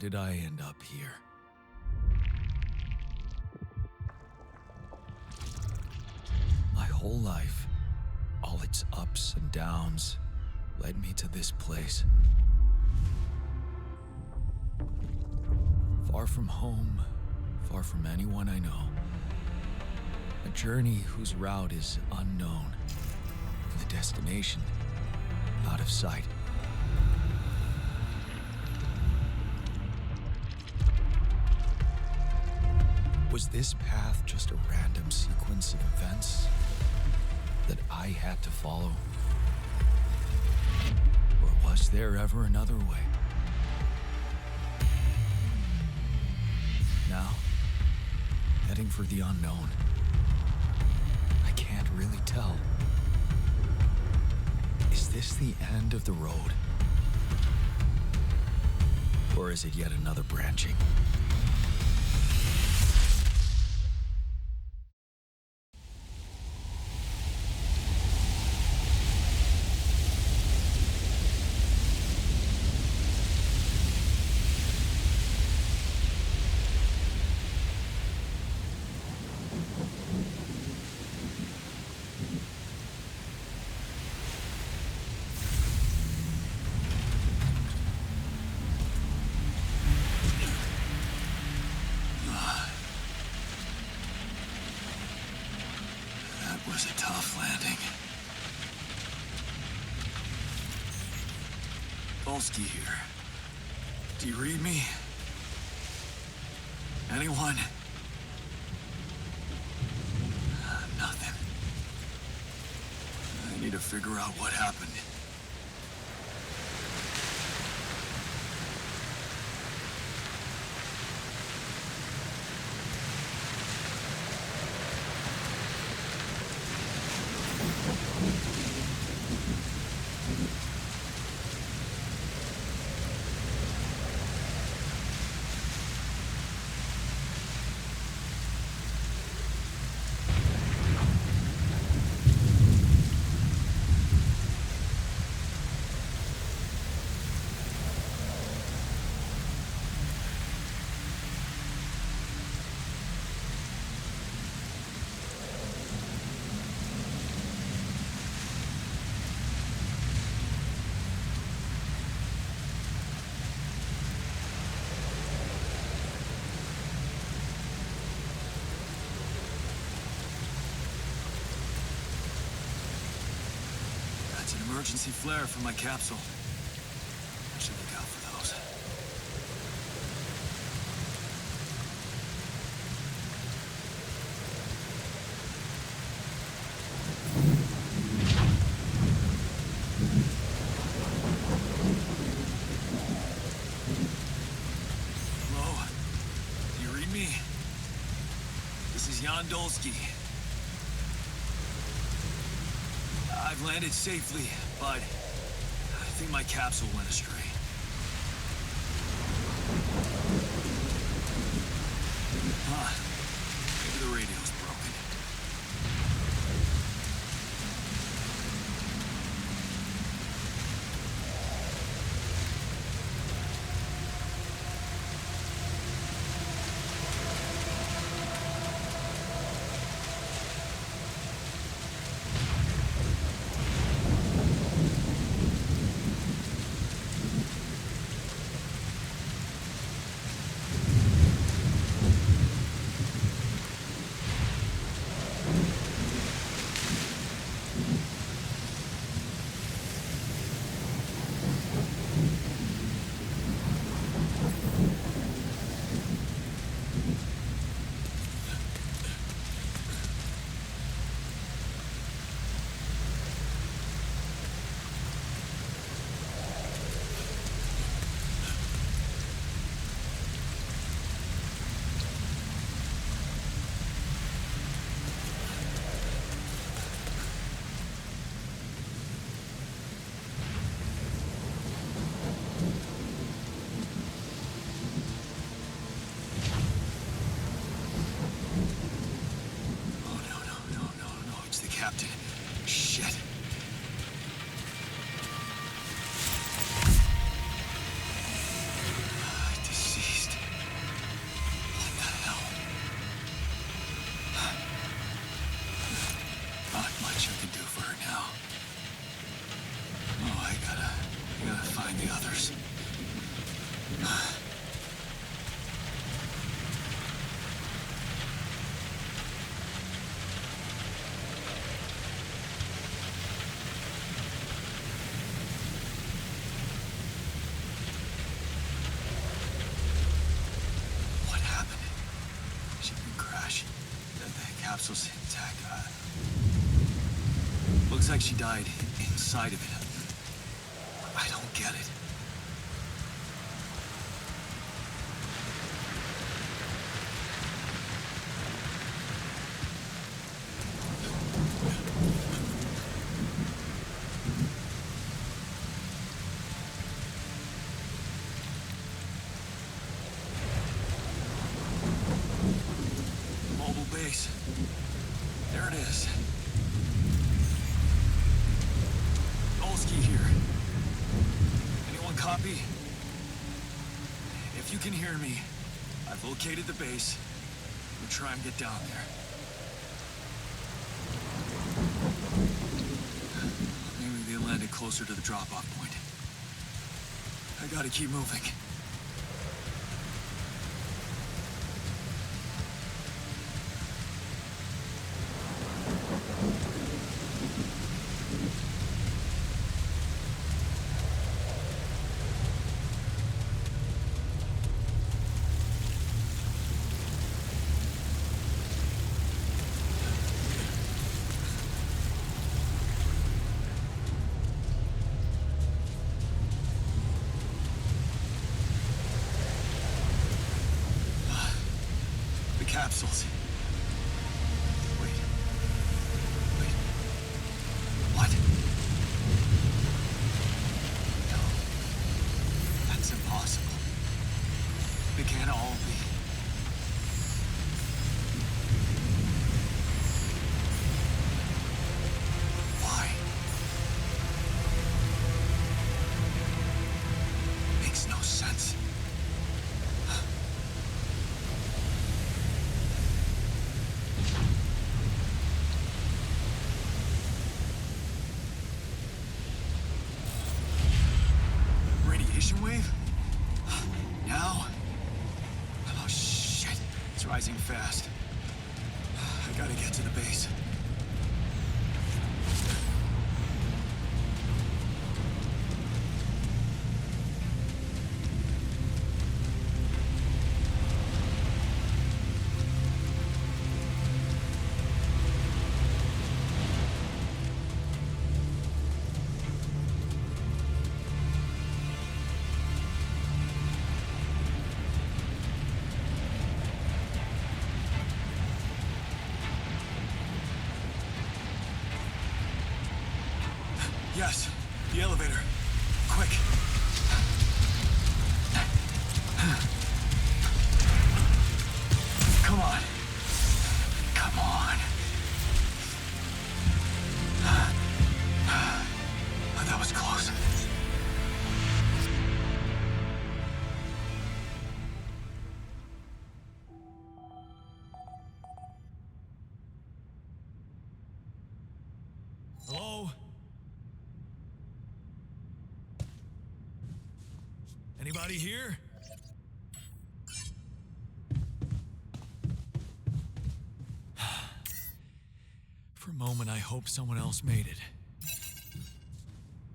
did I end up here? My whole life, all its ups and downs, led me to this place. Far from home, far from anyone I know. A journey whose route is unknown, and the destination out of sight. Was this path just a random sequence of events that I had to follow? Or was there ever another way? Now, heading for the unknown. I can't really tell. Is this the end of the road? Or is it yet another branching? Was a tough landing. Polsky here. Do you read me? Anyone? Nothing. I need to figure out what happened. That's an emergency flare from my capsule. I should look out for those. Hello? Do you read me? This is Jan Dolsky. I've landed safely, but I think my capsule went astray. Maybe the radio's broken. Captain. Shit. Deceased. find the others. What happened? She didn't crash. The capsule's intact. Looks like she died inside of it. I don't get it. Mobile base. There it is. Olski here. Anyone copy? If you can hear me, I've located the base. We'll try and get down there. Maybe they landed closer to the drop-off point. I gotta keep moving. Capsules. Wait. What? No. That's impossible. They can't all be. Why? Makes no sense. Wave? Now? Oh shit, it's rising fast. I gotta get to the base. Yes, the elevator. Quick. Come on. Come on. That was close. Hello? Anybody here? For a moment, I hope someone else made it.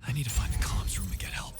I need to find the comms room to get help.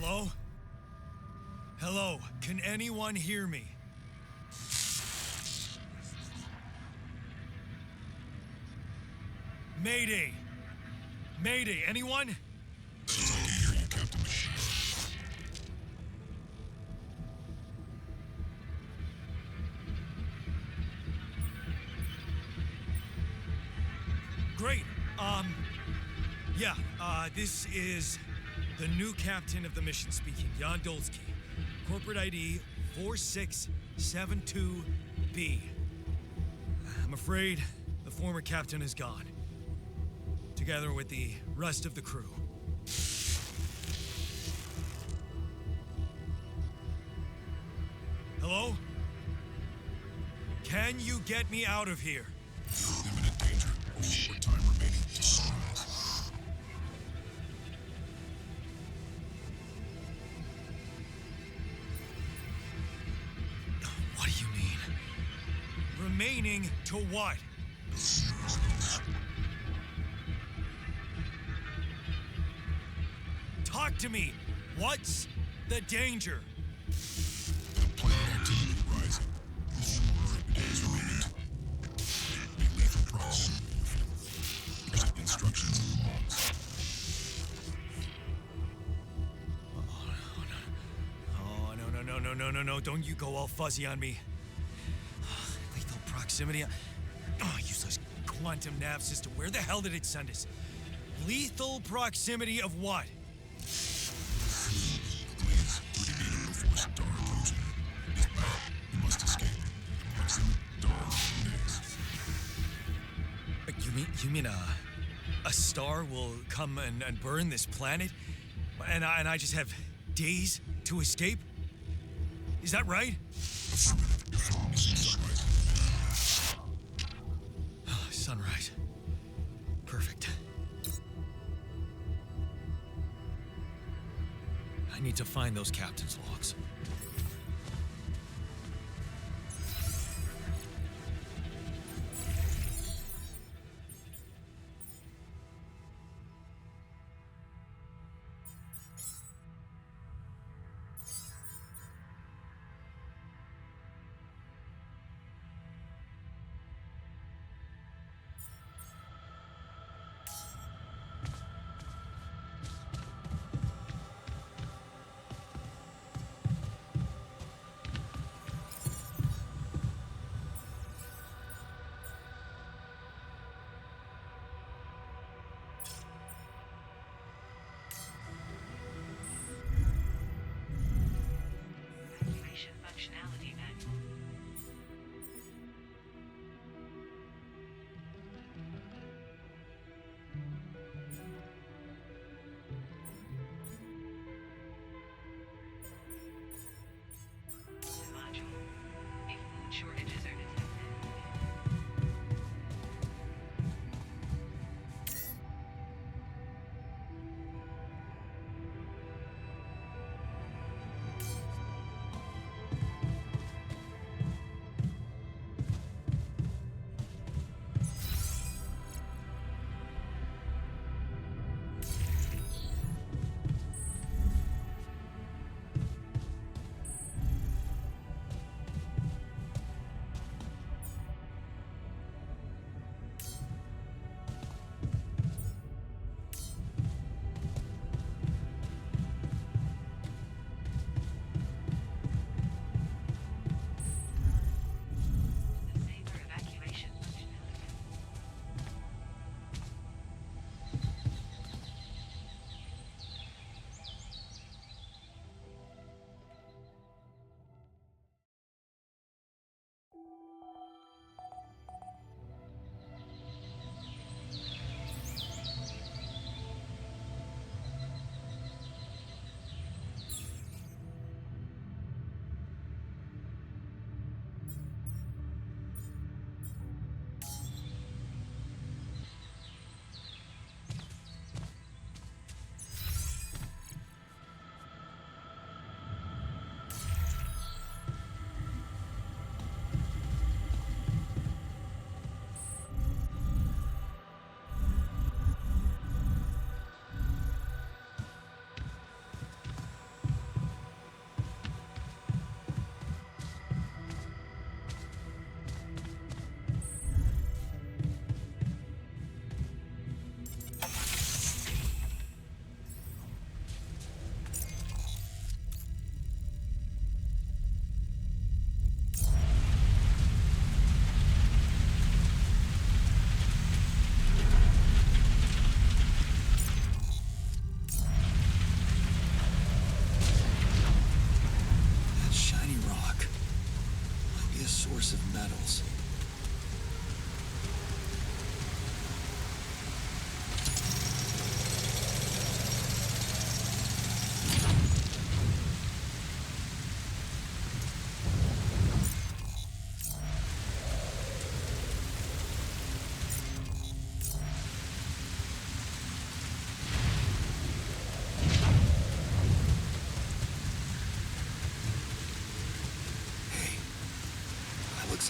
Hello? Hello, can anyone hear me? Mayday! Mayday, anyone? I can hear you, Captain. Great. Yeah, this is the new captain of the mission speaking, Jan Dolsky. Corporate ID 4672B. I'm afraid the former captain is gone, together with the rest of the crew. Hello? Can you get me out of here? Imminent danger. Only short time remaining to solve. What do you mean? Remaining to what? Talk to me! What's the danger? The planet activity rising. Short days remaining. Be lethal proximity. Instructions and logs. Oh, no, don't you go all fuzzy on me. Lethal proximity. Oh, useless quantum nav system. Where the hell did it send us? Lethal proximity of what? Please, 30 meters before star approaching. This battle, you must escape. Proximate star days. You mean a star will come and burn this planet? And I just have days to escape? Is that right? Affirmative. Your phone is sunrise. Sunrise. Perfect. I need to find those captain's logs.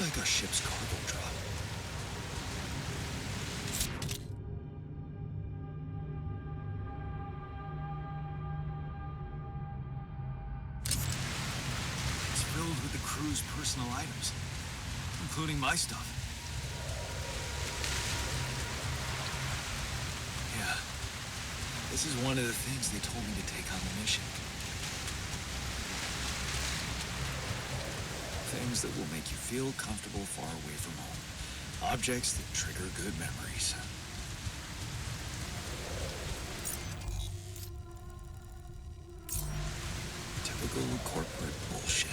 Looks like a ship's cargo drop. It's filled with the crew's personal items, including my stuff. Yeah, this is one of the things they told me to take on the mission. Things that will make you feel comfortable far away from home. Objects that trigger good memories. Typical corporate bullshit.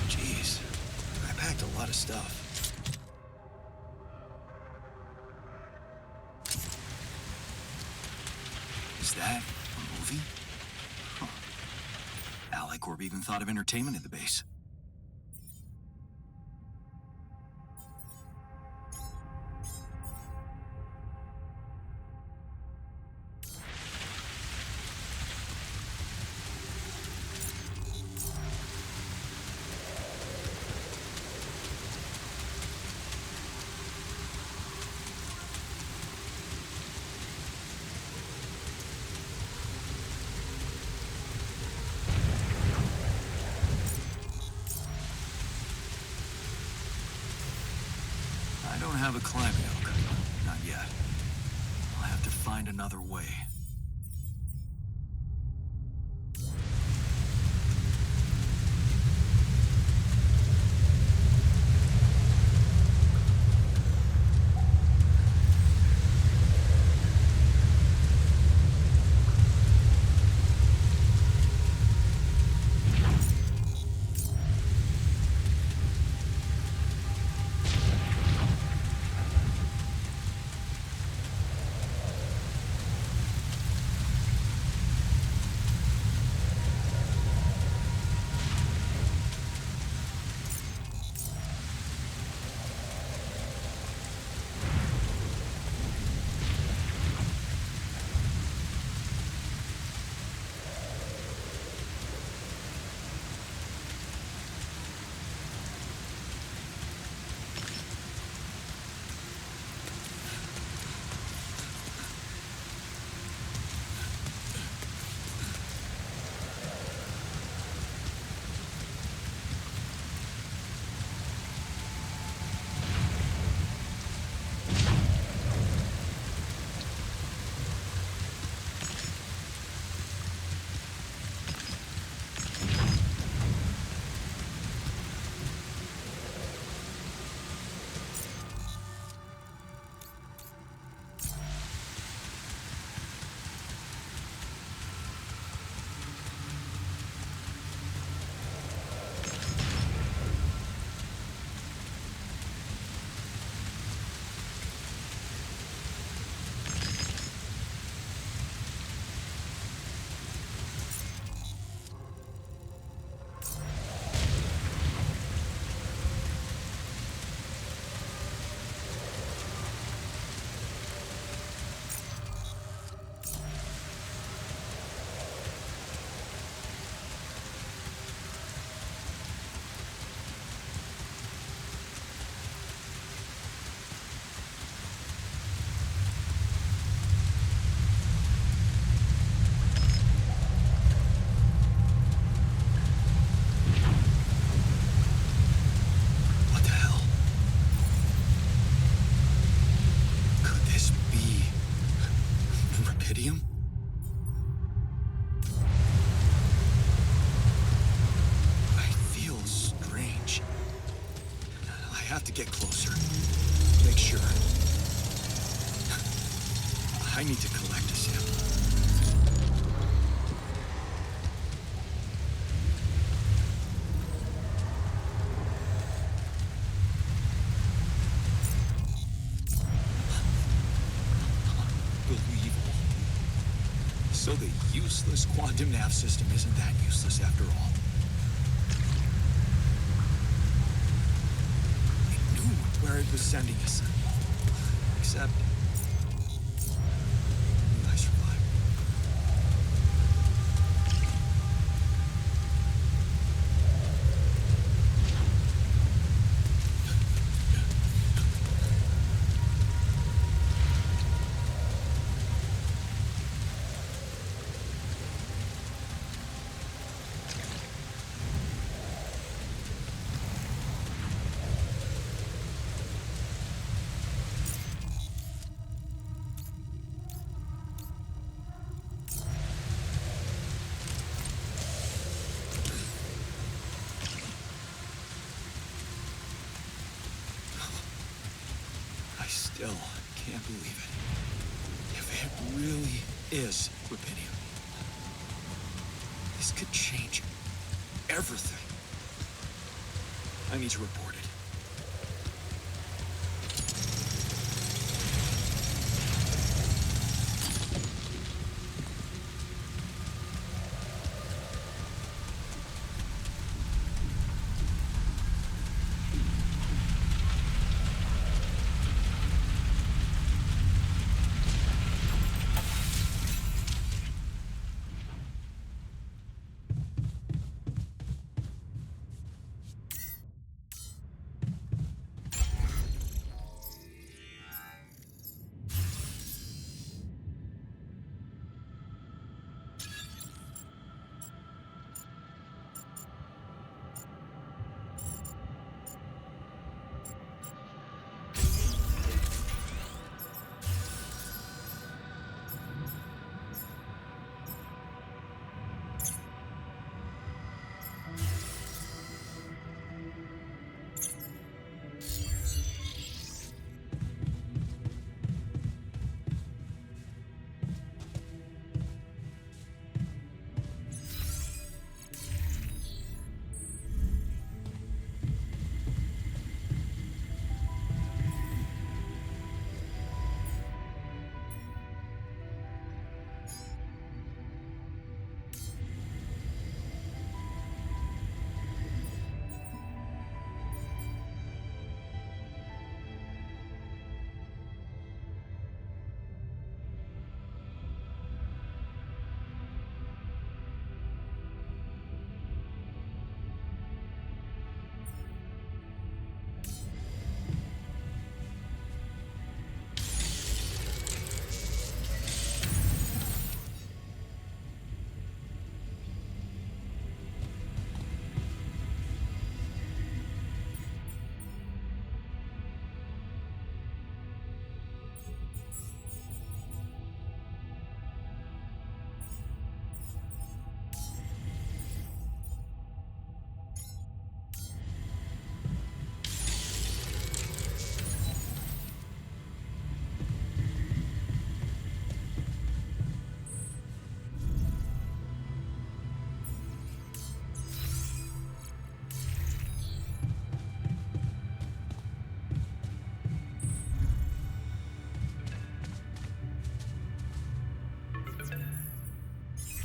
Jeez, I packed a lot of stuff. Is that a movie? Huh. Alicorp even thought of entertainment in the base. I don't have a climbing hook. Not yet. I'll have to find another way. Rupidium? I feel strange. I have to get closer. Make sure. I need to collect a sample. Unbelievable. So the useless quantum nav system isn't that useless after all. It knew where it was sending us. Except I survived. I still can't believe it. If it really is rubidium, this could change everything. I need to report it.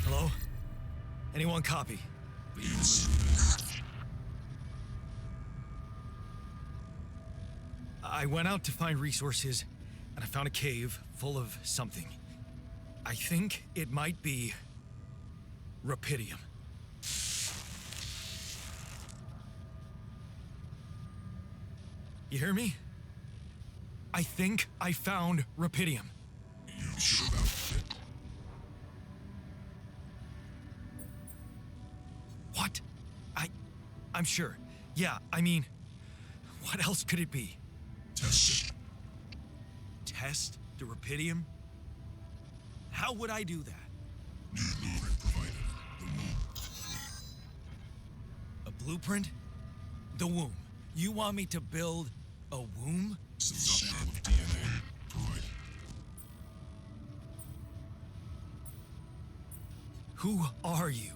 Hello? Anyone copy? I went out to find resources, and I found a cave full of something. I think it might be rupidium. You hear me? I think I found rupidium. You sure about it? What? I'm sure. Yeah, I mean, what else could it be? Test it. Test the rupidium? How would I do that? New blueprint provided. The womb. A blueprint? The womb. You want me to build a womb? Some sample of DNA provided. Who are you?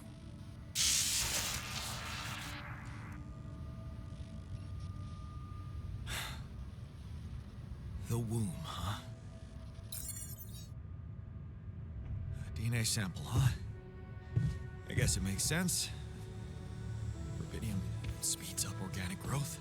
The womb, huh? A DNA sample, huh? I guess it makes sense. Rubidium speeds up organic growth.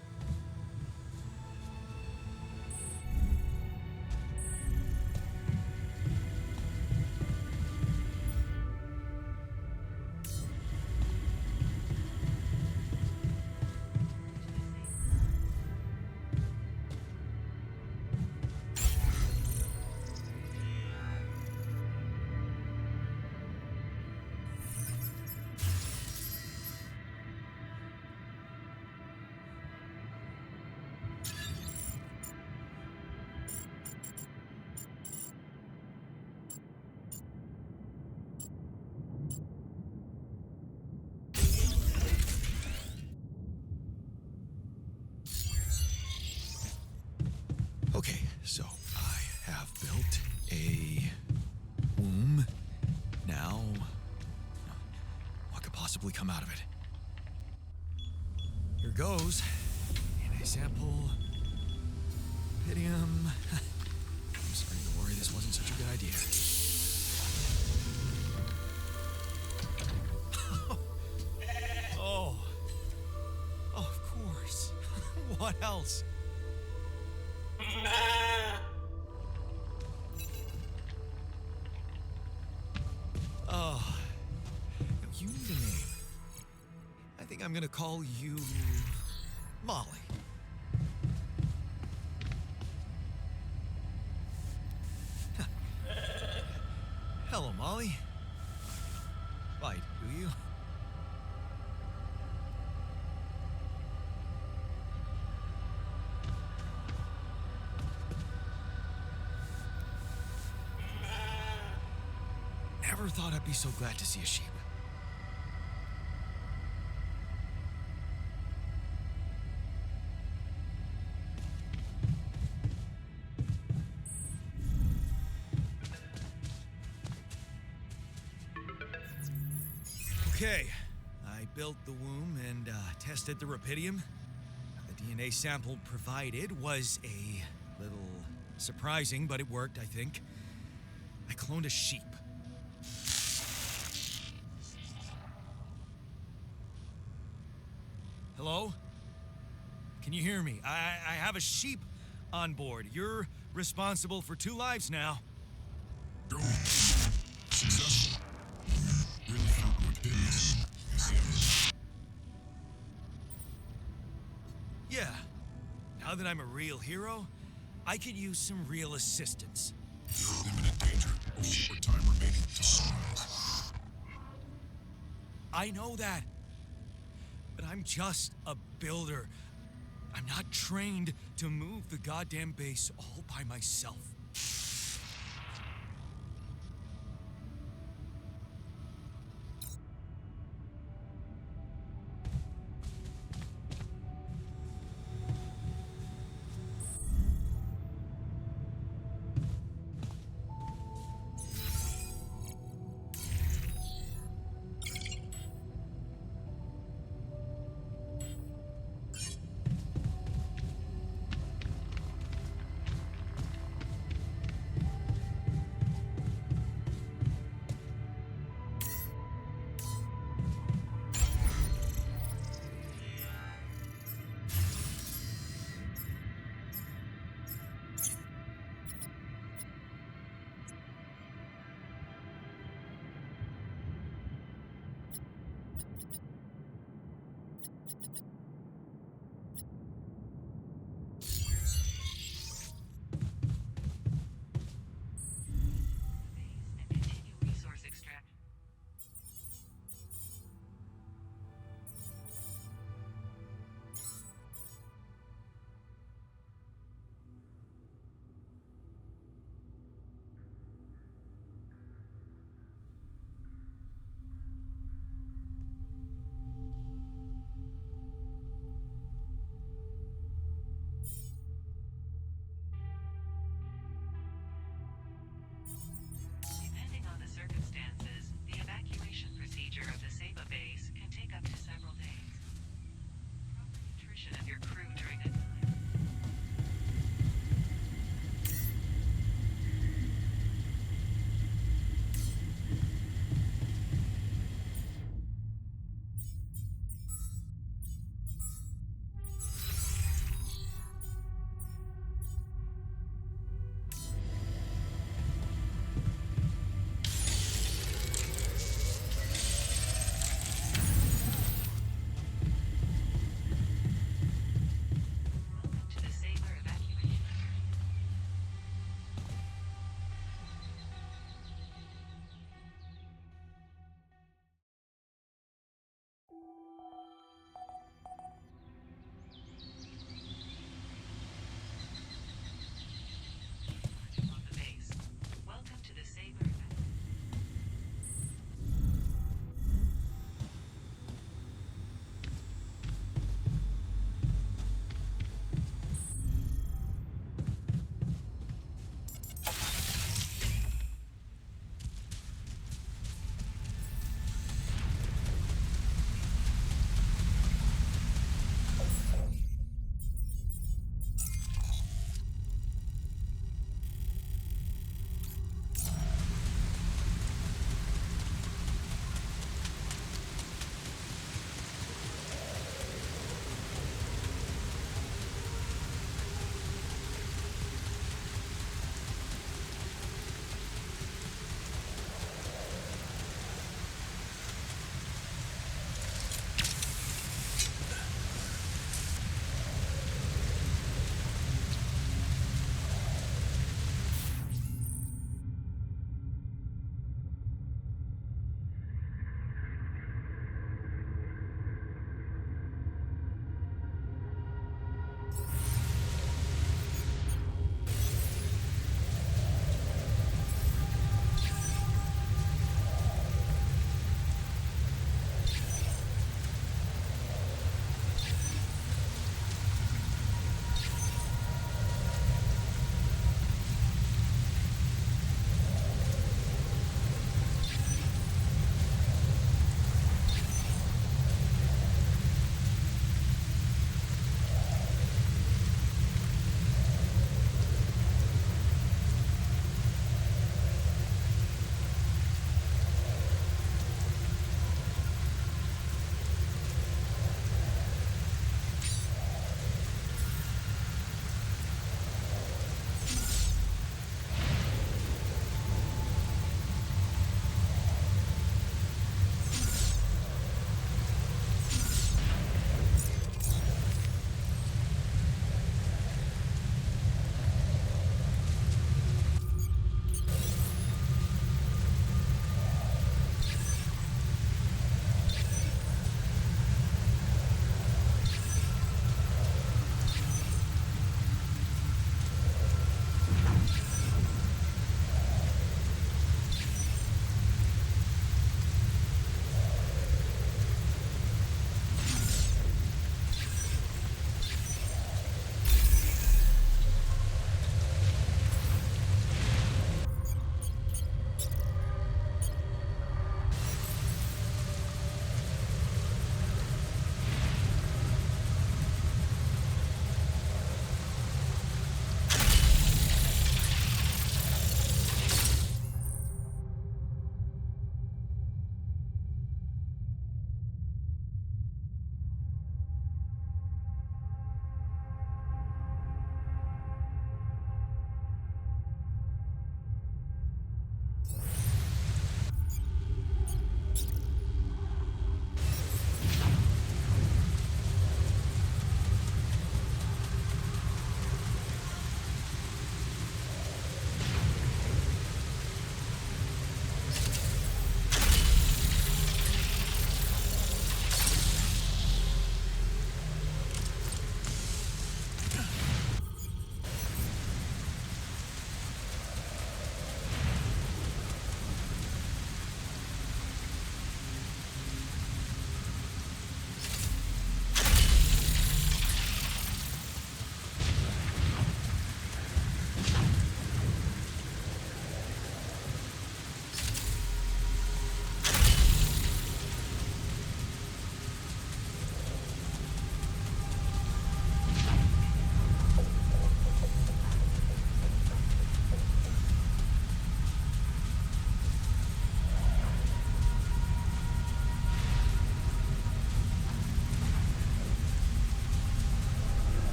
Okay, so I have built a womb. Now, what could possibly come out of it? Here goes. DNA sample. Rubidium. I'm starting to worry this wasn't such a good idea. Oh. Oh, of course. What else? Oh, no, you need a name. I think I'm gonna call you Molly. Hello, Molly. Bite, do you? Never thought I'd be so glad to see a sheep. Okay, I built the womb and tested the rubidium. The DNA sample provided was a little surprising, but it worked, I think. I cloned a sheep. Hello? Can you hear me? I have a sheep on board. You're responsible for 2 lives now. Go. Successful. Really found what did this. Museum. Yeah. Now that I'm a real hero, I could use some real assistance. You're in imminent danger. Only more time remaining to sunrise. I know that. But I'm just a builder. I'm not trained to move the goddamn base all by myself.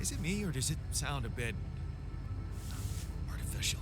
Is it me, or does it sound a bit artificial?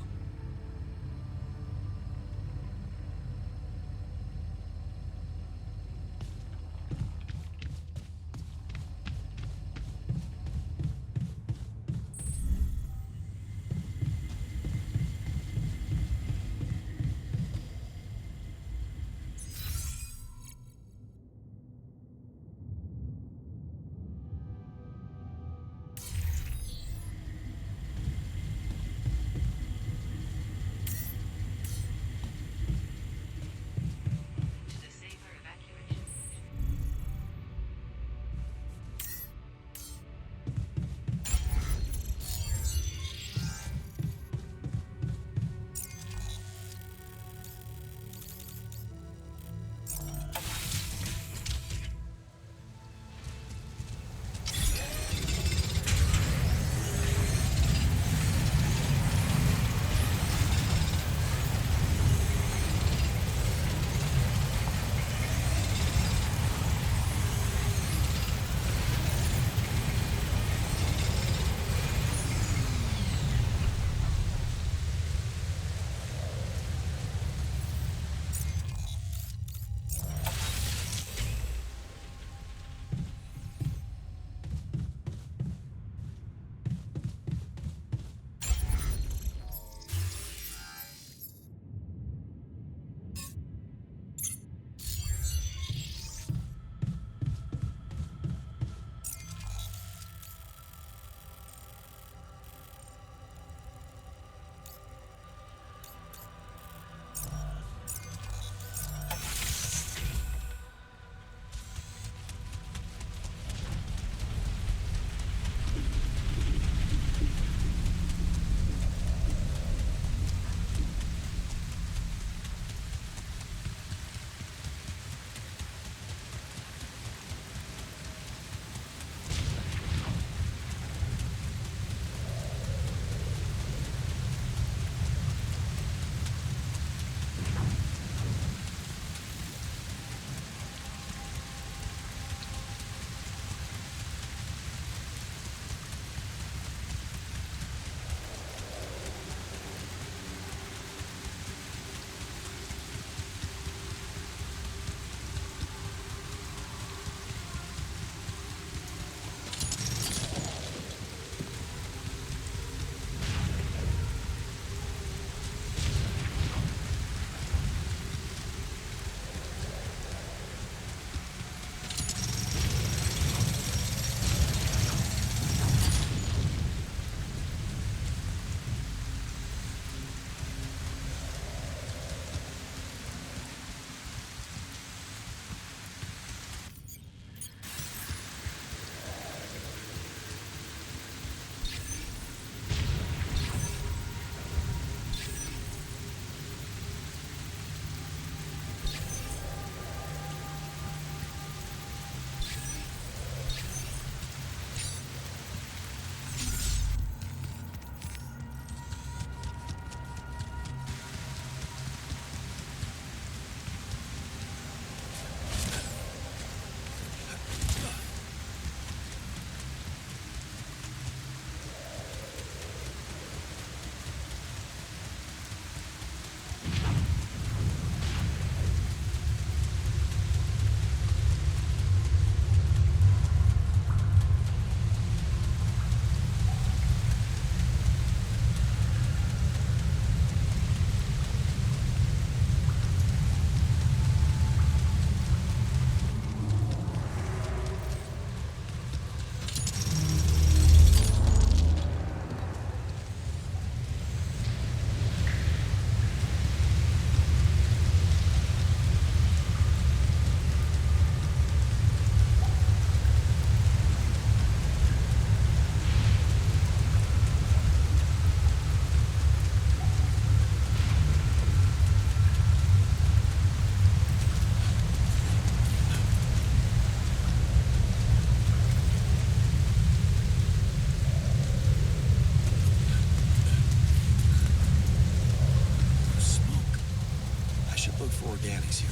organics here.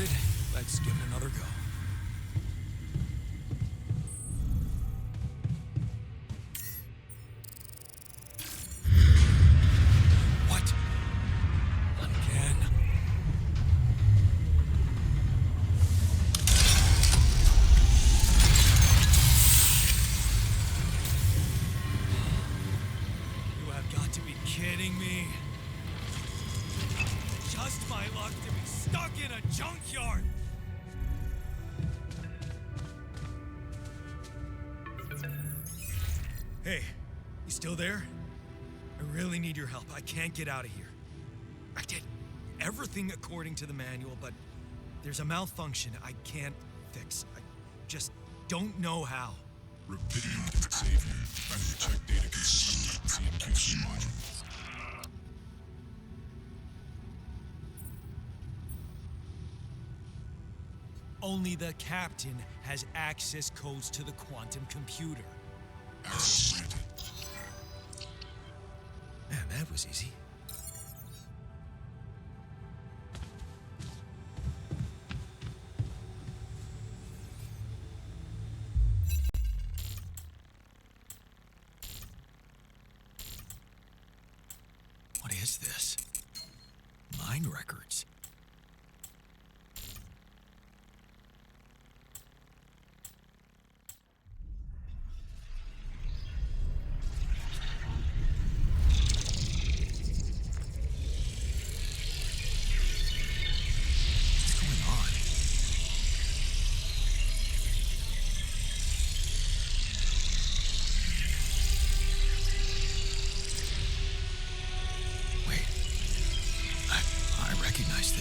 started. Let's give it another go. What? Not again. You have got to be kidding me. Just my luck to be stuck in a junkyard. Hey, you still there? I really need your help. I can't get out of here. I did everything according to the manual, but there's a malfunction I can't fix. I just don't know how. Rubidium can save you. Find your check data consistency and QC module. Only the captain has access codes to the quantum computer. Access granted. Man, that was easy. What is this? Mine records. What's going on? Wait. I recognize this.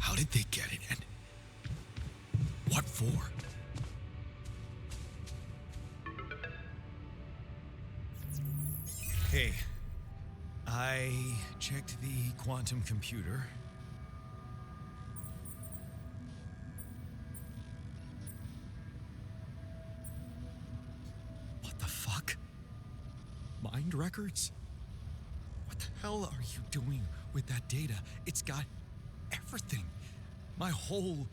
How did they get it, and what for? Hey, I checked the quantum computer. What the fuck? Mind records? What the hell are you doing with that data? It's got everything. My whole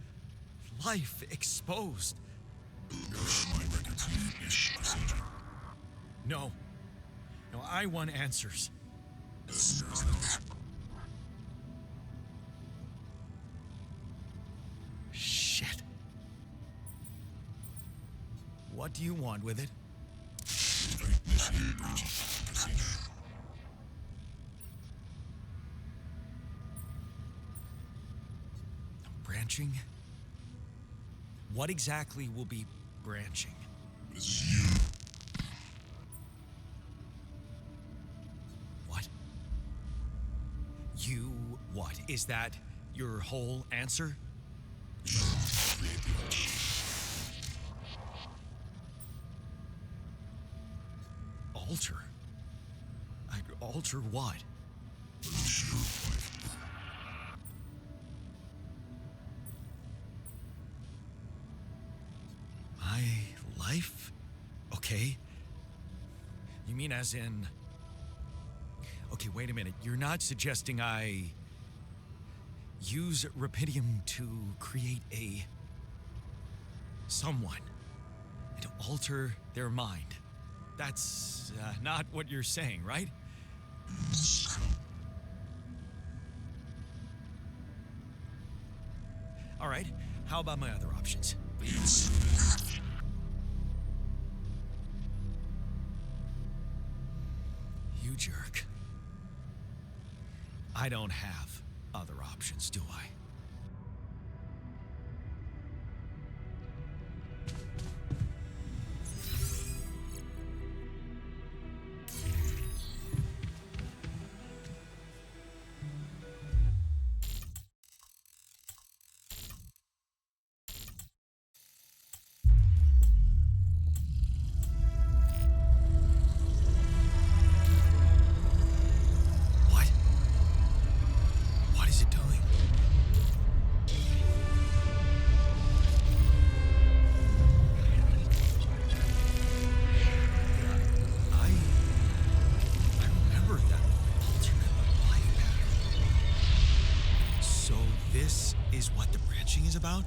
life exposed. Mind records ish procedure. No. No, I want answers. Shit. What do you want with it? Initiate breaching procedure. Branching? What exactly will be branching? This is you. What? You what? Is that your whole answer? You create the altar. Alter? Alter what? Release your life. My life? Okay. You mean as in... Okay, wait a minute. You're not suggesting I use Rapidium to create a... someone and alter their mind. That's not what you're saying, right? All right. How about my other options? You jerk. I don't have other options, do I? What? What is it doing? I remember that alternate life pattern. So this is what the branching is about?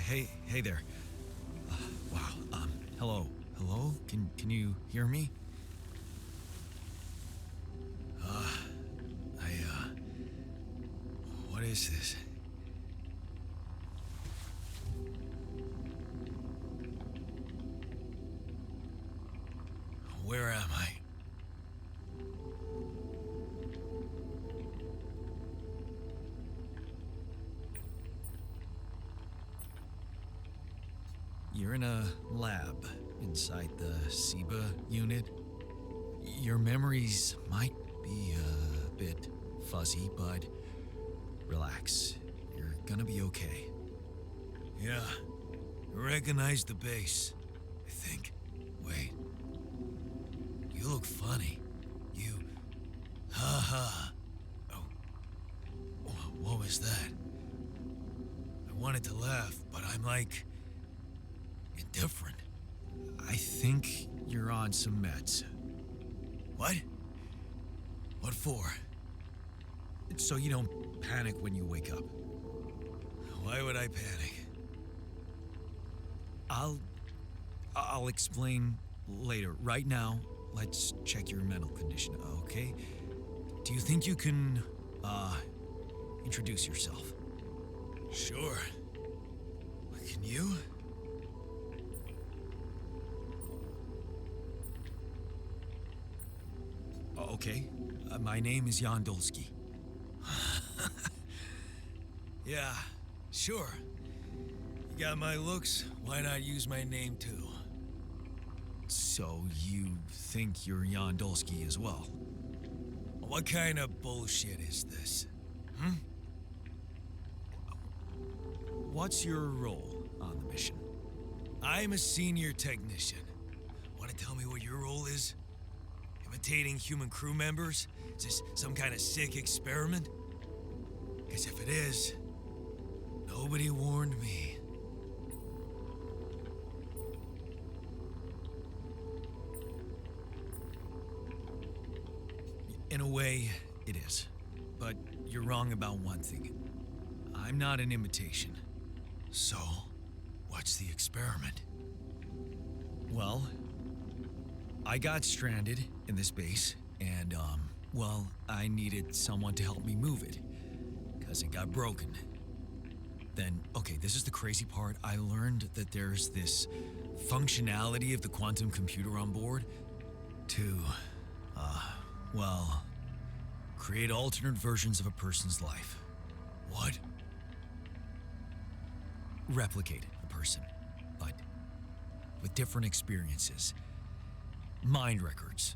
Hey there. Wow. Hello. Hello? Can you hear me? What is this? Where am I? You're in a lab inside the SIBA unit. Your memories might be a bit fuzzy, but relax. You're gonna be okay. Yeah, I recognize the base, I think. Wait. You look funny. You... Ha. Oh. What was that? I wanted to laugh, but I'm like... indifferent. I think you're on some meds. What? What for? So you don't panic when you wake up. Why would I panic? I'll explain later. Right now, let's check your mental condition, okay? Do you think you can, introduce yourself? Sure. Can you? Okay. My name is Yandolski. Yeah, sure. You got my looks, why not use my name too? So you think you're Yandolski as well? What kind of bullshit is this? What's your role on the mission? I'm a senior technician. Want to tell me what your role is? Imitating human crew members? Is this some kind of sick experiment? Because if it is, nobody warned me. In a way, it is. But you're wrong about one thing. I'm not an imitation. So, what's the experiment? Well, I got stranded in this base, and, well, I needed someone to help me move it, because it got broken. Then, okay, this is the crazy part. I learned that there's this functionality of the quantum computer on board to, well, create alternate versions of a person's life. What? Replicate a person, but with different experiences. Mind records.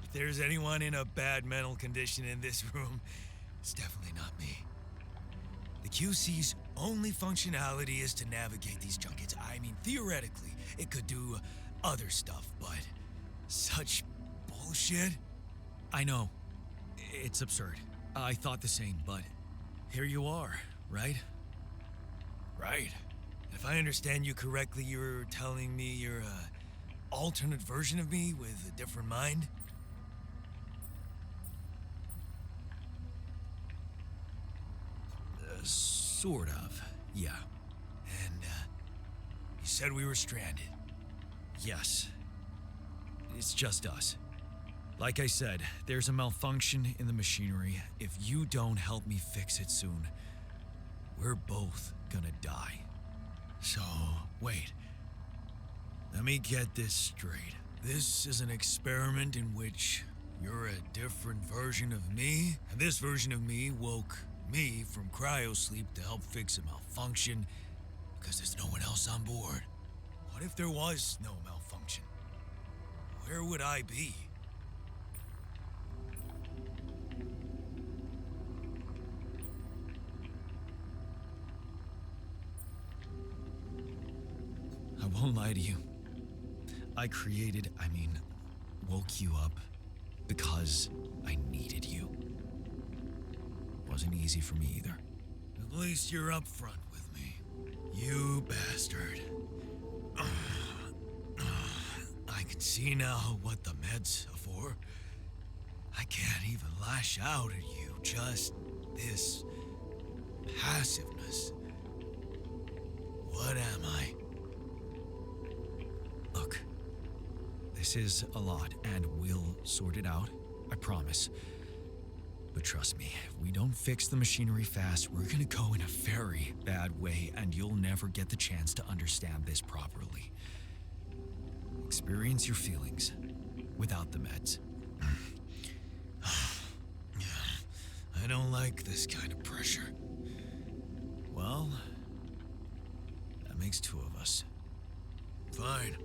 If there's anyone in a bad mental condition in this room, it's definitely not me. The QC's only functionality is to navigate these junkets. I mean, theoretically, it could do other stuff, but such bullshit? I know. It's absurd. I thought the same, but here you are, right? Right. If I understand you correctly, you're telling me you're a alternate version of me with a different mind? Sort of, yeah. And, you said we were stranded. Yes. It's just us. Like I said, there's a malfunction in the machinery. If you don't help me fix it soon, we're both gonna die. So, wait. Let me get this straight. This is an experiment in which you're a different version of me, and this version of me woke me from cryosleep to help fix a malfunction because there's no one else on board. What if there was no malfunction? Where would I be? I won't lie to you. I woke you up because I needed you. Wasn't easy for me either. At least you're upfront with me. You bastard. I can see now what the meds are for. I can't even lash out at you. Just this Passiveness. What am I? Look, this is a lot, and we'll sort it out. I promise. But trust me, if we don't fix the machinery fast, we're gonna go in a very bad way, and you'll never get the chance to understand this properly. Experience your feelings without the meds. I don't like this kind of pressure. Well, that makes two of us. Fine.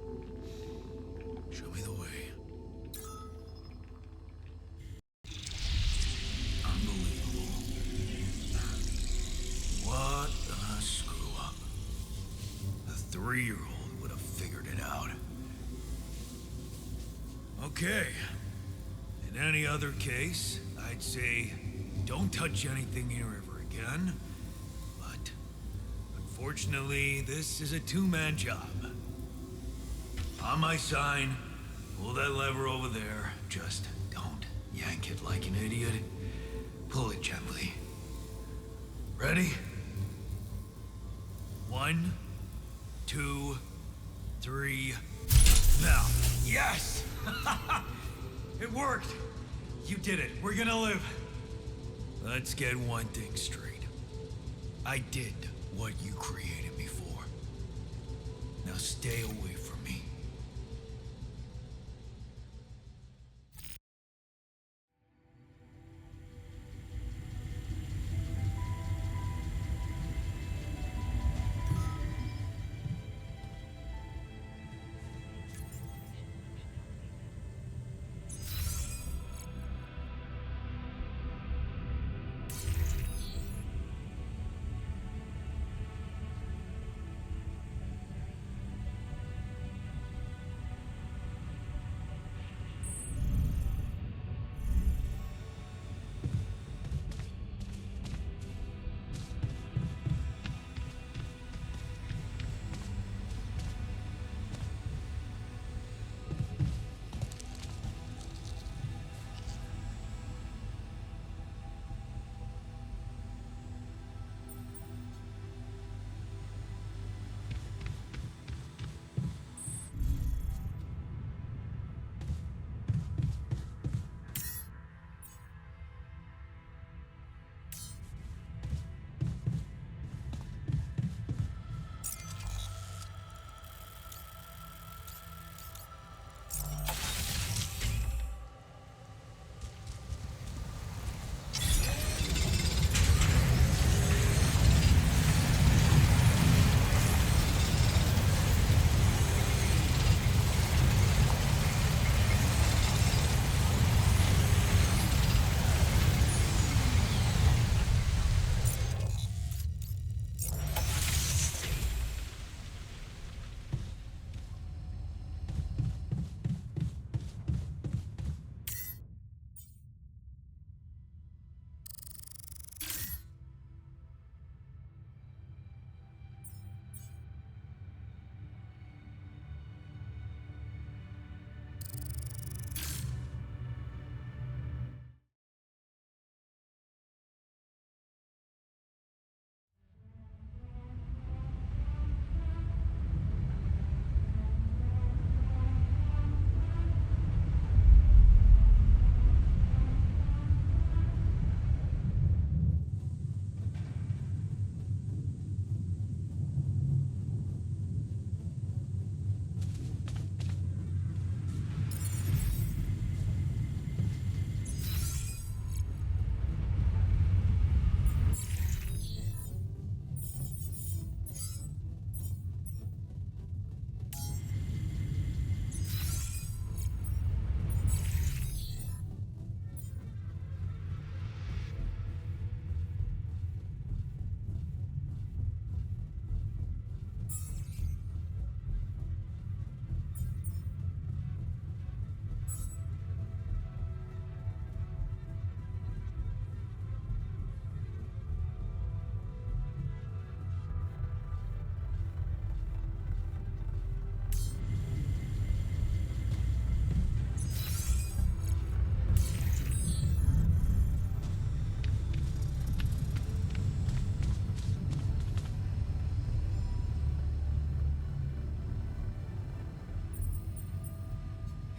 Show me the way. Unbelievable. What a screw up. A 3-year-old would have figured it out. Okay. In any other case, I'd say don't touch anything here ever again. But unfortunately, this is a two-man job. On my sign, pull that lever over there. Just don't yank it like an idiot. Pull it gently. Ready? 1, 2, 3. Now. Yes! It worked! You did it. We're gonna live. Let's get one thing straight. I did what you created me for. Now stay away from me.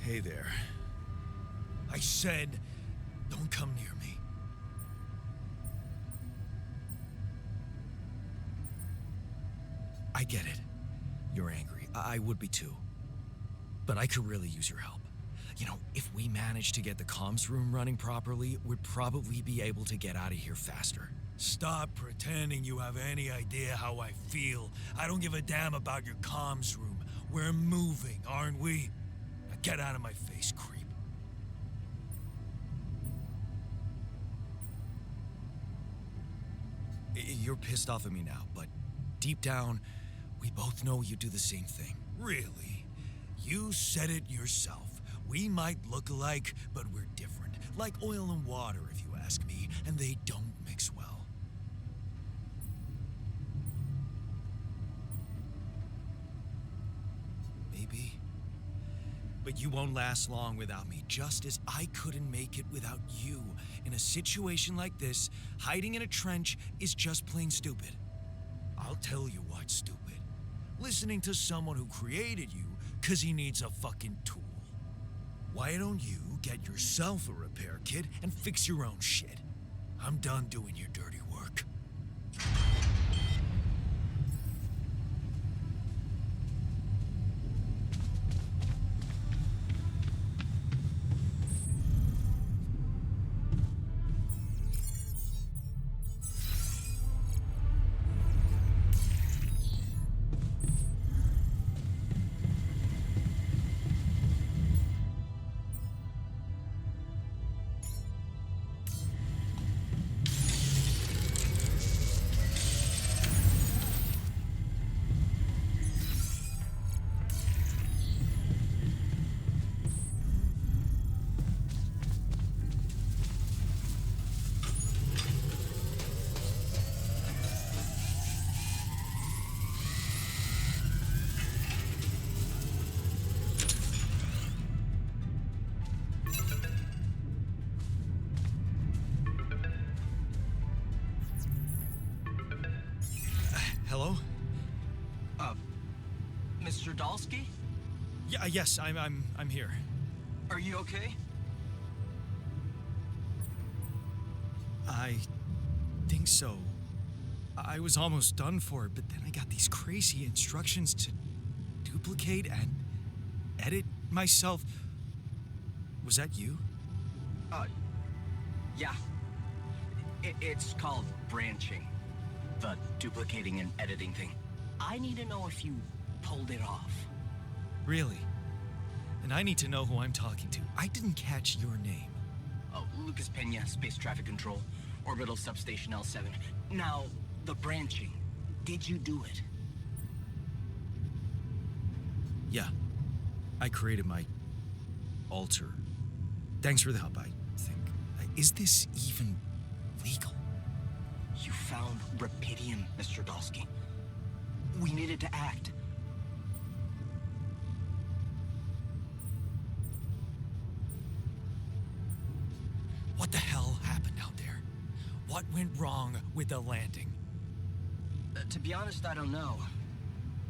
Hey there. I said, don't come near me. I get it. You're angry. I would be too. But I could really use your help. You know, if we manage to get the comms room running properly, we'd probably be able to get out of here faster. Stop pretending you have any idea how I feel. I don't give a damn about your comms room. We're moving, aren't we? Now get out of my face, creep. You're pissed off at me now, but deep down, we both know you do the same thing. Really? You said it yourself. We might look alike, but we're different. Like oil and water, if you ask me, and they don't mix well. Maybe. But you won't last long without me, just as I couldn't make it without you. In a situation like this, hiding in a trench is just plain stupid. I'll tell you what's stupid. Listening to someone who created you because he needs a fucking tool. Why don't you get yourself a repair kit and fix your own shit? I'm done doing your dirty work. Hello? Mr. Dalsky? Yeah, yes, I'm here. Are you okay? I think so. I was almost done for it, but then I got these crazy instructions to duplicate and edit myself. Was that you? Yeah. It's called branching. The duplicating and editing thing. I need to know if you pulled it off. Really? And I need to know who I'm talking to. I didn't catch your name. Oh, Lucas Pena, Space Traffic Control, Orbital Substation L7. Now, the branching. Did you do it? Yeah. I created my alter. Thanks for the help, I think. Is this even legal? You found Rapidium, Mr. Dalsky. We needed to act. What the hell happened out there? What went wrong with the landing? To be honest, I don't know.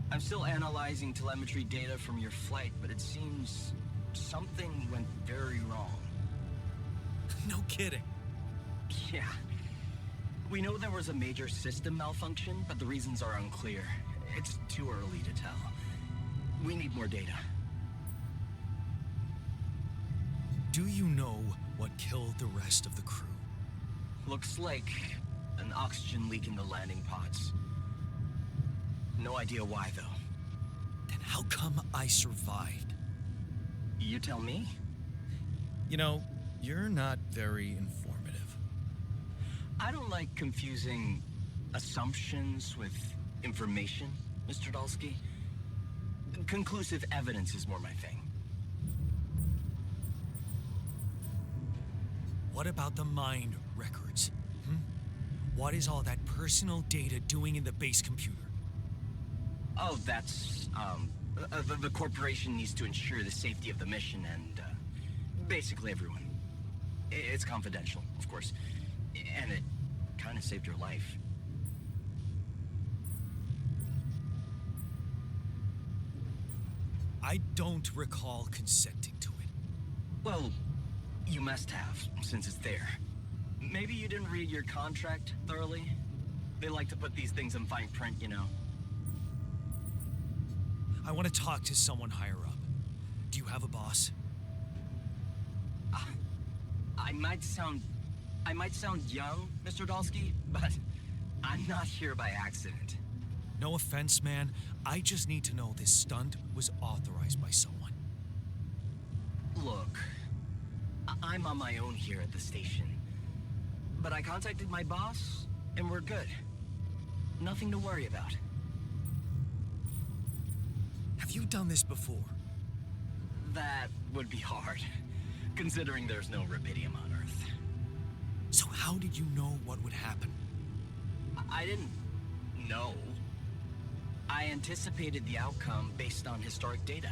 I'm still analyzing telemetry data from your flight, but it seems something went very wrong. No kidding. Yeah. We know there was a major system malfunction, but the reasons are unclear. It's too early to tell. We need more data. Do you know what killed the rest of the crew? Looks like an oxygen leak in the landing pods. No idea why, though. Then how come I survived? You tell me? You know, you're not very informative. I don't like confusing assumptions with information, Mr. Dalsky. Conclusive evidence is more my thing. What about the mind records? What is all that personal data doing in the base computer? Oh, that's, the corporation needs to ensure the safety of the mission and, basically everyone. It's confidential, of course. And it kind of saved your life. I don't recall consenting to it. Well, you must have, since it's there. Maybe you didn't read your contract thoroughly? They like to put these things in fine print, you know. I want to talk to someone higher up. Do you have a boss? I might sound young, Mr. Dolsky, but I'm not here by accident. No offense, man. I just need to know this stunt was authorized by someone. Look, I'm on my own here at the station. But I contacted my boss, and we're good. Nothing to worry about. Have you done this before? That would be hard, considering there's no rubidium on Earth. So how did you know what would happen? I didn't know. I anticipated the outcome based on historic data.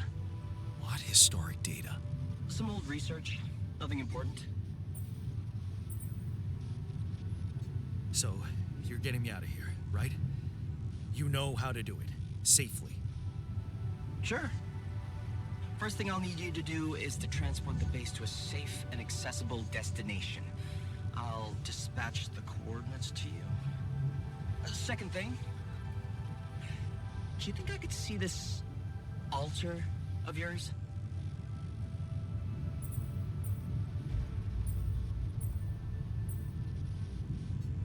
What historic data? Some old research, nothing important. So, you're getting me out of here, right? You know how to do it, safely. Sure. First thing I'll need you to do is to transport the base to a safe and accessible destination. I'll dispatch the coordinates to you. Second thing, do you think I could see this altar of yours?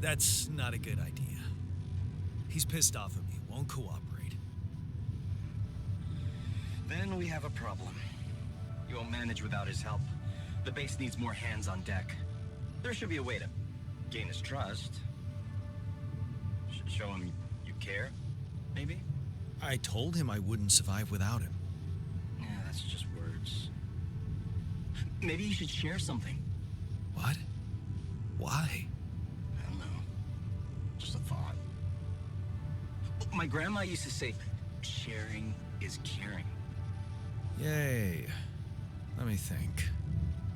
That's not a good idea. He's pissed off at me, won't cooperate. Then we have a problem. You won't manage without his help. The base needs more hands on deck. There should be a way to gain his trust. Show him you care, maybe? I told him I wouldn't survive without him. Yeah, that's just words. Maybe you should share something. What? Why? I don't know. Just a thought. My grandma used to say, sharing is caring. Yay. Let me think.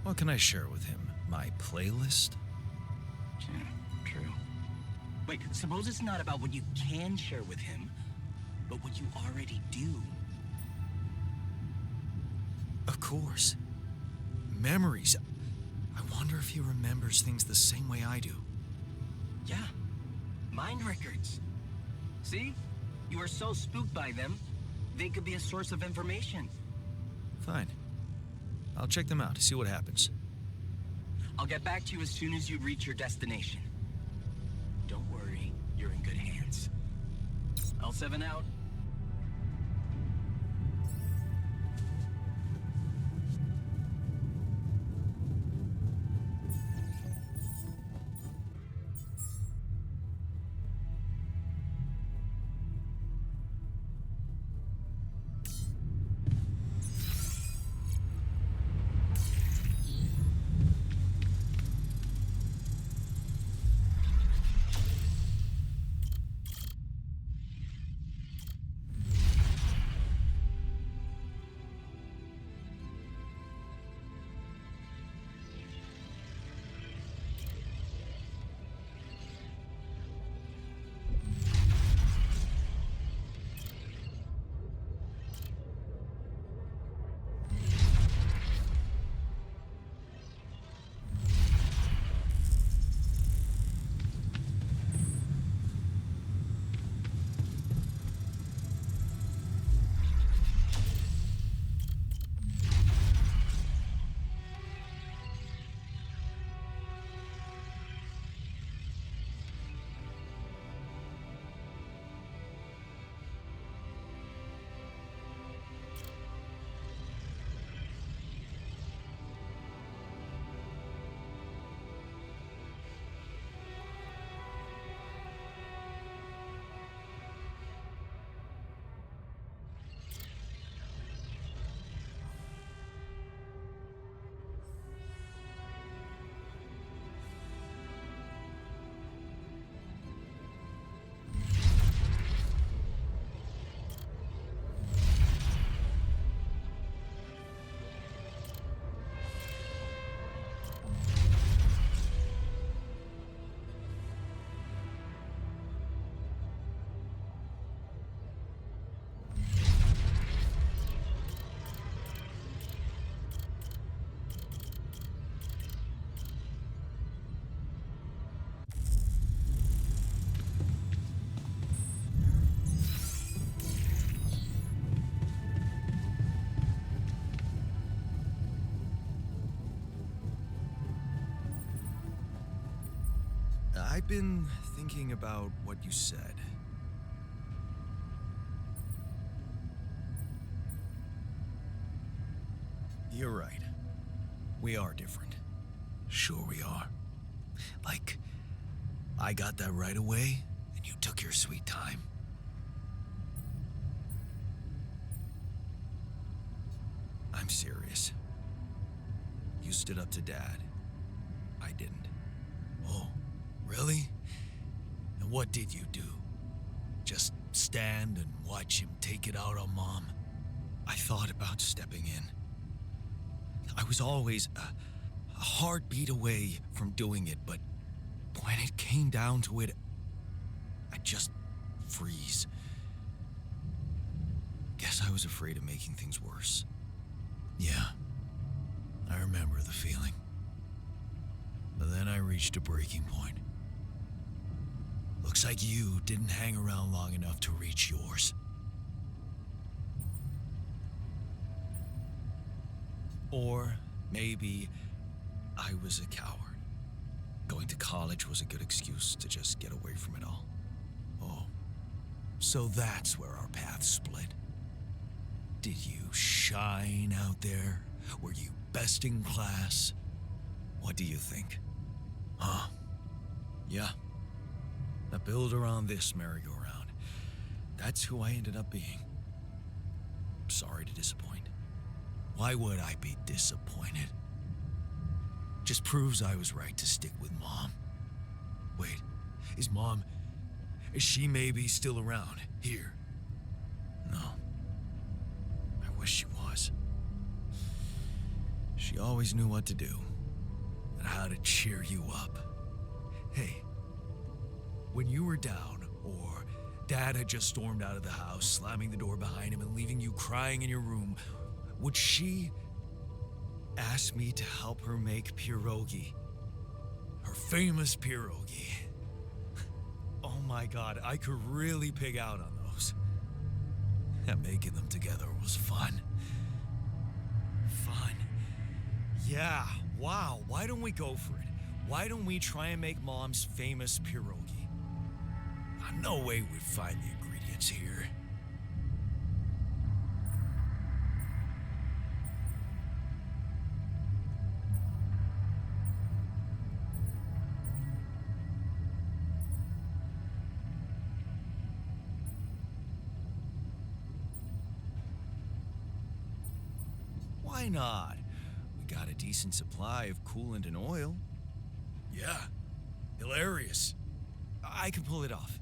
What can I share with him? My playlist? Yeah, true. Wait, suppose it's not about what you can share with him, but what you already do. Of course. Memories. I wonder if he remembers things the same way I do. Yeah, mind records. See? You are so spooked by them, they could be a source of information. Fine. I'll check them out, see what happens. I'll get back to you as soon as you reach your destination. Don't worry, you're in good hands. L7 out. I've been thinking about what you said. You're right. We are different. Sure we are. Like, I got that right away, and you took your sweet time. I'm serious. You stood up to Dad. I didn't. Oh, really? And what did you do? Just stand and watch him take it out on Mom? I thought about stepping in. I was always a heartbeat away from doing it, but when it came down to it, I'd just freeze. Guess I was afraid of making things worse. Yeah, I remember the feeling. But then I reached a breaking point. Looks like you didn't hang around long enough to reach yours. Or maybe I was a coward. Going to college was a good excuse to just get away from it all. Oh, so that's where our paths split. Did you shine out there? Were you best in class? What do you think? Huh? Yeah. I build around this merry-go-round. That's who I ended up being. Sorry to disappoint. Why would I be disappointed? Just proves I was right to stick with Mom. Wait, is she maybe still around here? No. I wish she was. She always knew what to do and how to cheer you up. Hey, when you were down or Dad had just stormed out of the house, slamming the door behind him and leaving you crying in your room, would she ask me to help her make pierogi? Her famous pierogi. Oh my God, I could really pig out on those. And making them together was fun. Fun. Yeah, wow, why don't we go for it? Why don't we try and make Mom's famous pierogi? No way we'd find the ingredients here. Why not? We got a decent supply of coolant and oil. Yeah, hilarious. I can pull it off.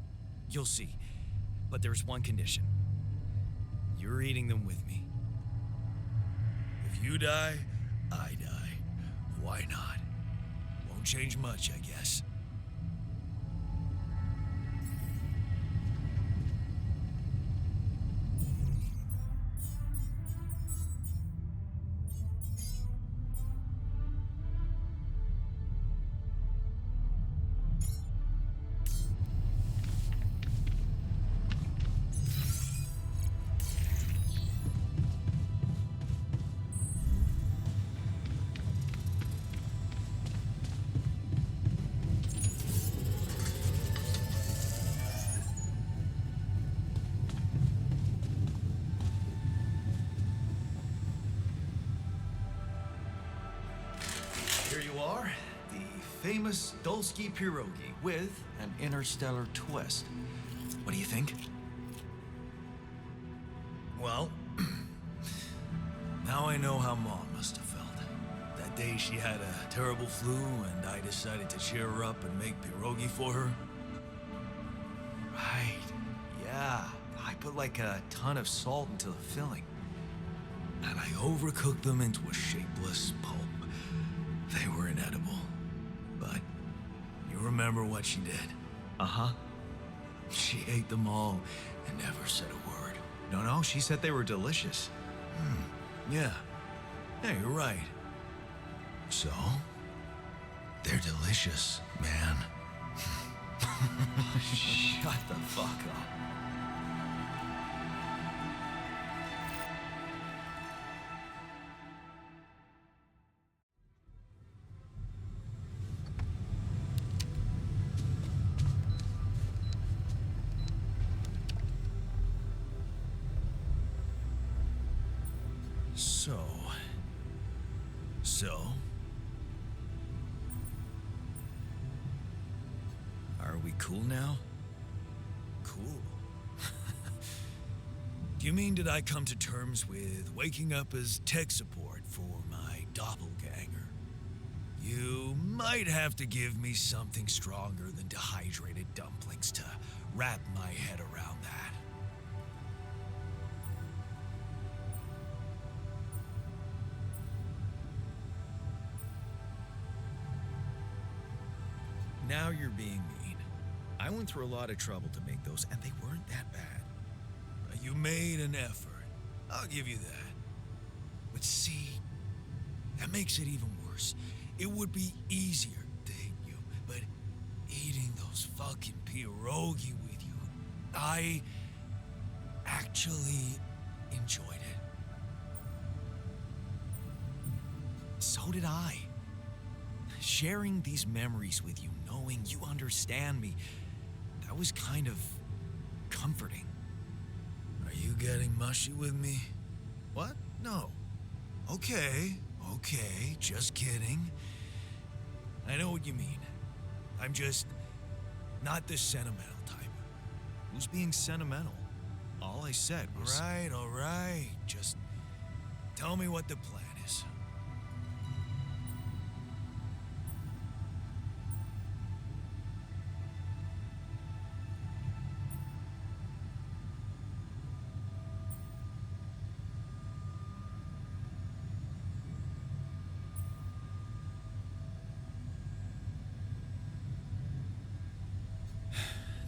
You'll see. But there's one condition. You're eating them with me. If you die, I die. Why not? Won't change much, I guess. Here you are, the famous Dulski pierogi with an interstellar twist. What do you think? Well, now I know how Mom must have felt. That day she had a terrible flu and I decided to cheer her up and make pierogi for her. Right, yeah. I put like a ton of salt into the filling. And I overcooked them into a shapeless pulp. They were inedible. But you remember what she did? Uh-huh. She ate them all and never said a word. No, she said they were delicious. Yeah. Yeah, you're right. So, they're delicious, man. Shut the fuck up. So? Are we cool now? Cool. Do you mean did I come to terms with waking up as tech support for my doppelganger? You might have to give me something stronger than dehydrated dumplings to wrap my head around that. Now you're being mean. I went through a lot of trouble to make those, and they weren't that bad. You made an effort. I'll give you that. But see, that makes it even worse. It would be easier to hate you, but eating those fucking pierogi with you, I actually enjoyed it. So did I. Sharing these memories with you, knowing you understand me, that was kind of comforting. Are you getting mushy with me? What? No. Okay, just kidding. I know what you mean. I'm just not the sentimental type. Who's being sentimental? All I said was... All right. Just tell me what the plan is.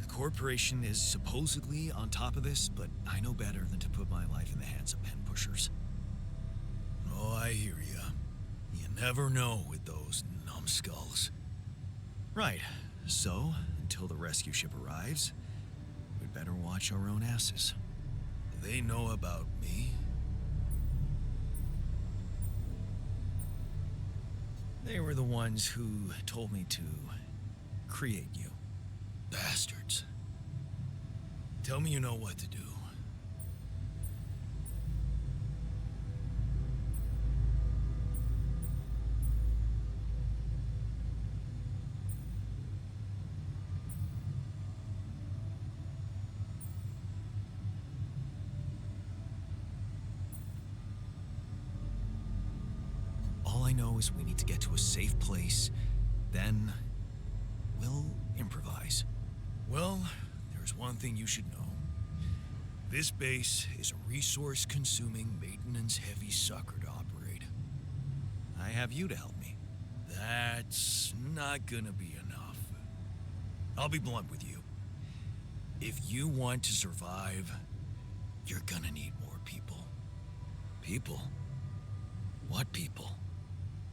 The corporation is supposedly on top of this, but I know better than to put my life in the hands of pen pushers. Oh, I hear ya. You never know with those numbskulls. Right, so until the rescue ship arrives, we'd better watch our own asses. Do they know about me? They were the ones who told me to create you. Bastards. Tell me you know what to do. All I know is we need to get to a safe place, then we'll improvise. Well, there's one thing you should know. This base is a resource-consuming, maintenance-heavy sucker to operate. I have you to help me. That's not gonna be enough. I'll be blunt with you. If you want to survive, you're gonna need more people. People? What people?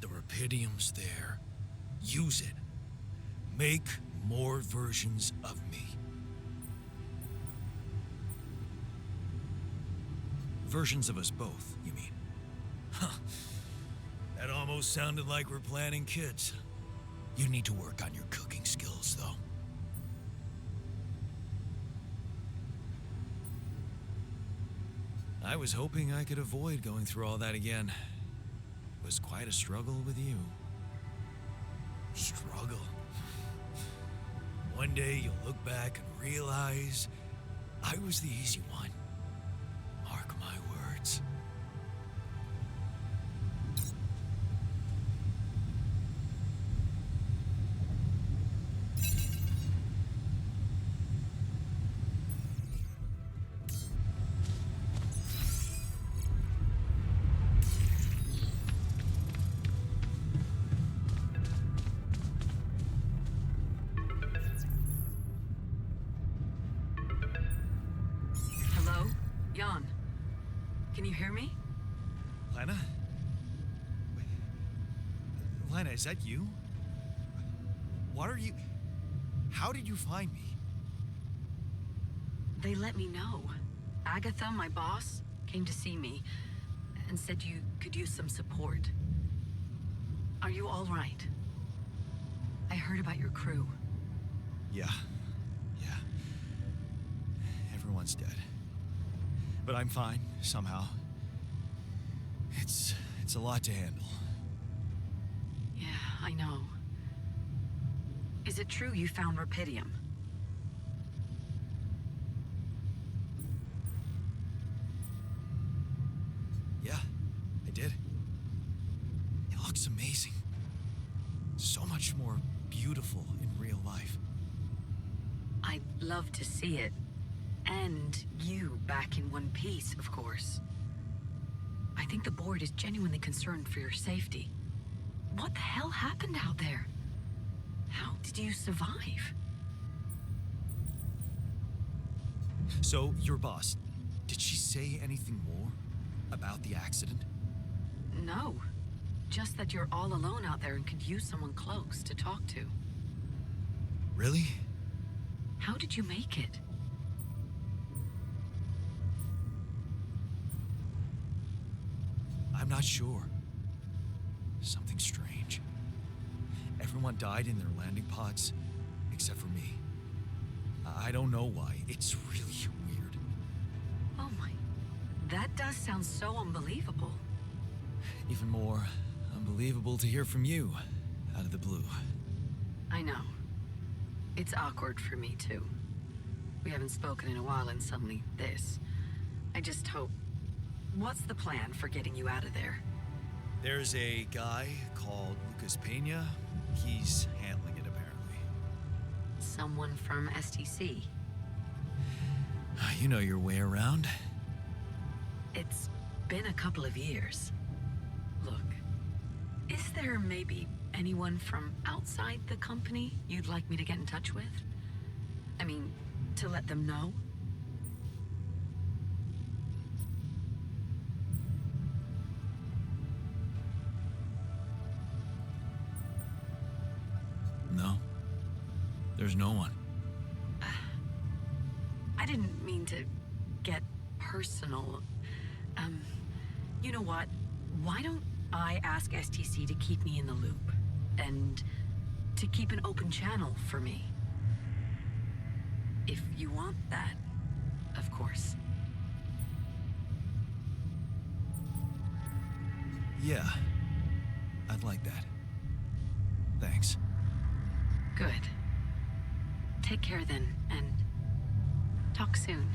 The Rapidium's there. Use it. Make more versions of me. Versions of us both, you mean? Huh. That almost sounded like we're planning kids. You need to work on your cooking skills, though. I was hoping I could avoid going through all that again. It was quite a struggle with you. Struggle? One day you'll look back and realize I was the easy one. Mark my words. Jan, can you hear me? Lena? Wait. Lena, is that you? What are you... How did you find me? They let me know. Agatha, my boss, came to see me and said you could use some support. Are you all right? I heard about your crew. Yeah. Everyone's dead. But I'm fine, somehow. It's a lot to handle. Yeah, I know. Is it true you found Rapidium? Yeah, I did. It looks amazing. So much more beautiful in real life. I'd love to see it. And you back in one piece, of course. I think the board is genuinely concerned for your safety. What the hell happened out there? How did you survive? So, your boss, did she say anything more about the accident? No. Just that you're all alone out there and could use someone close to talk to. Really? How did you make it? I'm not sure. Something strange. Everyone died in their landing pods, except for me. I don't know why. It's really weird. Oh my. That does sound so unbelievable. Even more unbelievable to hear from you, out of the blue. I know. It's awkward for me, too. We haven't spoken in a while and suddenly this. I just hope... What's the plan for getting you out of there? There's a guy called Lucas Pena. He's handling it, apparently. Someone from STC. You know your way around. It's been a couple of years. Look, is there maybe anyone from outside the company you'd like me to get in touch with? I mean, to let them know? No. There's no one. I didn't mean to get personal. You know what? Why don't I ask STC to keep me in the loop? And to keep an open channel for me? If you want that, of course. Yeah. I'd like that. Thanks. Good. Take care then, and talk soon.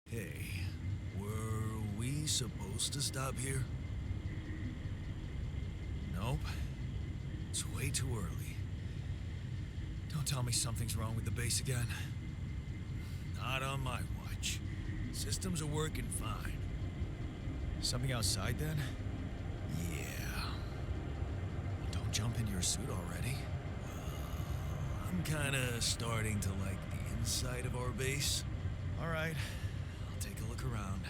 Hey, were we supposed to stop here? Nope. It's way too early. Don't tell me something's wrong with the base again. Not on my watch. Systems are working fine. Something outside then? Yeah. Don't jump into your suit already. I'm kinda starting to like the inside of our base. Alright, I'll take a look around.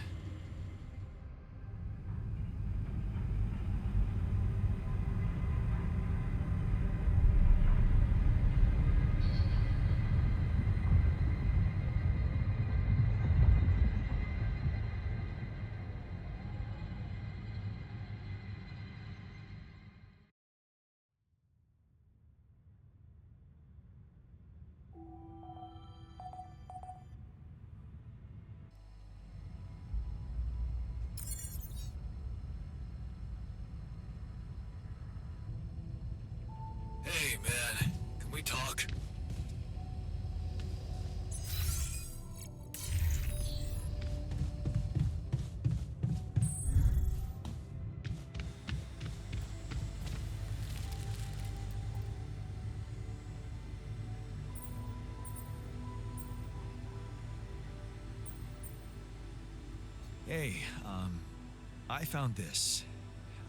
Hey, man. Can we talk? Hey, I found this.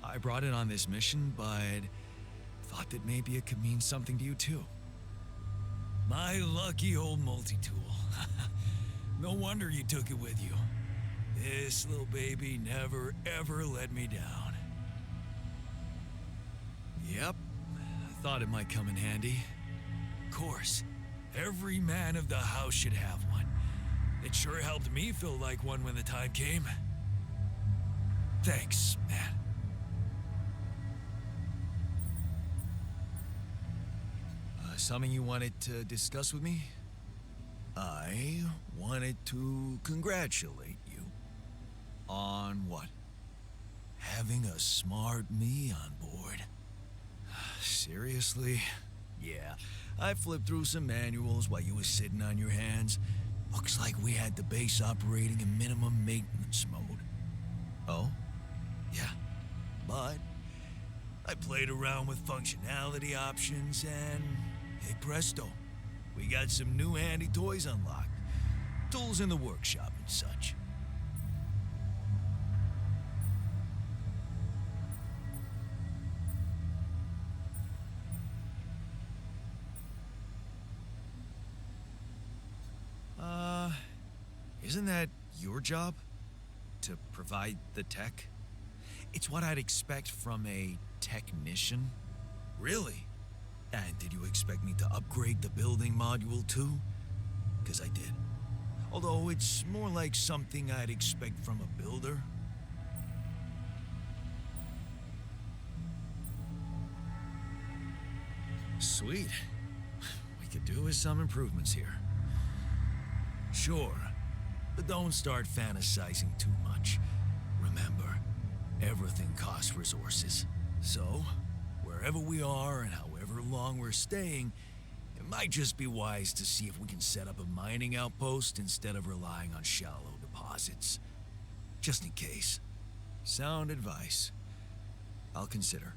I brought it on this mission, but thought that maybe it could mean something to you too. My lucky old multi-tool. No wonder you took it with you. This little baby never ever let me down. Yep, I thought it might come in handy. Of course, every man of the house should have one. It sure helped me feel like one when the time came. Thanks, man. Something you wanted to discuss with me? I wanted to congratulate you on what? Having a smart me on board. Seriously? Yeah, I flipped through some manuals while you was sitting on your hands. Looks like we had the base operating in minimum maintenance mode. Oh? Yeah. But I played around with functionality options and, hey presto, we got some new handy toys unlocked. Tools in the workshop and such. Isn't that your job? To provide the tech? It's what I'd expect from a technician. Really? And did you expect me to upgrade the building module too? 'Cause I did. Although it's more like something I'd expect from a builder. Sweet. We could do with some improvements here. Sure, but don't start fantasizing too much. Remember, everything costs resources. So, wherever we are and however long we're staying, it might just be wise to see if we can set up a mining outpost instead of relying on shallow deposits. Just in case. Sound advice. I'll consider.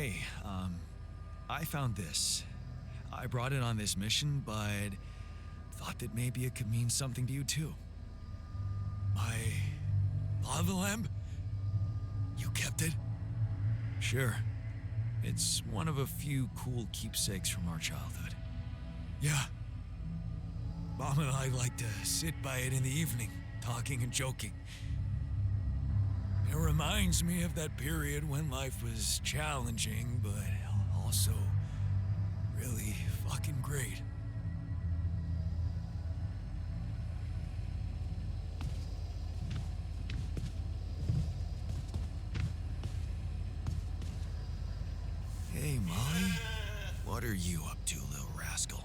Hey, I found this. I brought it on this mission, but thought that maybe it could mean something to you too. My lava lamp? You kept it? Sure. It's one of a few cool keepsakes from our childhood. Yeah. Mom and I like to sit by it in the evening, talking and joking. It reminds me of that period when life was challenging, but also really fucking great. Hey, Molly. What are you up to, little rascal?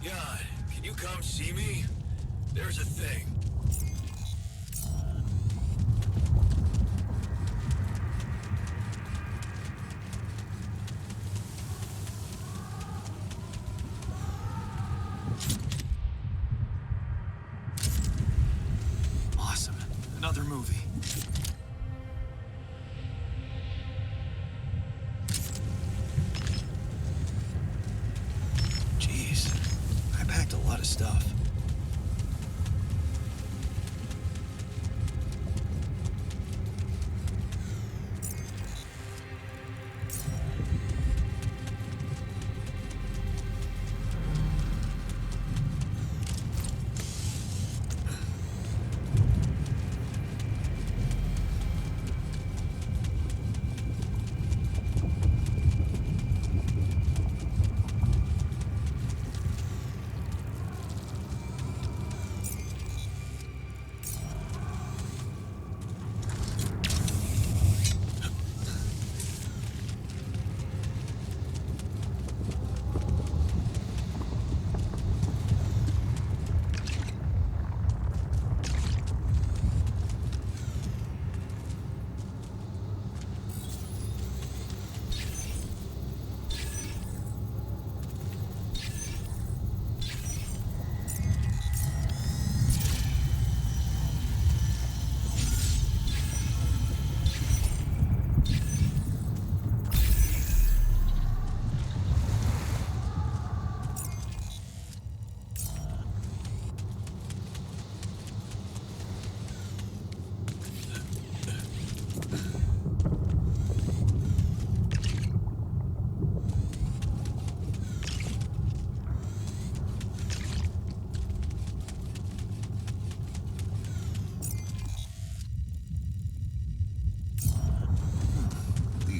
God, can you come see me? There's a thing. Awesome. Another movie. Jeez, I packed a lot of stuff.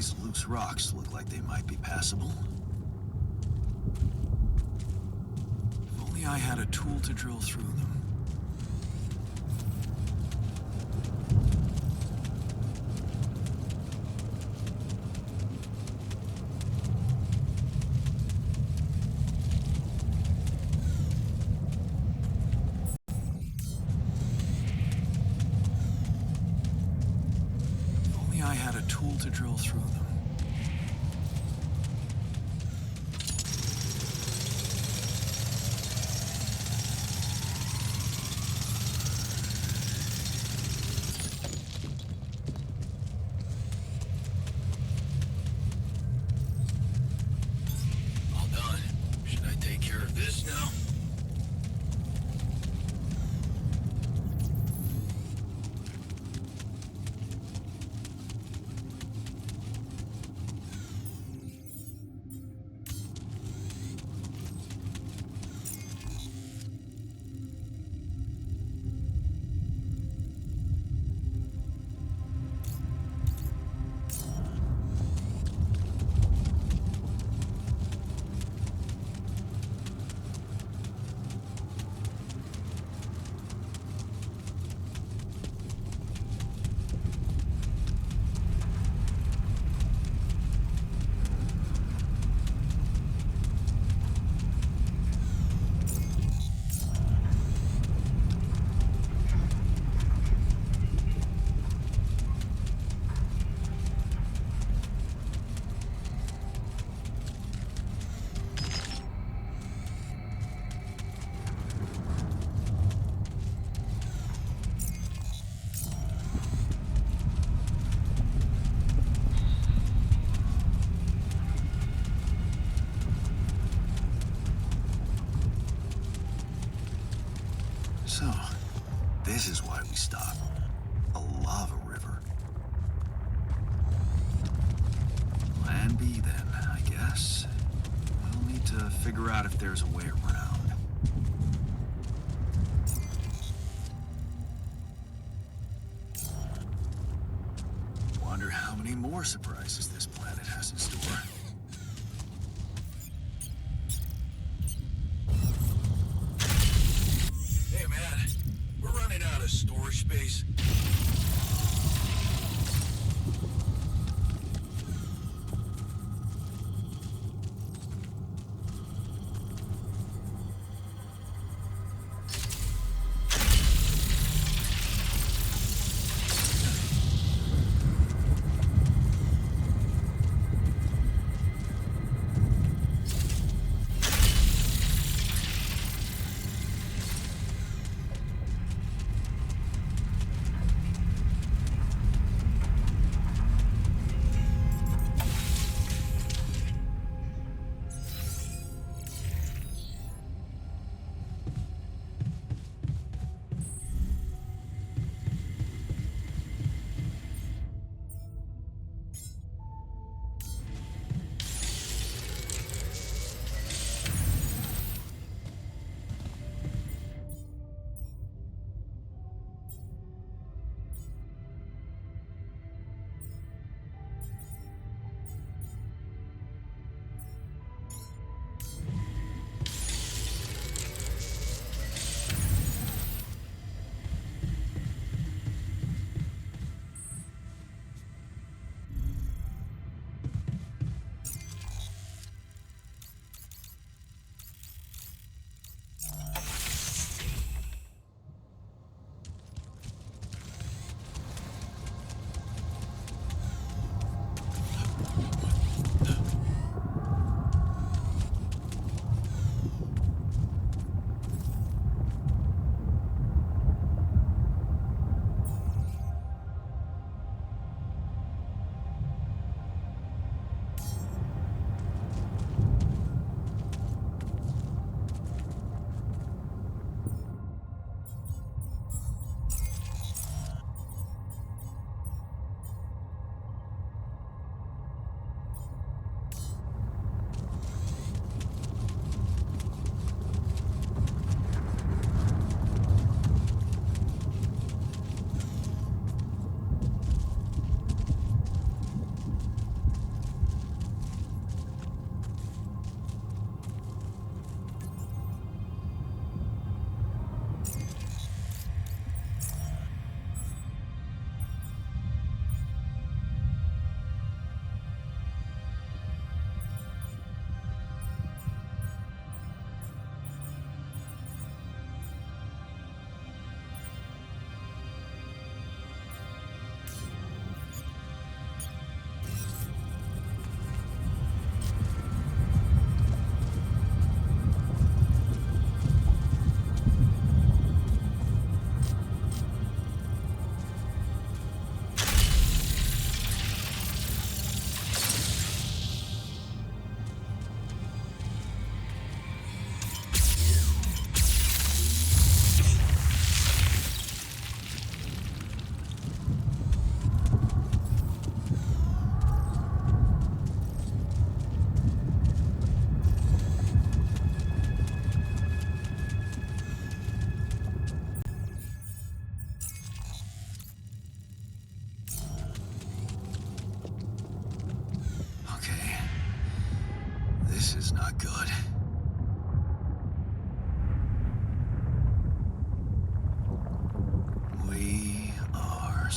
These loose rocks look like they might be passable. If only I had a tool to drill through them. I had a tool to drill through them. All done. Should I take care of this now? So, this is why we stopped. A lava river. Plan B then, I guess. We'll need to figure out if there's a way around. Wonder how many more surprises this planet has in store. Hey, man. We're running out of storage space.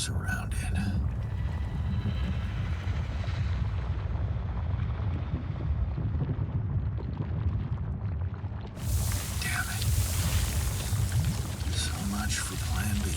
surrounded. Damn it. So much for Plan B.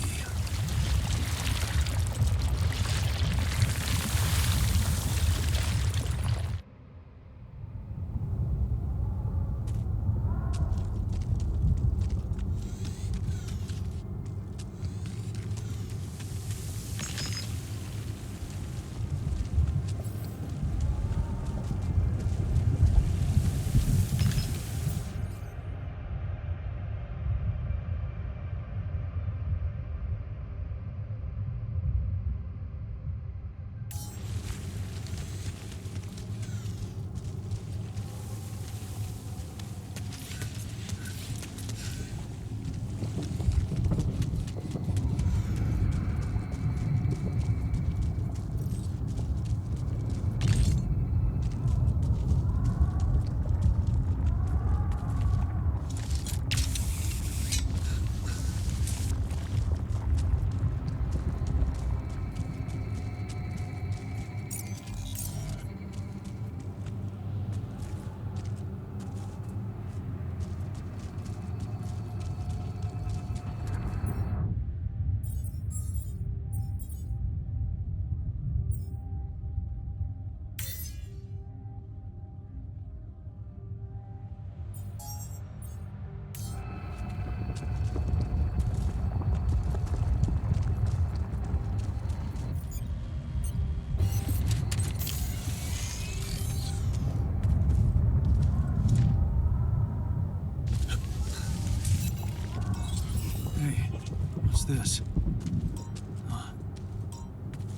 What's this?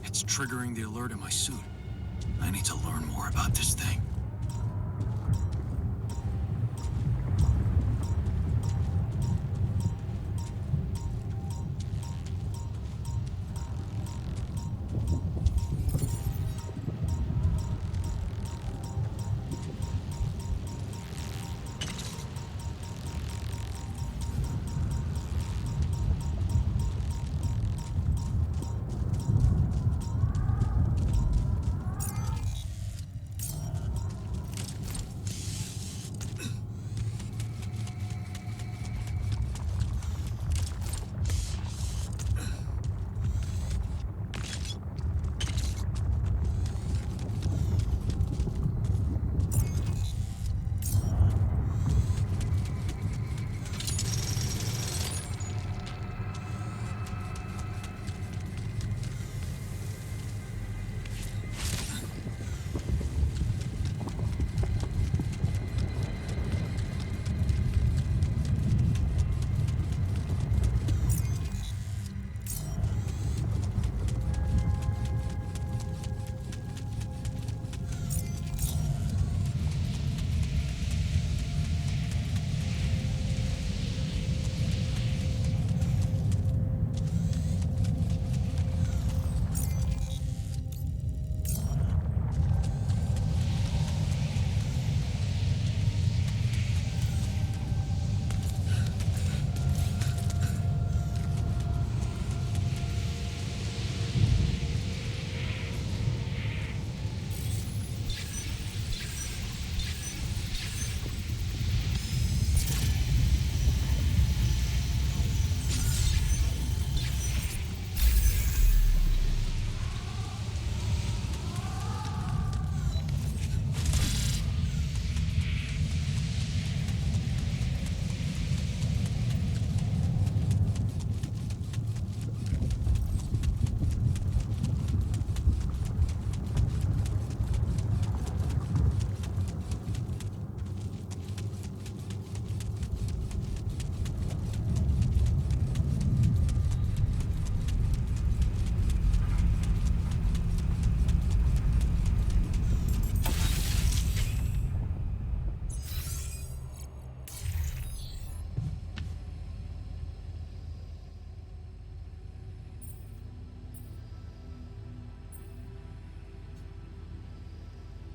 It's triggering the alert in my suit. I need to learn more about this thing.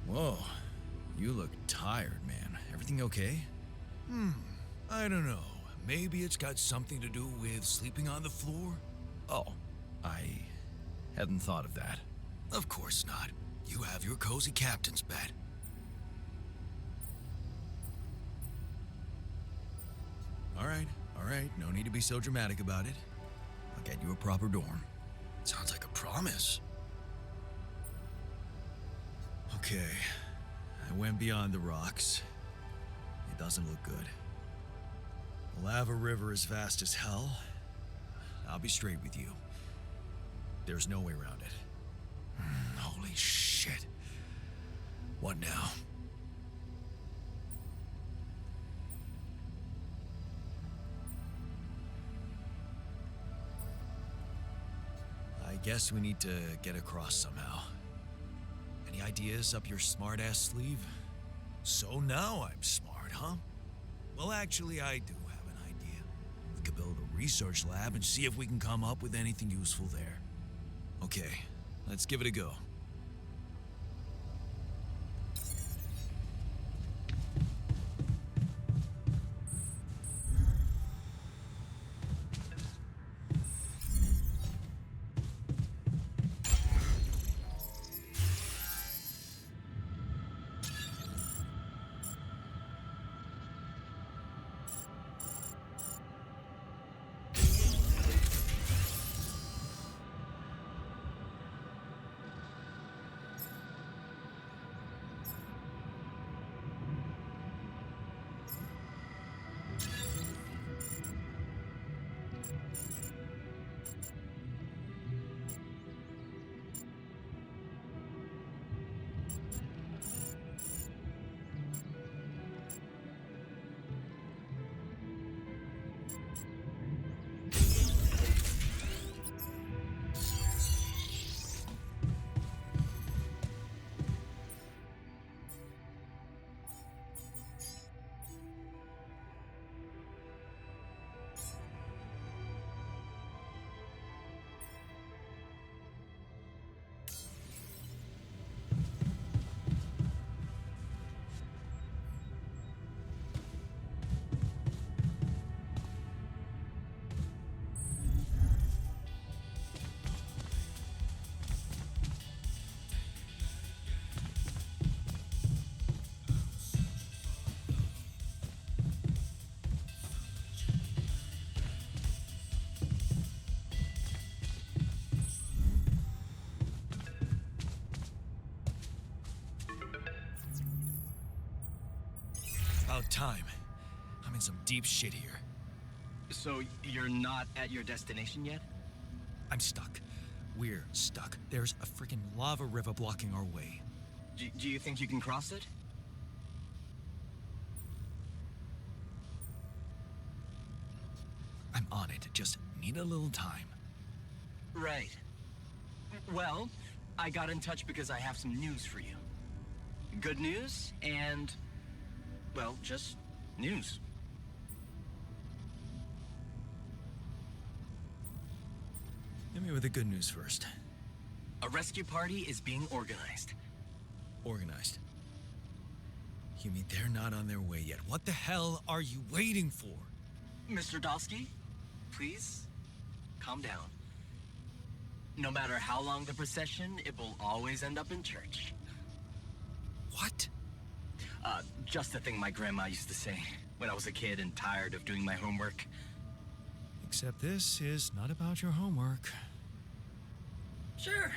Whoa, you look tired, man. Everything okay? I don't know. Maybe it's got something to do with sleeping on the floor? Oh, I Hadn't thought of that. Of course not. You have your cozy captain's bed. All right. No need to be so dramatic about it. I'll get you a proper dorm. Sounds like a promise. Okay. I went beyond the rocks. It doesn't look good. The lava river is vast as hell. I'll be straight with you. There's no way around it. Holy shit. What now? I guess we need to get across somehow. Any ideas up your smart-ass sleeve? So now I'm smart, huh? Well, actually, I do have an idea. We could build a research lab and see if we can come up with anything useful there. Okay, let's give it a go. About time. I'm in some deep shit here. So you're not at your destination yet? I'm stuck. We're stuck. There's a freaking lava river blocking our way. Do you think you can cross it? I'm on it. Just need a little time. Right. Well, I got in touch because I have some news for you. Good news and, well, just news. Hit me with the good news first. A rescue party is being organized. Organized. You mean they're not on their way yet? What the hell are you waiting for? Mr. Dosky, please, calm down. No matter how long the procession, it will always end up in church. What? Just the thing my grandma used to say when I was a kid and tired of doing my homework. Except this is not about your homework. Sure.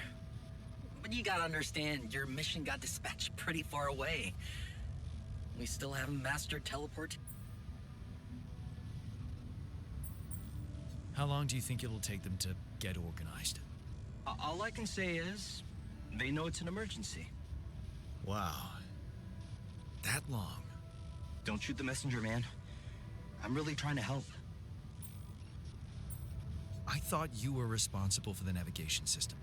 But you gotta understand, your mission got dispatched pretty far away. We still haven't mastered teleport. How long do you think it'll take them to get organized? All I can say is, they know it's an emergency. Wow. That long? Don't shoot the messenger, man. I'm really trying to help. I thought you were responsible for the navigation system.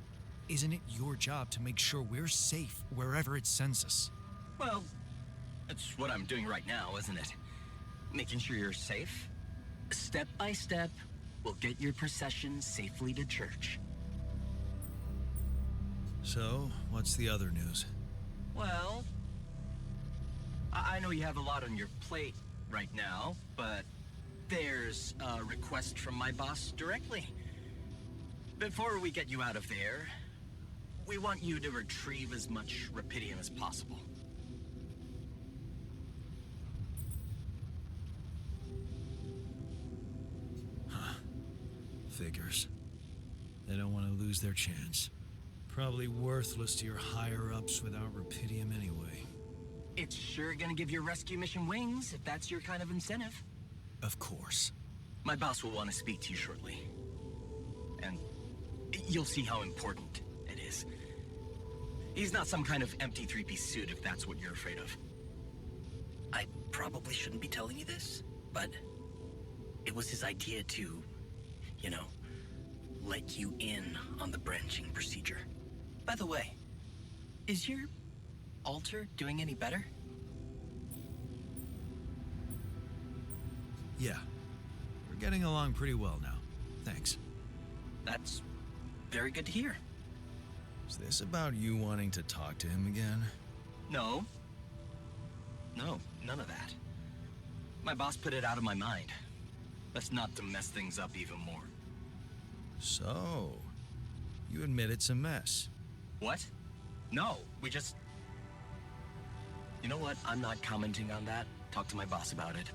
Isn't it your job to make sure we're safe wherever it sends us? Well, that's what I'm doing right now, isn't it? Making sure you're safe. Step by step, we'll get your procession safely to church. So, what's the other news? Well, I know you have a lot on your plate right now, but there's a request from my boss directly. Before we get you out of there, we want you to retrieve as much rupidium as possible. Figures. They don't want to lose their chance. Probably worthless to your higher-ups without rupidium anyway. It's sure gonna give your rescue mission wings, if that's your kind of incentive. Of course. My boss will want to speak to you shortly. And you'll see how important it is. He's not some kind of empty three-piece suit, if that's what you're afraid of. I probably shouldn't be telling you this, but it was his idea to, you know, let you in on the branching procedure. By the way, is your altar doing any better? Yeah. We're getting along pretty well now. Thanks. That's very good to hear. Is this about you wanting to talk to him again? No. No, none of that. My boss put it out of my mind. That's not to mess things up even more. So, you admit it's a mess. What? No, we just... You know what? I'm not commenting on that. Talk to my boss about it.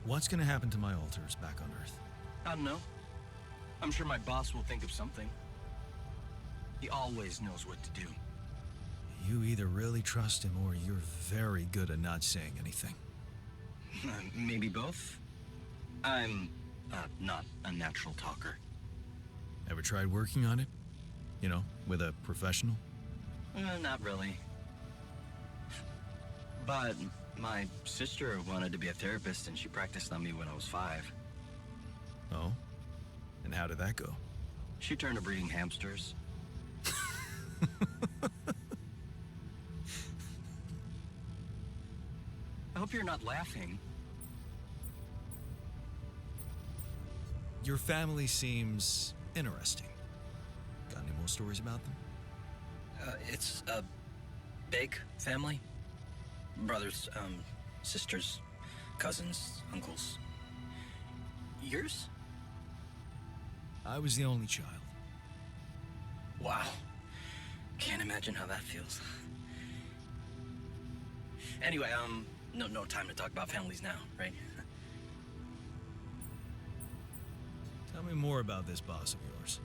What's gonna happen to my altars back on Earth? I don't know. I'm sure my boss will think of something. He always knows what to do. You either really trust him or you're very good at not saying anything. Maybe both? I'm not a natural talker. Ever tried working on it? You know, with a professional? Not really. But my sister wanted to be a therapist and she practiced on me when I was 5. Oh? And how did that go? She turned to breeding hamsters. I hope you're not laughing. Your family seems interesting. Got any more stories about them? It's a big family. Brothers, sisters, cousins, uncles. Yours? I was the only child. Wow. Can't imagine how that feels. Anyway, no time to talk about families now, right? Tell me more about this boss of yours.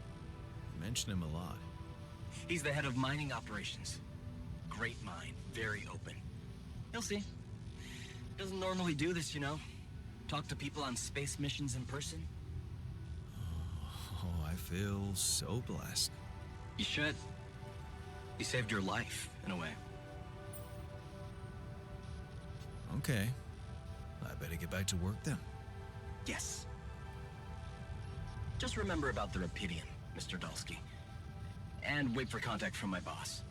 You mention him a lot. He's the head of mining operations. Great mind, very open. You'll see. Doesn't normally do this, you know. Talk to people on space missions in person. Oh, I feel so blessed. You should. He saved your life, in a way. Okay. I better get back to work then. Yes. Just remember about the rupidium, Mr. Dalsky. And wait for contact from my boss.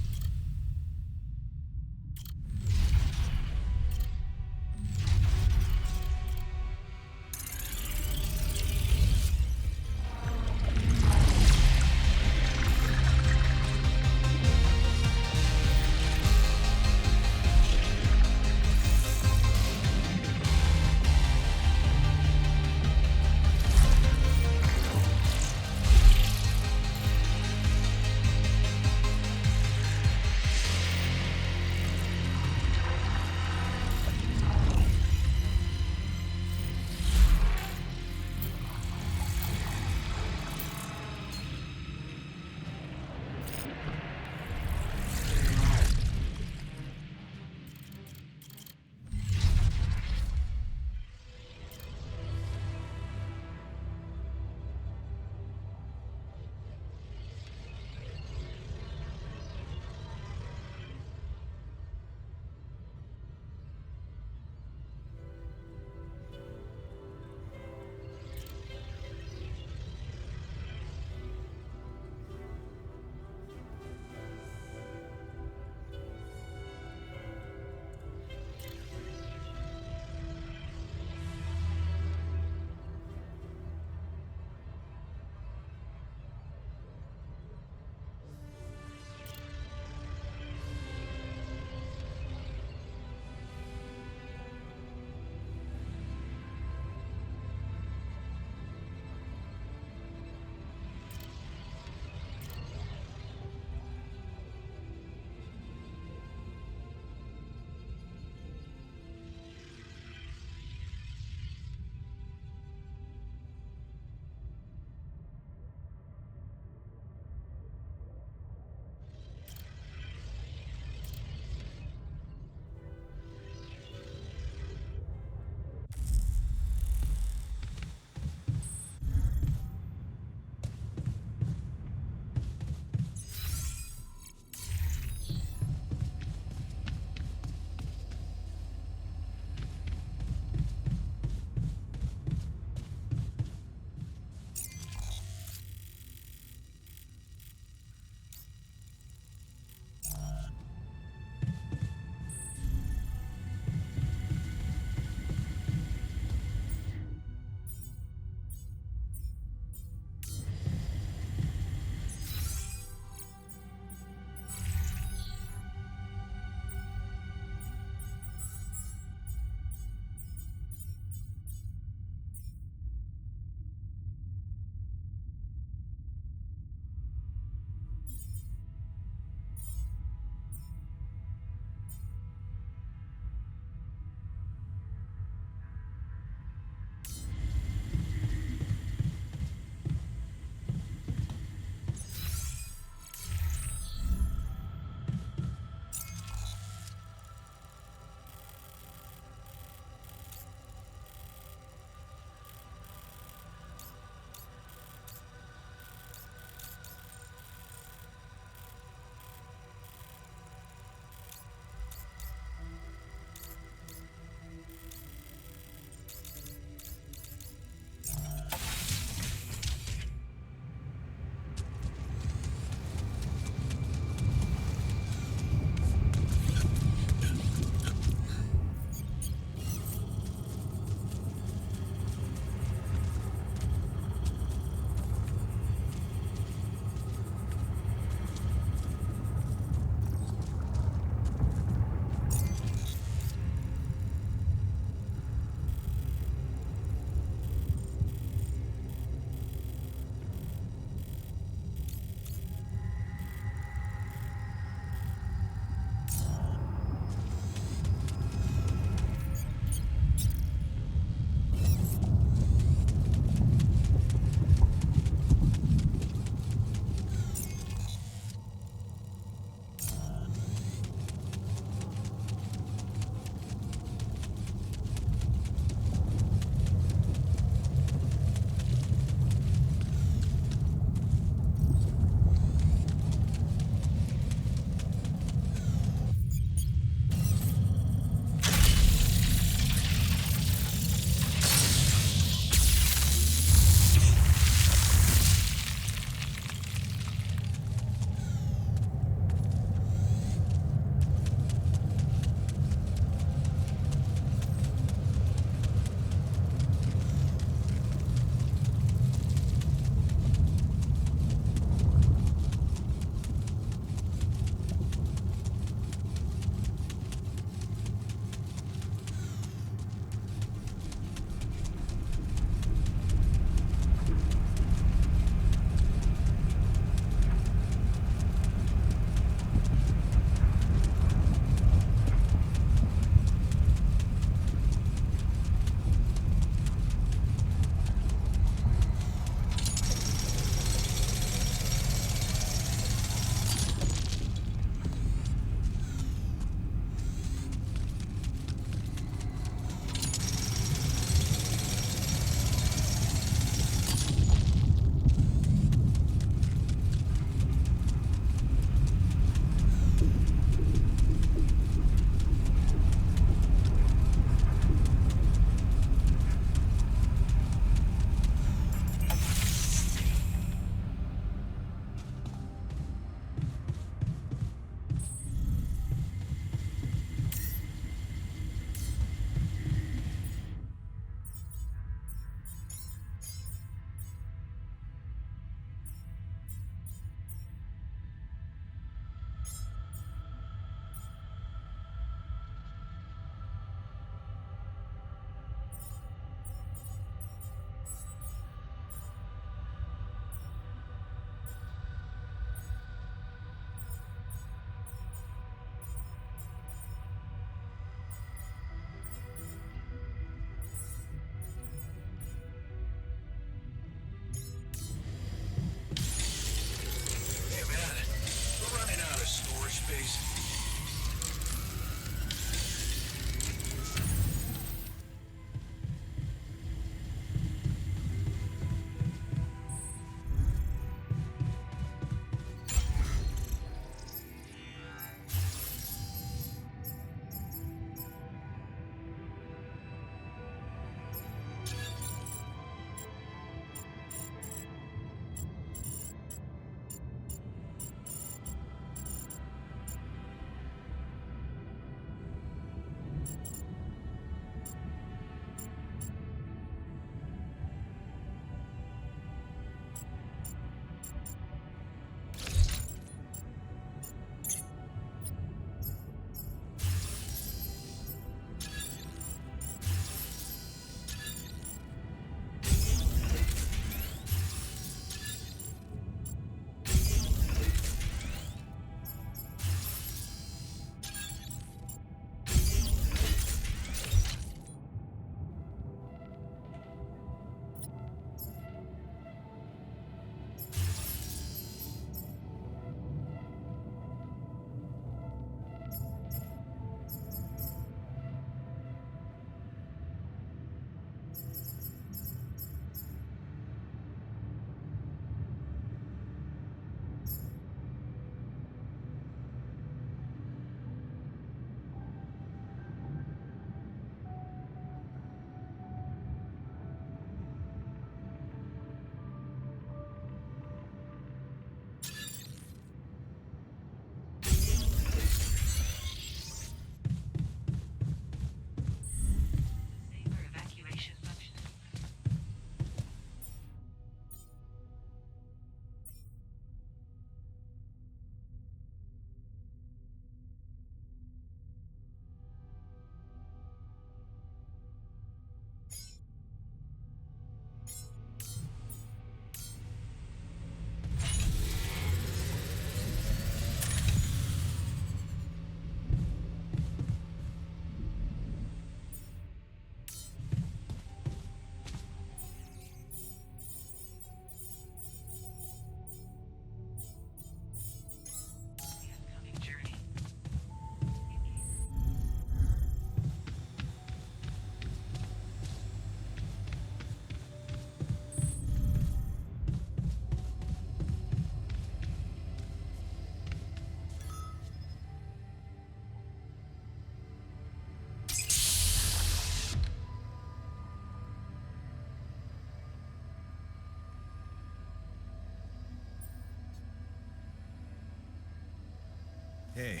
Hey,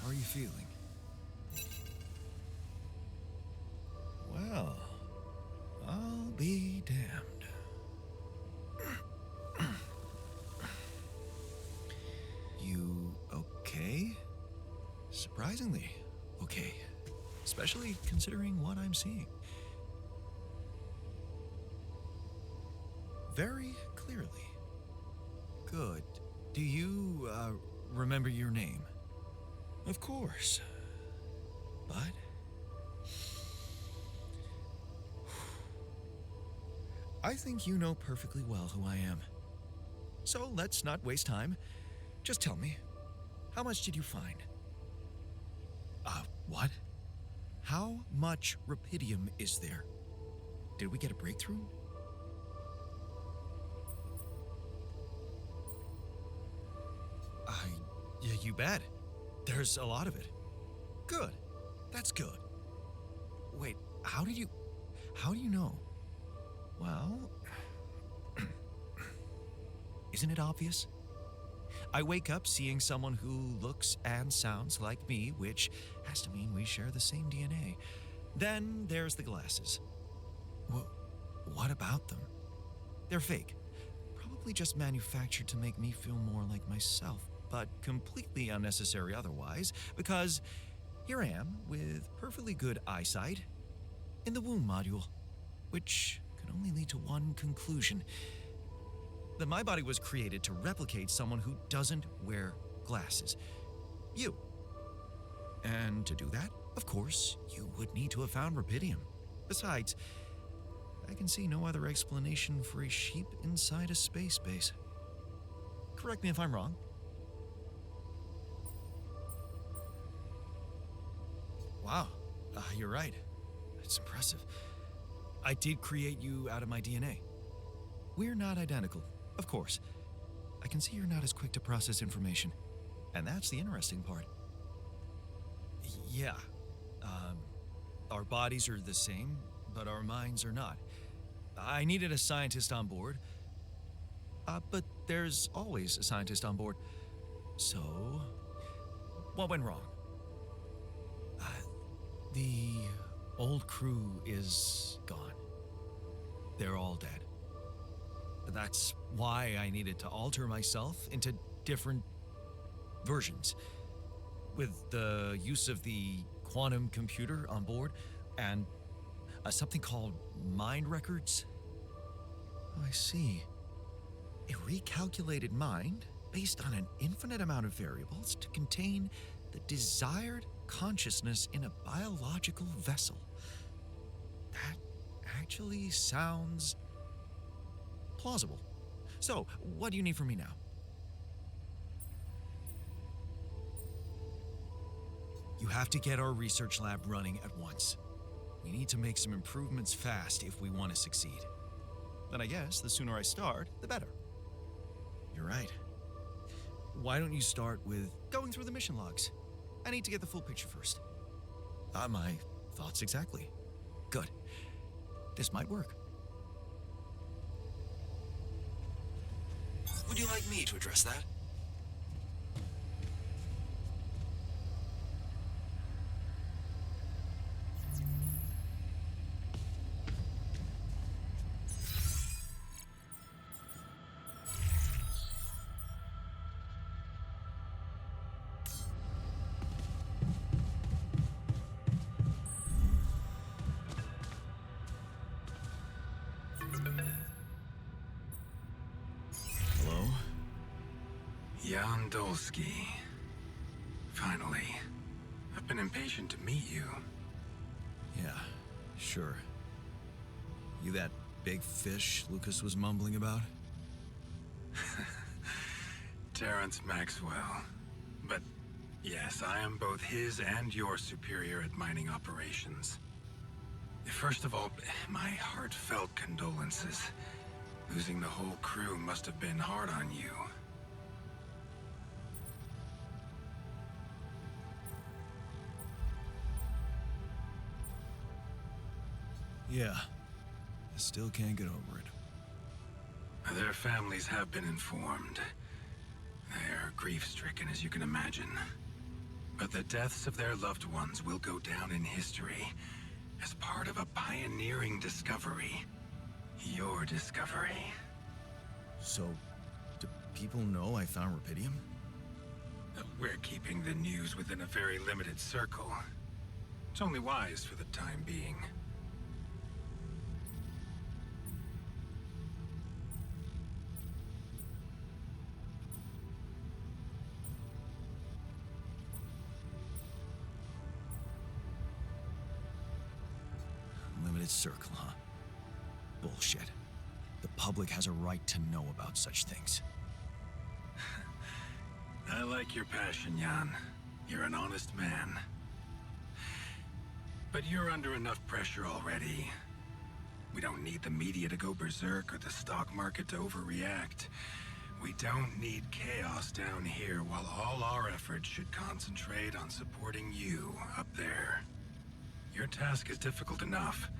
how are you feeling? Well, I'll be damned. You okay? Surprisingly okay. Especially considering what I'm seeing. Very clearly. Good. Do you, remember your name? Of course. But... I think you know perfectly well who I am. So let's not waste time. Just tell me, how much did you find? What? How much rupidium is there? Did we get a breakthrough? Yeah, you bet. There's a lot of it. Good. That's good. Wait, how do you know? Well, isn't it obvious? I wake up seeing someone who looks and sounds like me, which has to mean we share the same DNA. Then there's the glasses. What about them? They're fake. Probably just manufactured to make me feel more like myself, but completely unnecessary otherwise, because here I am with perfectly good eyesight in the womb module, which can only lead to one conclusion: that my body was created to replicate someone who doesn't wear glasses. You. And to do that, of course, you would need to have found rupidium. Besides, I can see no other explanation for a sheep inside a space base. Correct me if I'm wrong. Wow, you're right. It's impressive. I did create you out of my DNA. We're not identical, of course. I can see you're not as quick to process information, and that's the interesting part. Yeah, our bodies are the same, but our minds are not. I needed a scientist on board, but there's always a scientist on board. So, what went wrong? The old crew is gone. They're all dead. That's why I needed to alter myself into different versions. With the use of the quantum computer on board and something called mind records. Oh, I see. A recalculated mind based on an infinite amount of variables to contain the desired consciousness in a biological vessel. That actually sounds plausible. So, what do you need from me now? You have to get our research lab running at once. We need to make some improvements fast if we want to succeed. Then I guess the sooner I start, the better. You're right. Why don't you start with going through the mission logs? I need to get the full picture first. My thoughts exactly. Good. This might work. Would you like me to address that? Hello? Jan Dolsky. Finally. I've been impatient to meet you. Yeah, sure. You that big fish Lucas was mumbling about? Terrence Maxwell. But yes, I am both his and your superior at mining operations. First of all, my heartfelt condolences. Losing the whole crew must have been hard on you. Yeah. I still can't get over it. Their families have been informed. They're grief-stricken, as you can imagine. But the deaths of their loved ones will go down in history as part of a pioneering discovery. Your discovery. So, do people know I found Rapidium? We're keeping the news within a very limited circle. It's only wise for the time being. Limited circle, huh? Bullshit. The public has a right to know about such things. I like your passion, Jan. You're an honest man. But you're under enough pressure already. We don't need the media to go berserk or the stock market to overreact. We don't need chaos down here while all our efforts should concentrate on supporting you up there. Your task is difficult enough,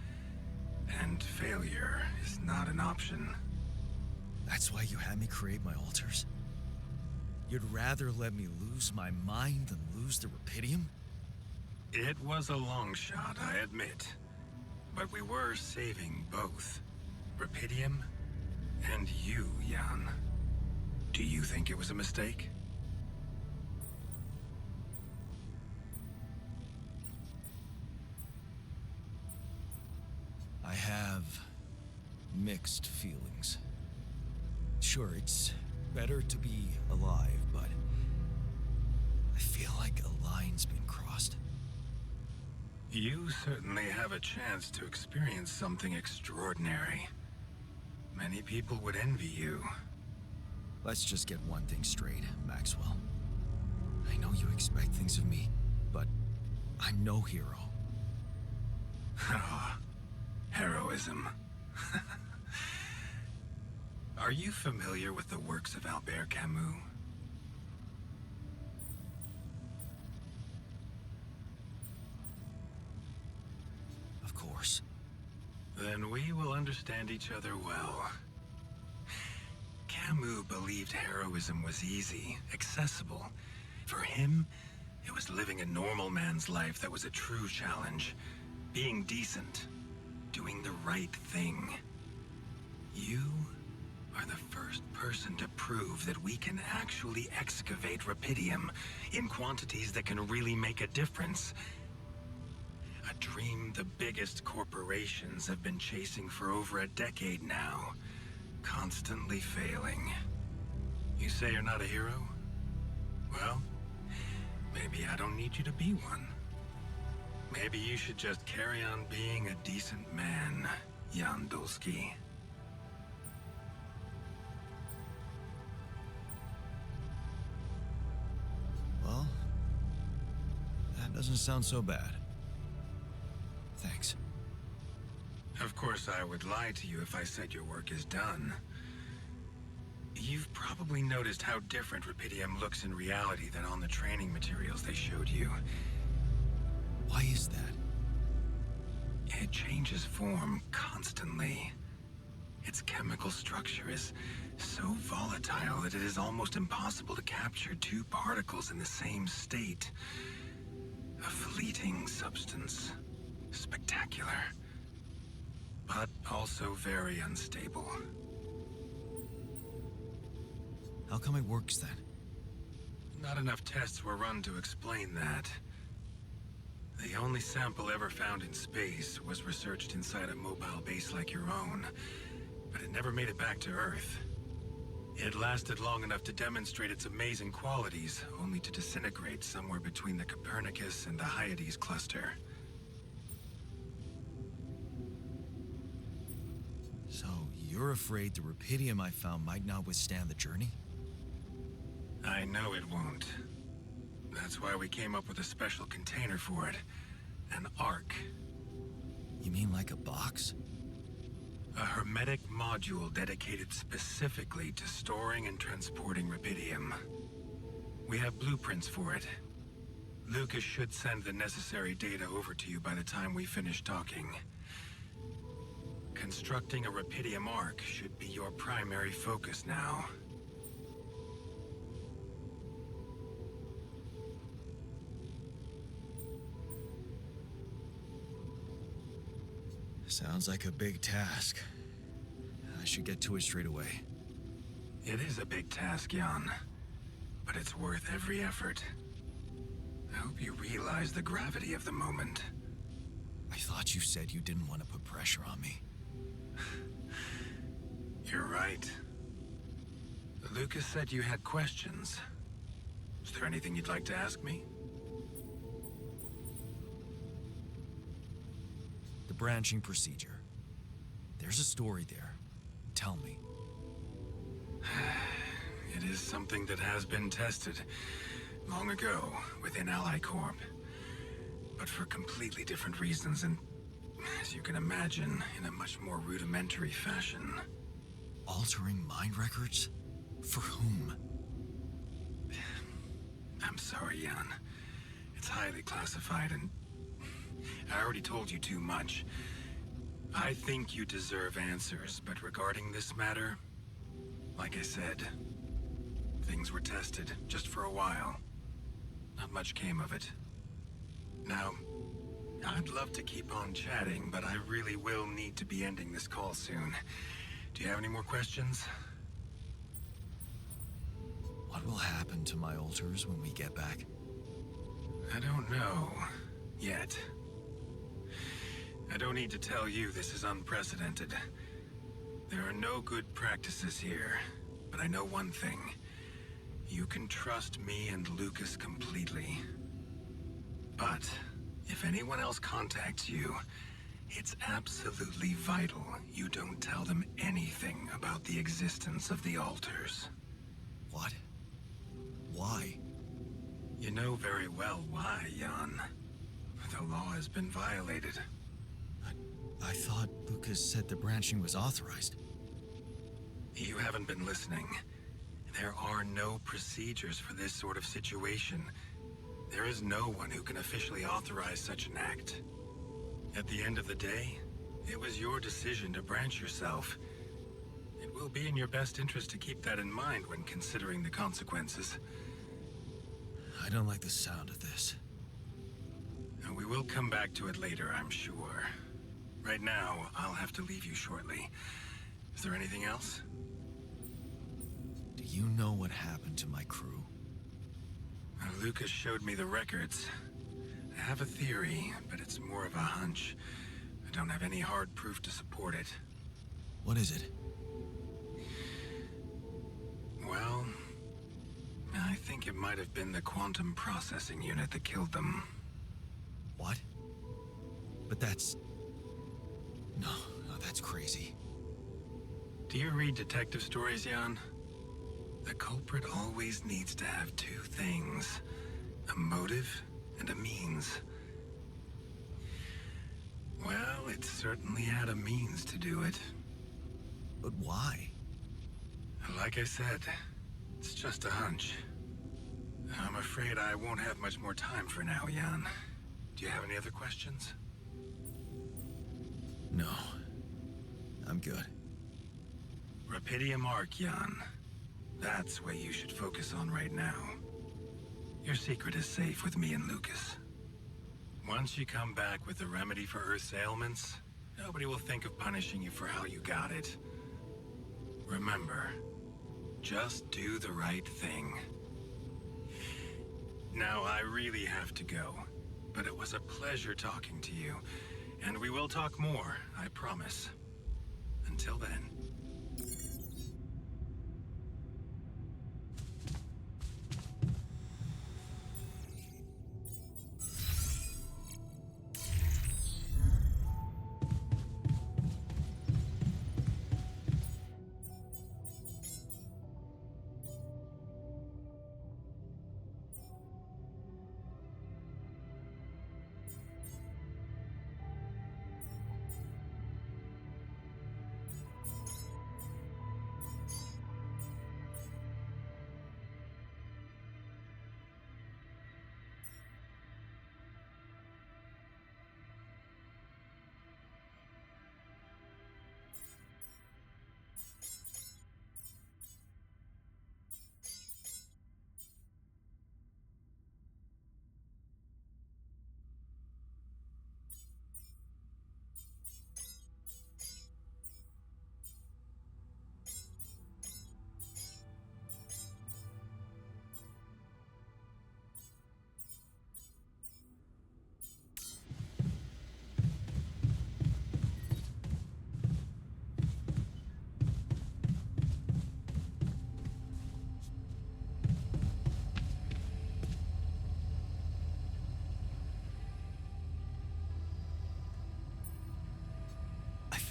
and failure is not an option. That's why you had me create my altars? You'd rather let me lose my mind than lose the Rapidium? It was a long shot, I admit. But we were saving both. Rapidium and you, Jan. Do you think it was a mistake? I have mixed feelings. Sure, it's better to be alive, but I feel like a line's been crossed. You certainly have a chance to experience something extraordinary. Many people would envy you. Let's just get one thing straight, Maxwell. I know you expect things of me, but I'm no hero. Heroism. Are you familiar with the works of Albert Camus? Of course. Then we will understand each other well. Camus believed heroism was easy, accessible. For him, it was living a normal man's life that was a true challenge. Being decent. Doing the right thing. You are the first person to prove that we can actually excavate Rapidium in quantities that can really make a difference. A dream the biggest corporations have been chasing for over a decade now, constantly failing. You say you're not a hero? Well, maybe I don't need you to be one. Maybe you should just carry on being a decent man, Jan Dulski. Well, that doesn't sound so bad. Thanks. Of course, I would lie to you if I said your work is done. You've probably noticed how different Rapidium looks in reality than on the training materials they showed you. Why is that? It changes form constantly. Its chemical structure is so volatile that it is almost impossible to capture two particles in the same state. A fleeting substance. Spectacular. But also very unstable. How come it works then? Not enough tests were run to explain that. The only sample ever found in space was researched inside a mobile base like your own, but it never made it back to Earth. It lasted long enough to demonstrate its amazing qualities, only to disintegrate somewhere between the Copernicus and the Hyades cluster. So, you're afraid the Rapidium I found might not withstand the journey? I know it won't. That's why we came up with a special container for it. An Ark. You mean like a box? A hermetic module dedicated specifically to storing and transporting Rapidium. We have blueprints for it. Lucas should send the necessary data over to you by the time we finish talking. Constructing a Rapidium Ark should be your primary focus now. Sounds like a big task. I should get to it straight away. It is a big task, Jan. But it's worth every effort. I hope you realize the gravity of the moment. I thought you said you didn't want to put pressure on me. You're right. Lucas said you had questions. Is there anything you'd like to ask me? The branching procedure. There's a story there. Tell me. It is something that has been tested long ago within Ally Corp. But for completely different reasons and, as you can imagine, in a much more rudimentary fashion. Altering mind records? For whom? I'm sorry, Jan. It's highly classified and I already told you too much. I think you deserve answers, but regarding this matter, like I said, things were tested just for a while. Not much came of it. Now, I'd love to keep on chatting, but I really will need to be ending this call soon. Do you have any more questions? What will happen to my alters when we get back? I don't know. Yet. I don't need to tell you this is unprecedented. There are no good practices here, but I know one thing. You can trust me and Lucas completely. But if anyone else contacts you, it's absolutely vital you don't tell them anything about the existence of the alters. What? Why? You know very well why, Jan. The law has been violated. I thought Lucas said the branching was authorized. You haven't been listening. There are no procedures for this sort of situation. There is no one who can officially authorize such an act. At the end of the day, it was your decision to branch yourself. It will be in your best interest to keep that in mind when considering the consequences. I don't like the sound of this. And we will come back to it later, I'm sure. Right now, I'll have to leave you shortly. Is there anything else? Do you know what happened to my crew? Lucas showed me the records. I have a theory, but it's more of a hunch. I don't have any hard proof to support it. What is it? Well, I think it might have been the quantum processing unit that killed them. What? But that's... No, that's crazy. Do you read detective stories, Jan? The culprit always needs to have two things. A motive and a means. Well, it certainly had a means to do it. But why? Like I said, it's just a hunch. I'm afraid I won't have much more time for now, Jan. Do you have any other questions? No. I'm good. Rapidium Arc, Jan. That's what you should focus on right now. Your secret is safe with me and Lucas. Once you come back with a remedy for Earth's ailments, nobody will think of punishing you for how you got it. Remember, just do the right thing. Now, I really have to go, but it was a pleasure talking to you, and we will talk more, I promise. Until then.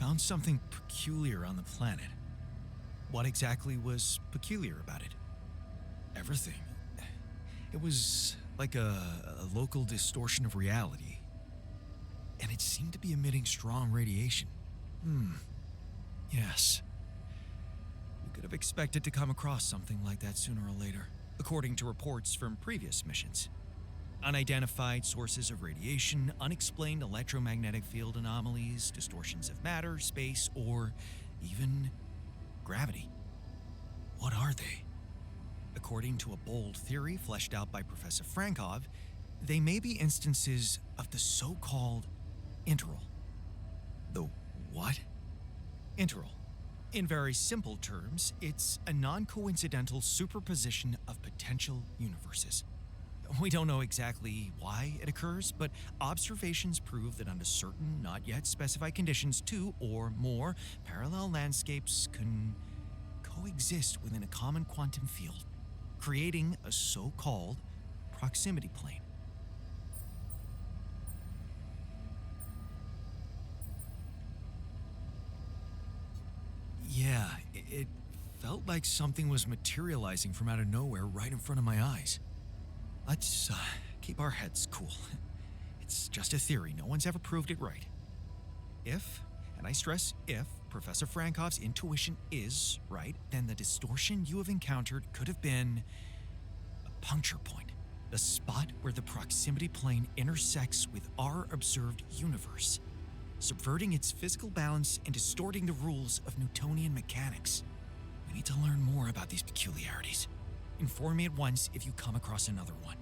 found something peculiar on the planet. What exactly was peculiar about it? Everything. It was like a local distortion of reality. And it seemed to be emitting strong radiation. Yes. You could have expected to come across something like that sooner or later, according to reports from previous missions. Unidentified sources of radiation, unexplained electromagnetic field anomalies, distortions of matter, space, or even gravity. What are they? According to a bold theory fleshed out by Professor Frankov, they may be instances of the so-called interval. The what? Interval. In very simple terms, it's a non-coincidental superposition of potential universes. We don't know exactly why it occurs, but observations prove that under certain, not yet specified conditions, two or more parallel landscapes can coexist within a common quantum field, creating a so-called proximity plane. Yeah, it felt like something was materializing from out of nowhere right in front of my eyes. Let's keep our heads cool. It's just a theory. No one's ever proved it right. If, and I stress if, Professor Frankov's intuition is right, then the distortion you have encountered could have been a puncture point, the spot where the proximity plane intersects with our observed universe, subverting its physical balance and distorting the rules of Newtonian mechanics. We need to learn more about these peculiarities. Inform me at once if you come across another one.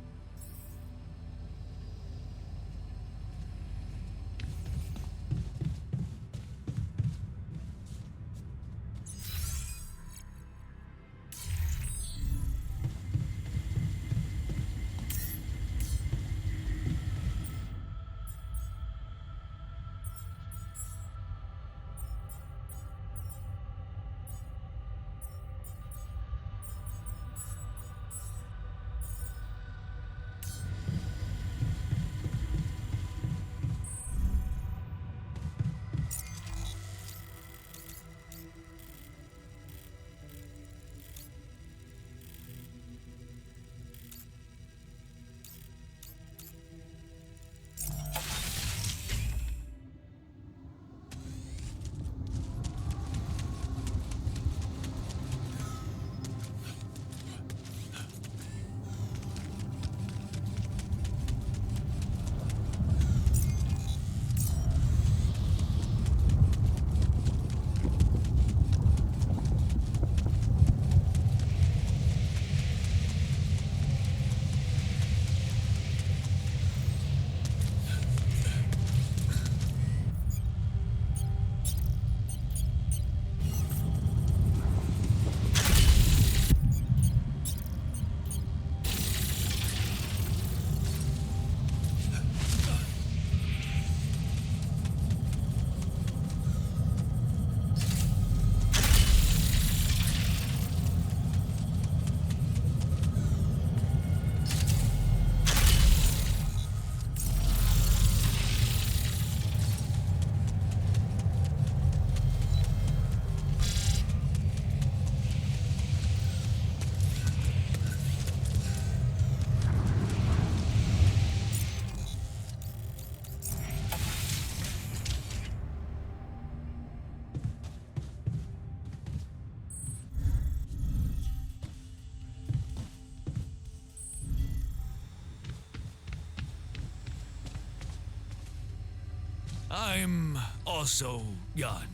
I'm also Jan,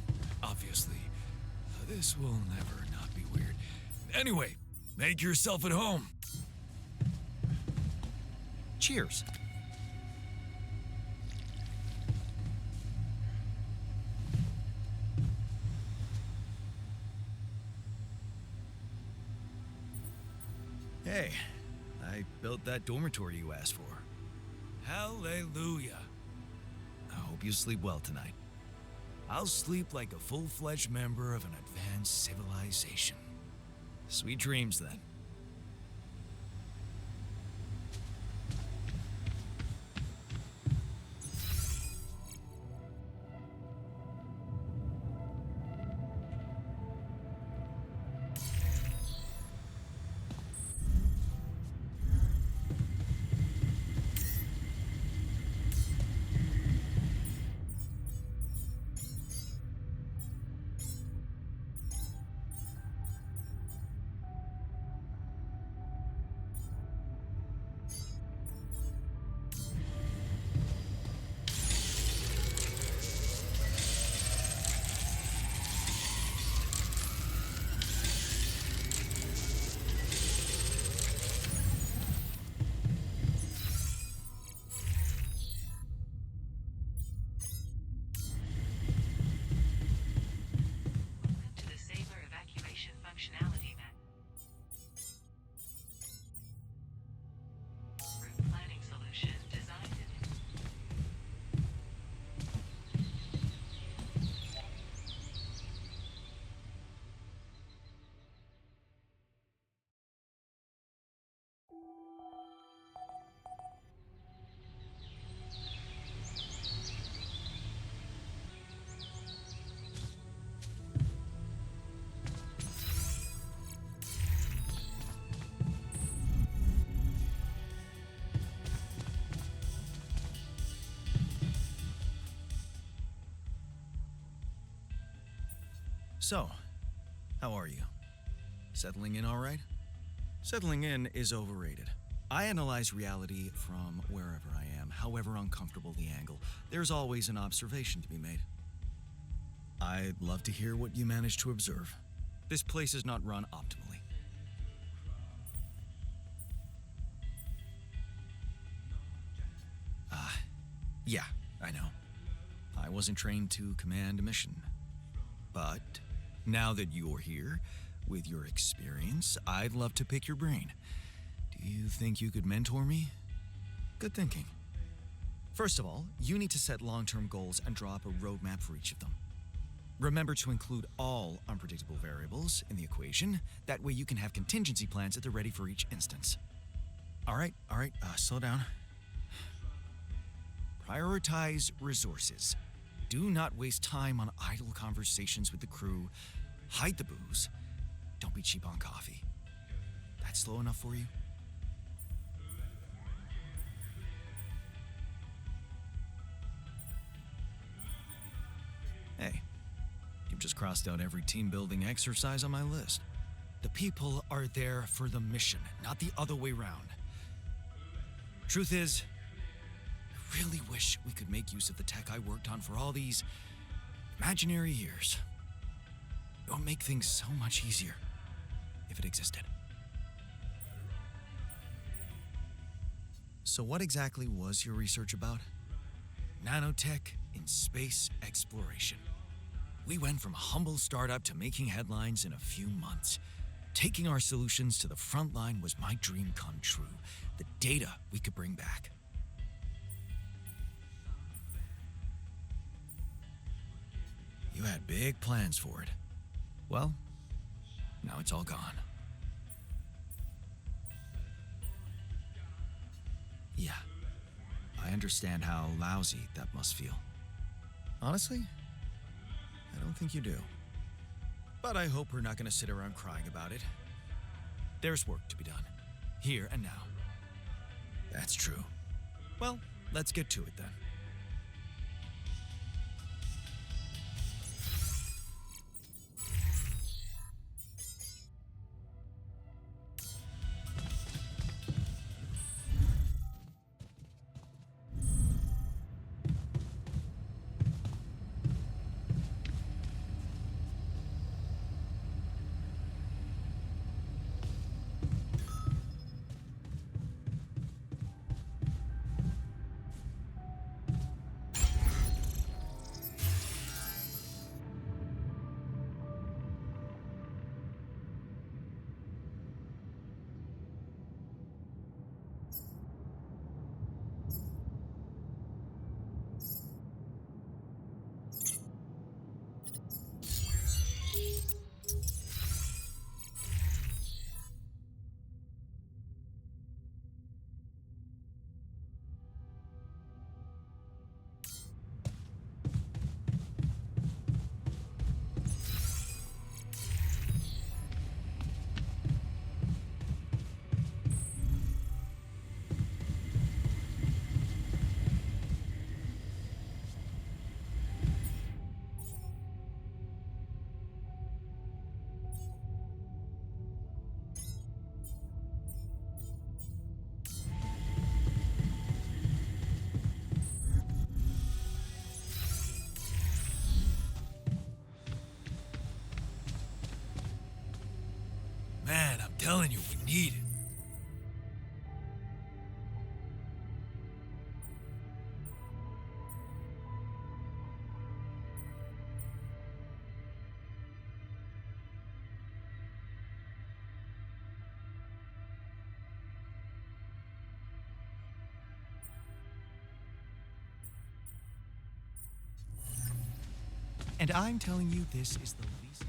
obviously. This will never not be weird. Anyway, make yourself at home. Cheers. Hey, I built that dormitory you asked for. Hallelujah. I hope you sleep well tonight. I'll sleep like a full-fledged member of an advanced civilization. Sweet dreams, then. So, how are you? Settling in all right? Settling in is overrated. I analyze reality from wherever I am, however uncomfortable the angle. There's always an observation to be made. I'd love to hear what you managed to observe. This place is not run optimally. Yeah, I know. I wasn't trained to command a mission. But now that you're here, with your experience, I'd love to pick your brain. Do you think you could mentor me? Good thinking. First of all, you need to set long-term goals and draw up a roadmap for each of them. Remember to include all unpredictable variables in the equation. That way you can have contingency plans at the ready for each instance. All right, slow down. Prioritize resources. Do not waste time on idle conversations with the crew. Hide the booze. Don't be cheap on coffee. That's slow enough for you? Hey, you've just crossed out every team-building exercise on my list. The people are there for the mission, not the other way round. Truth is, I really wish we could make use of the tech I worked on for all these imaginary years. It would make things so much easier if it existed. So what exactly was your research about? Nanotech in space exploration. We went from a humble startup to making headlines in a few months. Taking our solutions to the front line was my dream come true. The data we could bring back. You had big plans for it. Well, now it's all gone. Yeah, I understand how lousy that must feel. Honestly, I don't think you do. But I hope we're not going to sit around crying about it. There's work to be done, here and now. That's true. Well, let's get to it then. Man, I'm telling you, we need it. And I'm telling you, this is the least...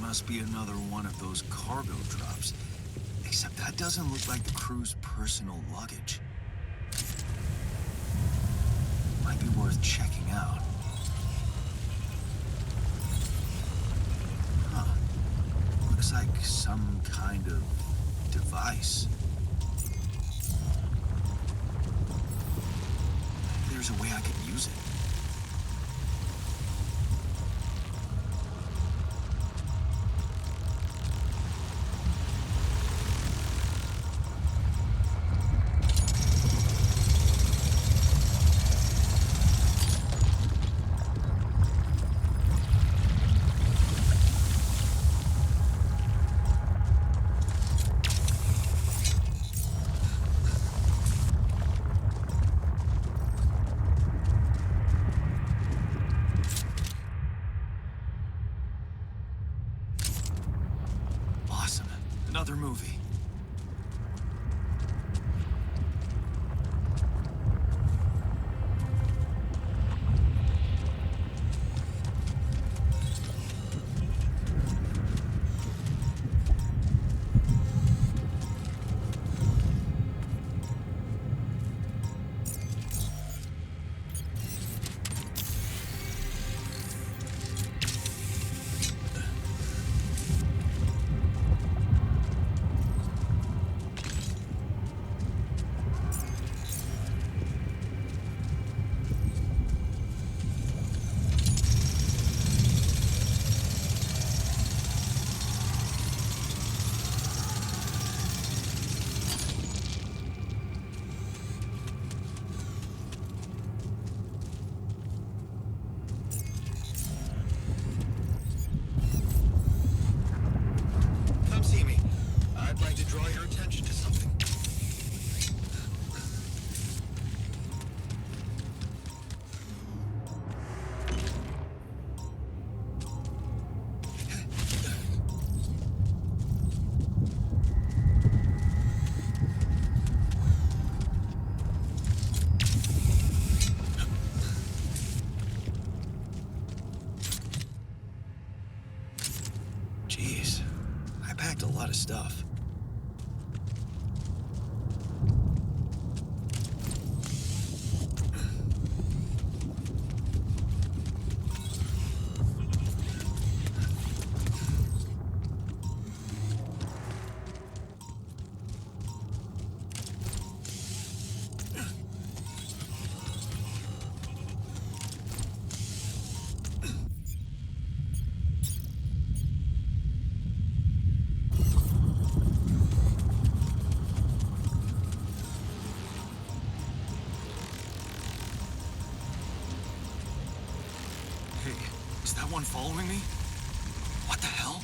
must be another one of those cargo drops. Except that doesn't look like the crew's personal luggage. Might be worth checking out. Huh. Looks like some kind of device. Maybe there's a way I could use it. Awesome. Another movie. Come see me. I'd like to draw your attention to something. Jeez, I packed a lot of stuff. Hey, is that one following me? What the hell?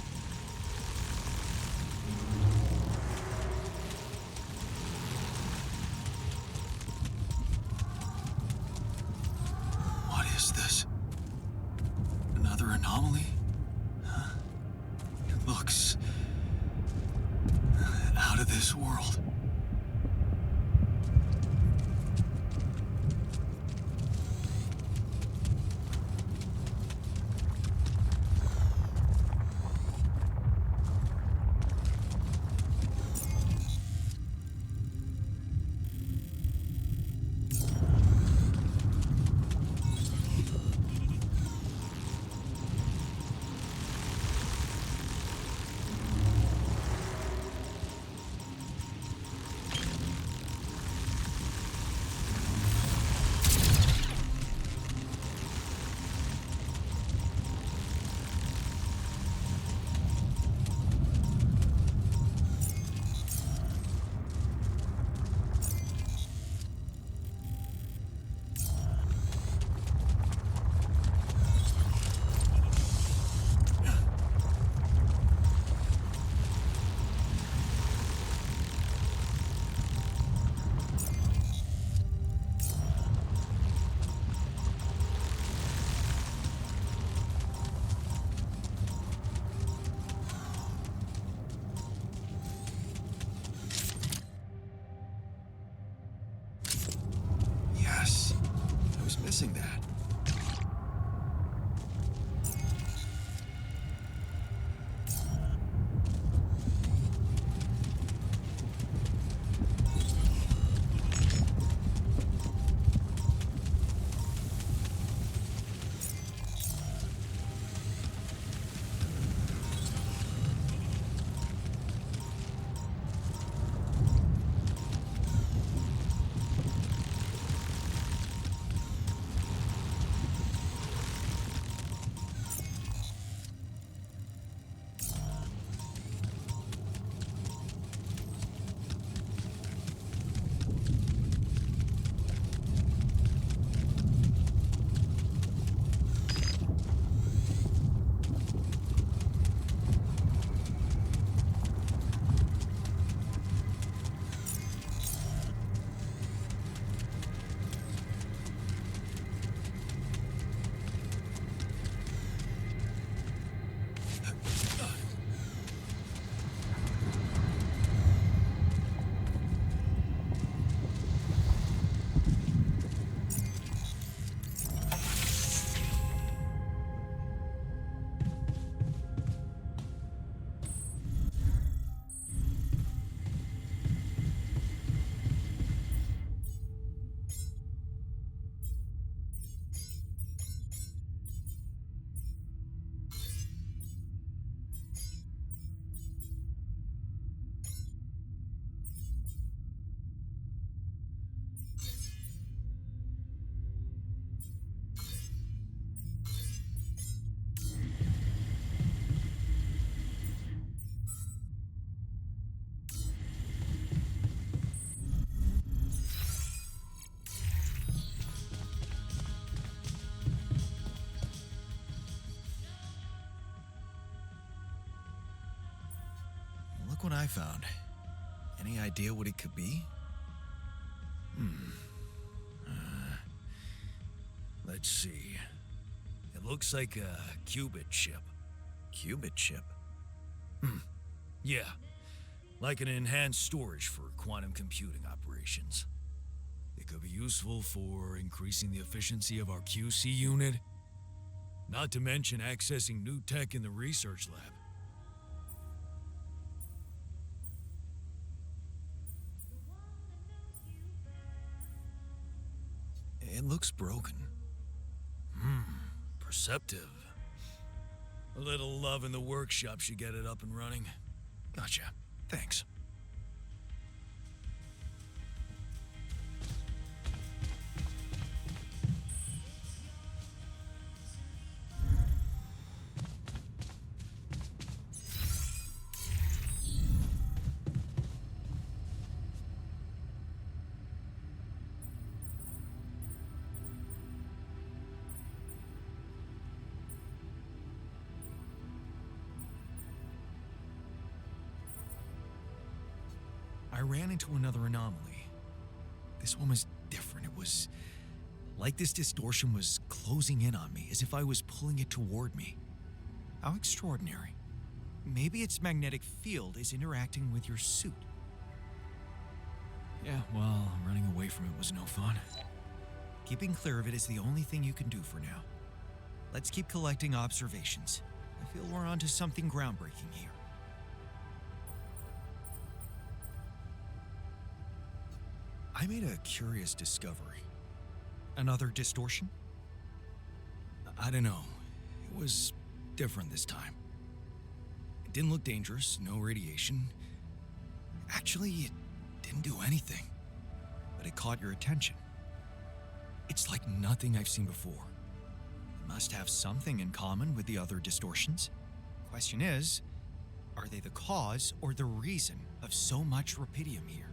What is this? Another anomaly? Huh? It looks out of this world. Look what I found. Any idea what it could be? Let's see. It looks like a qubit chip. Qubit chip? Yeah. Like an enhanced storage for quantum computing operations. It could be useful for increasing the efficiency of our QC unit. Not to mention accessing new tech in the research lab. It looks broken. Perceptive. A little love in the workshop should get it up and running. Gotcha. Thanks. I ran into another anomaly. This one was different. It was like this distortion was closing in on me, as if I was pulling it toward me. How extraordinary. Maybe its magnetic field is interacting with your suit. Yeah, well, running away from it was no fun. Keeping clear of it is the only thing you can do for now. Let's keep collecting observations. I feel we're onto something groundbreaking here. I made a curious discovery. Another distortion? I don't know. It was different this time. It didn't look dangerous, no radiation. Actually, it didn't do anything. But it caught your attention. It's like nothing I've seen before. It must have something in common with the other distortions. Question is, are they the cause or the reason of so much rupidium here?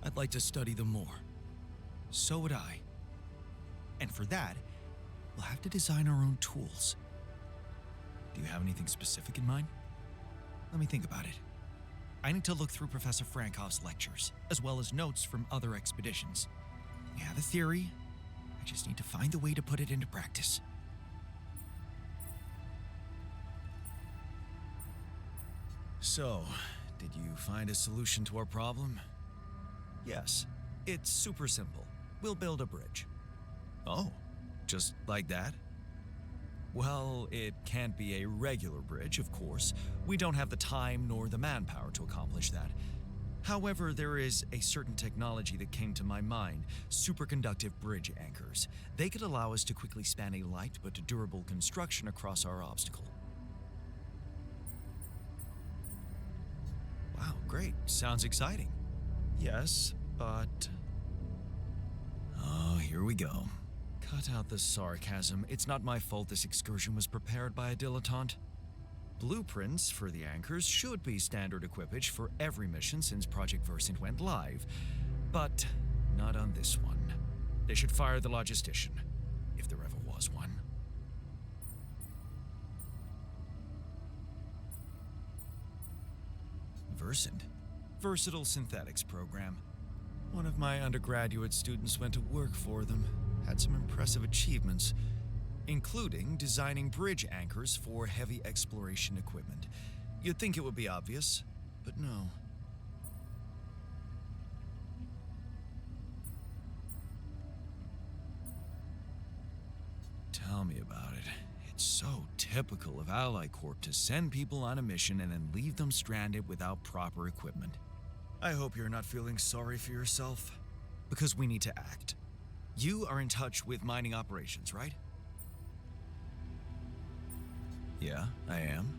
I'd like to study them more. So would I. And for that, we'll have to design our own tools. Do you have anything specific in mind? Let me think about it. I need to look through Professor Frankoff's lectures, as well as notes from other expeditions. I have a theory. I just need to find the way to put it into practice. So, did you find a solution to our problem? Yes, it's super simple. We'll build a bridge. Oh, just like that? Well, it can't be a regular bridge, of course. We don't have the time nor the manpower to accomplish that. However, there is a certain technology that came to my mind, superconductive bridge anchors. They could allow us to quickly span a light but durable construction across our obstacle. Wow, great. Sounds exciting. Yes, but... Oh, here we go. Cut out the sarcasm. It's not my fault this excursion was prepared by a dilettante. Blueprints for the anchors should be standard equipage for every mission since Project Versant went live, but not on this one. They should fire the logistician, if there ever was one. Versant? Versatile Synthetics Program. One of my undergraduate students went to work for them, had some impressive achievements, including designing bridge anchors for heavy exploration equipment. You'd think it would be obvious, but no. Tell me about it. It's so typical of Ally Corp to send people on a mission and then leave them stranded without proper equipment. I hope you're not feeling sorry for yourself, because we need to act. You are in touch with mining operations, right? Yeah, I am.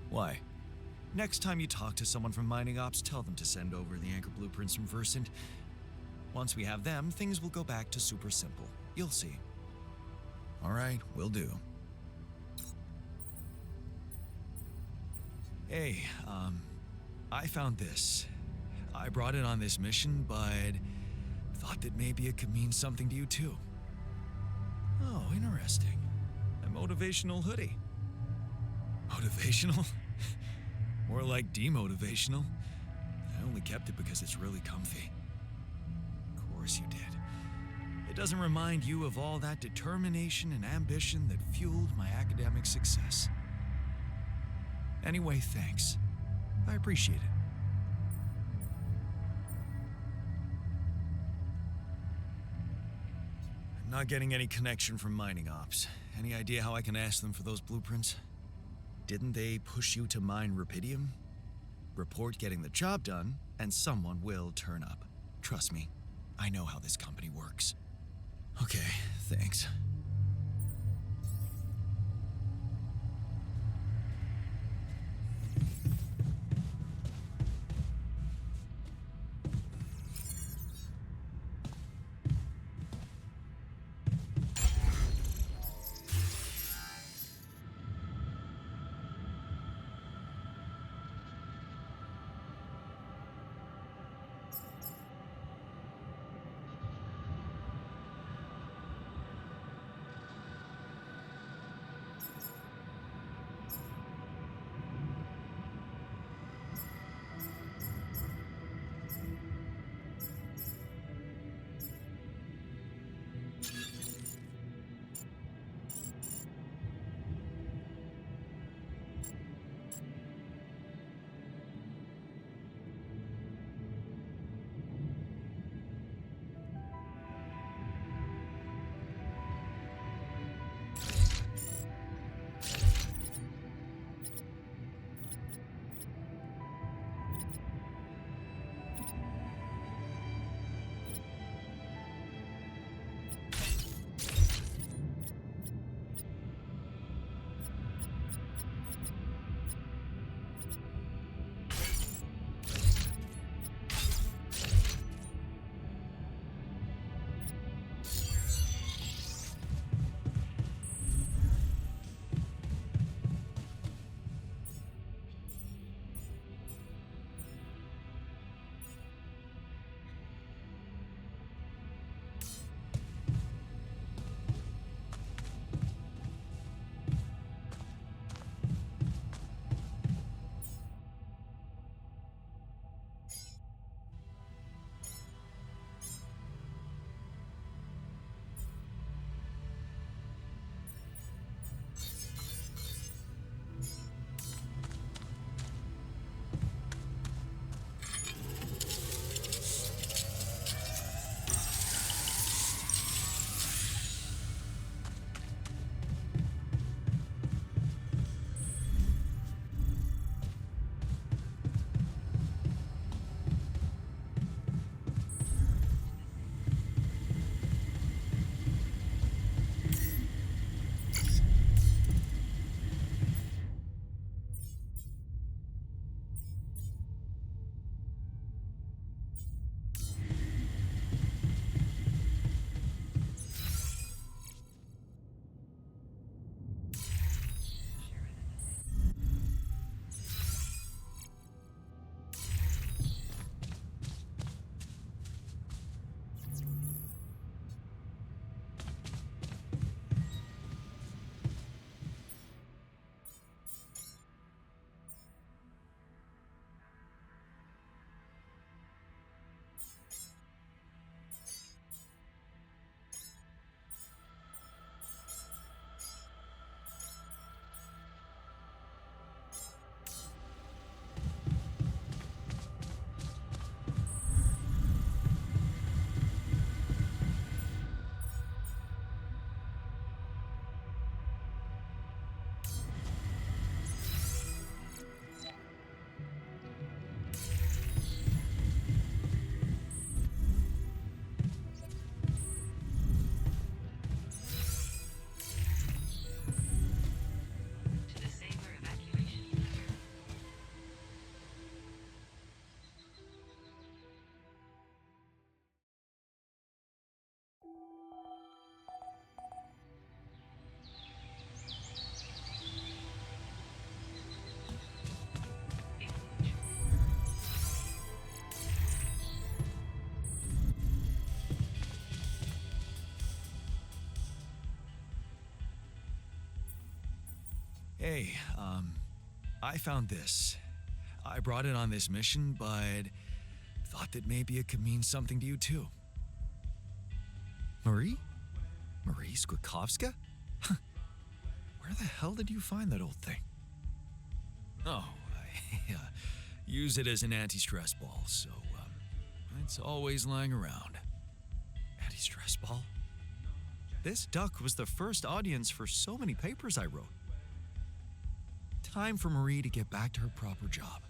Why? Next time you talk to someone from mining ops, tell them to send over the anchor blueprints from Versant. Once we have them, things will go back to super simple. You'll see. All right, will do. Hey, I found this. I brought it on this mission, but thought that maybe it could mean something to you too. Oh, interesting. A motivational hoodie. Motivational? More like demotivational. I only kept it because it's really comfy. Of course you did. It doesn't remind you of all that determination and ambition that fueled my academic success. Anyway, thanks. I appreciate it. I'm not getting any connection from mining ops. Any idea how I can ask them for those blueprints? Didn't they push you to mine rupidium? Report getting the job done, and someone will turn up. Trust me, I know how this company works. Okay, thanks. Hey, I found this. I brought it on this mission, but thought that maybe it could mean something to you too. Marie? Marie Skwikovska? Where the hell did you find that old thing? Oh, I use it as an anti-stress ball, so it's always lying around. Anti-stress ball? This duck was the first audience for so many papers I wrote. Time for Marie to get back to her proper job.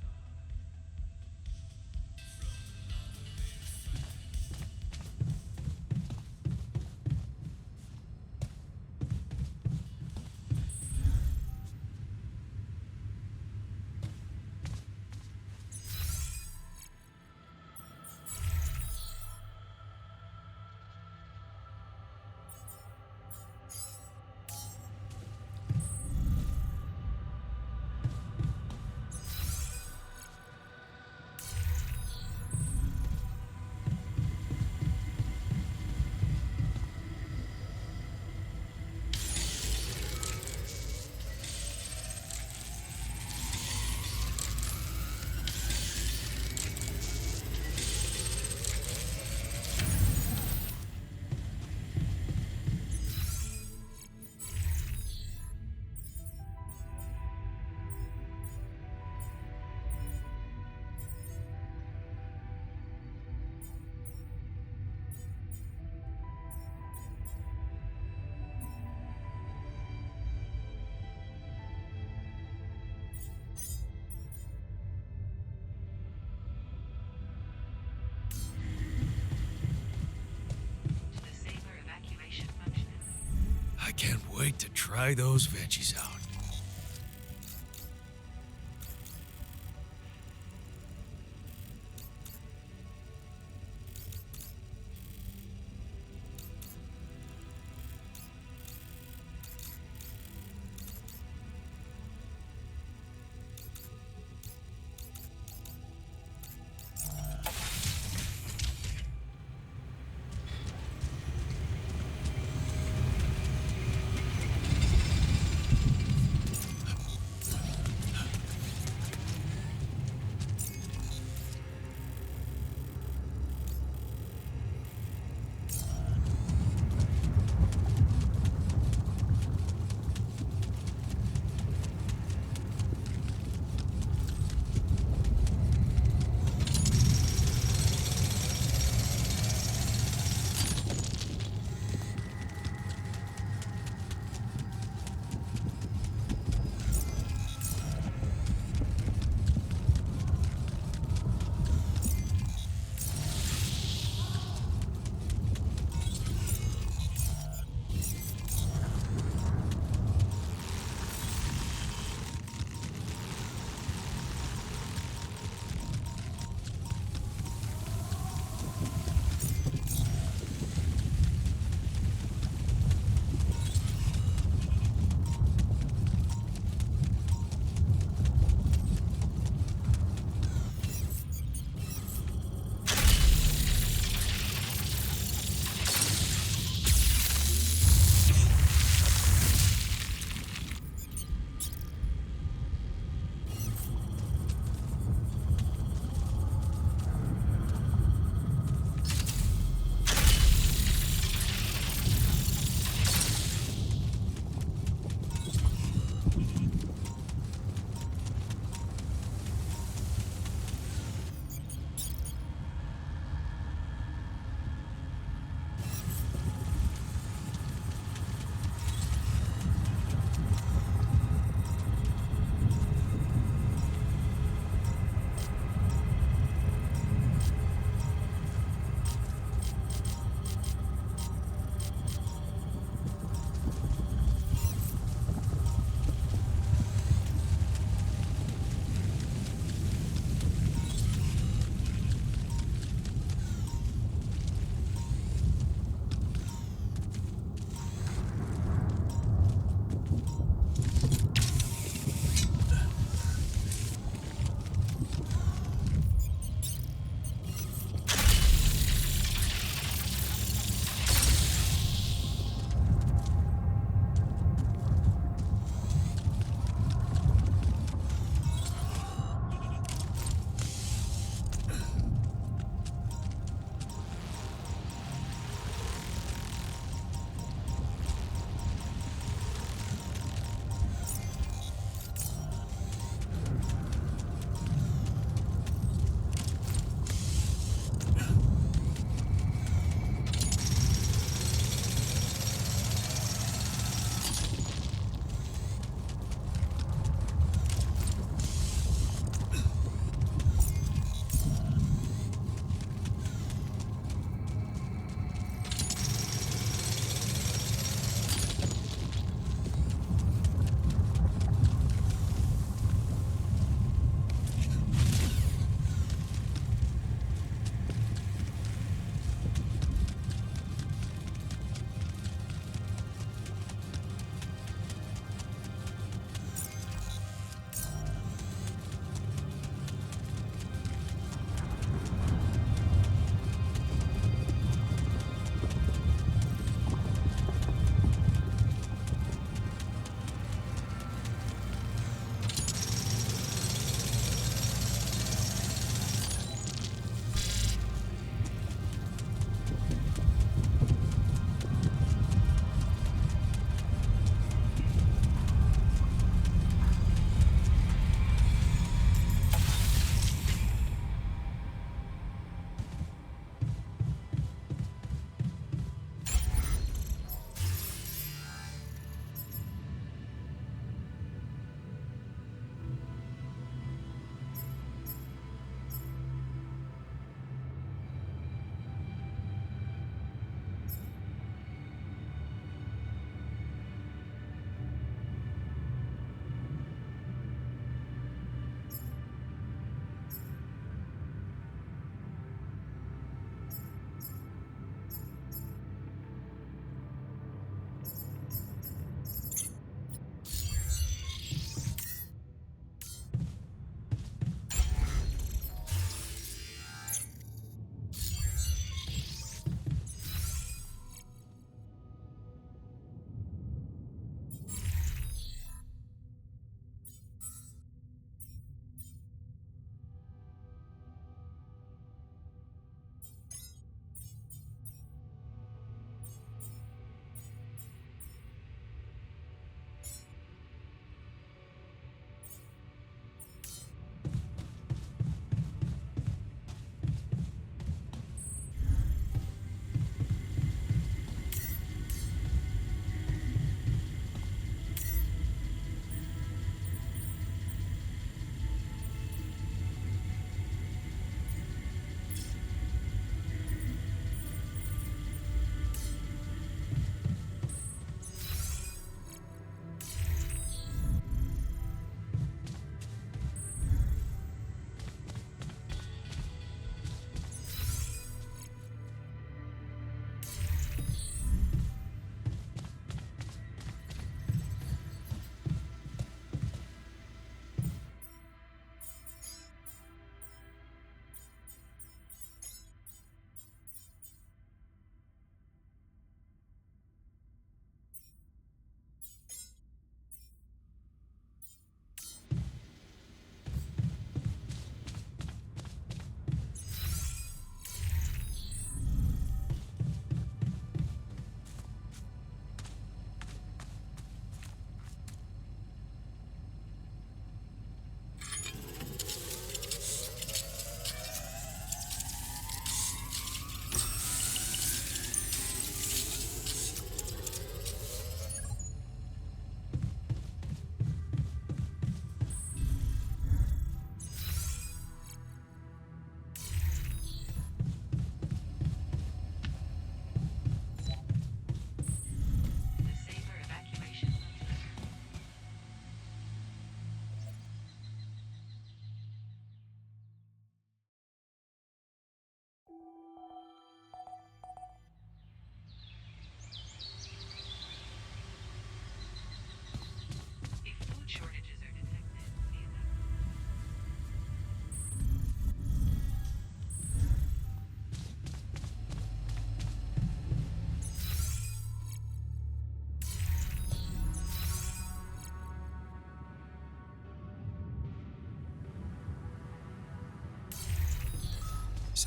I can't wait to try those veggies out.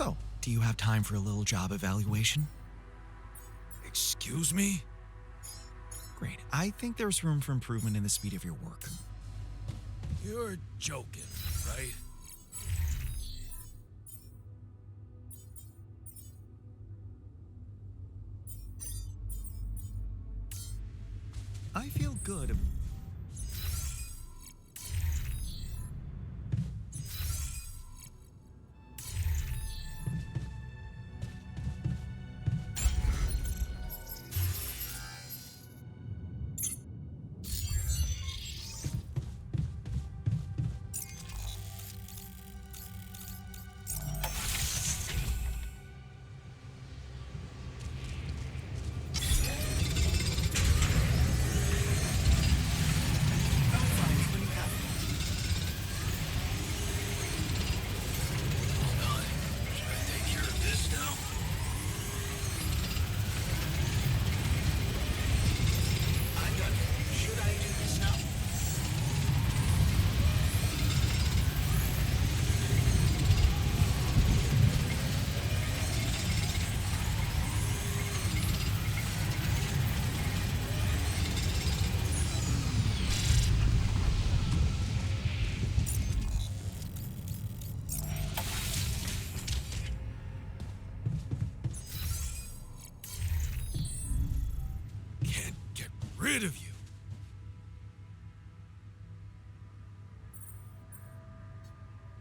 So, do you have time for a little job evaluation? Excuse me? Great. I think there's room for improvement in the speed of your work. You're joking, right? I feel good. Can't get rid of you.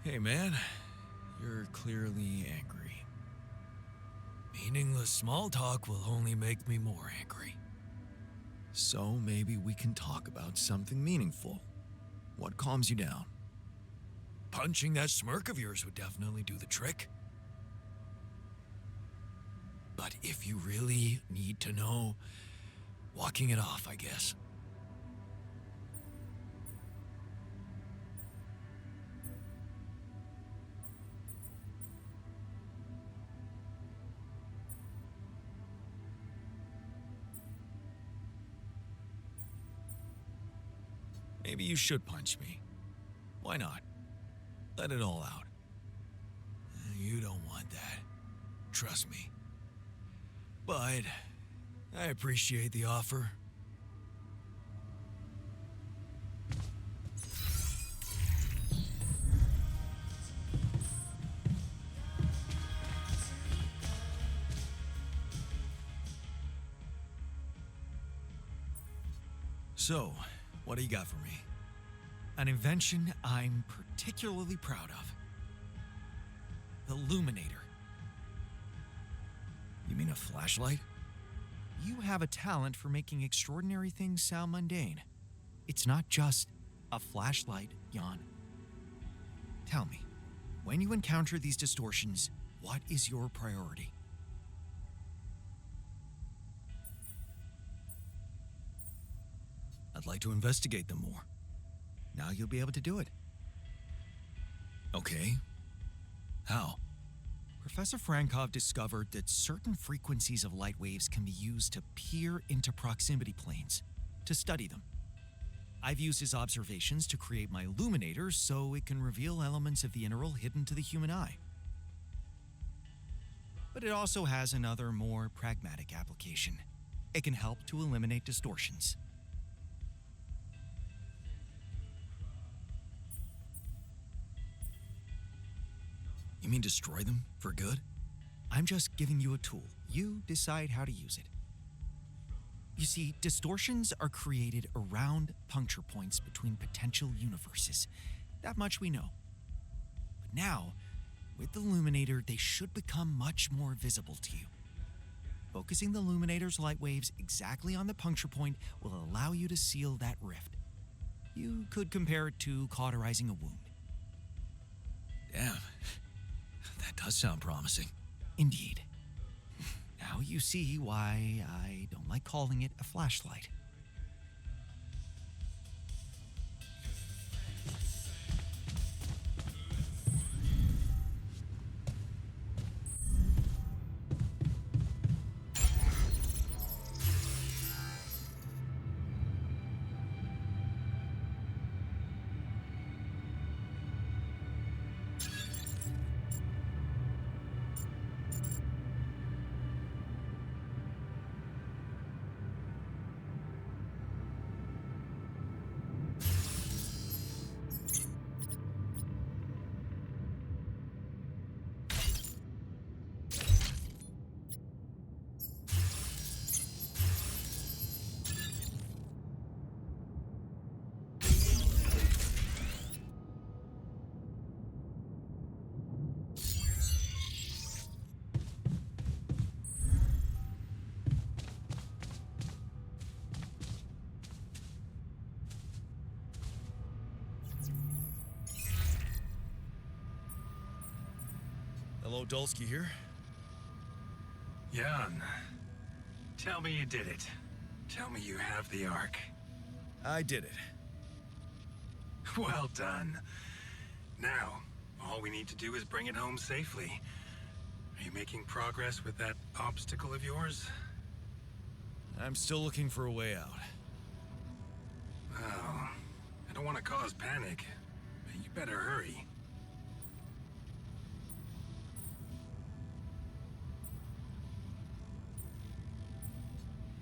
Hey, man. You're clearly angry. Meaningless small talk will only make me more angry. So maybe we can talk about something meaningful. What calms you down? Punching that smirk of yours would definitely do the trick. But if you really need to know, walking it off, I guess. Maybe you should punch me. Why not? Let it all out. You don't want that. Trust me. But I appreciate the offer. So, what do you got for me? An invention I'm particularly proud of. The Luminator. You mean a flashlight? You have a talent for making extraordinary things sound mundane. It's not just a flashlight, Jan. Tell me, when you encounter these distortions, what is your priority? I'd like to investigate them more. Now you'll be able to do it. Okay. How? Professor Frankov discovered that certain frequencies of light waves can be used to peer into proximity planes, to study them. I've used his observations to create my illuminator so it can reveal elements of the integral hidden to the human eye. But it also has another, more pragmatic application. It can help to eliminate distortions. You mean destroy them for good? I'm just giving you a tool. You decide how to use it. You see, distortions are created around puncture points between potential universes. That much we know. But now, with the Illuminator, they should become much more visible to you. Focusing the Illuminator's light waves exactly on the puncture point will allow you to seal that rift. You could compare it to cauterizing a wound. Damn. That does sound promising. Indeed. Now you see why I don't like calling it a flashlight. Hello, Dulski here. Jan, tell me you did it. Tell me you have the Ark. I did it. Well done. Now, all we need to do is bring it home safely. Are you making progress with that obstacle of yours? I'm still looking for a way out. Oh, I don't want to cause panic, but you better hurry.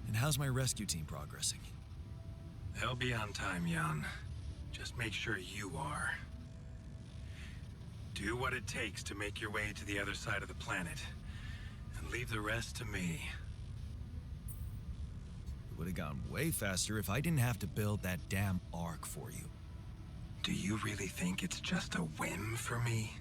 And how's my rescue team progressing? They'll be on time, Jan. Just make sure you are. Do what it takes to make your way to the other side of the planet. And leave the rest to me. It would have gone way faster if I didn't have to build that damn Ark for you. Do you really think it's just a whim for me?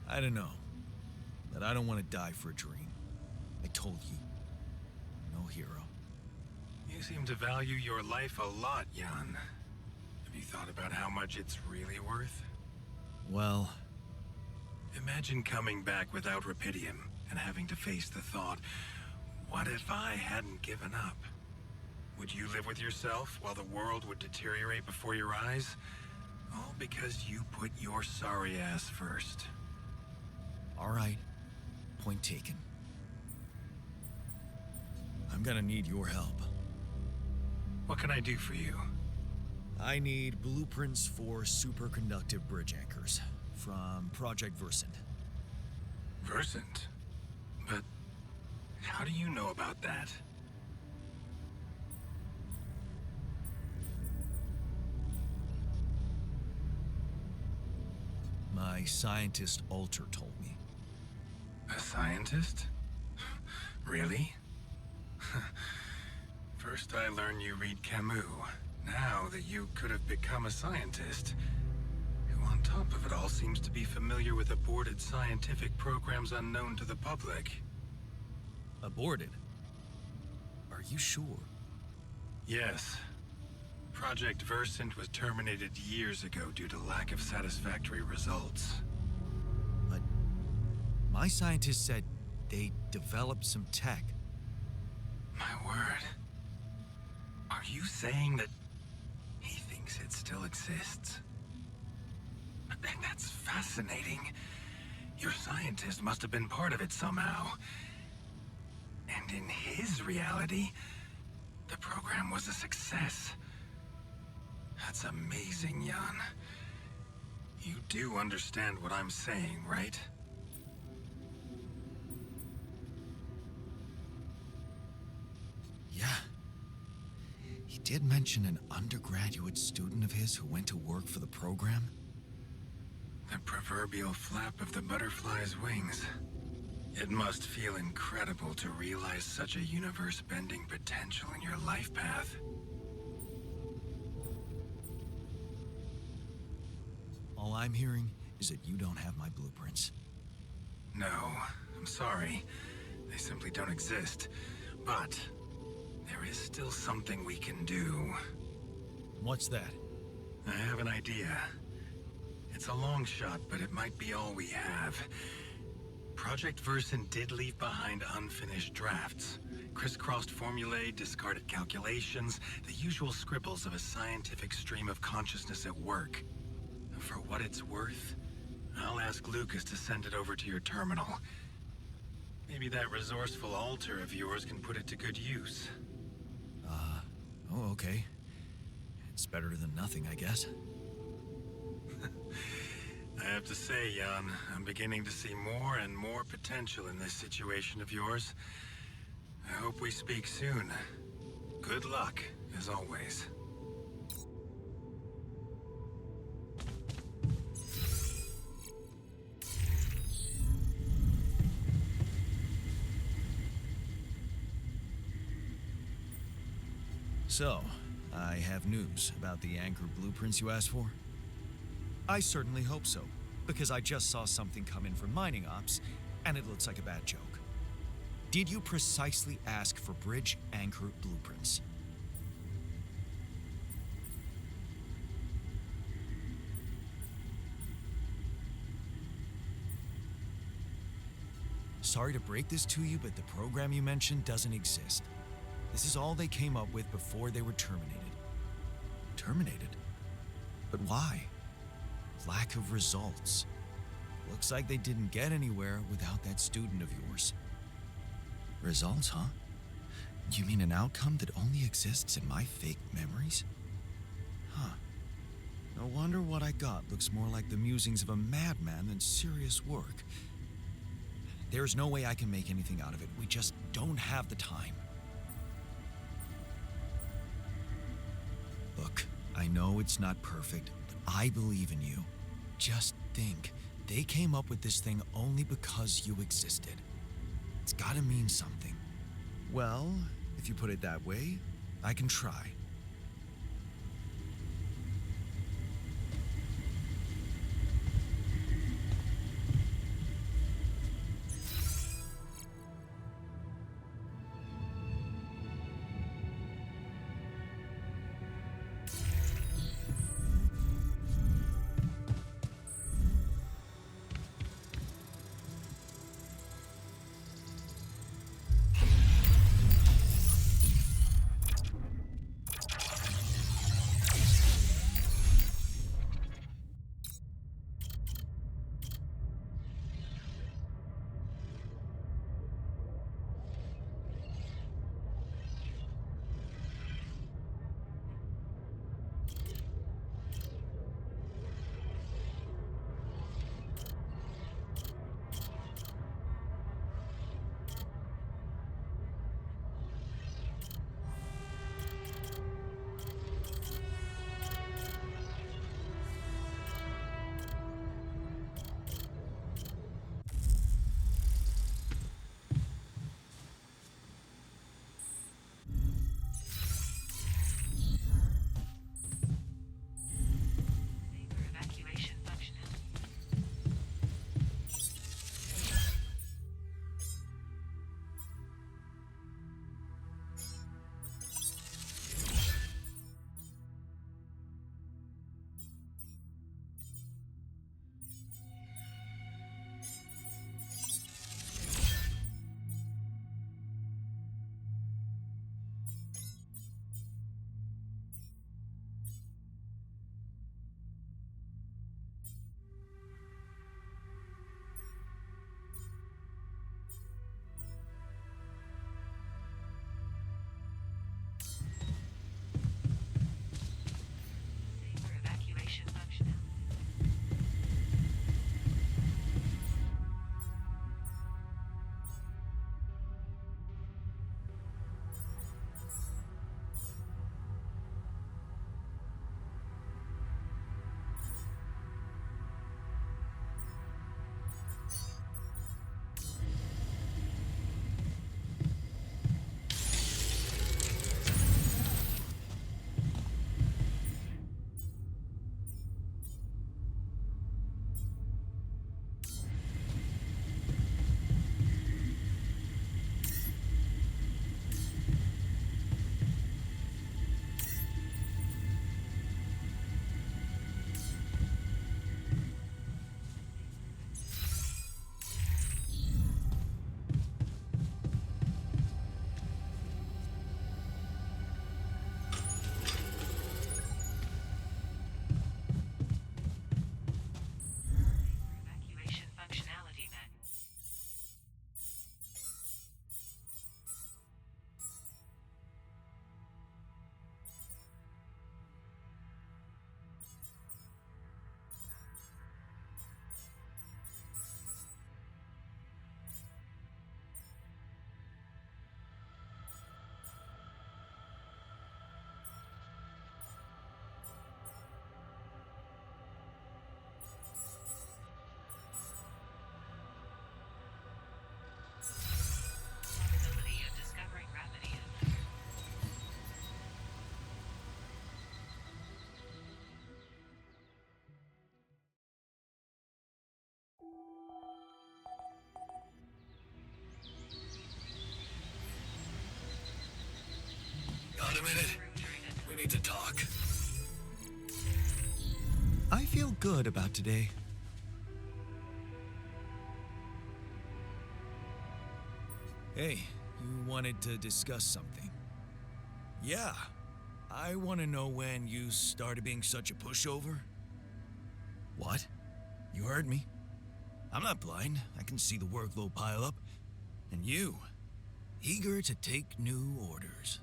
I don't know. But I don't want to die for a dream. I told you. No hero. You seem to value your life a lot, Jan. Have you thought about how much it's really worth? Well, Imagine coming back without Rapidium and having to face the thought, what if I hadn't given up? Would you live with yourself while the world would deteriorate before your eyes? All because you put your sorry ass first. all right. Point taken. I'm gonna need your help. What can I do for you? I need blueprints for superconductive bridge anchors from Project Versant. Versant? But how do you know about that? My scientist Alter told me. A scientist? Really? First I learned you read Camus. Now that you could have become a scientist, who on top of it all seems to be familiar with aborted scientific programs unknown to the public. Aborted? Are you sure? Yes. Project Versant was terminated years ago due to lack of satisfactory results. But my scientist said they developed some tech. My word. Are you saying that he thinks it still exists? That's fascinating. Your scientist must have been part of it somehow. And in his reality, the program was a success. That's amazing, Jan. You do understand what I'm saying, right? Yeah. He did mention an undergraduate student of his who went to work for the program. The proverbial flap of the butterfly's wings. It must feel incredible to realize such a universe-bending potential in your life path. All I'm hearing is that you don't have my blueprints. No, I'm sorry. They simply don't exist. But there is still something we can do. What's that? I have an idea. It's a long shot, but it might be all we have. Project Versant did leave behind unfinished drafts. Crisscrossed formulae, discarded calculations, the usual scribbles of a scientific stream of consciousness at work. For what it's worth, I'll ask Lucas to send it over to your terminal. Maybe that resourceful altar of yours can put it to good use. Oh, okay. It's better than nothing, I guess. I have to say, Jan, I'm beginning to see more and more potential in this situation of yours. I hope we speak soon. Good luck, as always. So, I have news about the anchor blueprints you asked for? I certainly hope so, because I just saw something come in from mining ops, And it looks like a bad joke. Did you precisely ask for bridge anchor blueprints? Sorry to break this to you, but the program you mentioned doesn't exist. This is all they came up with before they were terminated. Terminated? But why? Lack of results. Looks like they didn't get anywhere without that student of yours. Results, huh? You mean an outcome that only exists in my fake memories? Huh. No wonder what I got looks more like the musings of a madman than serious work. There's no way I can make anything out of it. We just don't have the time. Look, I know it's not perfect, but I believe in you. Just think, they came up with this thing only because you existed. It's gotta mean something. Well, if you put it that way, I can try. I feel good about today. Hey, you wanted to discuss something. Yeah, I want to know when you started being such a pushover. What? You heard me. I'm not blind. I can see the workload pile up. And you, eager to take new orders.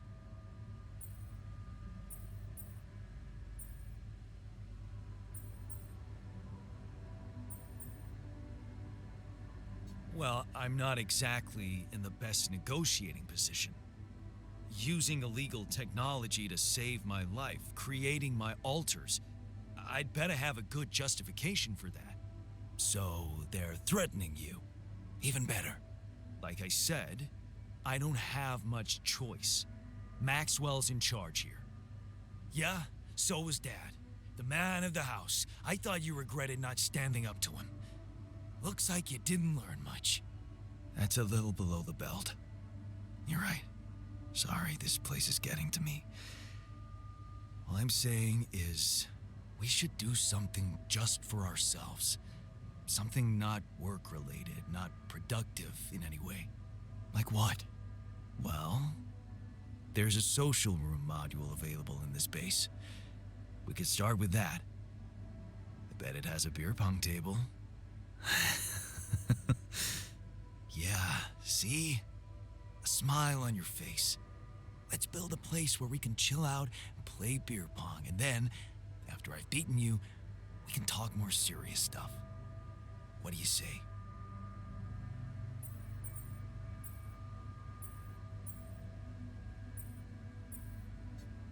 Well, I'm not exactly in the best negotiating position. Using illegal technology to save my life, creating my alters, I'd better have a good justification for that. So they're threatening you. Even better. Like I said, I don't have much choice. Maxwell's in charge here. Yeah, so was Dad. The man of the house. I thought you regretted not standing up to him. Looks like you didn't learn much. That's a little below the belt. You're right. Sorry, this place is getting to me. All I'm saying is, we should do something just for ourselves. Something not work-related, not productive in any way. Like what? Well, there's a social room module available in this base. We could start with that. I bet it has a beer pong table. Yeah, see? A smile on your face. Let's build a place where we can chill out and play beer pong, and then, after I've beaten you, we can talk more serious stuff. What do you say?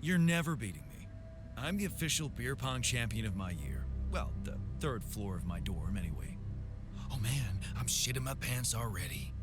You're never beating me. I'm the official beer pong champion of my year. Well, the third floor of my dorm, anyway. Oh man, I'm shitting my pants already.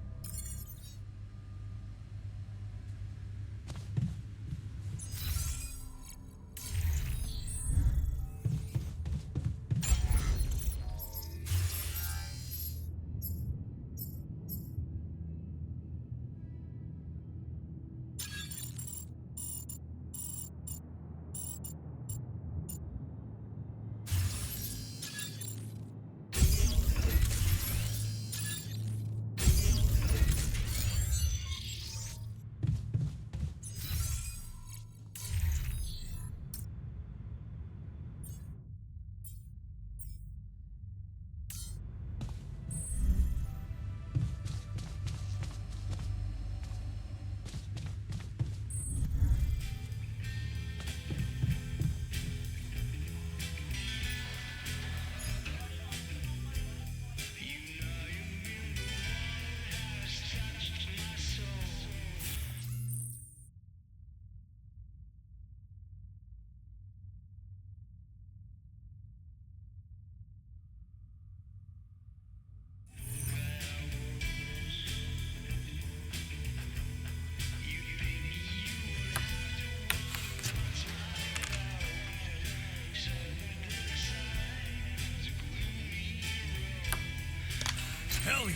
Hell yeah!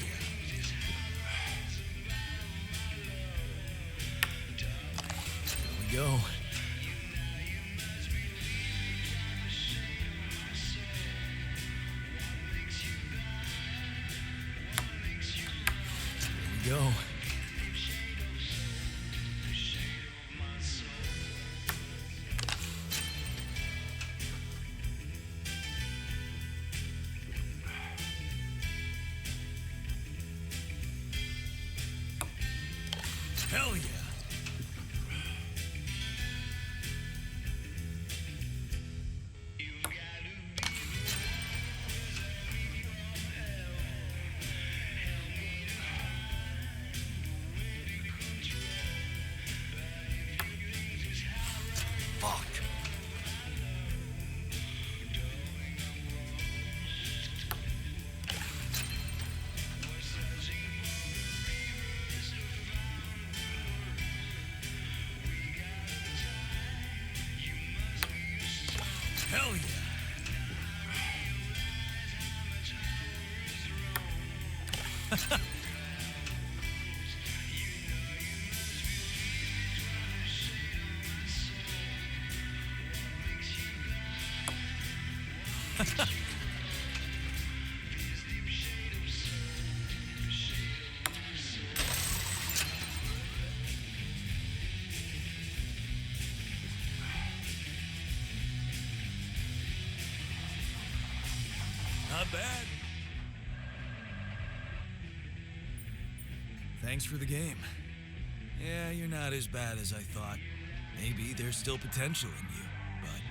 Here we go. Here we go. Hell yeah! Fuck. Hell yeah! Not bad. Thanks for the game. Yeah, you're not as bad as I thought. Maybe there's still potential in you, but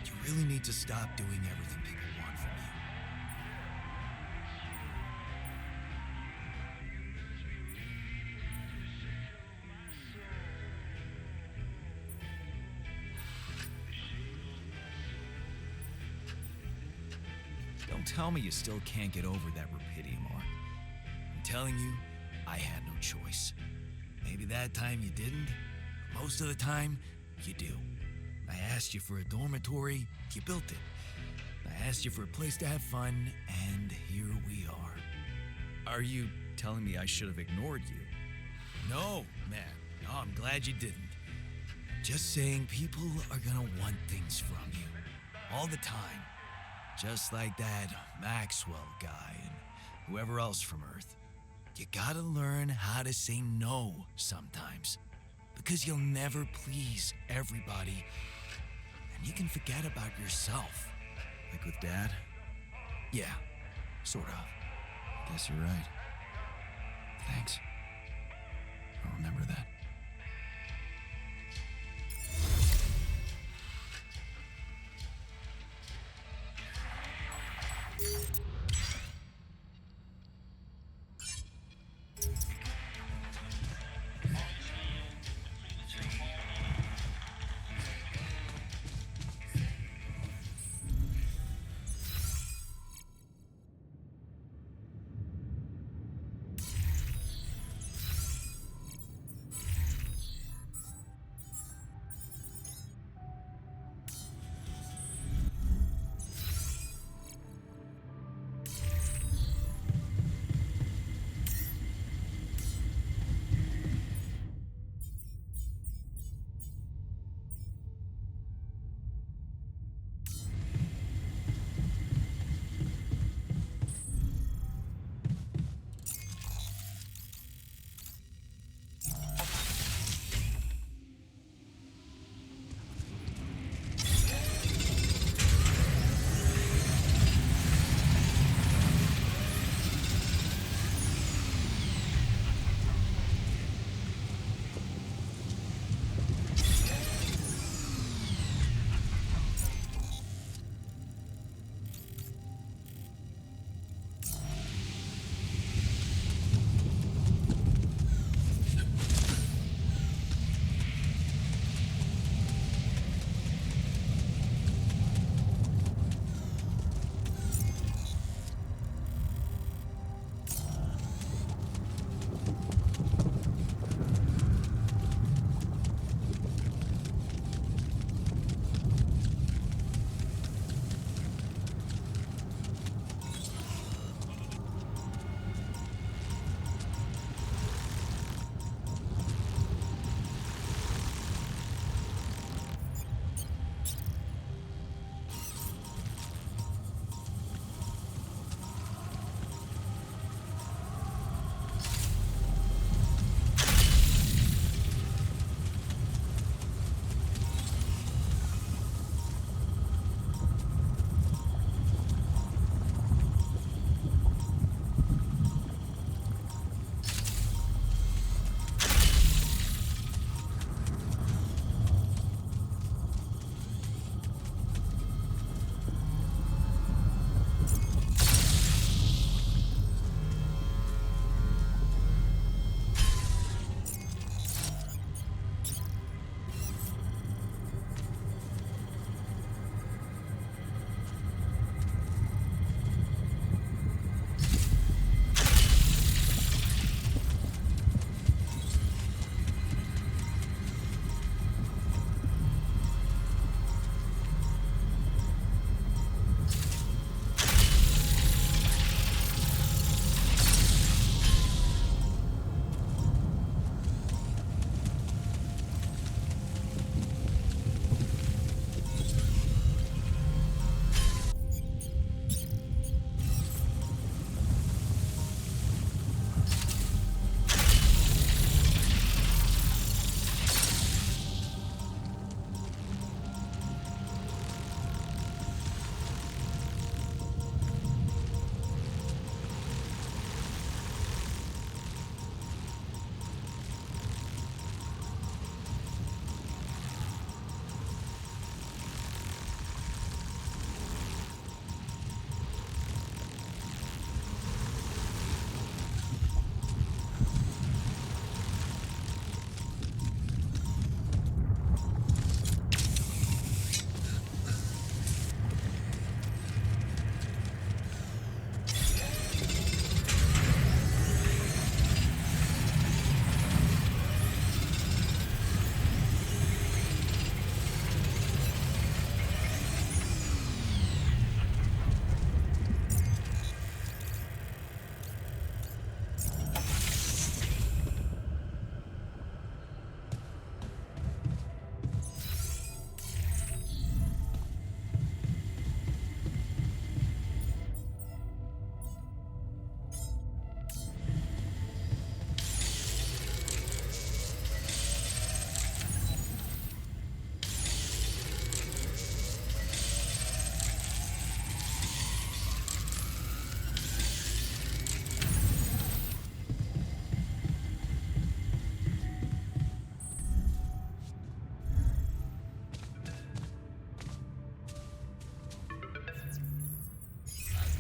you really need to stop doing everything people want from you. Don't tell me you still can't get over that Rapidium arc. I'm telling you, I had no choice. Maybe that time you didn't, but most of the time, you do. I asked you for a dormitory, you built it. I asked you for a place to have fun, and here we are. Are you telling me I should have ignored you? No, man. No, I'm glad you didn't. Just saying people are gonna want things from you. All the time. Just like that Maxwell guy and whoever else from Earth. You gotta learn how to say no sometimes. Because you'll never please everybody. And you can forget about yourself. Like with Dad? Yeah, sort of. Guess you're right. Thanks. I'll remember that.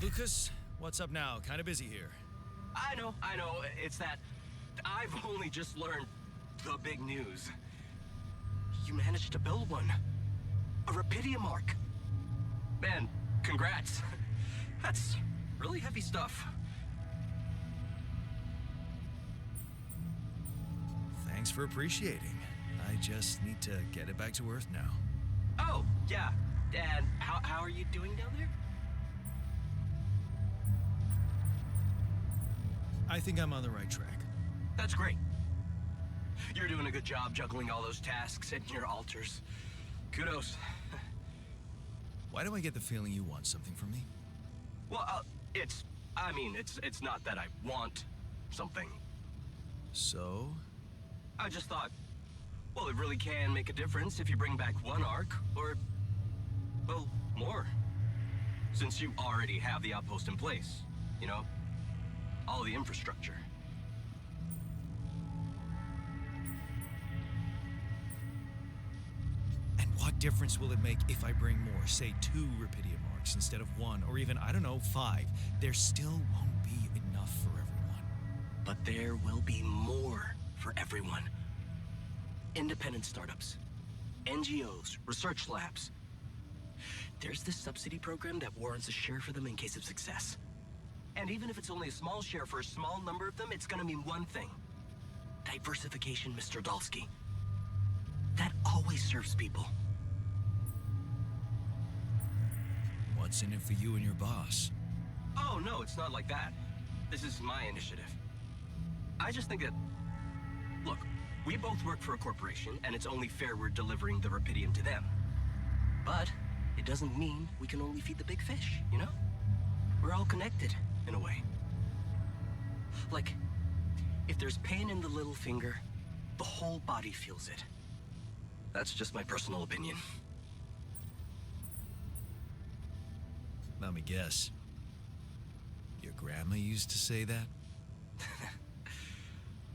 Lucas, what's up now? Kind of busy here. I know. It's that I've only just learned the big news. You managed to build one. A Rapidium arc. Man, congrats. That's really heavy stuff. Thanks for appreciating. I just need to get it back to Earth now. Oh, yeah. And how are you doing down there? I think I'm on the right track. That's great. You're doing a good job juggling all those tasks and your altars. Kudos. Why do I get the feeling you want something from me? Well, it's not that I want something. So? I just thought, well, it really can make a difference if you bring back one arc, or, well, more. Since you already have the outpost in place, you know? All the infrastructure. And what difference will it make if I bring more, say 2 Rapidium arcs instead of 1, or even, I don't know, 5? There still won't be enough for everyone. But there will be more for everyone. Independent startups, NGOs, research labs. There's this subsidy program that warrants a share for them in case of success. And even if it's only a small share for a small number of them, it's gonna mean one thing. Diversification, Mr. Dalsky. That always serves people. What's in it for you and your boss? Oh, no, it's not like that. This is my initiative. I just think that... Look, we both work for a corporation, and it's only fair we're delivering the Rapidium to them. But it doesn't mean we can only feed the big fish, you know? We're all connected, in a way. Like, if there's pain in the little finger, the whole body feels it. That's just my personal opinion. Let me guess. Your grandma used to say that?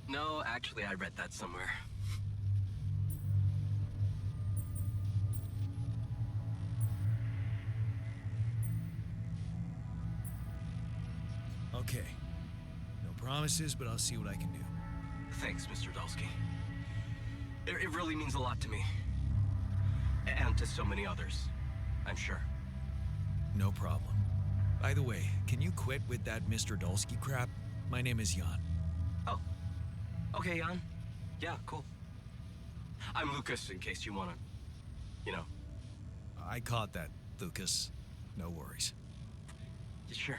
No, actually, I read that somewhere. Okay. No promises, but I'll see what I can do. Thanks, Mr. Dalsky. It really means a lot to me. And to so many others, I'm sure. No problem. By the way, can you quit with that Mr. Dolsky crap? My name is Jan. Oh. Okay, Jan. Yeah, cool. I'm Lucas, in case you wanna, you know. I caught that, Lucas. No worries. Sure.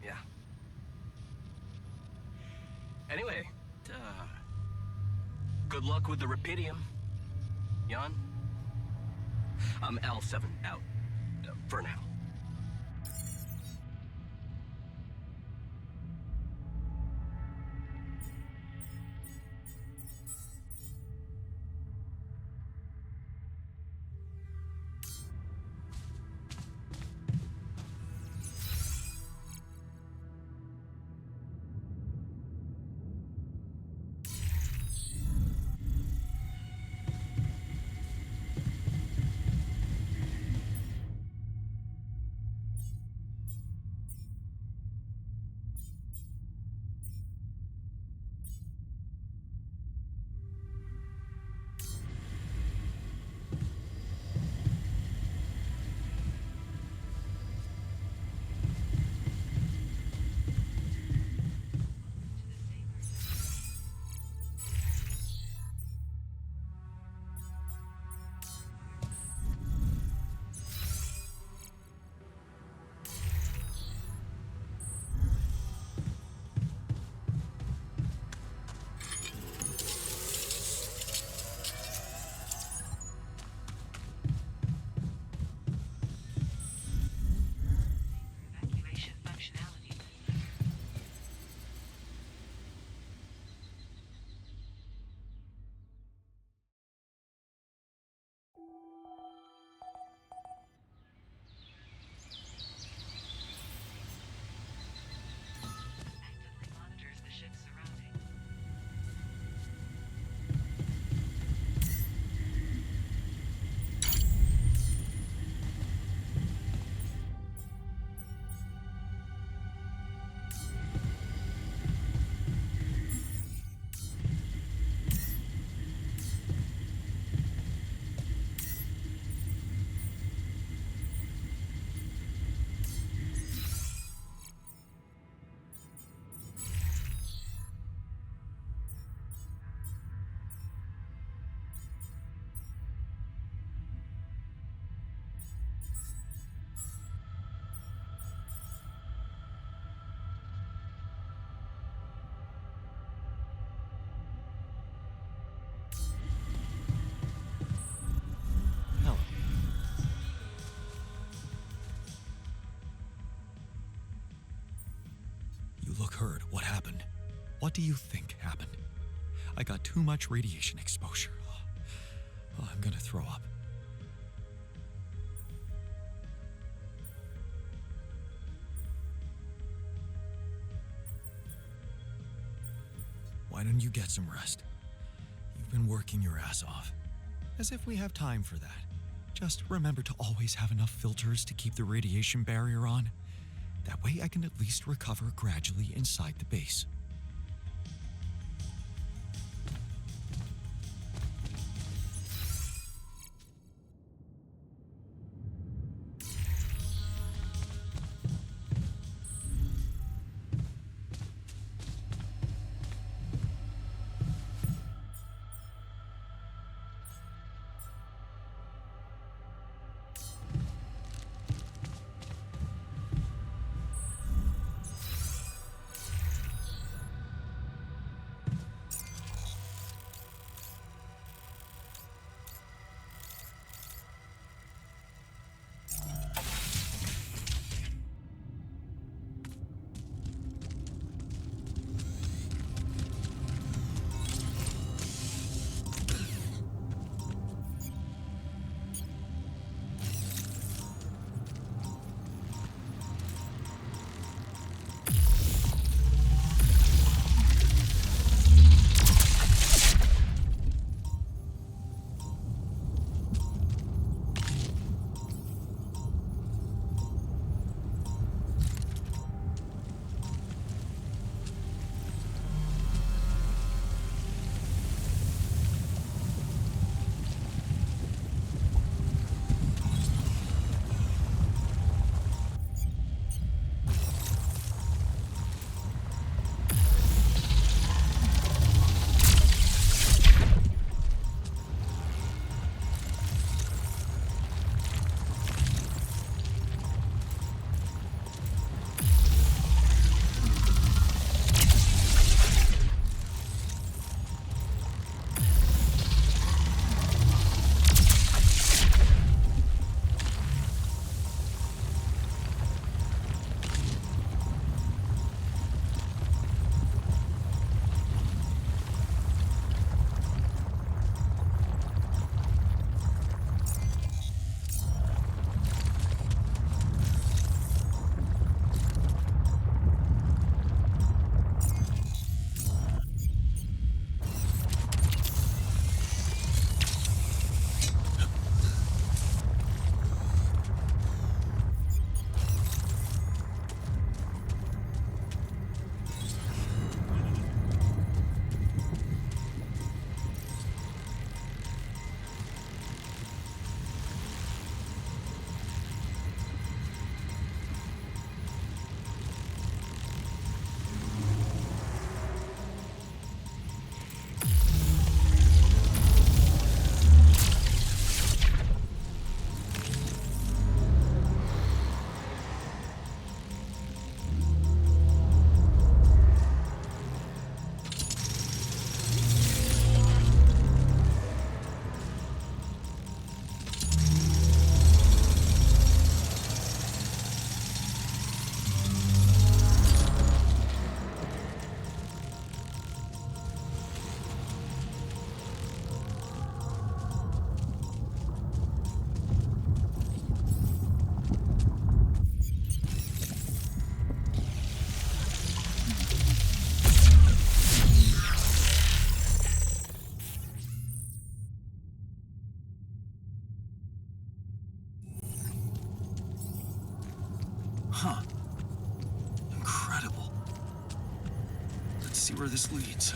Yeah. Anyway, good luck with the Rapidium, Jan. I'm L7 out, for now. do you think happened? I got too much radiation exposure. Oh, I'm gonna throw up. Why don't you get some rest? You've been working your ass off. As if we have time for that. Just remember to always have enough filters to keep the radiation barrier on. That way I can at least recover gradually inside the base. Huh. Incredible. Let's see where this leads.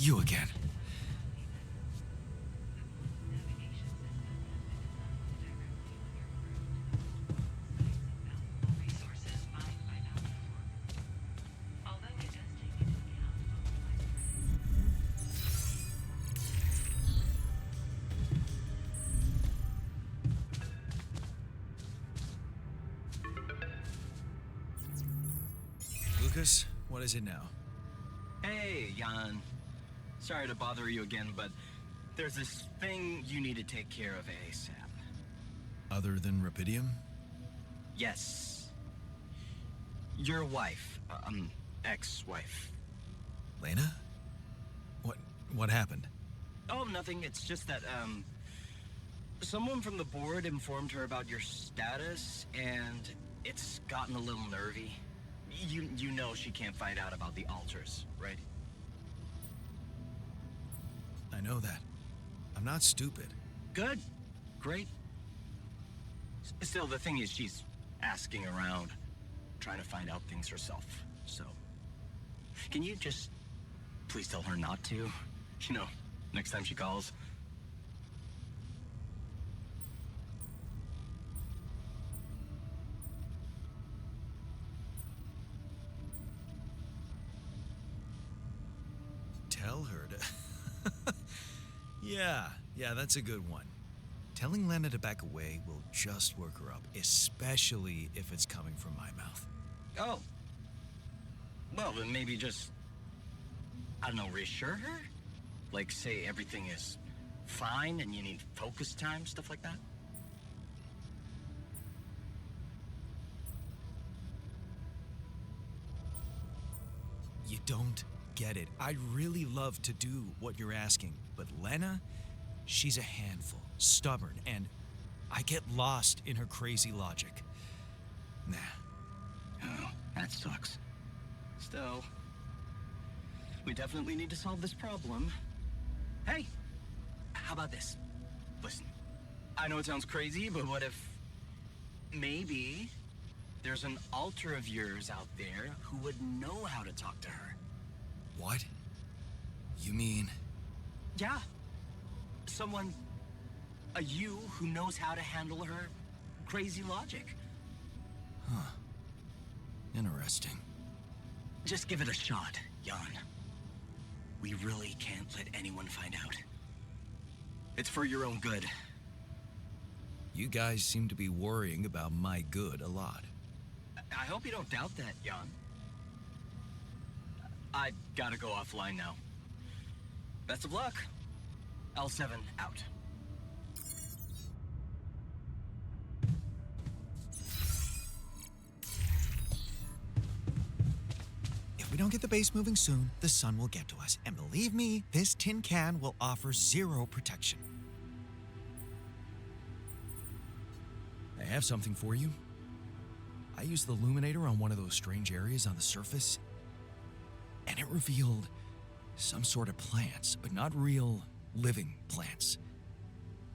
You again. Lucas, what is it now? Hey, Jan. Sorry to bother you again, but there's this thing you need to take care of ASAP. Other than Rapidium? Yes. Your wife, ex-wife. Lena? What happened? Oh, nothing. It's just that, someone from the board informed her about your status, and it's gotten a little nervy. You know she can't find out about the altars, right? I know that. I'm not stupid. Good. Great. Still, the thing is, she's asking around, trying to find out things herself. So, can you just please tell her not to? You know, next time she calls. Tell her to... Yeah, that's a good one. Telling Lena to back away will just work her up, especially if it's coming from my mouth. Oh. Well, then maybe just, I don't know, reassure her? Like, say everything is fine and you need focus time, stuff like that? You don't get it. I'd really love to do what you're asking, but Lena, she's a handful, stubborn, and I get lost in her crazy logic. Nah. Oh, that sucks. Still, we definitely need to solve this problem. Hey, how about this? Listen, I know it sounds crazy, but what if maybe there's an alter of yours out there who would know how to talk to her? What? You mean... Yeah. Someone, a you who knows how to handle her crazy logic. Huh. Interesting. Just give it a shot, Jan. We really can't let anyone find out. It's for your own good. You guys seem to be worrying about my good a lot. I hope you don't doubt that, Jan. I gotta go offline now. Best of luck. L7 out. If we don't get the base moving soon, the sun will get to us. And believe me, this tin can will offer zero protection. I have something for you. I used the illuminator on one of those strange areas on the surface, and it revealed some sort of plants, but not real living plants.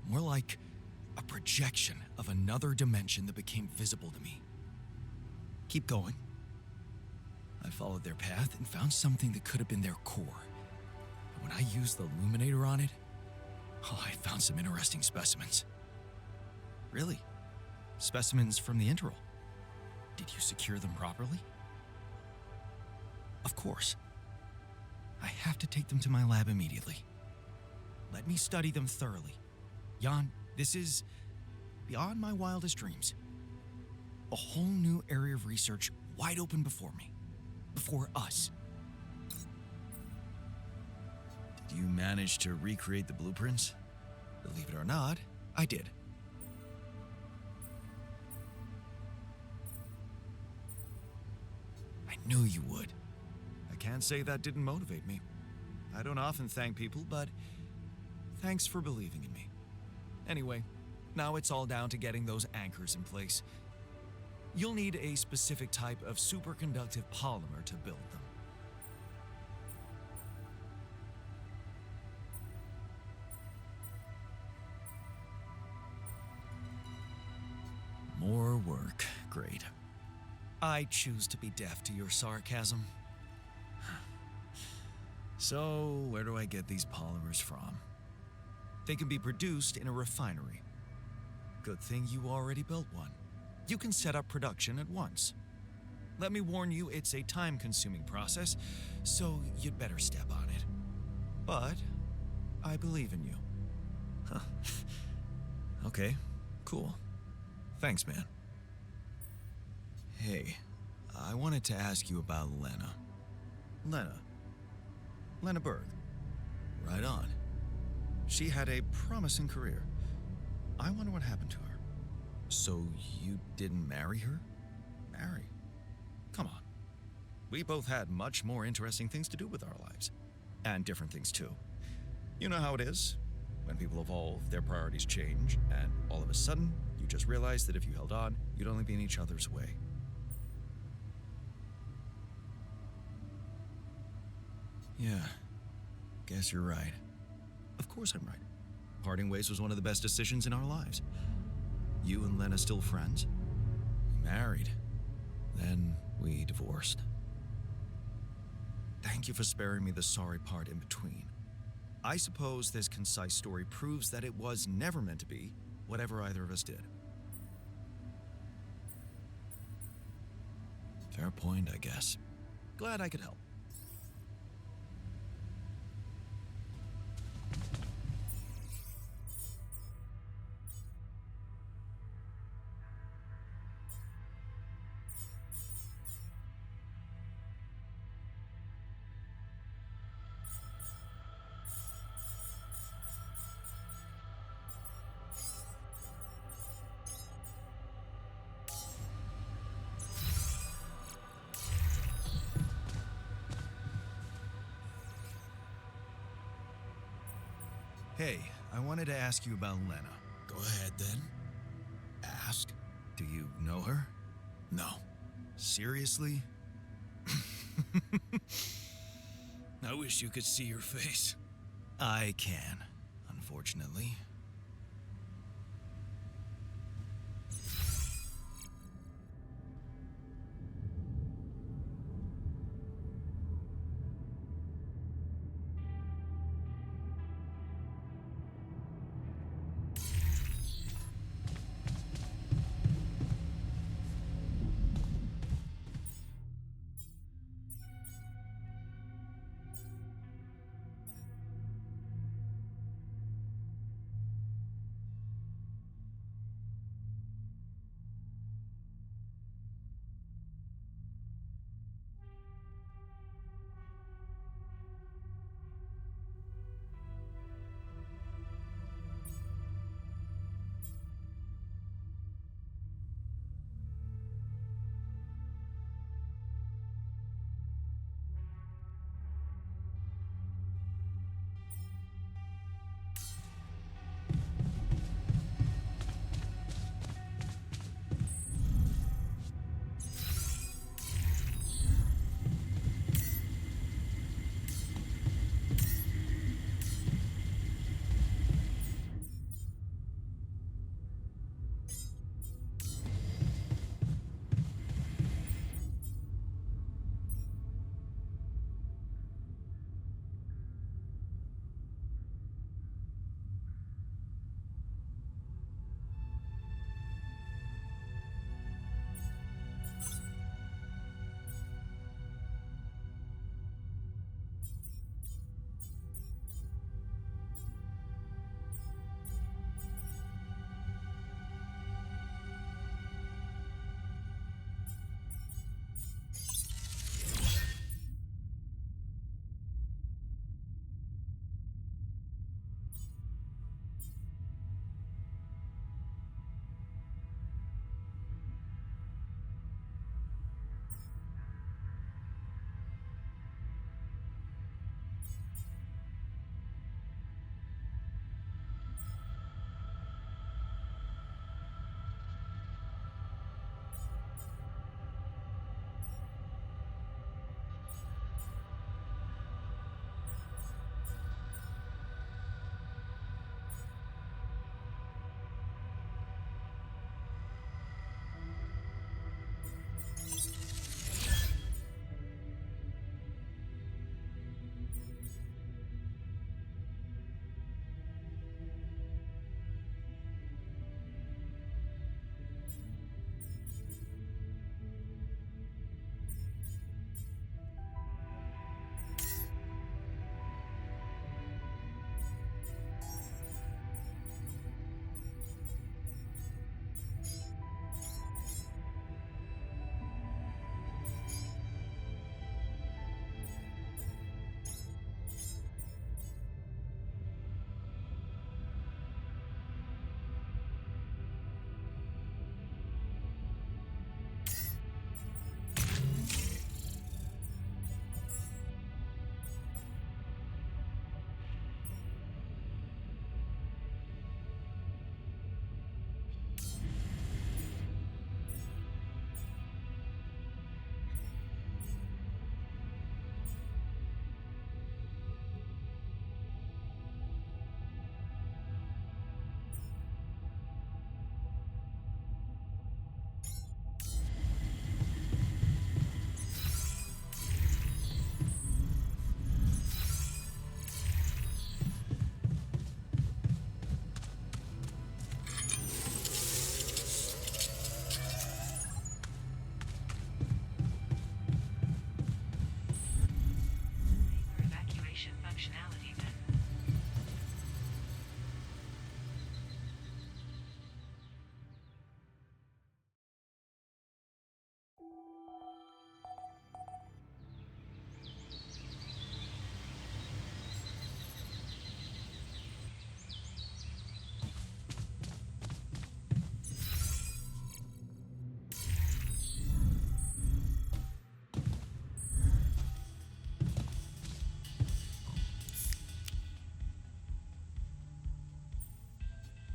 More like a projection of another dimension that became visible to me. Keep going. I followed their path and found something that could have been their core. But when I used the illuminator on it, I found some interesting specimens. Really? Specimens from the interval. Did you secure them properly? Of course. I have to take them to my lab immediately. Let me study them thoroughly. Jan, this is beyond my wildest dreams. A whole new area of research wide open before me. Before us. Did you manage to recreate the blueprints? Believe it or not, I did. I knew you would. I can't say that didn't motivate me. I don't often thank people, but thanks for believing in me. Anyway, now it's all down to getting those anchors in place. You'll need a specific type of superconductive polymer to build them. More work. Great. I choose to be deaf to your sarcasm. So, where do I get these polymers from? They can be produced in a refinery. Good thing you already built one. You can set up production at once. Let me warn you, it's a time-consuming process, so you'd better step on it. But I believe in you. Huh. Okay, cool. Thanks, man. Hey, I wanted to ask you about Lena. Lena Berg. Right on. She had a promising career. I wonder what happened to her. So you didn't marry her? Marry? Come on. We both had much more interesting things to do with our lives. And different things too. You know how it is. When people evolve, their priorities change, and all of a sudden, you just realize that if you held on, you'd only be in each other's way. Yeah, guess you're right. Of course I'm right. Parting ways was one of the best decisions in our lives. You and Lena still friends? We married. Then we divorced. Thank you for sparing me the sorry part in between. I suppose this concise story proves that it was never meant to be, whatever either of us did. Fair point, I guess. Glad I could help. Hey, I wanted to ask you about Lena. Go ahead then. Ask. Do you know her? No. Seriously? I wish you could see your face. I can, unfortunately.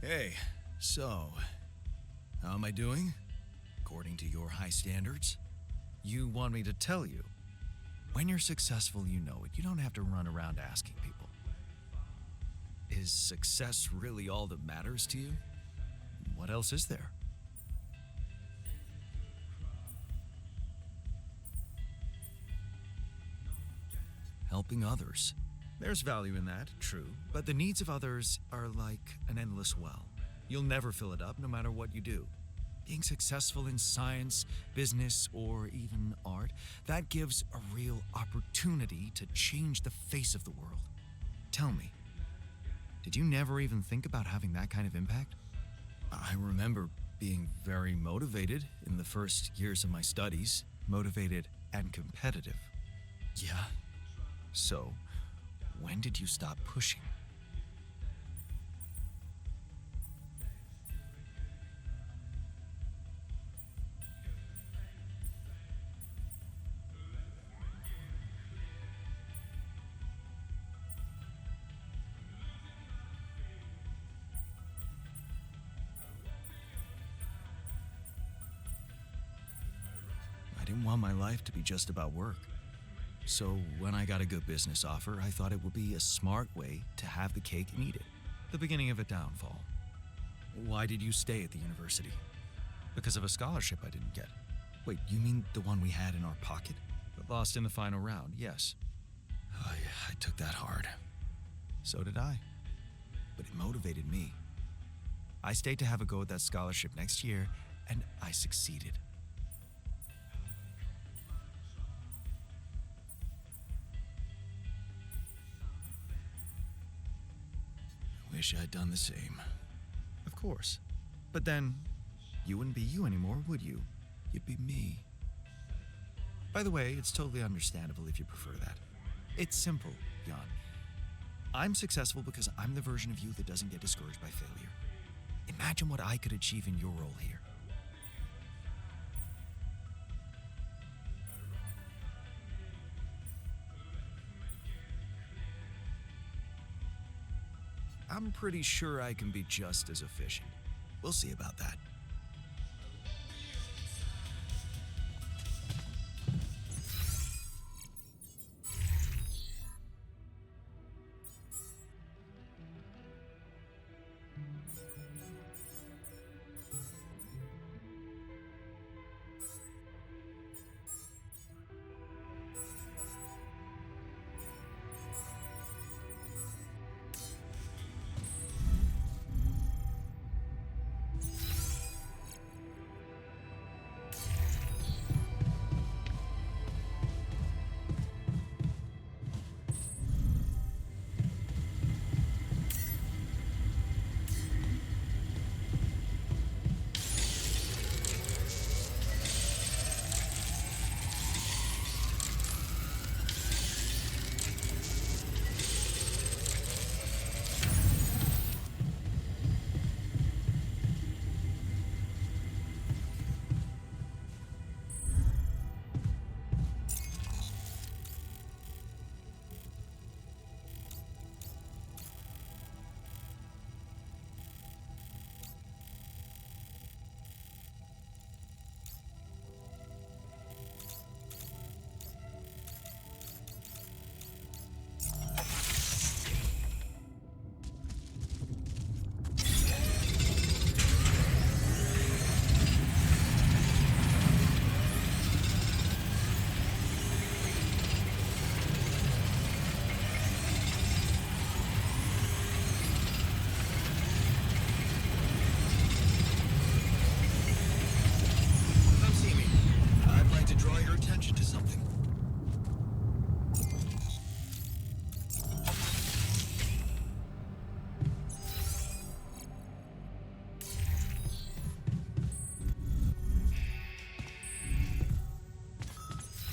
Hey, so, how am I doing? According to your high standards? You want me to tell you? When you're successful, you know it. You don't have to run around asking people. Is success really all that matters to you? What else is there? Helping others. There's value in that, true, but the needs of others are like an endless well. You'll never fill it up no matter what you do. Being successful in science, business, or even art, that gives a real opportunity to change the face of the world. Tell me, did you never even think about having that kind of impact? I remember being very motivated in the first years of my studies, motivated and competitive. Yeah. So, when did you stop pushing? I didn't want my life to be just about work. So when I got a good business offer, I thought it would be a smart way to have the cake and eat it. The beginning of a downfall. Why did you stay at the university? Because of a scholarship I didn't get. Wait, you mean the one we had in our pocket? But lost in the final round, yes. I took that hard. So did I. But it motivated me. I stayed to have a go at that scholarship next year, and I succeeded. Wish I'd done the same. Of course. But then, you wouldn't be you anymore, would you? You'd be me. By the way, it's totally understandable if you prefer that. It's simple, Jan. I'm successful because I'm the version of you that doesn't get discouraged by failure. Imagine what I could achieve in your role here. I'm pretty sure I can be just as efficient. We'll see about that.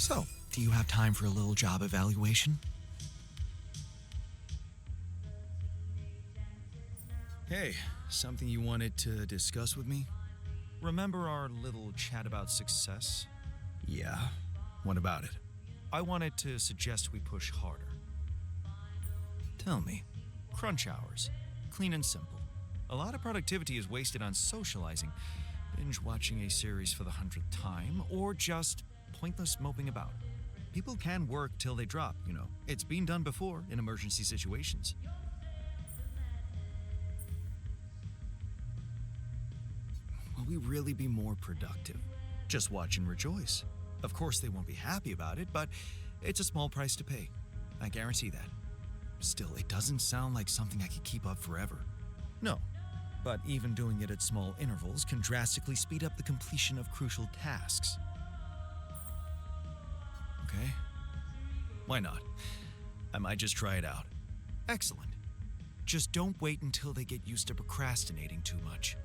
So, do you have time for a little job evaluation? Hey, something you wanted to discuss with me? Remember our little chat about success? Yeah. What about it? I wanted to suggest we push harder. Tell me. Crunch hours. Clean and simple. A lot of productivity is wasted on socializing, binge watching a series for the 100th time, or just pointless moping about. People can work till they drop, you know. It's been done before in emergency situations. Will we really be more productive? Just watch and rejoice. Of course, they won't be happy about it, but it's a small price to pay. I guarantee that. Still, it doesn't sound like something I could keep up forever. No, but even doing it at small intervals can drastically speed up the completion of crucial tasks. Okay? Why not? I might just try it out. Excellent. Just don't wait until they get used to procrastinating too much.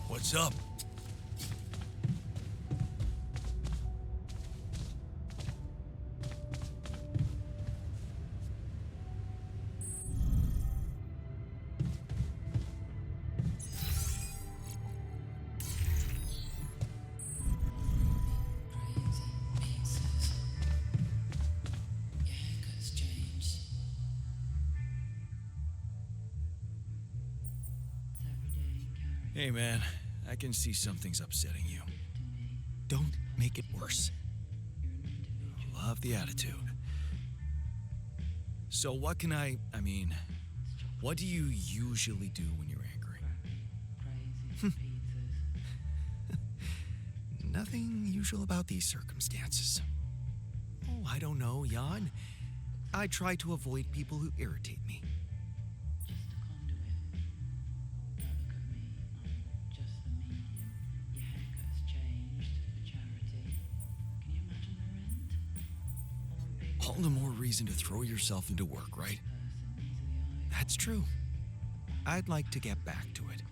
What's up? Hey man, I can see something's upsetting you. Don't make it worse. Love the attitude. So what can what do you usually do when you're angry? Nothing usual about these circumstances. Oh, I don't know, Jan. I try to avoid people who irritate me. All the more reason to throw yourself into work, right? That's true. I'd like to get back to it.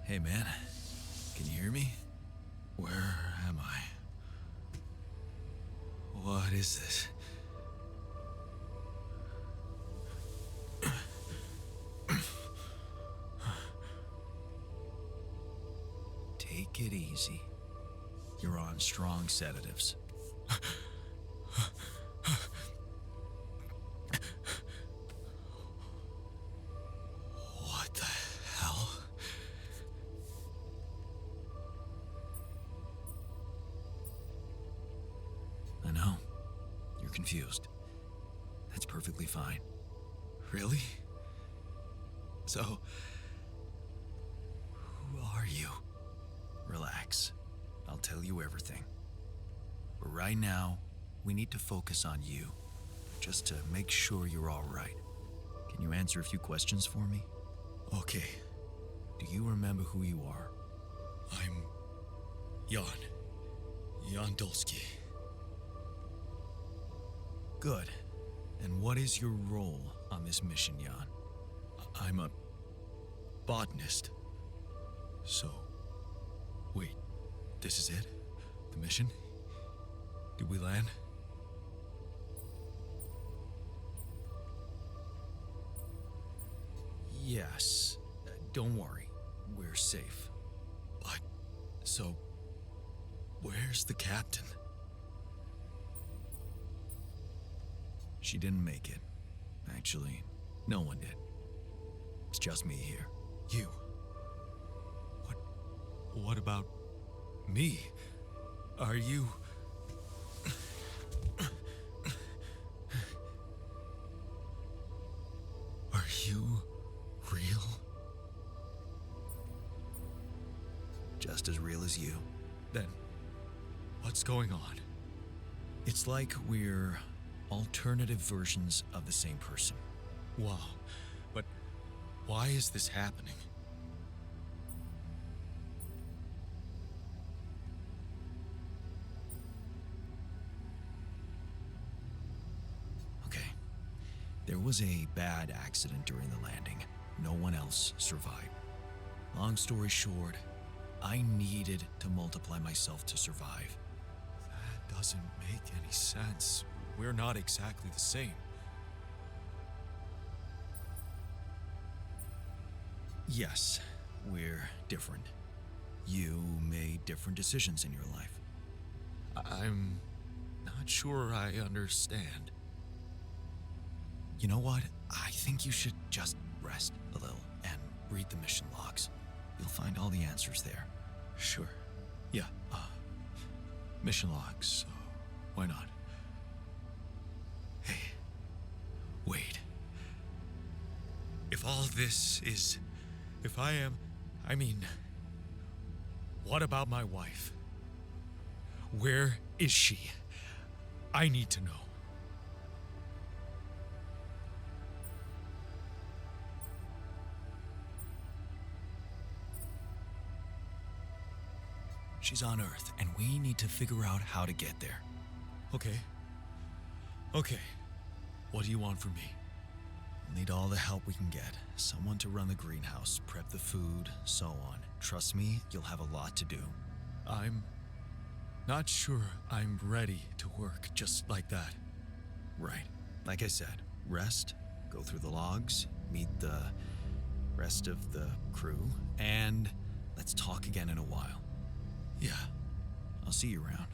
Hey, man. Can you hear me? Where am I? What is this? Take it easy. You're on strong sedatives. What the hell? I know. You're confused. That's perfectly fine. Really? So, who are you? Relax. I'll tell you everything. But right now, we need to focus on you, just to make sure you're all right. Can you answer a few questions for me? Okay. Do you remember who you are? I'm Jan Dolsky. Good. And what is your role on this mission, Jan? I'm a botanist. So, wait, this is it? The mission? Did we land? Yes. Don't worry. We're safe. But, so, where's the captain? She didn't make it. Actually, no one did. It's just me here. You? What about me? Are you... Are you real? Just as real as you. Then, what's going on? It's like we're alternative versions of the same person. Wow, but why is this happening? Okay, there was a bad accident during the landing. No one else survived. Long story short, I needed to multiply myself to survive. That doesn't make any sense. We're not exactly the same. Yes, we're different. You made different decisions in your life. I'm not sure I understand. You know what? I think you should just rest a little and read the mission logs. You'll find all the answers there. Sure. Yeah, mission logs. Why not? Hey, wait. If all this is... what about my wife? Where is she? I need to know. She's on Earth, and we need to figure out how to get there. Okay. What do you want from me? We'll need all the help we can get. Someone to run the greenhouse, prep the food, so on. Trust me, you'll have a lot to do. I'm not sure I'm ready to work just like that. Right. Like I said, rest, go through the logs, meet the rest of the crew, and let's talk again in a while. Yeah, I'll see you around.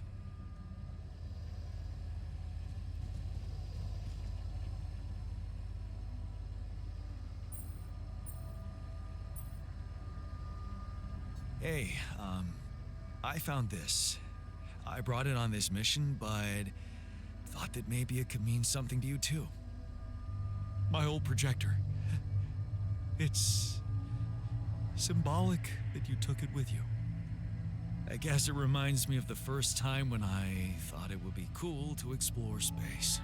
Hey, I found this. I brought it on this mission, but thought that maybe it could mean something to you too. My old projector. It's symbolic that you took it with you. I guess it reminds me of the first time when I thought it would be cool to explore space.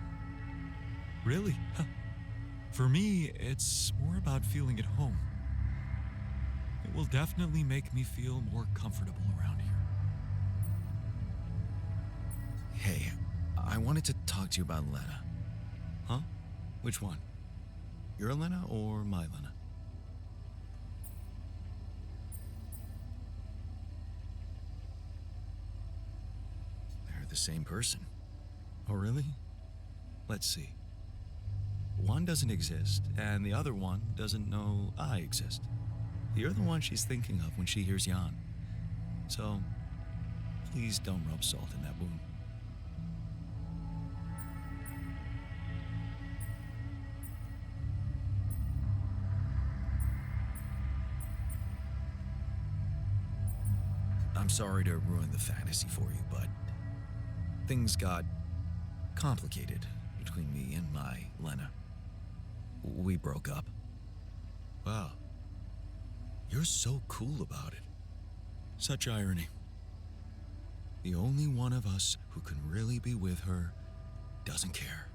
Really? For me, it's more about feeling at home. It will definitely make me feel more comfortable around here. Hey, I wanted to talk to you about Lena. Huh? Which one? Your Lena or my Lena? the same person. Oh, really? Let's see. One doesn't exist, and the other one doesn't know I exist. You're the one she's thinking of when she hears Jan. So, please don't rub salt in that wound. I'm sorry to ruin the fantasy for you, but things got complicated between me and my Lena. We broke up. Wow. You're so cool about it. Such irony. The only one of us who can really be with her doesn't care.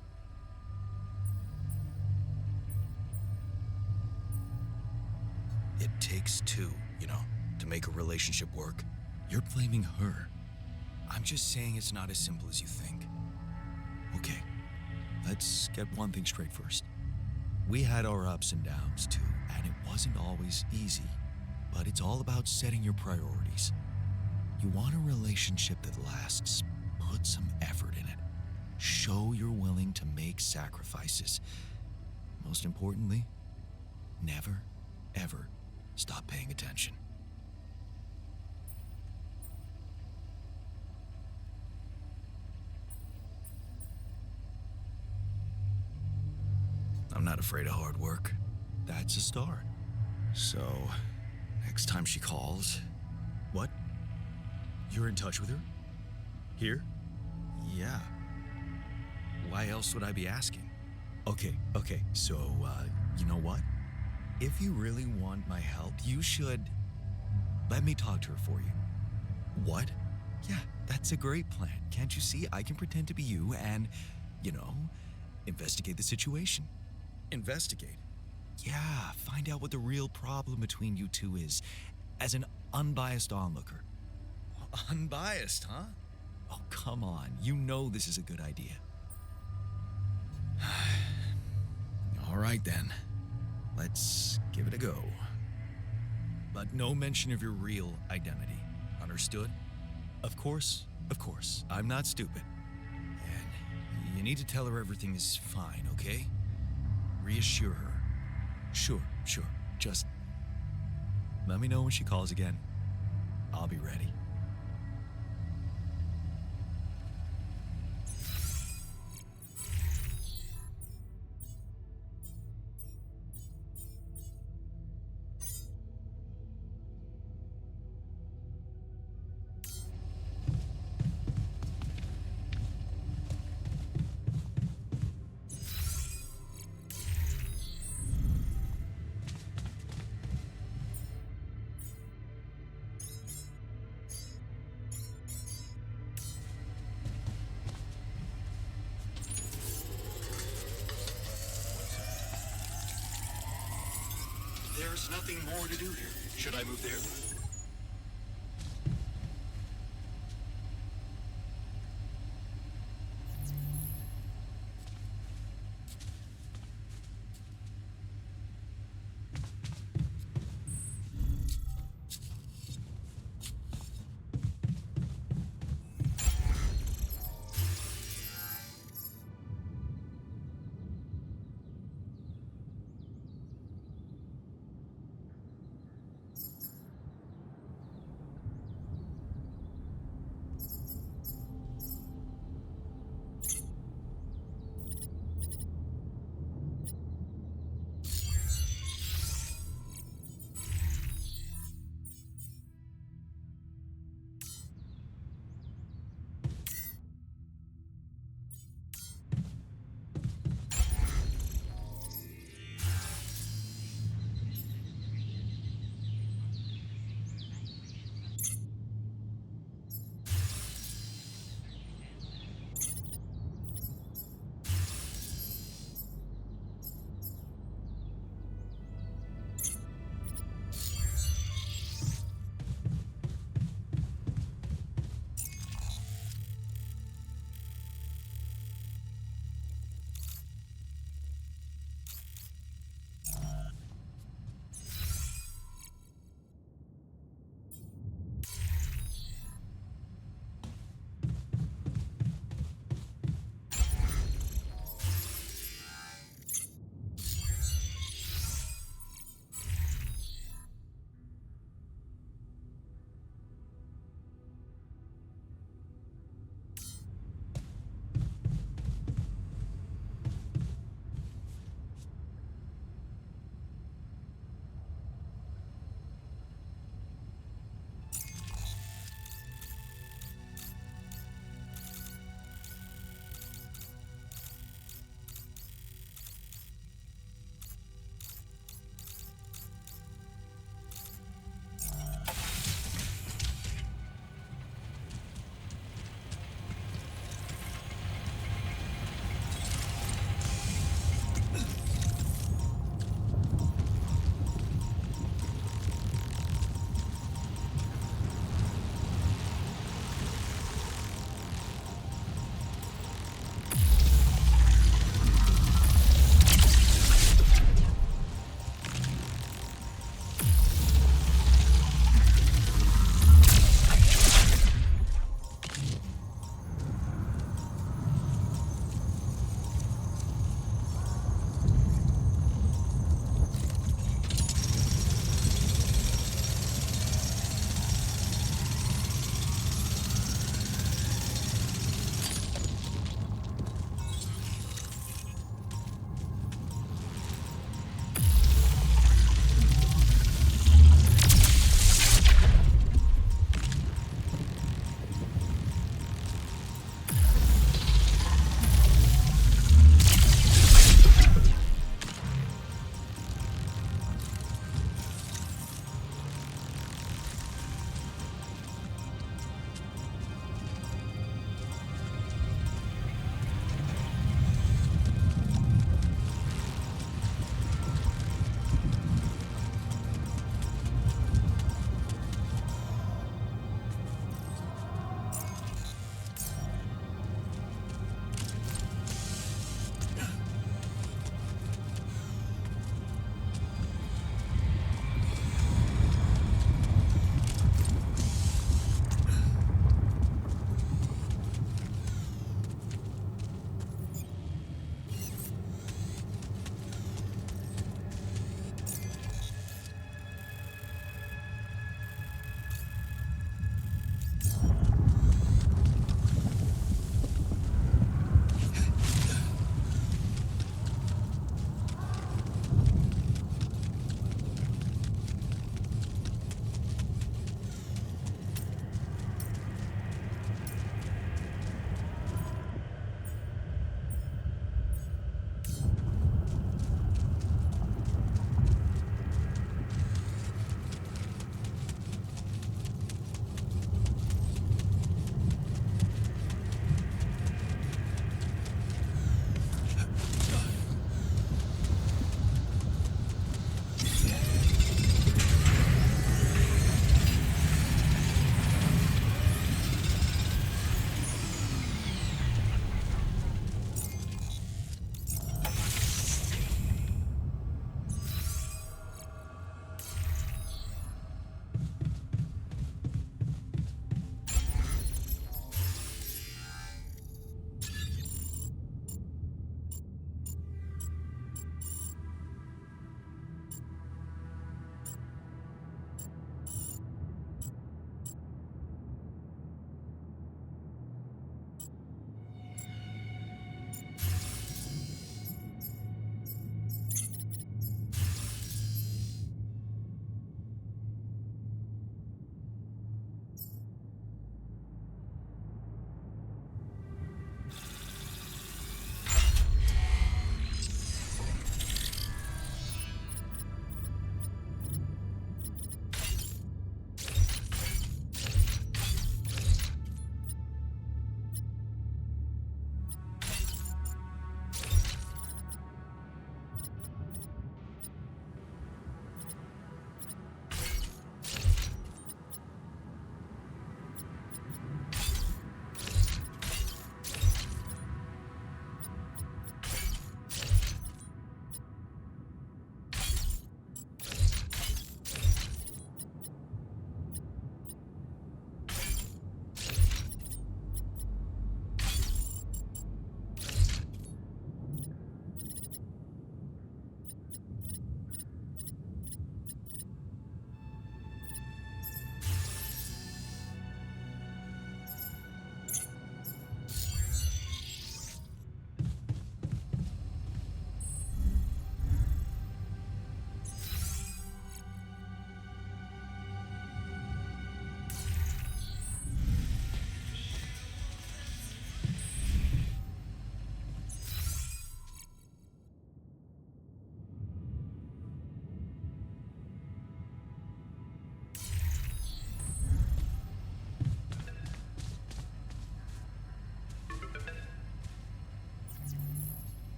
It takes two, to make a relationship work. You're blaming her. I'm just saying it's not as simple as you think. Okay, let's get one thing straight first. We had our ups and downs too, and it wasn't always easy. But it's all about setting your priorities. You want a relationship that lasts. Put some effort in it. Show you're willing to make sacrifices. Most importantly, never, ever stop paying attention. I'm not afraid of hard work. That's a start. So, next time she calls... What? You're in touch with her? Here? Yeah. Why else would I be asking? Okay, so, you know what? If you really want my help, you should... let me talk to her for you. What? Yeah, that's a great plan. Can't you see? I can pretend to be you and, investigate the situation. Investigate? Yeah, find out what the real problem between you two is, as an unbiased onlooker. Unbiased, huh? Oh, come on. You know this is a good idea. All right, then. Let's give it a go. But no mention of your real identity. Understood? Of course. I'm not stupid. And you need to tell her everything is fine, okay? Reassure her. Sure. Just let me know when she calls again. I'll be ready. There's nothing more to do here. Should I move there?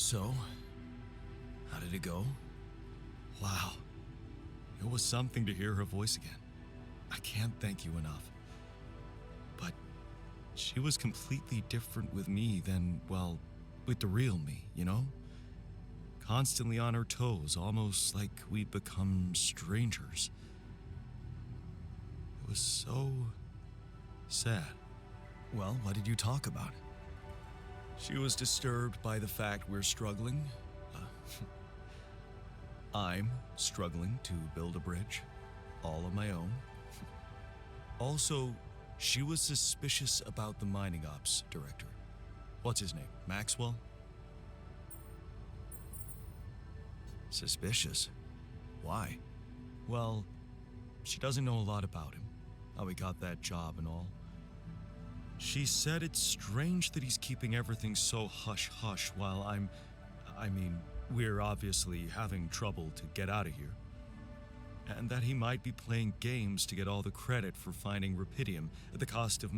So, how did it go? Wow. It was something to hear her voice again. I can't thank you enough. But she was completely different with me than, well, with the real me, you know? Constantly on her toes, almost like we'd become strangers. It was so sad. Well, what did you talk about? She was disturbed by the fact we're struggling. I'm struggling to build a bridge, all on my own. Also, she was suspicious about the mining ops director. What's his name? Maxwell? Suspicious? Why? Well, she doesn't know a lot about him, how he got that job and all. She said it's strange that he's keeping everything so hush-hush while we're obviously having trouble to get out of here. And that he might be playing games to get all the credit for finding Rapidium at the cost of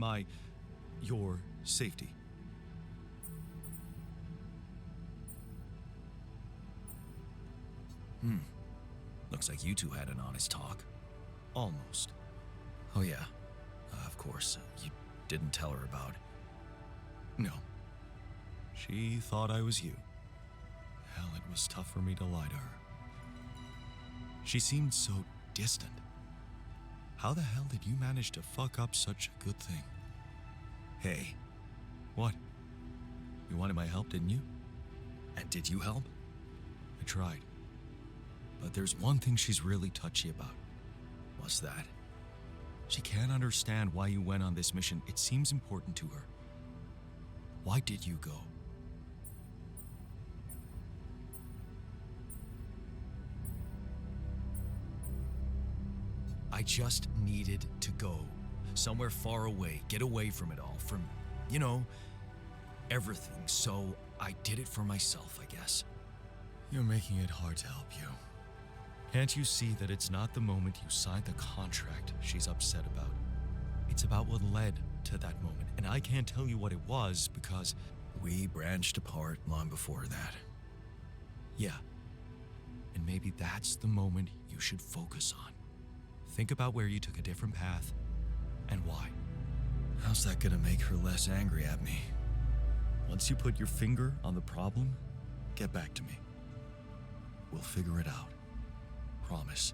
your safety. Looks like you two had an honest talk. Almost. Oh yeah, of course, you didn't tell her about. No. She thought I was you. Hell, it was tough for me to lie to her. She seemed so distant. How the hell did you manage to fuck up such a good thing? Hey. What? You wanted my help, didn't you? And did you help? I tried. But there's one thing she's really touchy about. What's that? She can't understand why you went on this mission. It seems important to her. Why did you go? I just needed to go. Somewhere far away. Get away from it all. From, everything. So I did it for myself, I guess. You're making it hard to help you. Can't you see that it's not the moment you signed the contract she's upset about? It's about what led to that moment, and I can't tell you what it was because we branched apart long before that. Yeah, and maybe that's the moment you should focus on. Think about where you took a different path and why. How's that gonna make her less angry at me? Once you put your finger on the problem, get back to me. We'll figure it out. Promise.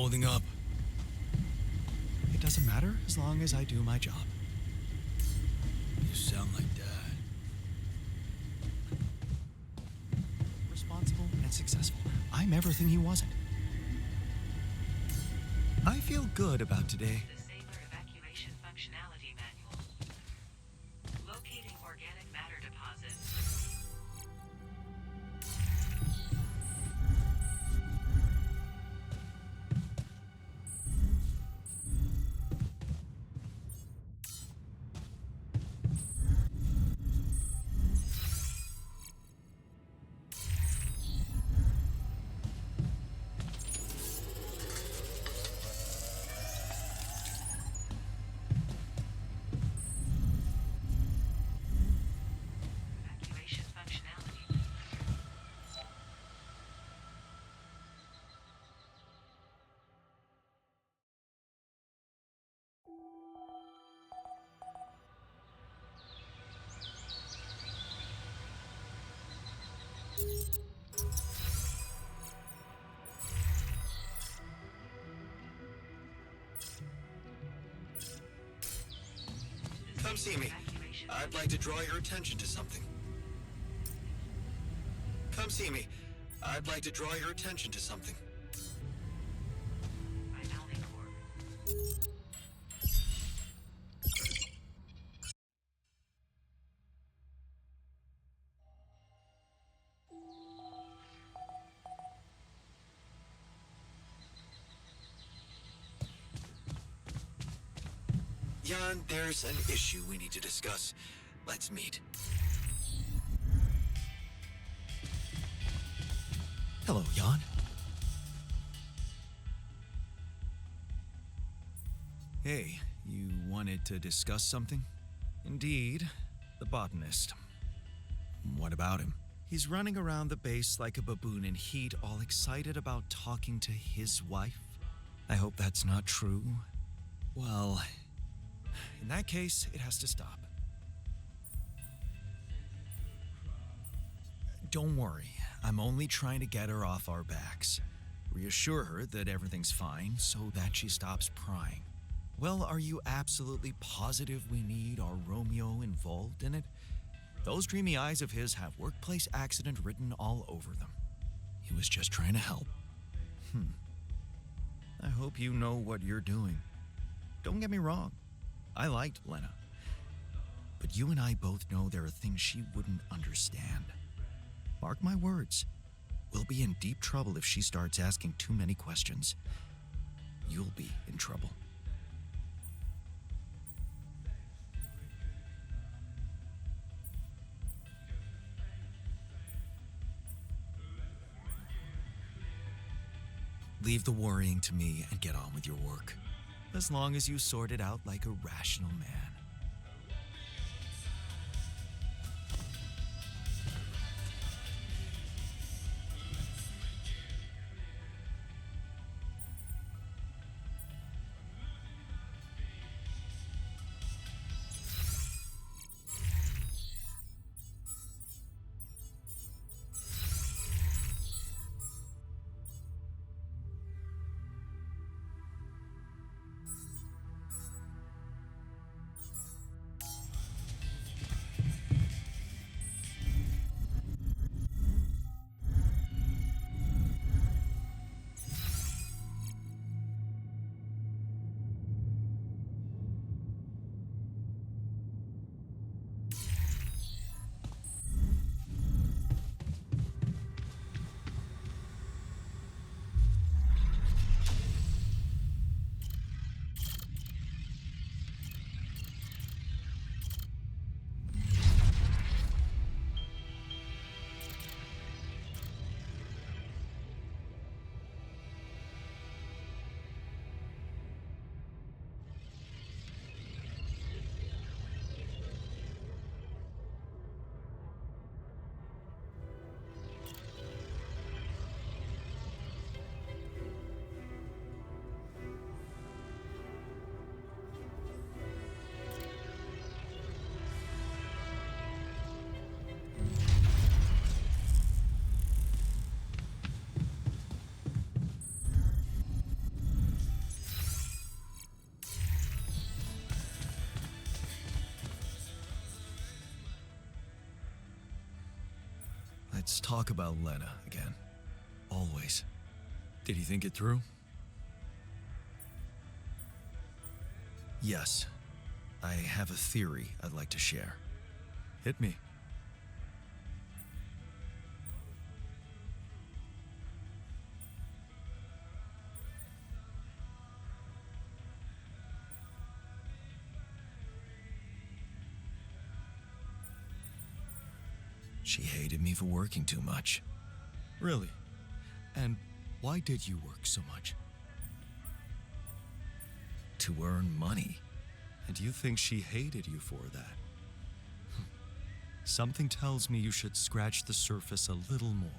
holding up. It doesn't matter as long as I do my job. You sound like Dad. Responsible and successful. I'm everything he wasn't. I feel good about today. The Saber Evacuation Functionality Manual. Locating organic matter deposits. Evacuation functionality. Come see me. I'd like to draw your attention to something. Come see me. I'd like to draw your attention to something. Vitality core. Jan, there's an issue we need to discuss. Let's meet. Hello, Jan. Hey, you wanted to discuss something? Indeed, the botanist. What about him? He's running around the base like a baboon in heat, all excited about talking to his wife. I hope that's not true. Well, in that case, it has to stop. Don't worry, I'm only trying to get her off our backs. Reassure her that everything's fine so that she stops prying. Well, are you absolutely positive we need our Romeo involved in it? Those dreamy eyes of his have workplace accident written all over them. He was just trying to help. I hope you know what you're doing. Don't get me wrong. I liked Lena. But you and I both know there are things she wouldn't understand. Mark my words. We'll be in deep trouble if she starts asking too many questions. You'll be in trouble. Leave the worrying to me and get on with your work. As long as you sort it out like a rational man. Let's talk about Lena again. Always. Did he think it through? Yes. I have a theory I'd like to share. Hit me. She hated me for working too much. Really? And why did you work so much? To earn money. And you think she hated you for that? Something tells me you should scratch the surface a little more.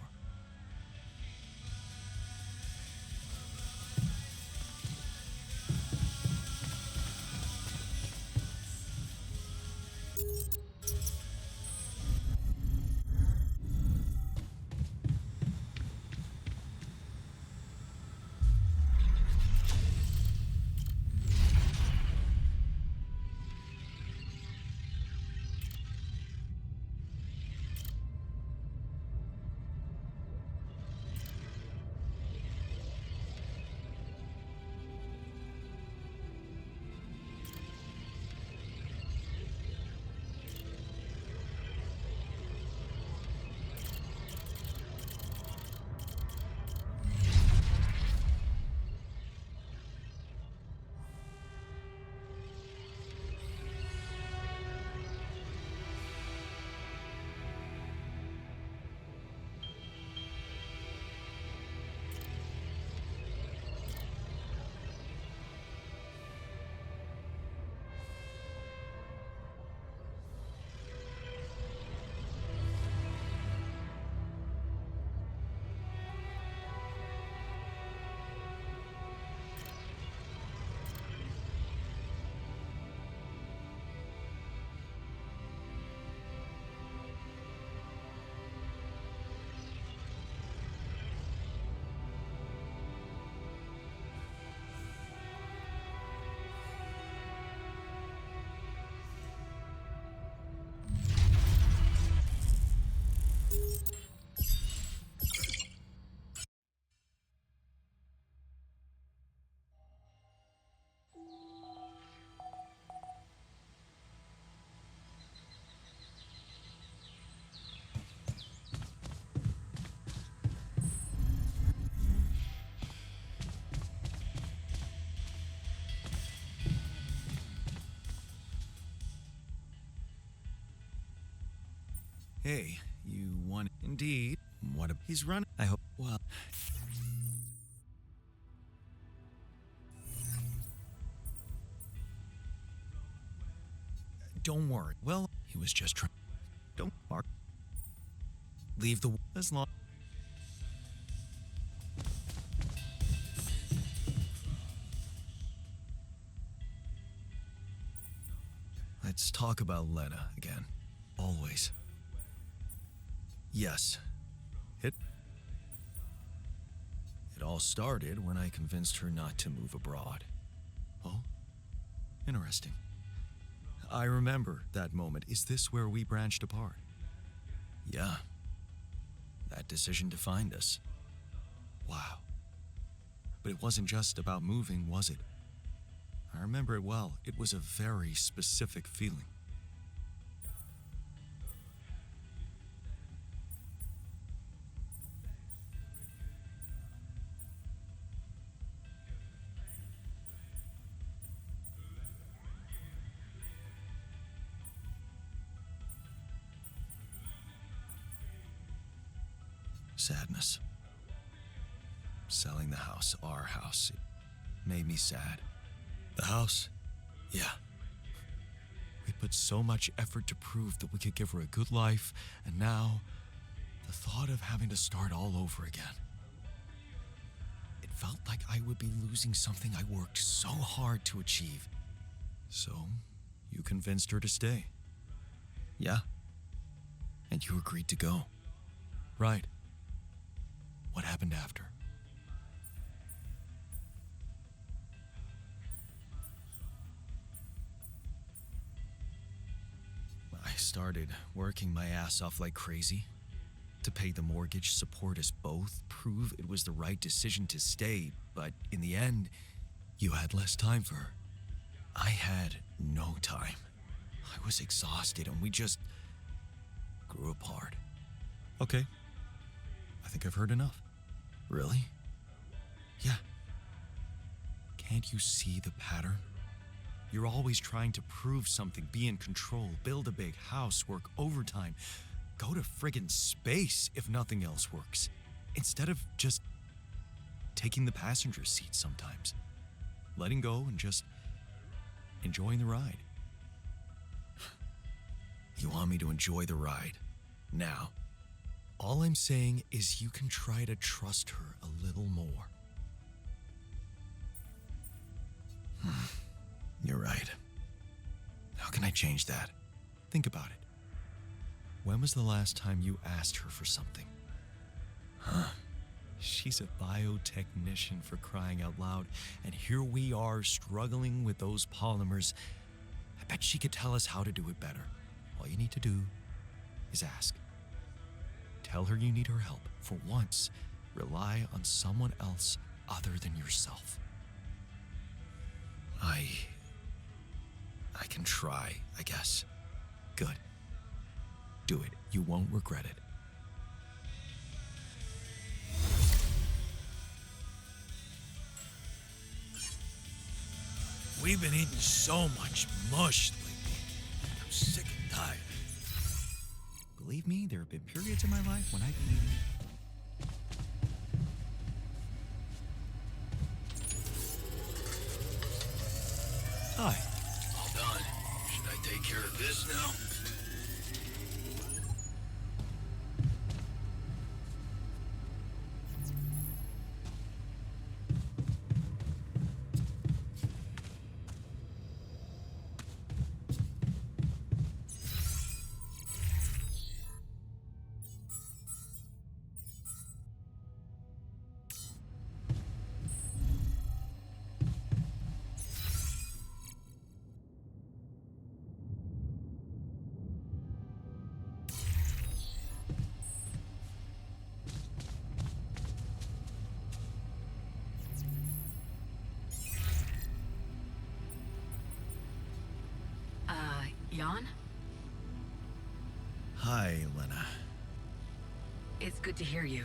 Hey, you want... Indeed. What a... He's running. I hope... Well... Don't worry. Well, he was just trying... Don't... Mark. Leave the... As long... Let's talk about Lena again. Always. Yes. It all started when I convinced her not to move abroad. Oh? Interesting. I remember that moment. Is this where we branched apart? Yeah. That decision defined us. Wow. But it wasn't just about moving, was it? I remember it well. It was a very specific feeling. Sadness. Selling the house, our house, it made me sad. The house? Yeah. We put so much effort to prove that we could give her a good life, and now, the thought of having to start all over again. It felt like I would be losing something I worked so hard to achieve. So, you convinced her to stay. Yeah. And you agreed to go. Right. What happened after? I started working my ass off like crazy. to pay the mortgage, support us both, prove it was the right decision to stay, but in the end, you had less time for her. I had no time. I was exhausted and we just grew apart. Okay. I think I've heard enough. Really? Yeah. Can't you see the pattern? You're always trying to prove something, be in control, build a big house, work overtime, go to friggin' space if nothing else works, instead of just taking the passenger seat sometimes, letting go and just enjoying the ride. You want me to enjoy the ride now? All I'm saying is you can try to trust her a little more. You're right. How can I change that? Think about it. When was the last time you asked her for something? Huh? She's a biotechnician, for crying out loud, and here we are struggling with those polymers. I bet she could tell us how to do it better. All you need to do is ask. Tell her you need her help. For once, rely on someone else other than yourself. I can try, I guess. Good. Do it. You won't regret it. We've been eating so much mush lately. I'm sick and tired. Believe me, there have been periods in my life when I've eaten. Hi. All done. Should I take care of this now? Jan? Hi, Lena. It's good to hear you.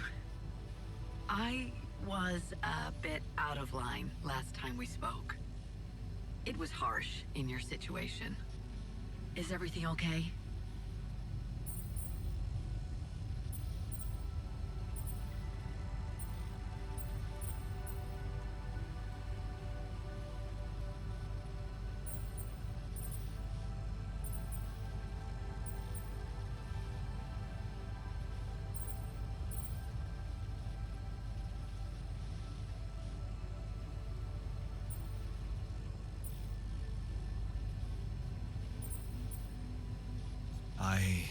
I was a bit out of line last time we spoke. It was harsh in your situation. Is everything okay? I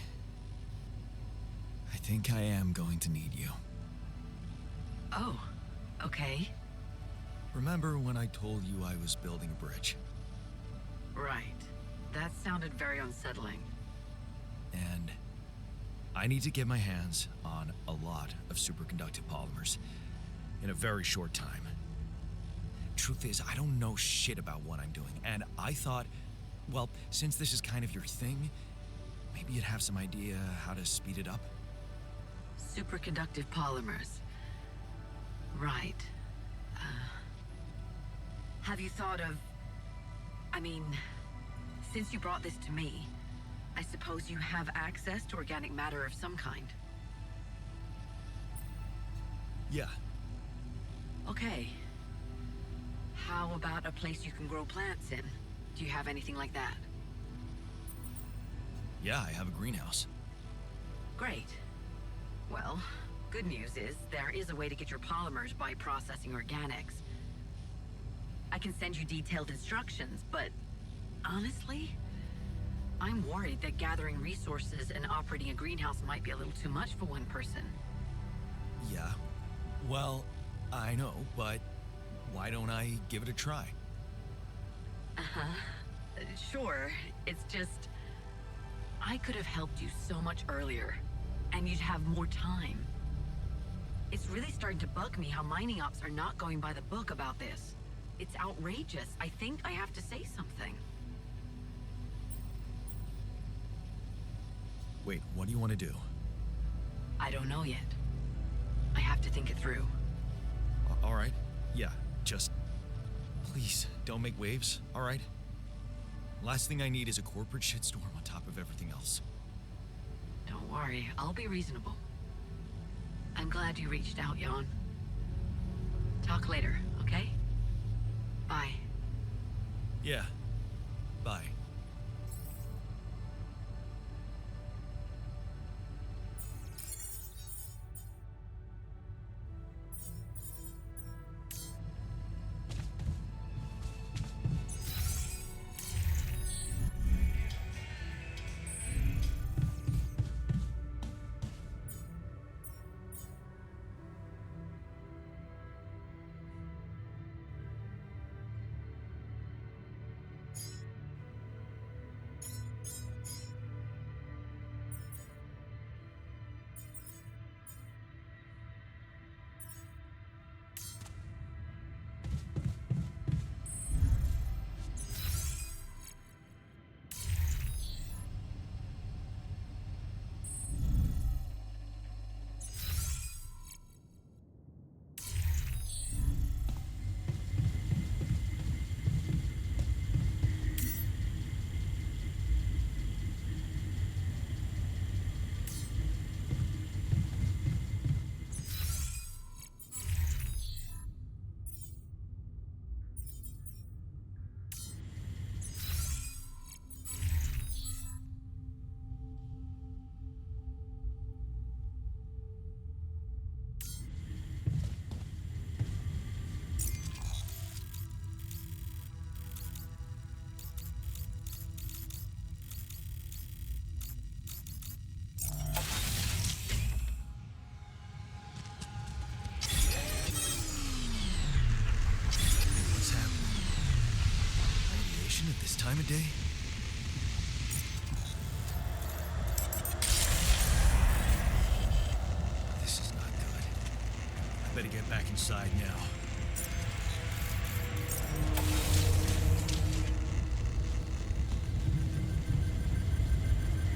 think I am going to need you. Oh, okay. Remember when I told you I was building a bridge? Right. That sounded very unsettling. And I need to get my hands on a lot of superconductive polymers in a very short time. Truth is, I don't know shit about what I'm doing, and I thought, well, since this is kind of your thing, maybe you'd have some idea how to speed it up. Superconductive polymers. Right. Have you thought of... I mean, since you brought this to me, I suppose you have access to organic matter of some kind. Yeah. Okay. How about a place you can grow plants in? Do you have anything like that? Yeah, I have a greenhouse. Great. Well, good news is there is a way to get your polymers by processing organics. I can send you detailed instructions, but honestly, I'm worried that gathering resources and operating a greenhouse might be a little too much for one person. Yeah. Well, I know, but why don't I give it a try? Uh-huh. Sure. It's just... I could have helped you so much earlier. And you'd have more time. It's really starting to bug me how mining ops are not going by the book about this. It's outrageous. I think I have to say something. Wait, what do you want to do? I don't know yet. I have to think it through. All right. Yeah, just... Please, don't make waves, all right? Last thing I need is a corporate shitstorm on top of everything else. Don't worry, I'll be reasonable. I'm glad you reached out, Jan. Talk later, okay? Bye. Yeah. Bye. At this time of day? This is not good. I better get back inside now.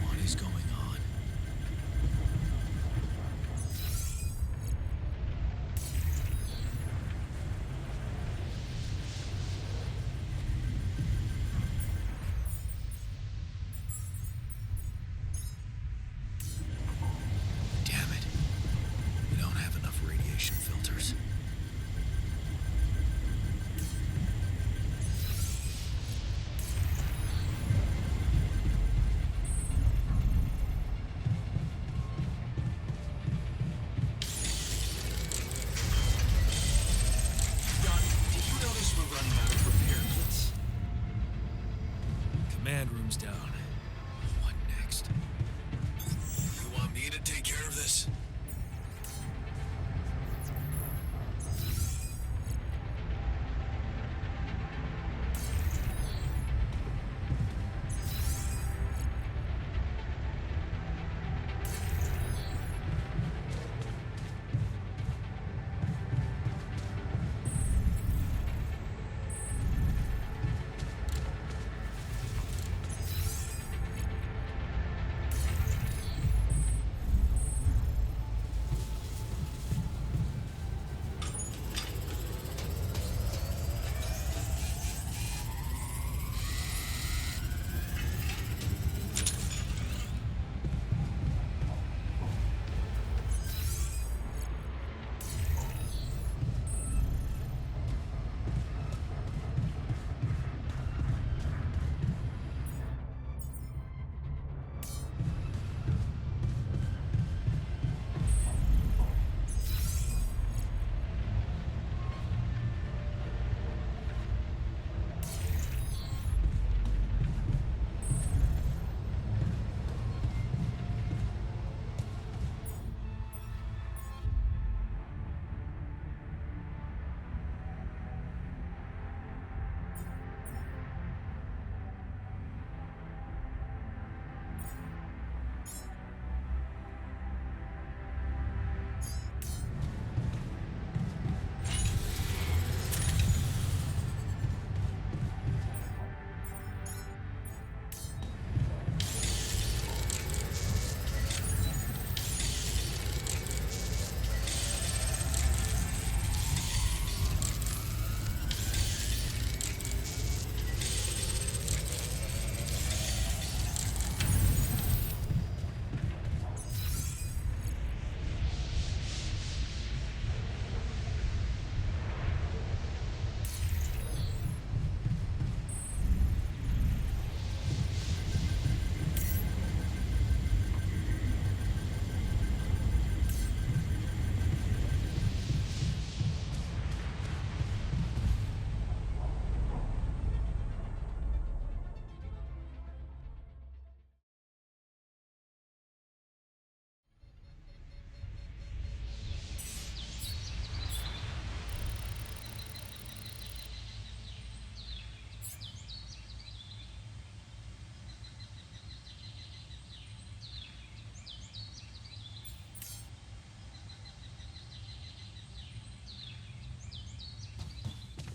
What is going on? Damn it. We don't have enough radiation filters. Jan, did you notice we're running out of repair kits? Command room's down. What next? You want me to take care of this?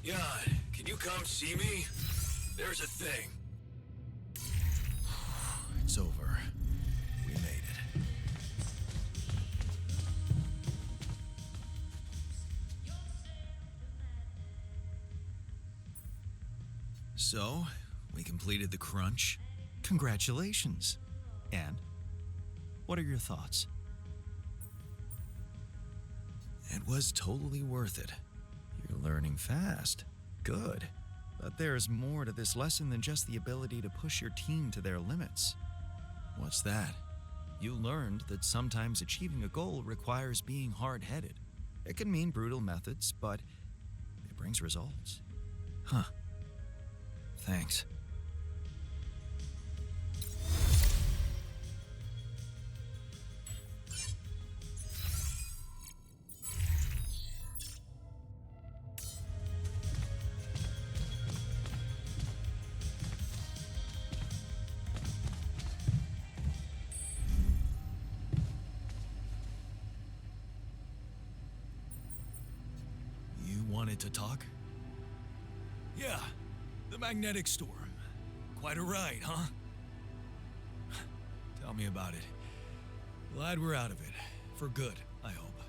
Jan, can you come see me? There's a thing. It's over. We made it. So, we completed the crunch. Congratulations. And what are your thoughts? It was totally worth it. You're learning fast. Good. But there's more to this lesson than just the ability to push your team to their limits. What's that? You learned that sometimes achieving a goal requires being hard-headed. It can mean brutal methods, but it brings results. Huh. Thanks. Wanted to talk? Yeah, the magnetic storm. Quite a ride, huh? Tell me about it. Glad we're out of it. For good, I hope.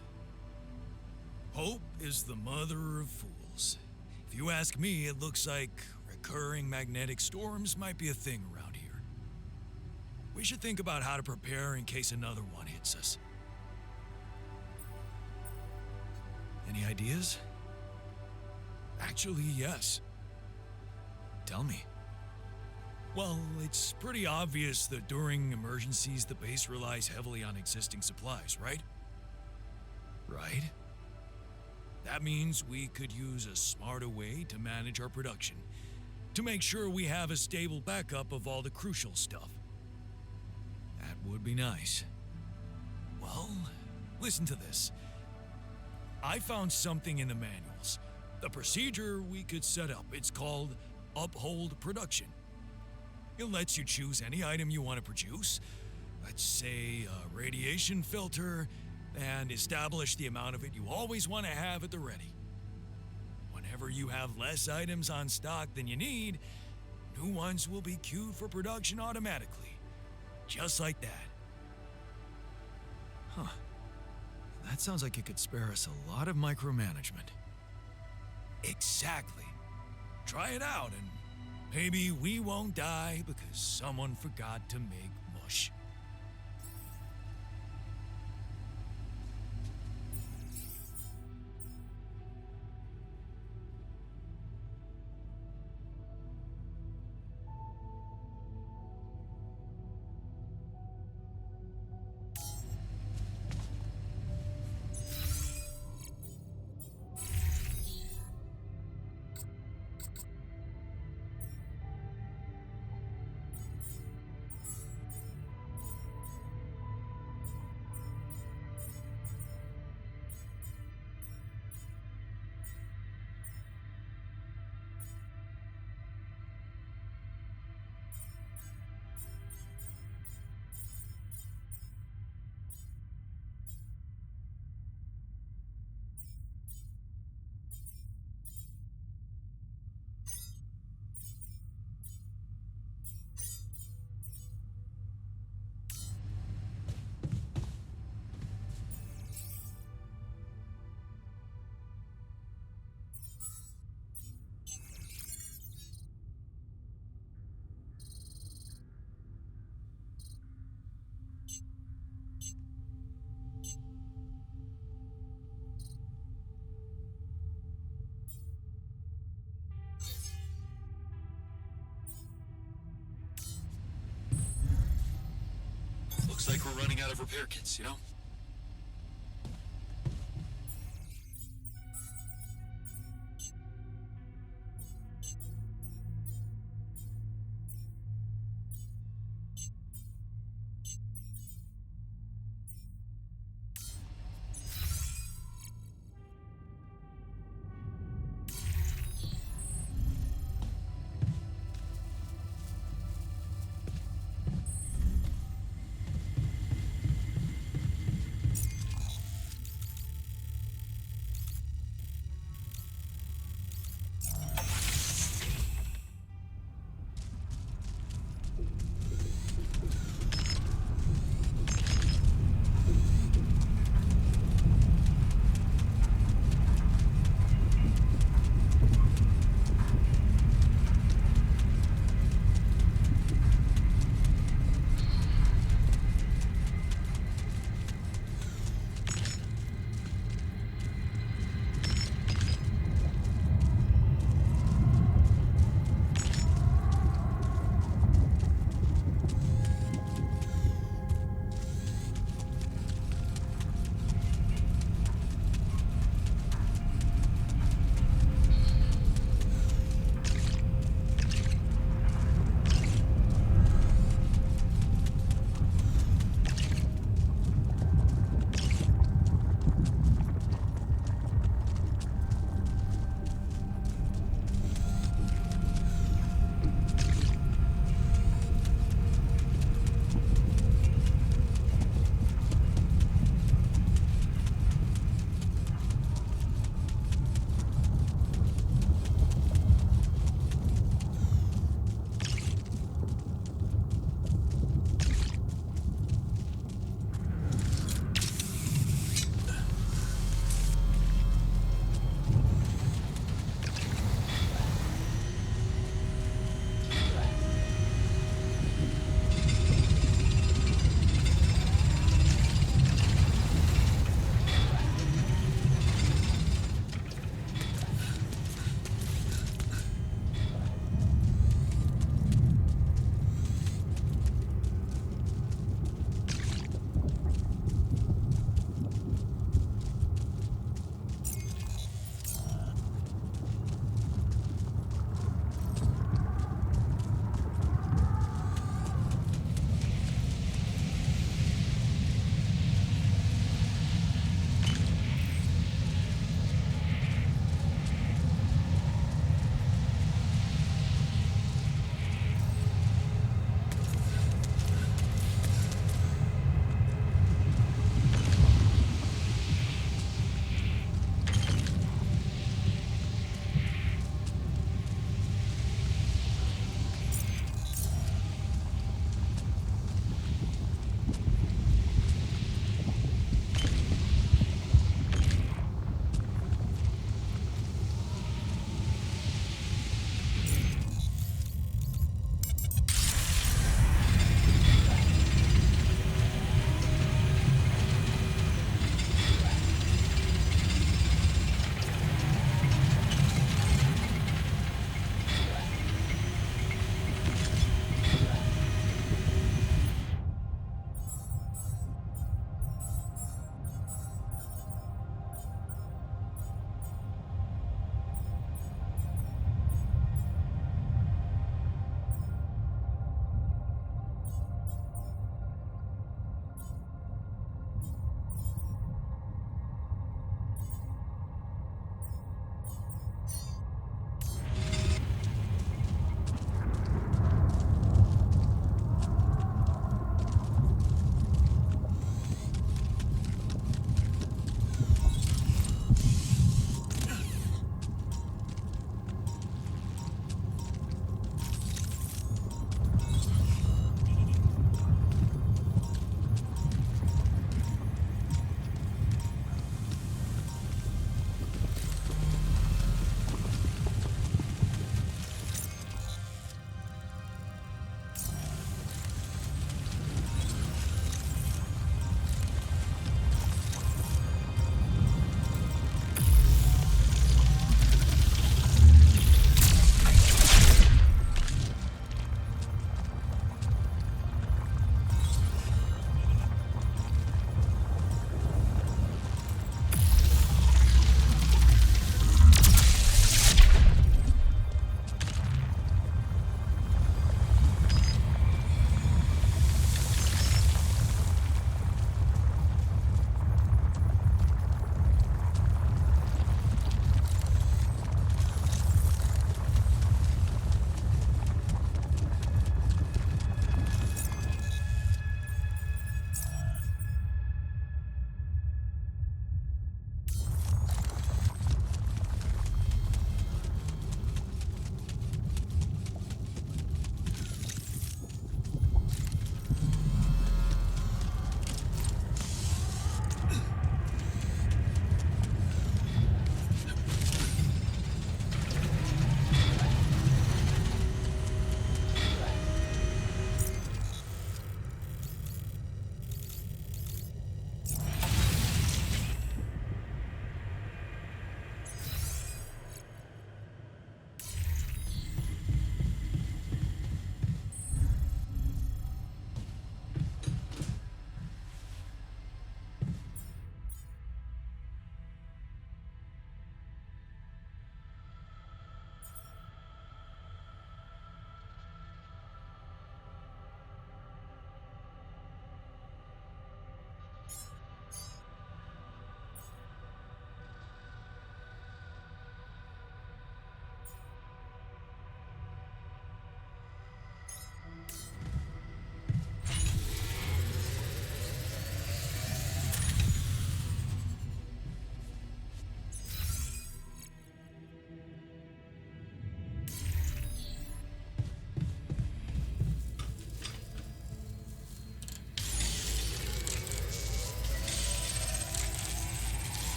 Hope is the mother of fools. If you ask me, it looks like recurring magnetic storms might be a thing around here. We should think about how to prepare in case another one hits us. Any ideas? Actually, yes. Tell me. Well, it's pretty obvious that during emergencies, the base relies heavily on existing supplies, right? Right? That means we could use a smarter way to manage our production, to make sure we have a stable backup of all the crucial stuff. That would be nice. Well, listen to this. I found something in the manuals. The procedure we could set up. It's called Uphold Production. It lets you choose any item you want to produce, let's say a radiation filter, and establish the amount of it you always want to have at the ready. Whenever you have less items on stock than you need, new ones will be queued for production automatically. Just like that. Huh. That sounds like it could spare us a lot of micromanagement. Exactly. Try it out and maybe we won't die because someone forgot to make mush. Looks like we're running out of repair kits, you know?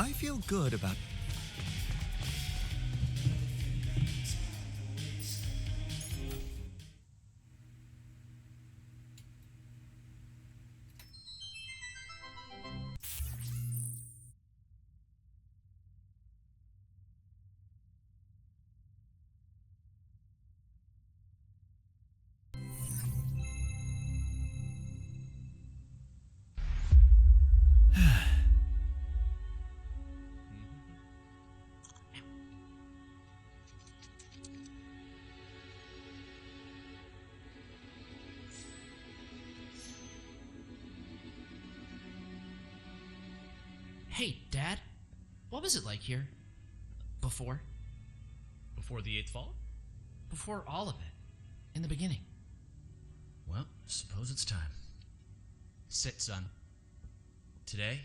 I feel good about. Hey, Dad. What was it like here? Before? Before the Eighth Fall? Before all of it. In the beginning. Well, suppose it's time. Sit, son. Today,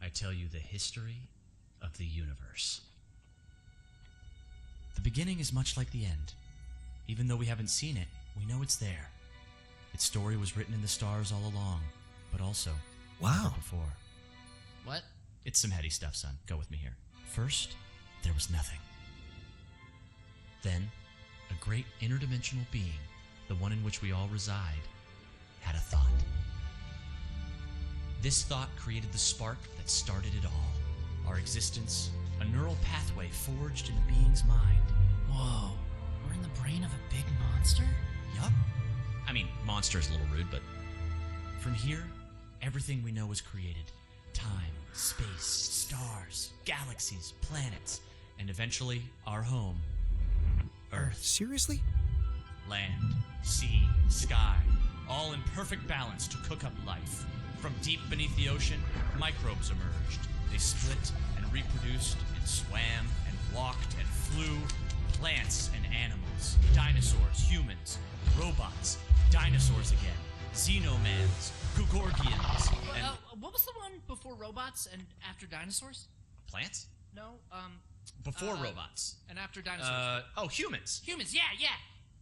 I tell you the history of the universe. The beginning is much like the end. Even though we haven't seen it, we know it's there. Its story was written in the stars all along, but also Wow. never before. What? It's some heady stuff, son. Go with me here. First, there was nothing. Then, a great interdimensional being, the one in which we all reside, had a thought. This thought created the spark that started it all. Our existence, a neural pathway forged in a being's mind. Whoa. We're in the brain of a big monster? Yup. I mean, monster is a little rude, but from here, everything we know was created. Time, space, stars, galaxies, planets, and eventually our home, Earth. Seriously? Land, sea, sky, all in perfect balance to cook up life. From deep beneath the ocean, microbes emerged. They split and reproduced and swam and walked and flew. Plants and animals, dinosaurs, humans, robots, dinosaurs again, xenomans, Gugorgians, and... What was the one before robots and after dinosaurs? plants? No, Before robots. and after dinosaurs. Humans. Humans, yeah.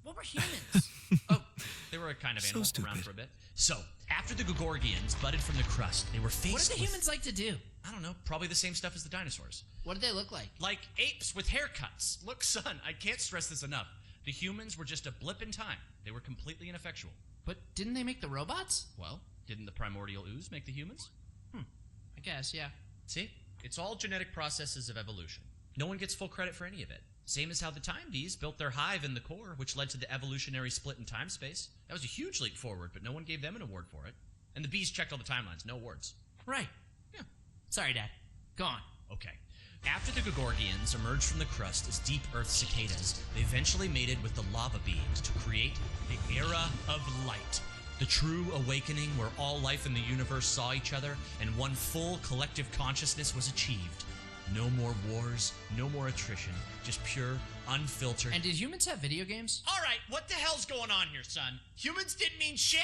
What were humans? Oh, they were a kind of So animal stupid. around for a bit. So, after the Gugorgians budded from the crust, they were faced What did the with... humans like to do? I don't know, probably the same stuff as the dinosaurs. What did they look like? Like apes with haircuts. Look, son, I can't stress this enough. The humans were just a blip in time. They were completely ineffectual. But didn't they make the robots? Well, didn't the primordial ooze make the humans? I guess, yeah. See? It's all genetic processes of evolution. No one gets full credit for any of it. Same as how the time bees built their hive in the core, which led to the evolutionary split in time-space. That was a huge leap forward, but no one gave them an award for it. And the bees checked all the timelines, no awards. Right. Yeah. Sorry, Dad. Go on. Okay. After the Gugorgians emerged from the crust as deep earth cicadas, they eventually mated with the lava beings to create the Era of Light. The true awakening where all life in the universe saw each other and one full collective consciousness was achieved. No more wars, no more attrition, just pure, unfiltered... And did humans have video games? All right, what the hell's going on here, son? Humans didn't mean shit.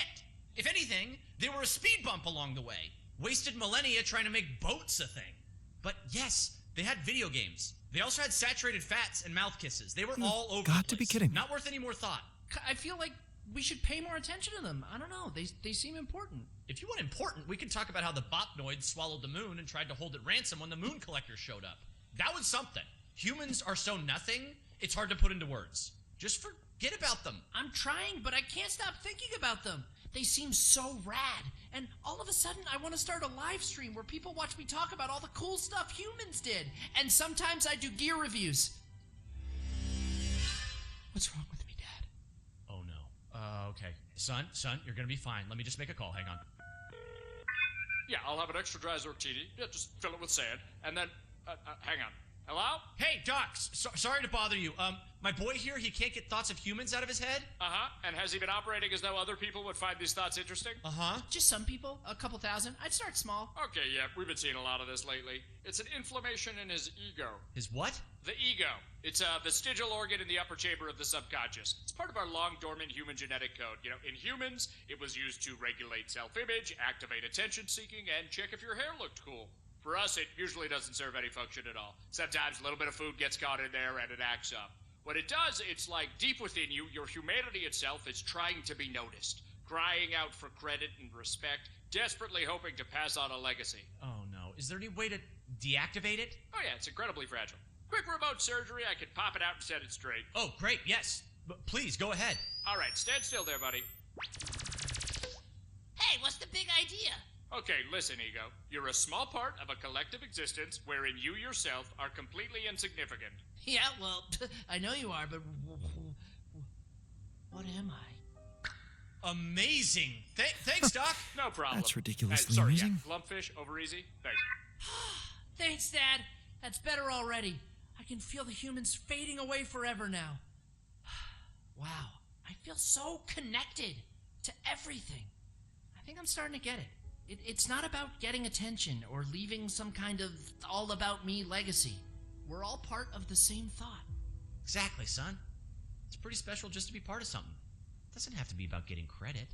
If anything, they were a speed bump along the way. Wasted millennia trying to make boats a thing. But yes, they had video games. They also had saturated fats and mouth kisses. They were all over the got to be place. kidding me. Not worth any more thought. I feel like we should pay more attention to them. I don't know. They seem important. If you want important, we can talk about how the Botnoids swallowed the moon and tried to hold it ransom when the moon collectors showed up. That was something. Humans are so nothing, it's hard to put into words. Just forget about them. I'm trying, but I can't stop thinking about them. They seem so rad. And all of a sudden, I want to start a live stream where people watch me talk about all the cool stuff humans did. And sometimes I do gear reviews. What's wrong with me, Dad? Oh, no. Okay. Son, you're gonna be fine. Let me just make a call. Hang on. Yeah, I'll have an extra dry Zortini. Yeah, just fill it with sand. And then, hang on. Hello? Hey, Doc, sorry to bother you. My boy here, he can't get thoughts of humans out of his head. Uh-huh. And has he been operating as though other people would find these thoughts interesting? Uh-huh. Just some people, a couple thousand. I'd start small. Okay, yeah, we've been seeing a lot of this lately. It's an inflammation in his ego. His what? The ego. It's a vestigial organ in the upper chamber of the subconscious. It's part of our long-dormant human genetic code. You know, in humans, it was used to regulate self-image, activate attention-seeking, and check if your hair looked cool. For us, it usually doesn't serve any function at all. Sometimes a little bit of food gets caught in there and it acts up. What it does, it's like deep within you, your humanity itself is trying to be noticed, crying out for credit and respect, desperately hoping to pass on a legacy. Oh, no. Is there any way to deactivate it? Oh yeah, it's incredibly fragile. Quick remote surgery, I could pop it out and set it straight. Oh, great, yes. But please, go ahead. All right, stand still there, buddy. Hey, what's the big idea? Okay, listen, Ego. You're a small part of a collective existence wherein you yourself are completely insignificant. Yeah, well, I know you are, but what am I? Amazing. Thanks, Doc. No problem. That's ridiculously sorry, amusing. Yeah, lumpfish, over easy. Thanks. Thanks, Dad. That's better already. I can feel the humans fading away forever now. Wow, I feel so connected to everything. I think I'm starting to get it. It's not about getting attention or leaving some kind of all-about-me legacy. We're all part of the same thought. Exactly, son. It's pretty special just to be part of something. It doesn't have to be about getting credit.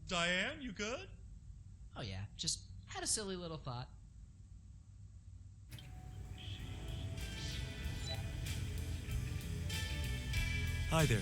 Diane, you good? Oh yeah, just had a silly little thought. Hi there.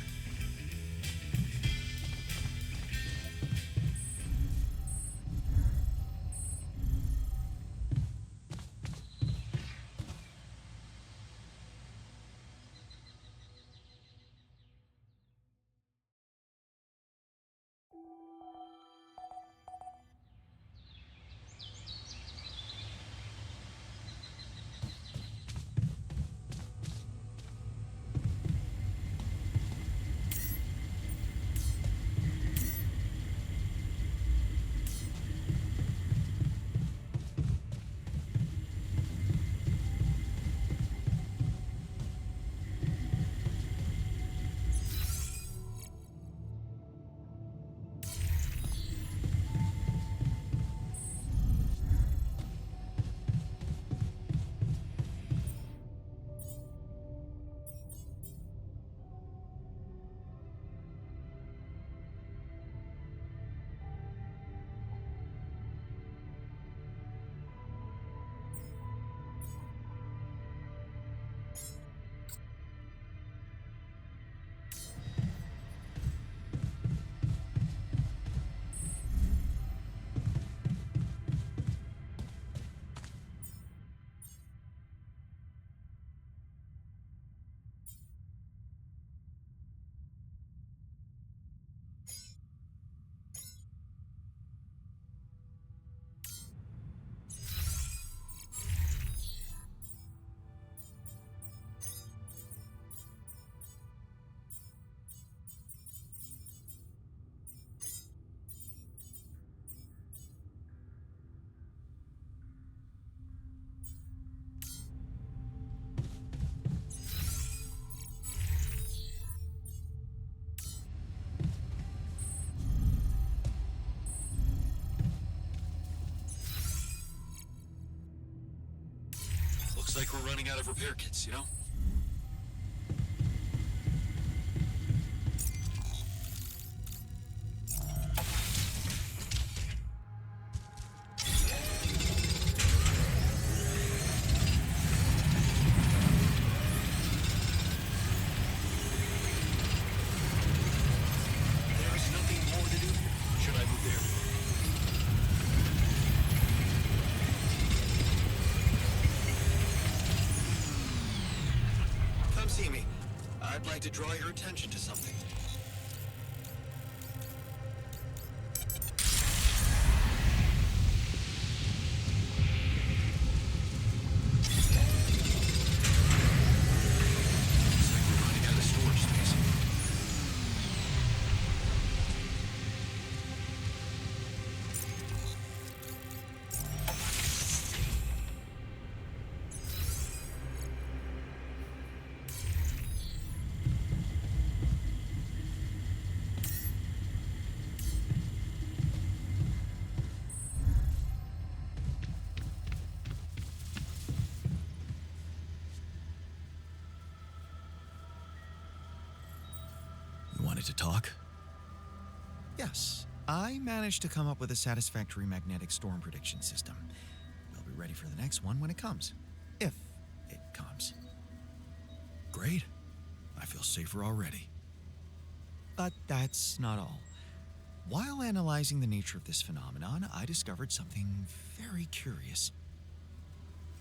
Looks like we're running out of repair kits, you know? There's nothing more to do here. Should I move there? Come see me. I'd like to draw your attention to something. Looks like we're running out of storage space. You wanted to talk? Yes, I managed to come up with a satisfactory magnetic storm prediction system. We'll be ready for the next one when it comes. If it comes. Great. I feel safer already. But that's not all. While analyzing the nature of this phenomenon, I discovered something very curious.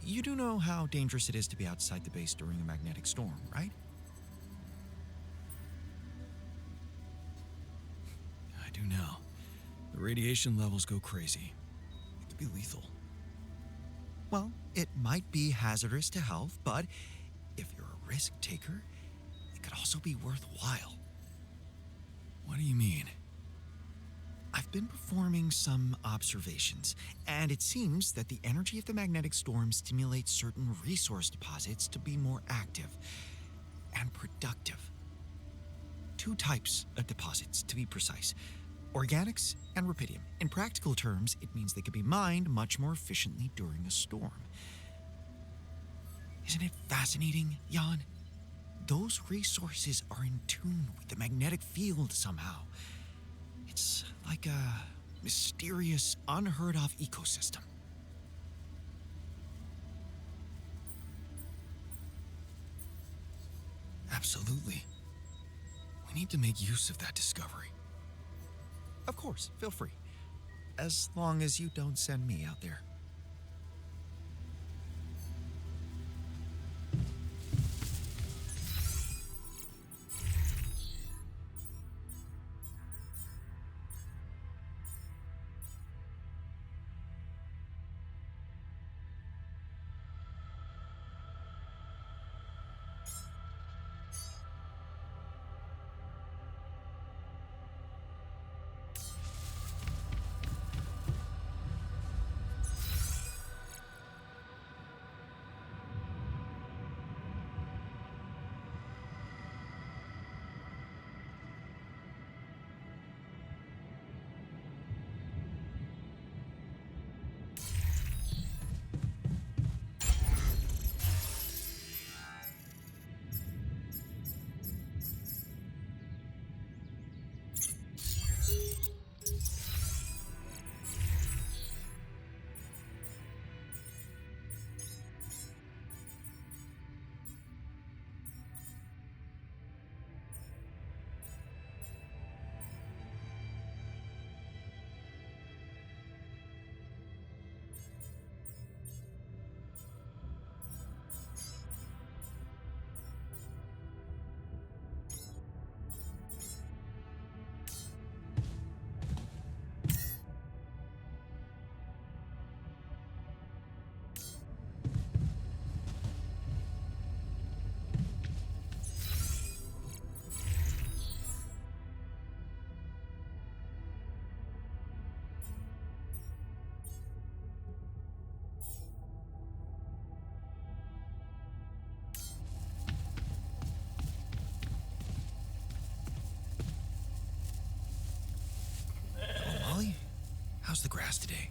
You do know how dangerous it is to be outside the base during a magnetic storm, right? I do now. The radiation levels go crazy. It could be lethal. Well, it might be hazardous to health, but if you're a risk taker, it could also be worthwhile. What do you mean? I've been performing some observations, and it seems that the energy of the magnetic storm stimulates certain resource deposits to be more active and productive. Two types of deposits, to be precise: organics and rubidium. In practical terms, it means they can be mined much more efficiently during a storm. Isn't it fascinating, Jan? Those resources are in tune with the magnetic field somehow. It's like a mysterious, unheard-of ecosystem. Absolutely. We need to make use of that discovery. Of course, feel free. As long as you don't send me out there. Molly, how's the grass today?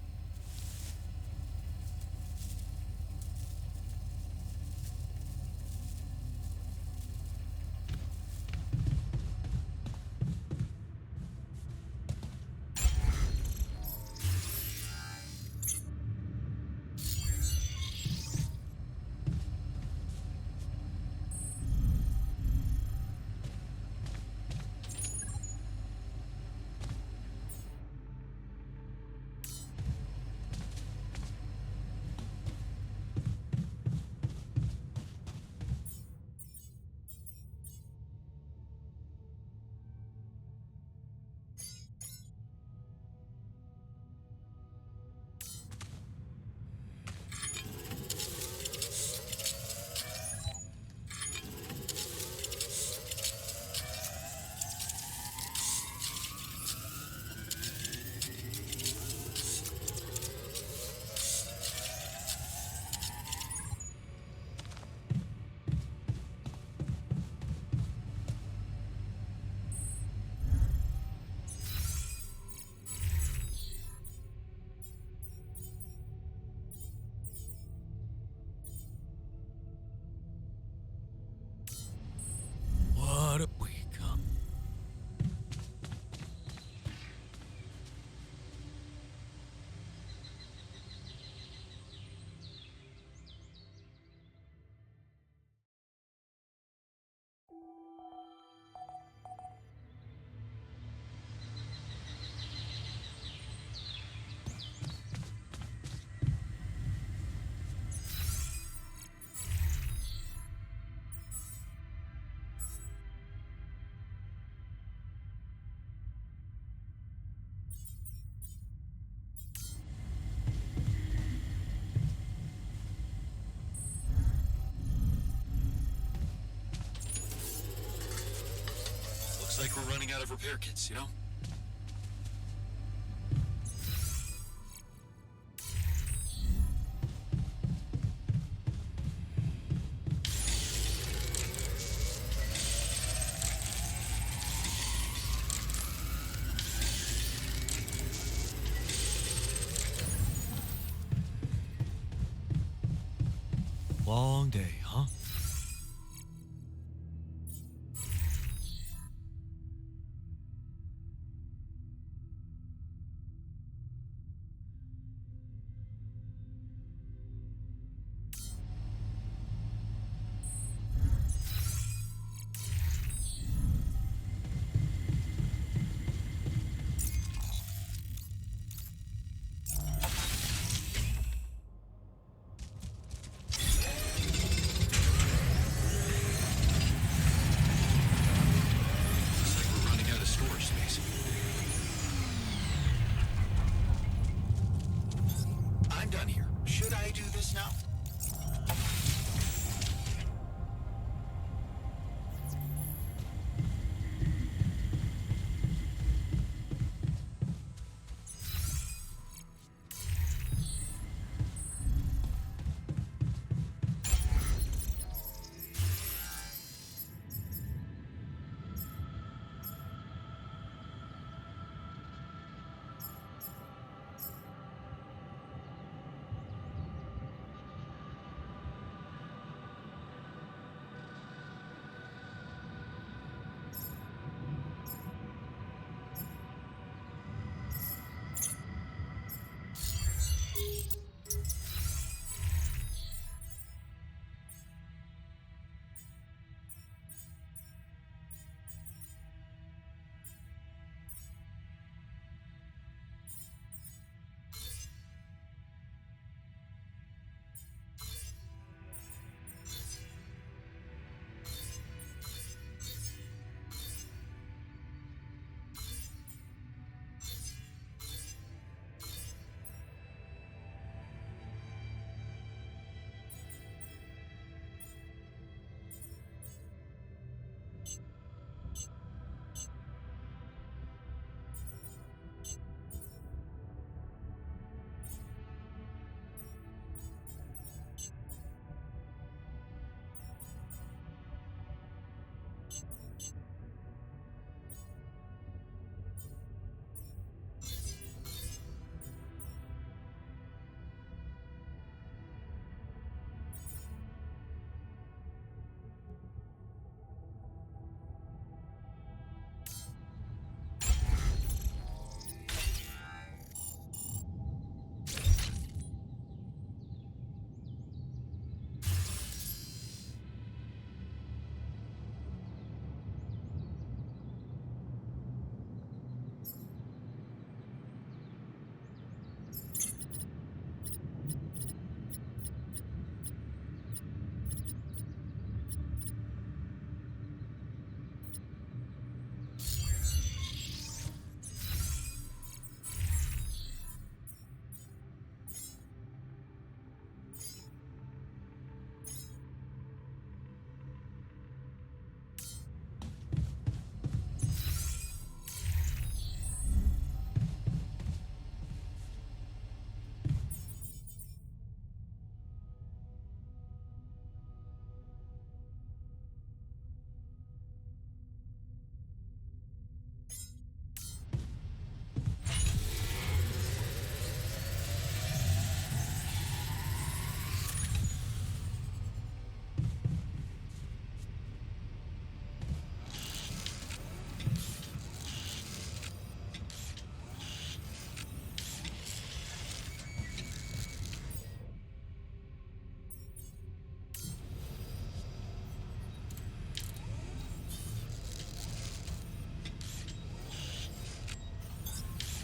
like we're running out of repair kits, you know? Long day, huh? Looks like we're running out of storage space. I'm done here. Should I do this now?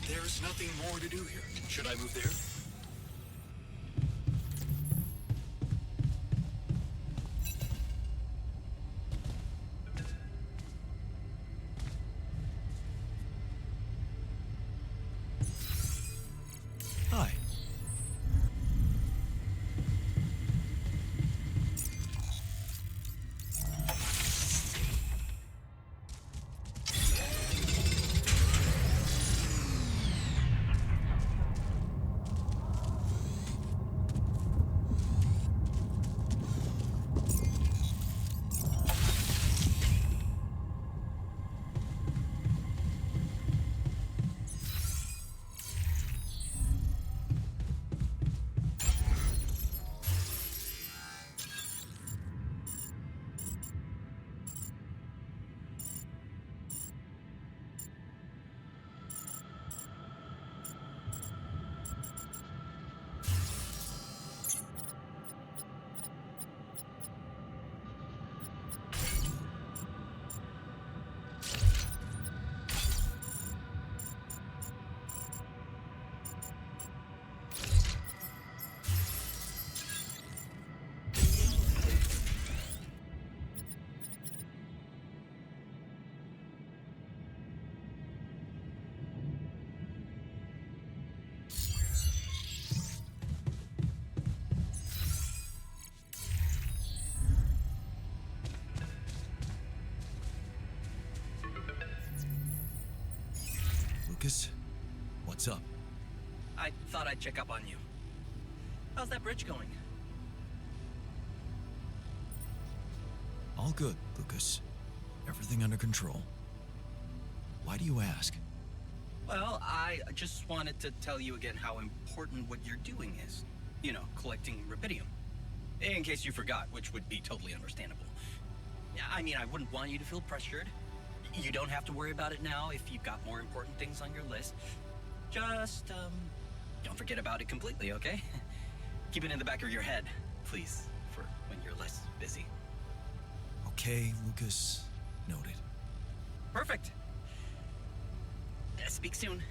There's nothing more to do here. Should I move there? Hi. Lucas, what's up? I thought I'd check up on you. How's that bridge going? All good, Lucas. Everything under control. Why do you ask? Well, I just wanted to tell you again how important what you're doing is. You know, collecting rubidium. In case you forgot, which would be totally understandable. I mean, I wouldn't want you to feel pressured. You don't have to worry about it now if you've got more important things on your list. Just, don't forget about it completely, okay? Keep it in the back of your head, please, for when you're less busy. Okay, Lucas. Noted. Perfect. Speak soon.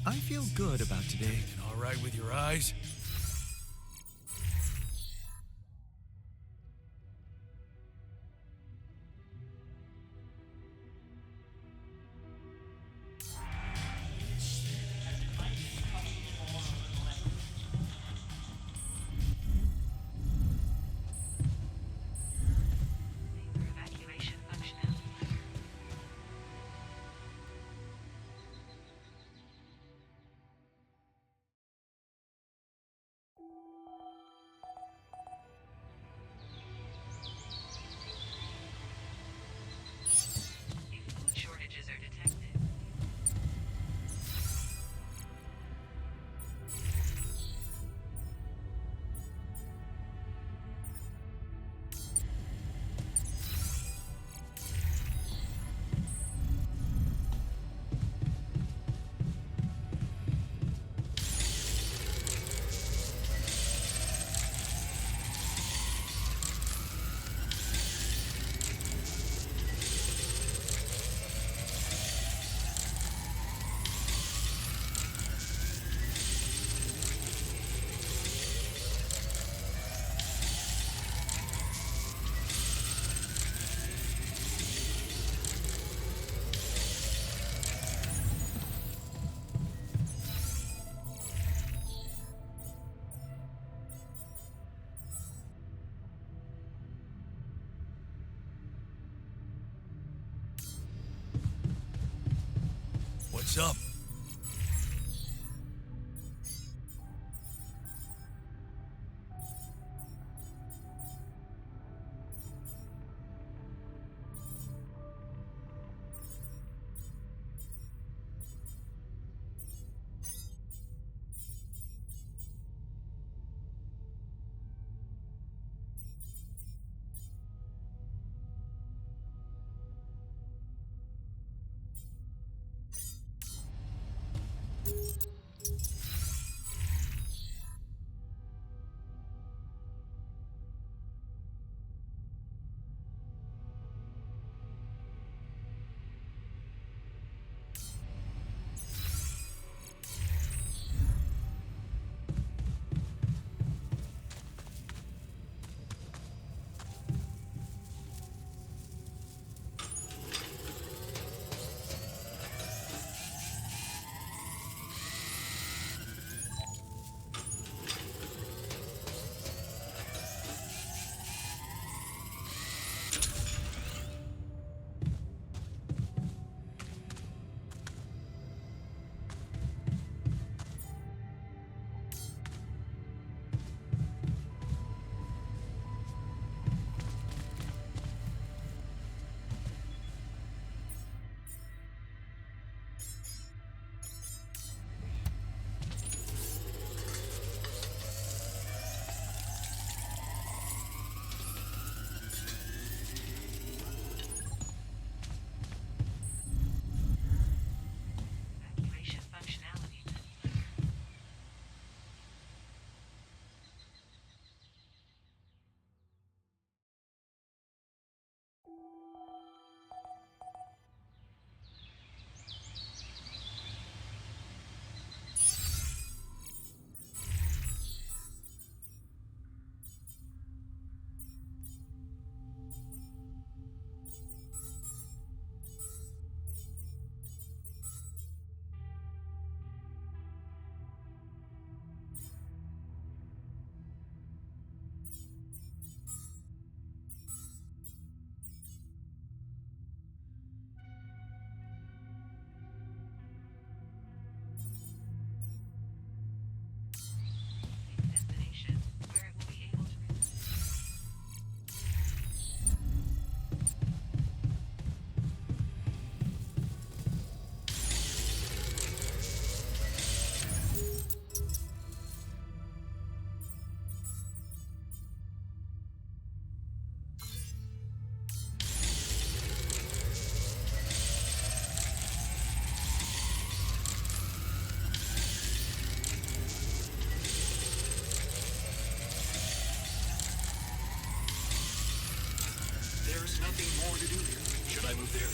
I feel good about today. And all right with your eyes? For evacuation functionality. If food shortages are detected, What's up? evacuation functionality. Destination, where it will be able to There's nothing more to do here. Should I move there?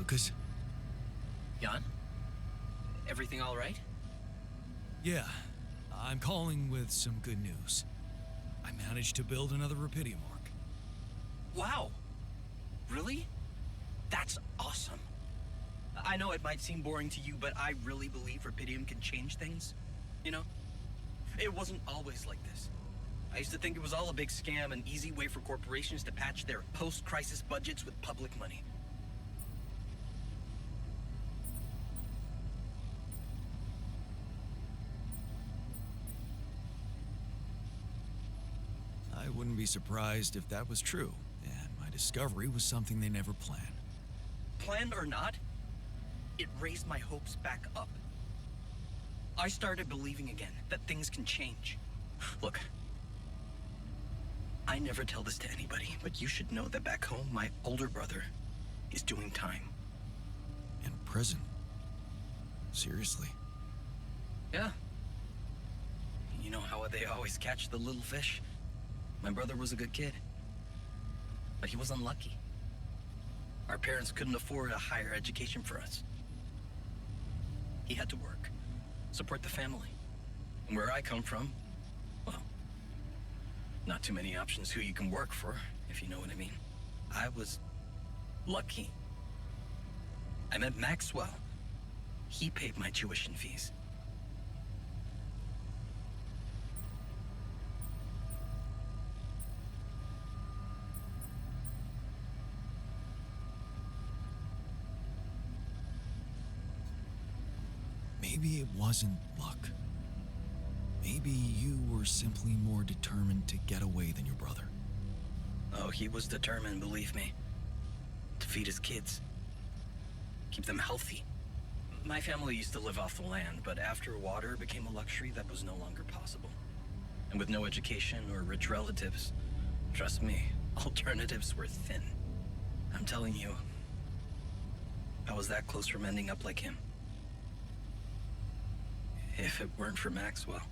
Lucas? Jan? Everything all right? Yeah, I'm calling with some good news. I managed to build another Rapidium arc. Wow! Really? That's awesome. I know it might seem boring to you, but I really believe Rapidium can change things. You know? It wasn't always like this. I used to think it was all a big scam, an easy way for corporations to patch their post-crisis budgets with public money. I wouldn't be surprised if that was true, and my discovery was something they never planned. Planned or not, it raised my hopes back up. I started believing again that things can change. Look, I never tell this to anybody, but you should know that back home, my older brother is doing time. In prison? Seriously? Yeah. You know how they always catch the little fish? My brother was a good kid, but he was unlucky. Our parents couldn't afford a higher education for us. He had to work, support the family. And where I come from, well, not too many options who you can work for, if you know what I mean. I was lucky. I met Maxwell. He paid my tuition fees. Maybe it wasn't luck. Maybe you were simply more determined to get away than your brother. Oh, he was determined, believe me. To feed his kids. Keep them healthy. My family used to live off the land, but after water became a luxury, that was no longer possible. And with no education or rich relatives, trust me, alternatives were thin. I'm telling you, I was that close from ending up like him. If it weren't for Maxwell.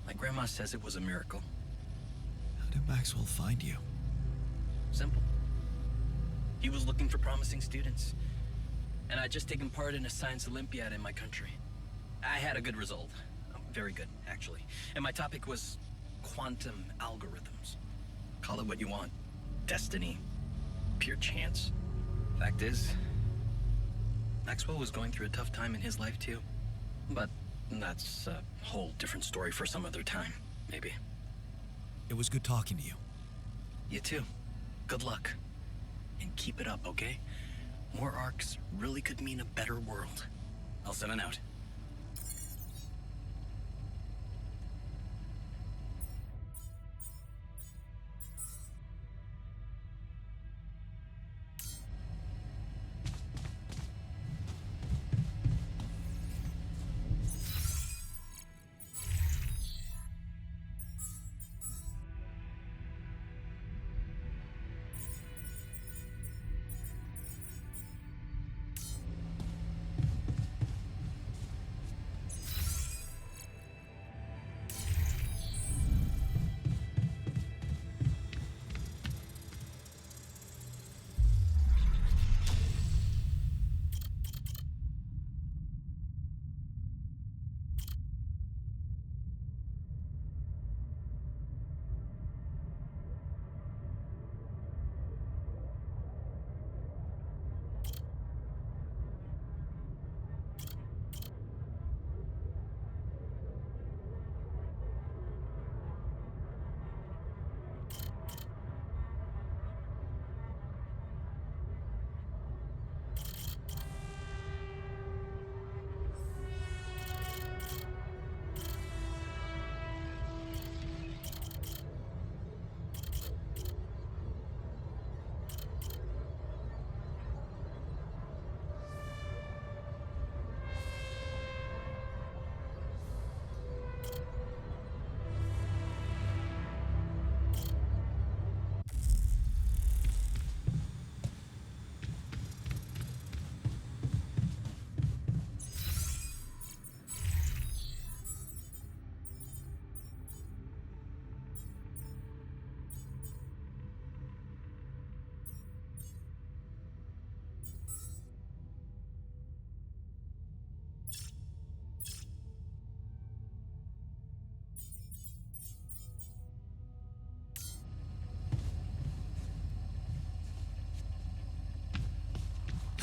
My grandma says it was a miracle. How did Maxwell find you? Simple. He was looking for promising students. And I'd just taken part in a science Olympiad in my country. I had a good result. Very good, actually. And my topic was quantum algorithms. Call it what you want. Destiny. Pure chance. Fact is, Maxwell was going through a tough time in his life too. But that's a whole different story for some other time, maybe. It was good talking to you. You too. Good luck. And keep it up, okay? More arcs really could mean a better world. I'll send it out.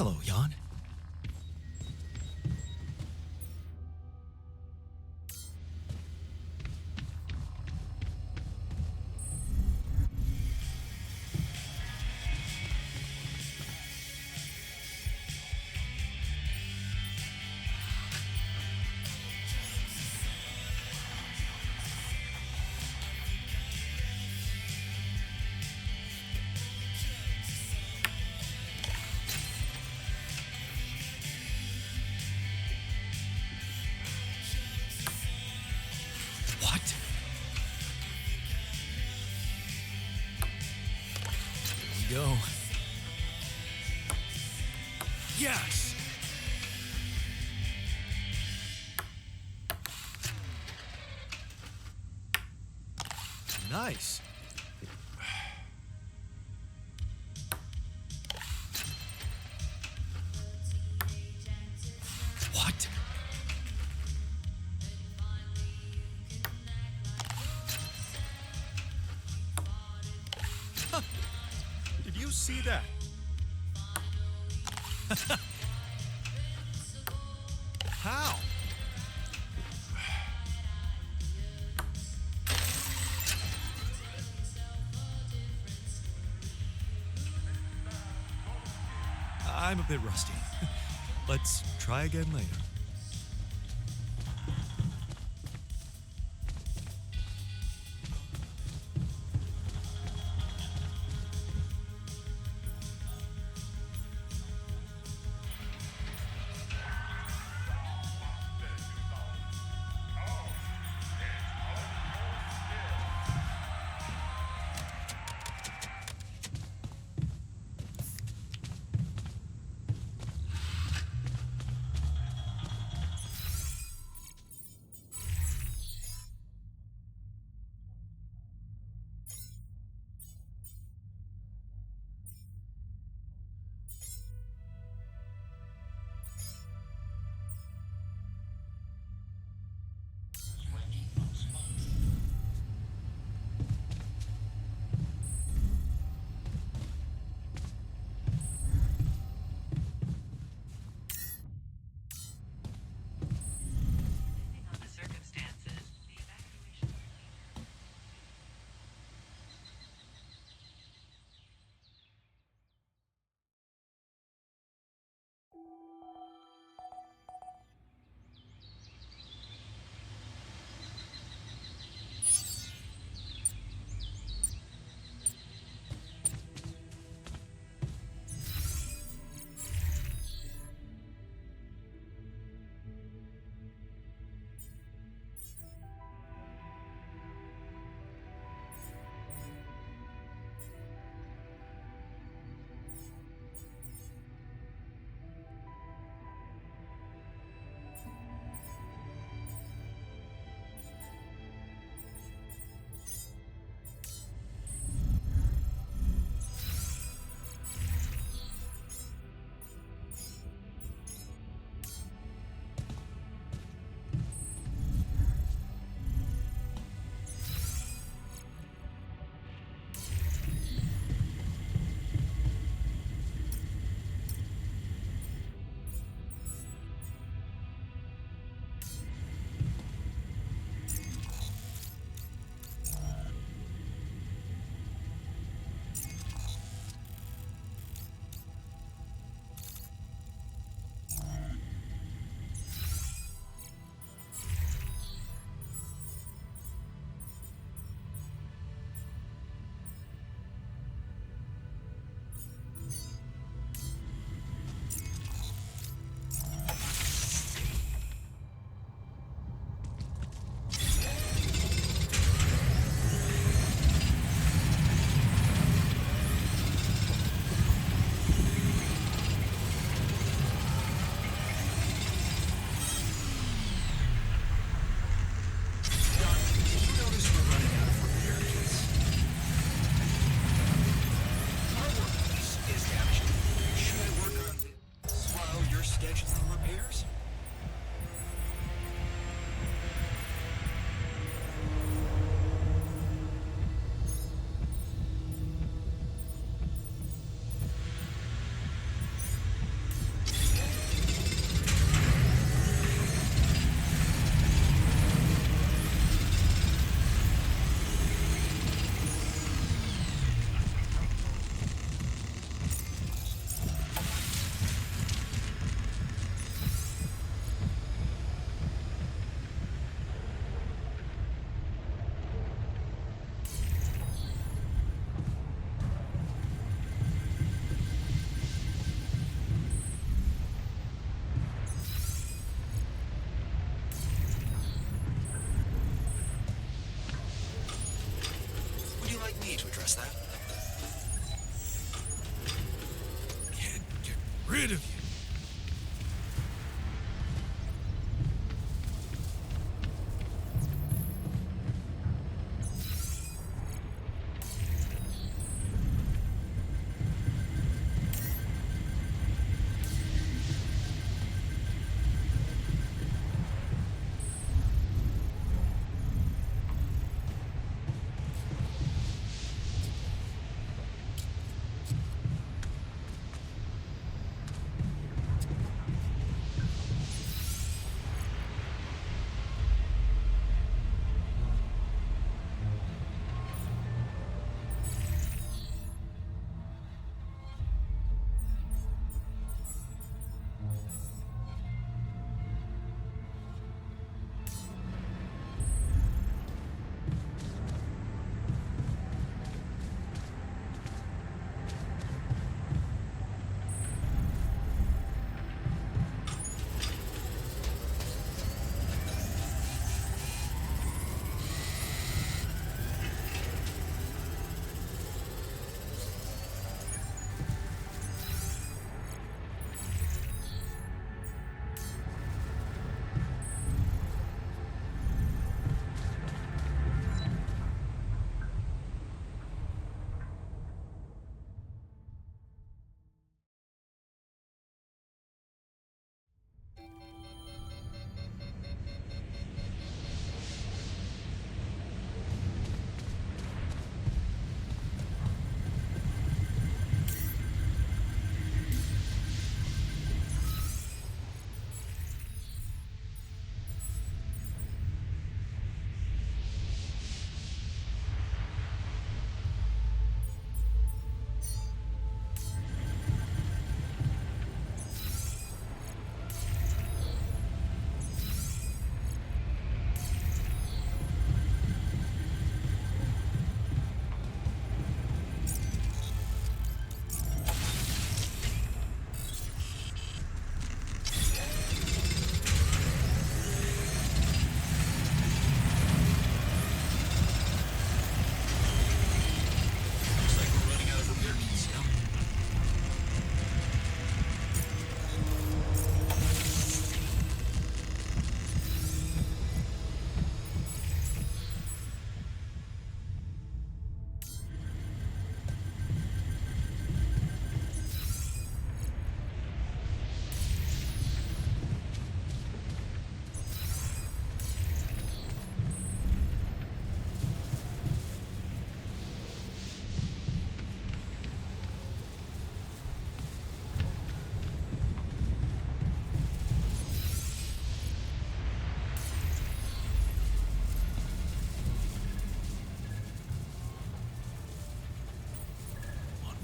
Hello, Jan. What? Here we go. Yes! Nice. What? Did you see that? How? I'm a bit rusty. Let's try again later.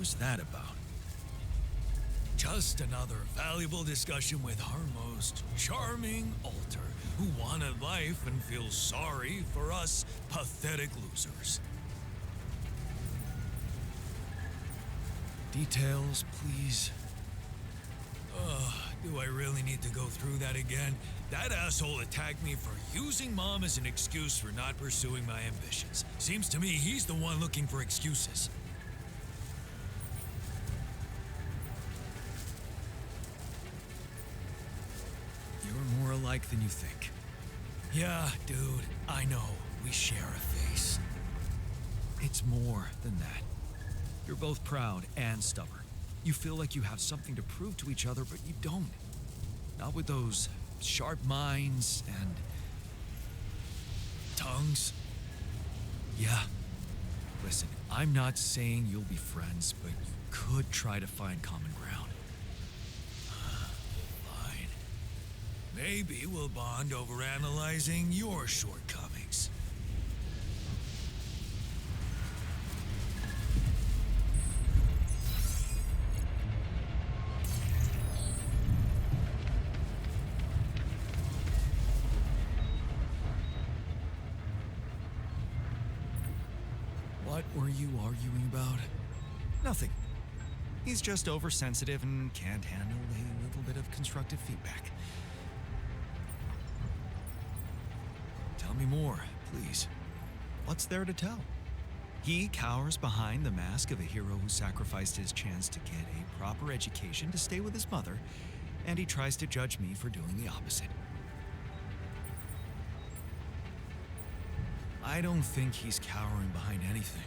was that about? Just another valuable discussion with our most charming alter who wanted life and feels sorry for us pathetic losers. Details, please. Do I really need to go through that again? That asshole attacked me for using Mom as an excuse for not pursuing my ambitions. Seems to me he's the one looking for excuses. You're more alike than you think. Yeah, dude, I know. We share a face. It's more than that. You're both proud and stubborn. You feel like you have something to prove to each other, but you don't. Not with those sharp minds and tongues. Yeah. Listen, I'm not saying you'll be friends, but you could try to find common ground. Fine. Maybe we'll bond over analyzing your shortcomings. What were you arguing about? Nothing. He's just oversensitive and can't handle a little bit of constructive feedback. Tell me more, please. What's there to tell? He cowers behind the mask of a hero who sacrificed his chance to get a proper education to stay with his mother, and he tries to judge me for doing the opposite. I don't think he's cowering behind anything.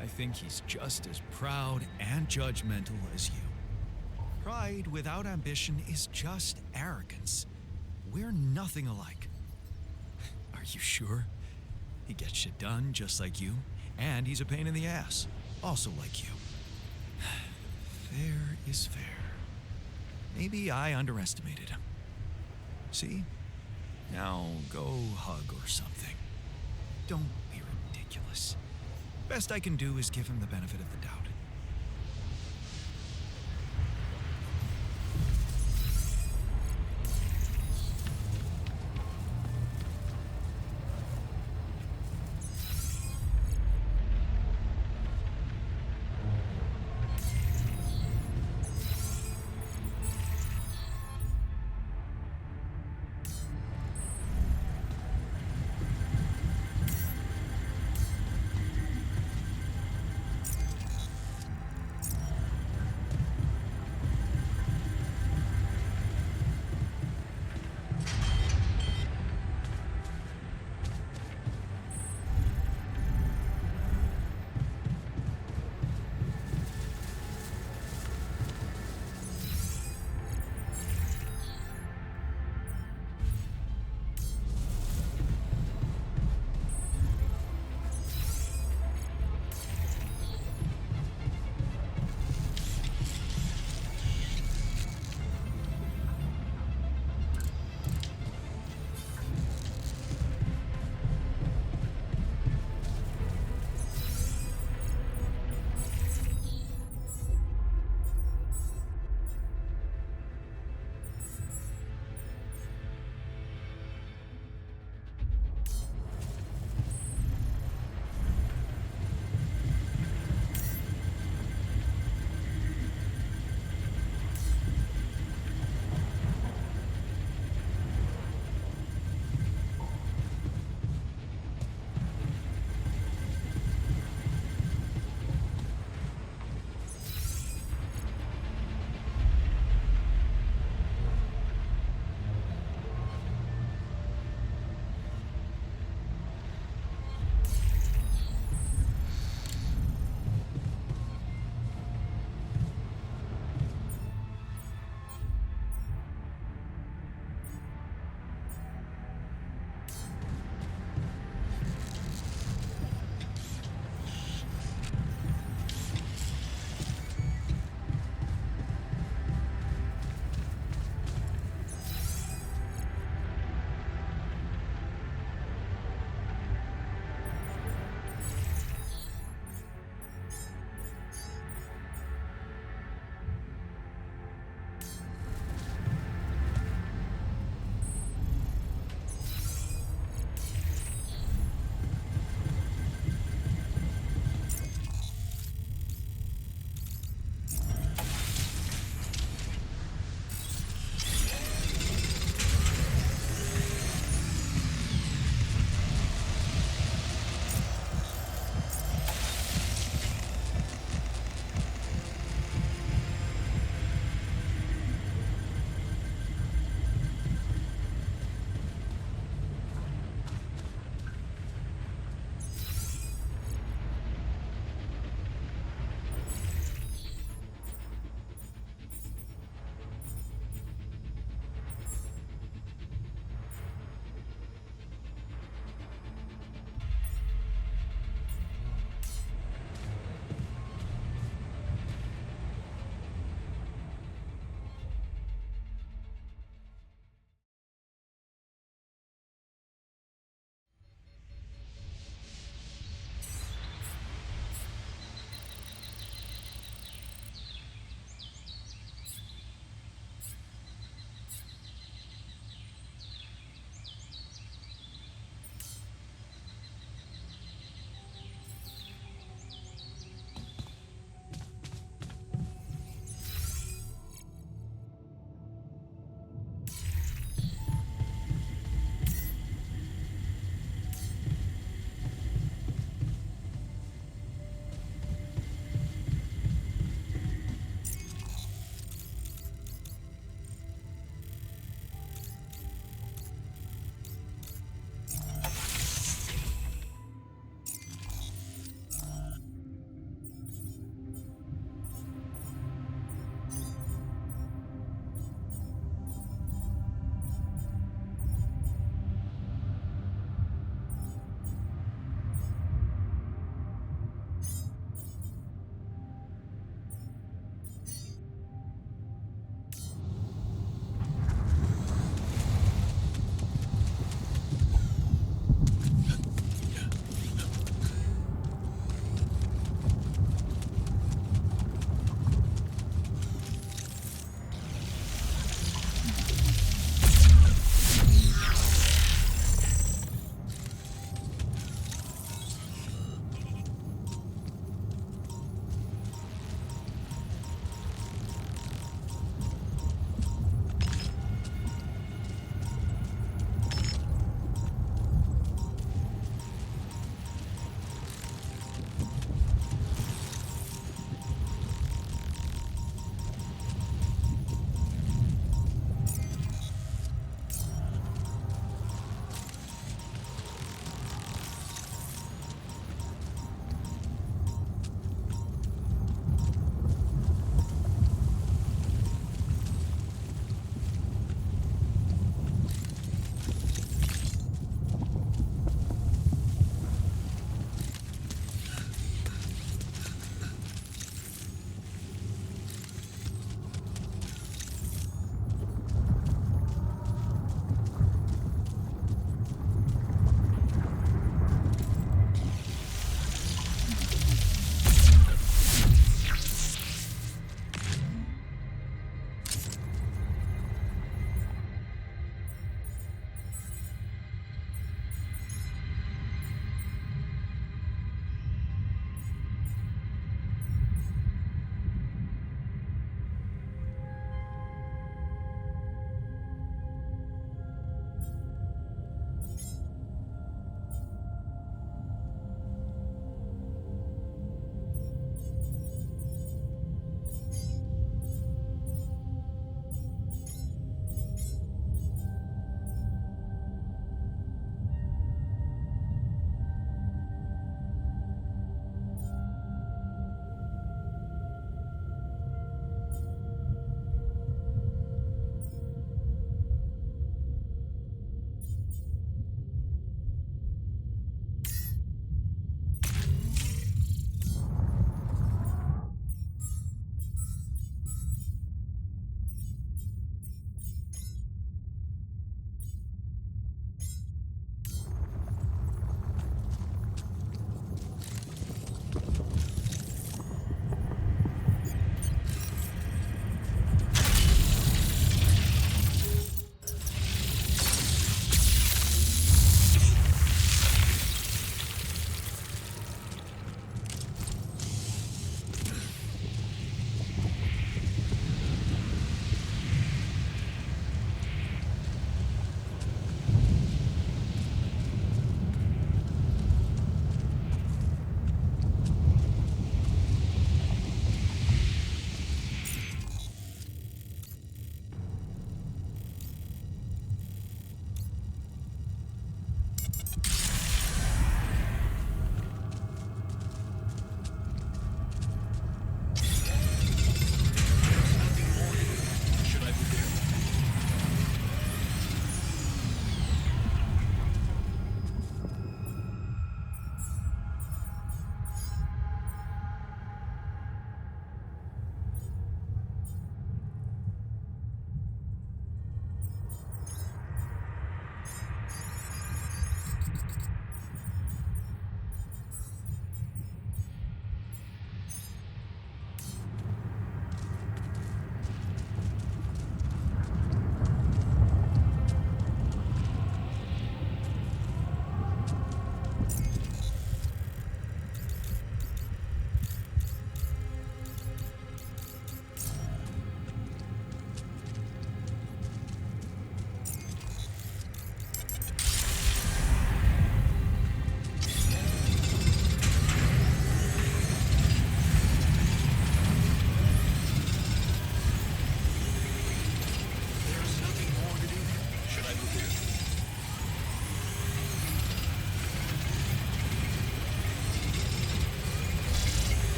I think he's just as proud and judgmental as you. Pride without ambition is just arrogance. We're nothing alike. Are you sure? He gets shit done just like you, and he's a pain in the ass, also like you. Fair is fair. Maybe I underestimated him. See? Now go hug or something. Don't be ridiculous. Best I can do is give him the benefit of the doubt.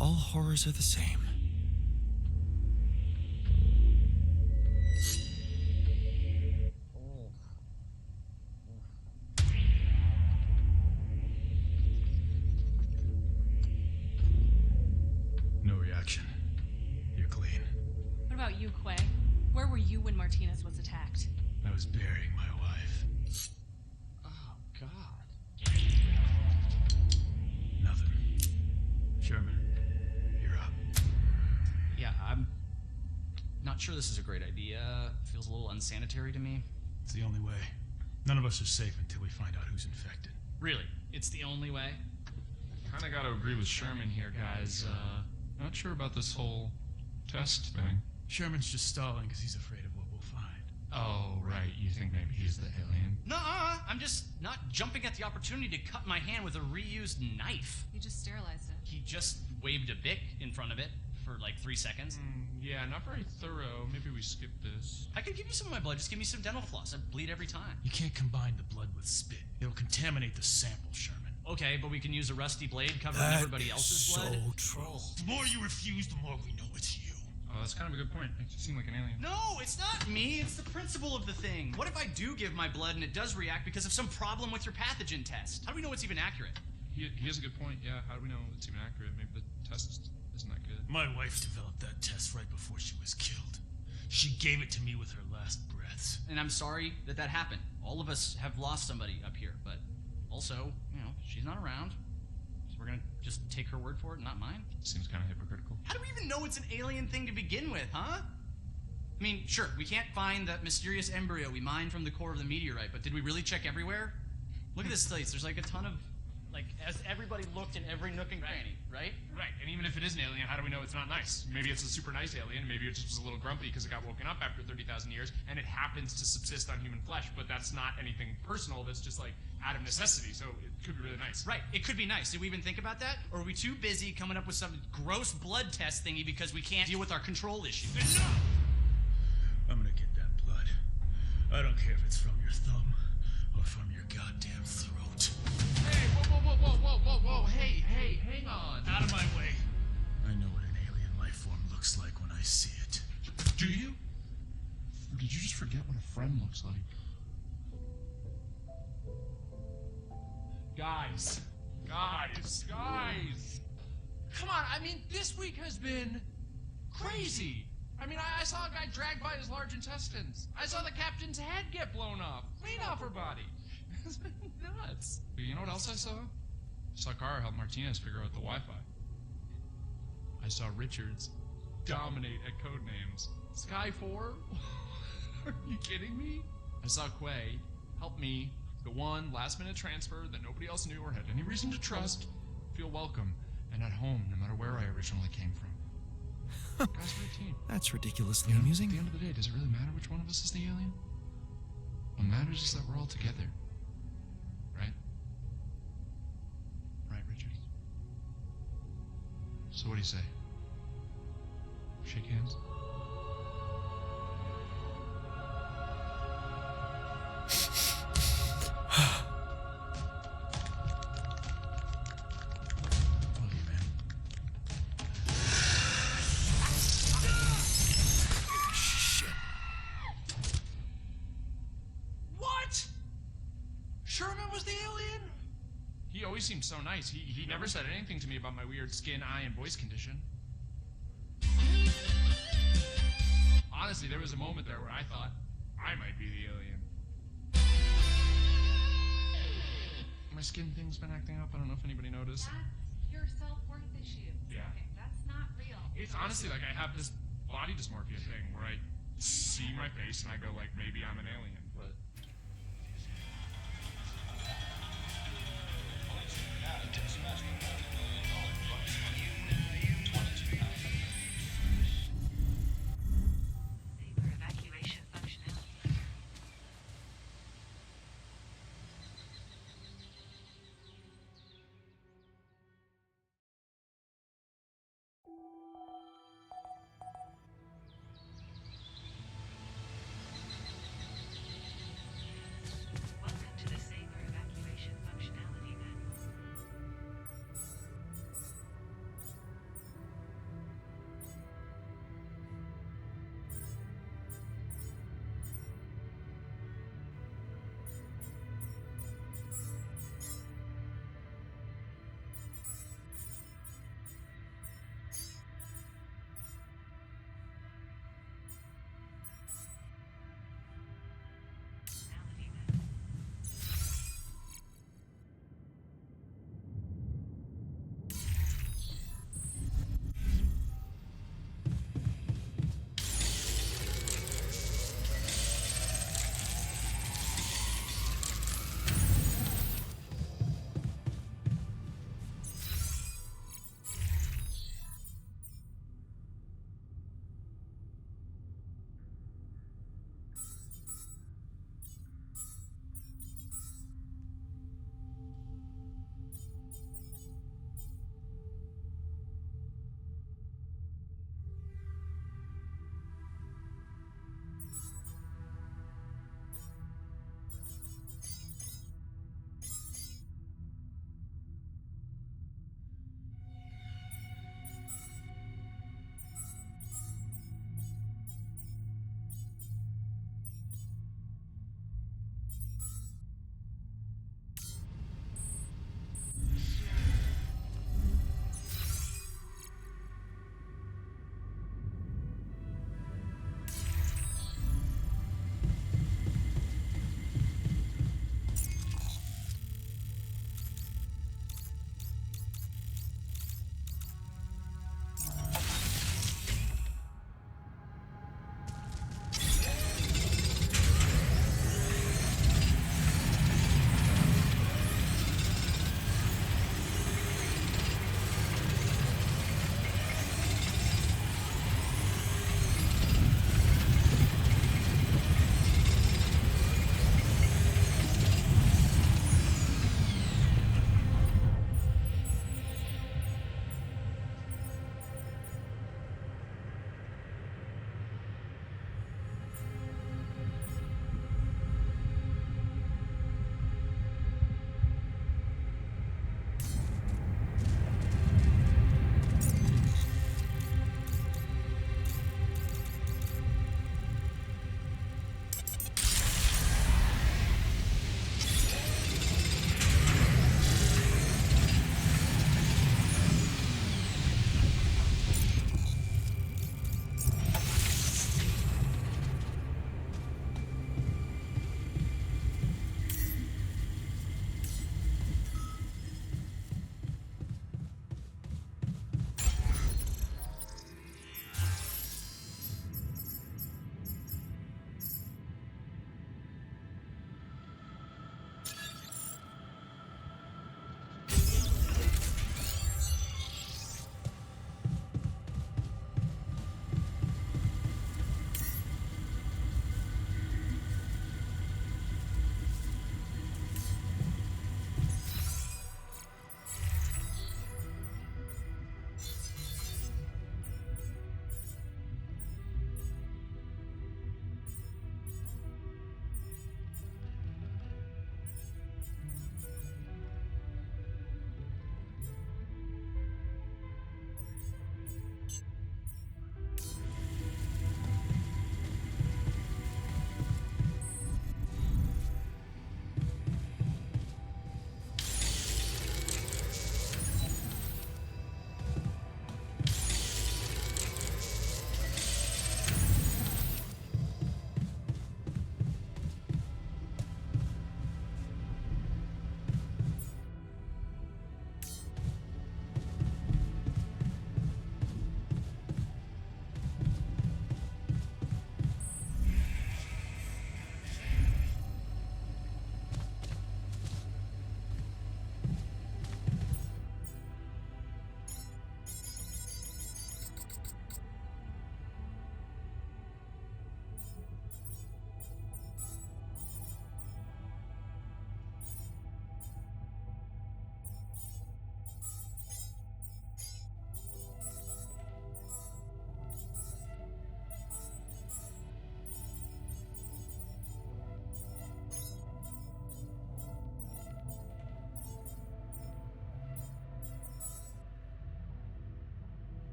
all horrors are the same. No reaction. You're clean. What about you, Quay? Where were you when Martinez was attacked? I was burying my wife. Oh, God. Nothing. Sherman, you're up. Yeah, I'm not sure this is a great idea. Feels a little unsanitary to me. It's the only way. None of us are safe until we find out who's infected. Really? It's the only way? Kinda gotta agree with Sherman here, guys. Not sure about this whole test thing. Sherman's just stalling because he's afraid of what we'll find. Oh, right. You think maybe he's the alien? Nuh-uh. I'm just not jumping at the opportunity to cut my hand with a reused knife. You just sterilized it. He just waved a bic in front of it for like 3 seconds. Yeah, not very thorough. Maybe we skip this. I could give you some of my blood. Just give me some dental floss. I bleed every time. You can't combine the blood with spit. It'll contaminate the sample, Sherman. Okay, but we can use a rusty blade covering everybody else's blood. So true. The more you refuse, the more we know it's you. Oh, that's kind of a good point. Makes you seem like an alien. No, it's not me. It's the principle of the thing. What if I do give my blood and it does react because of some problem with your pathogen test? How do we know it's even accurate? He has a good point. Yeah, how do we know it's even accurate? Maybe the test isn't that good. My wife developed that test right before she was killed. She gave it to me with her last breaths. And I'm sorry that that happened. All of us have lost somebody up here, but also, she's not around. So we're gonna just take her word for it, not mine? Seems kind of hypocritical. How do we even know it's an alien thing to begin with, huh? I mean, sure, we can't find that mysterious embryo we mined from the core of the meteorite, but did we really check everywhere? Look at this place. There's like a ton of, as everybody looked in every nook and cranny, right? Right, and even if it is an alien, how do we know it's not nice? Maybe it's a super nice alien, maybe it just was a little grumpy because it got woken up after 30,000 years, and it happens to subsist on human flesh, but that's not anything personal, that's just like out of necessity, so it could be really nice. Right, it could be nice. Did we even think about that? Or are we too busy coming up with some gross blood test thingy because we can't deal with our control issues? Enough! I'm gonna get that blood. I don't care if it's from your thumb or from your goddamn throat. Hey, whoa, hey, hang on. Out of my way. I know what an alien life form looks like when I see it. Do you? Or did you just forget what a friend looks like? Guys. Come on, I mean, this week has been crazy. I mean, I saw a guy dragged by his large intestines. I saw the captain's head get blown off, clean off her body. It's been nuts. But you know what else I saw? I saw Kara help Martinez figure out the Wi-Fi. I saw Richards dominate at codenames. Sky 4? Are you kidding me? I saw Quay help me, the one last-minute transfer that nobody else knew or had any reason to trust, feel welcome and at home no matter where I originally came from. Guys, we're a team. That's ridiculously At amusing. the end of the day, does it really matter which one of us is the alien? What matters is that we're all together. Right? Right, Richard? So what do you say? Shake hands? Love you, man. Shit. What? Sherman was the alien? He always seemed so nice. He never said anything to me about my weird skin, eye, and voice condition. Honestly, there was a moment there where I thought I might be the alien. My skin thing's been acting up. I don't know if anybody noticed. That's your self-worth issue. Yeah. Okay, that's not real. It's honestly like I have this body dysmorphia thing where I see my face and I go like, maybe I'm an alien, but... Saber evacuation functionality.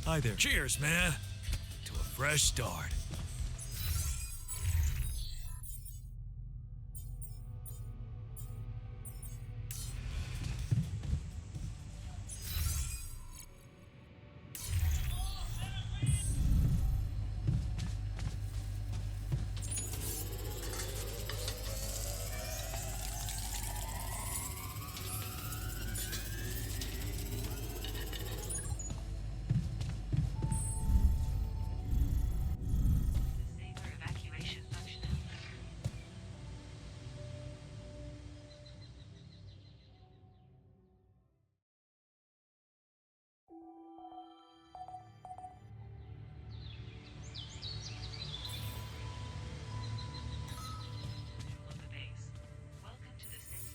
Hi there. Cheers, man. To a fresh start. Safer evacuation functional. Control of the base. Welcome to the safe.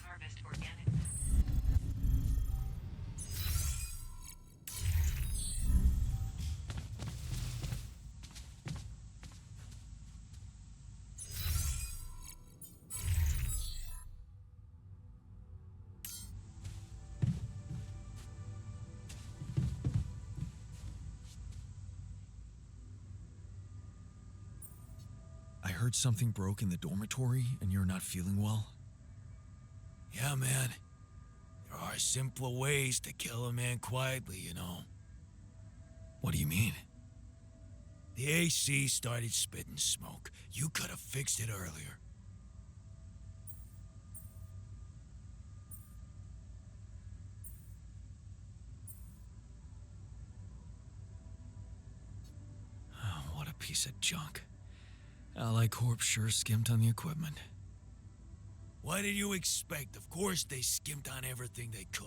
Harvest organic. I heard something broke in the dormitory and you're not feeling well. Yeah, man. There are simpler ways to kill a man quietly, you know. What do you mean? The AC started spitting smoke. You could have fixed it earlier. Oh, what a piece of junk. Ally Corp sure skimped on the equipment. What did you expect? Of course they skimped on everything they could.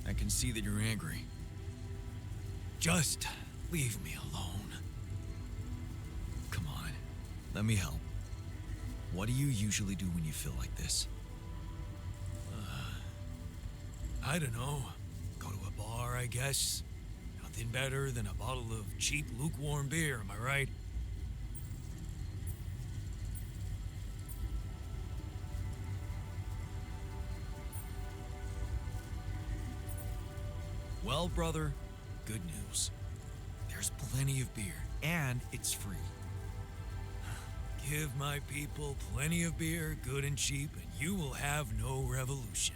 I can see that you're angry. Just leave me alone. Come on, let me help. What do you usually do when you feel like this? I don't know. Go to a bar, I guess. Nothing better than a bottle of cheap, lukewarm beer, am I right? Well, brother, good news. There's plenty of beer, and it's free. Give my people plenty of beer, good and cheap, and you will have no revolution.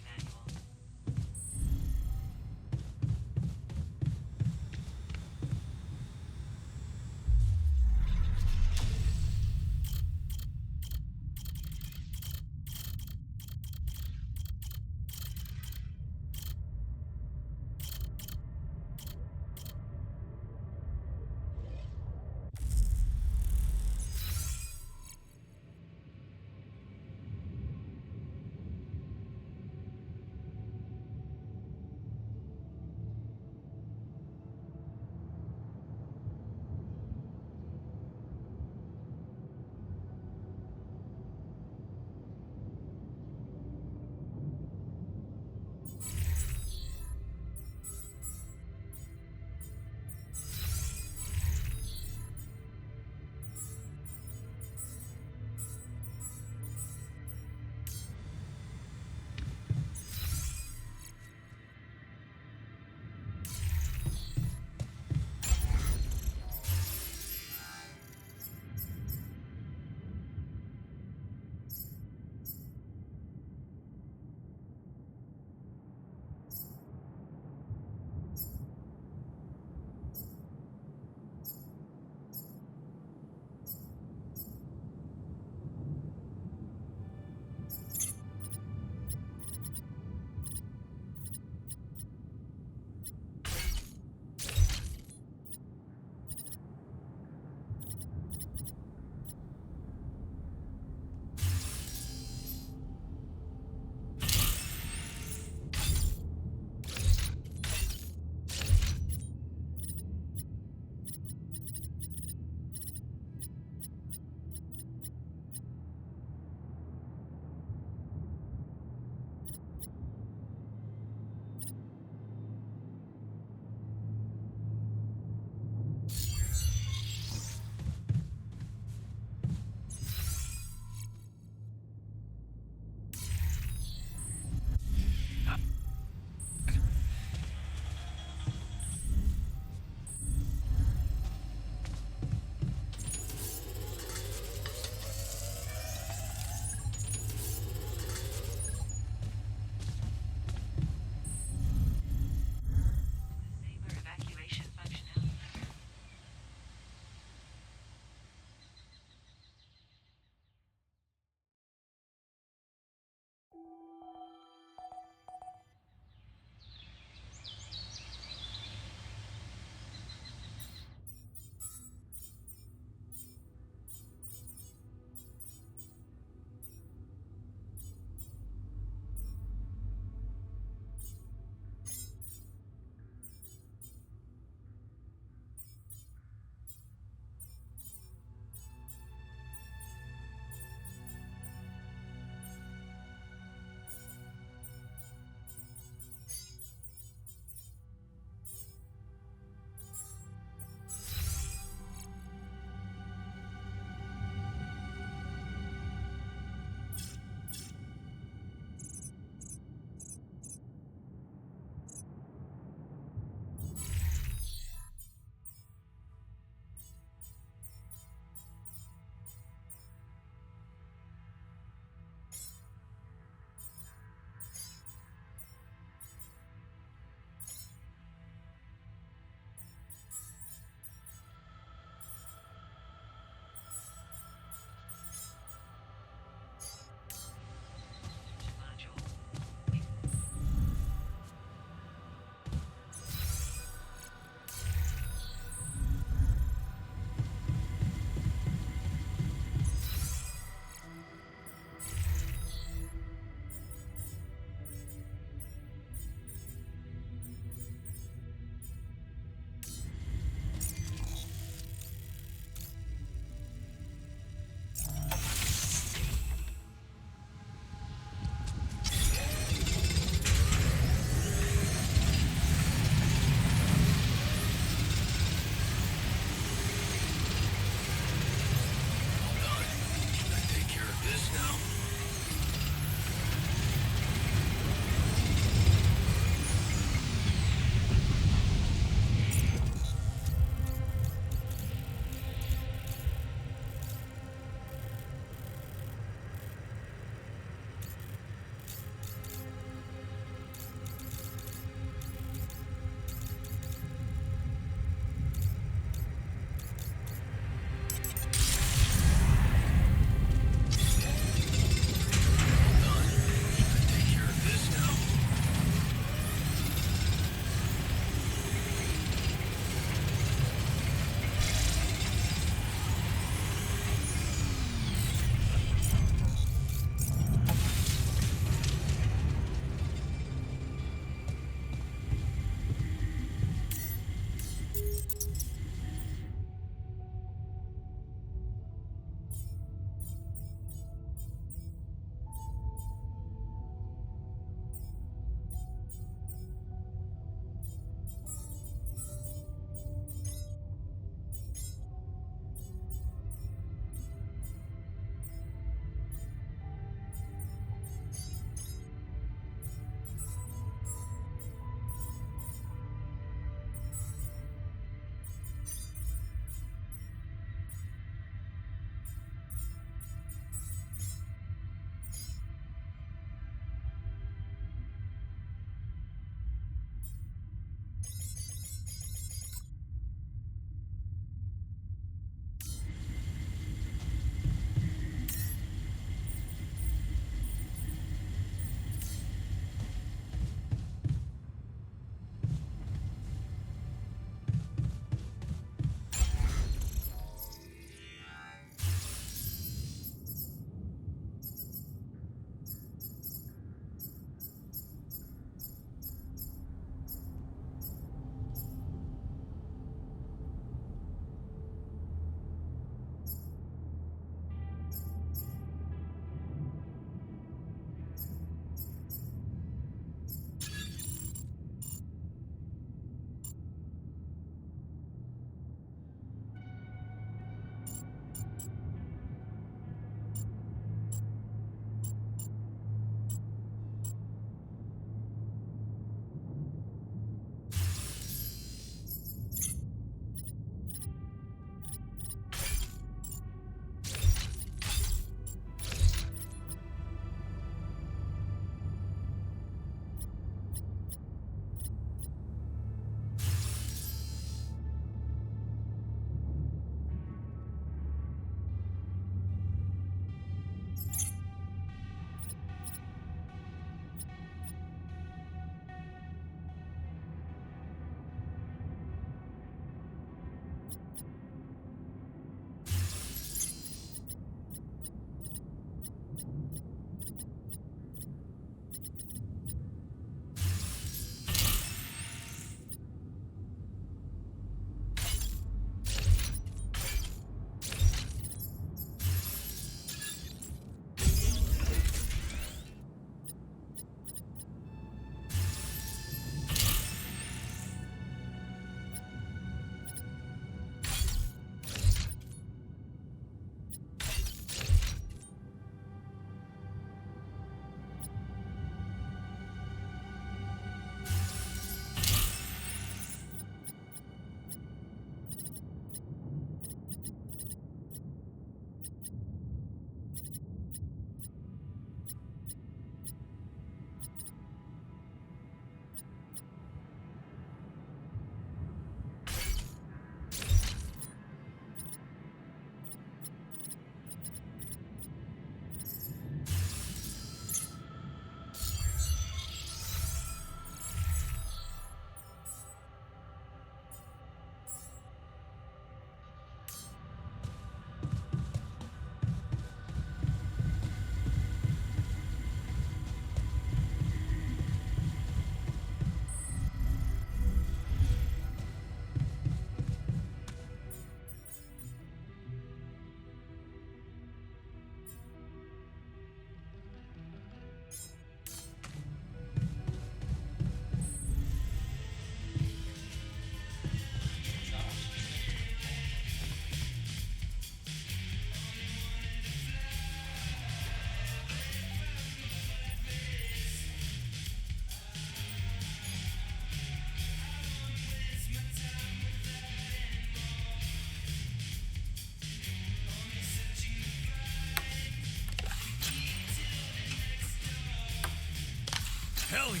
Hell yeah.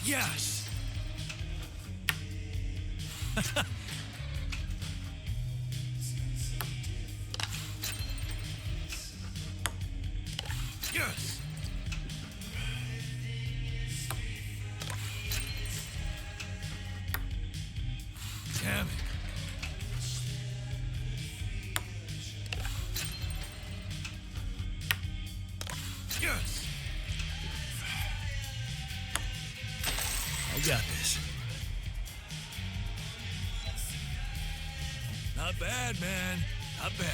Yes. Yes. Damn it. Yes. I got this. Not bad, man. Not bad.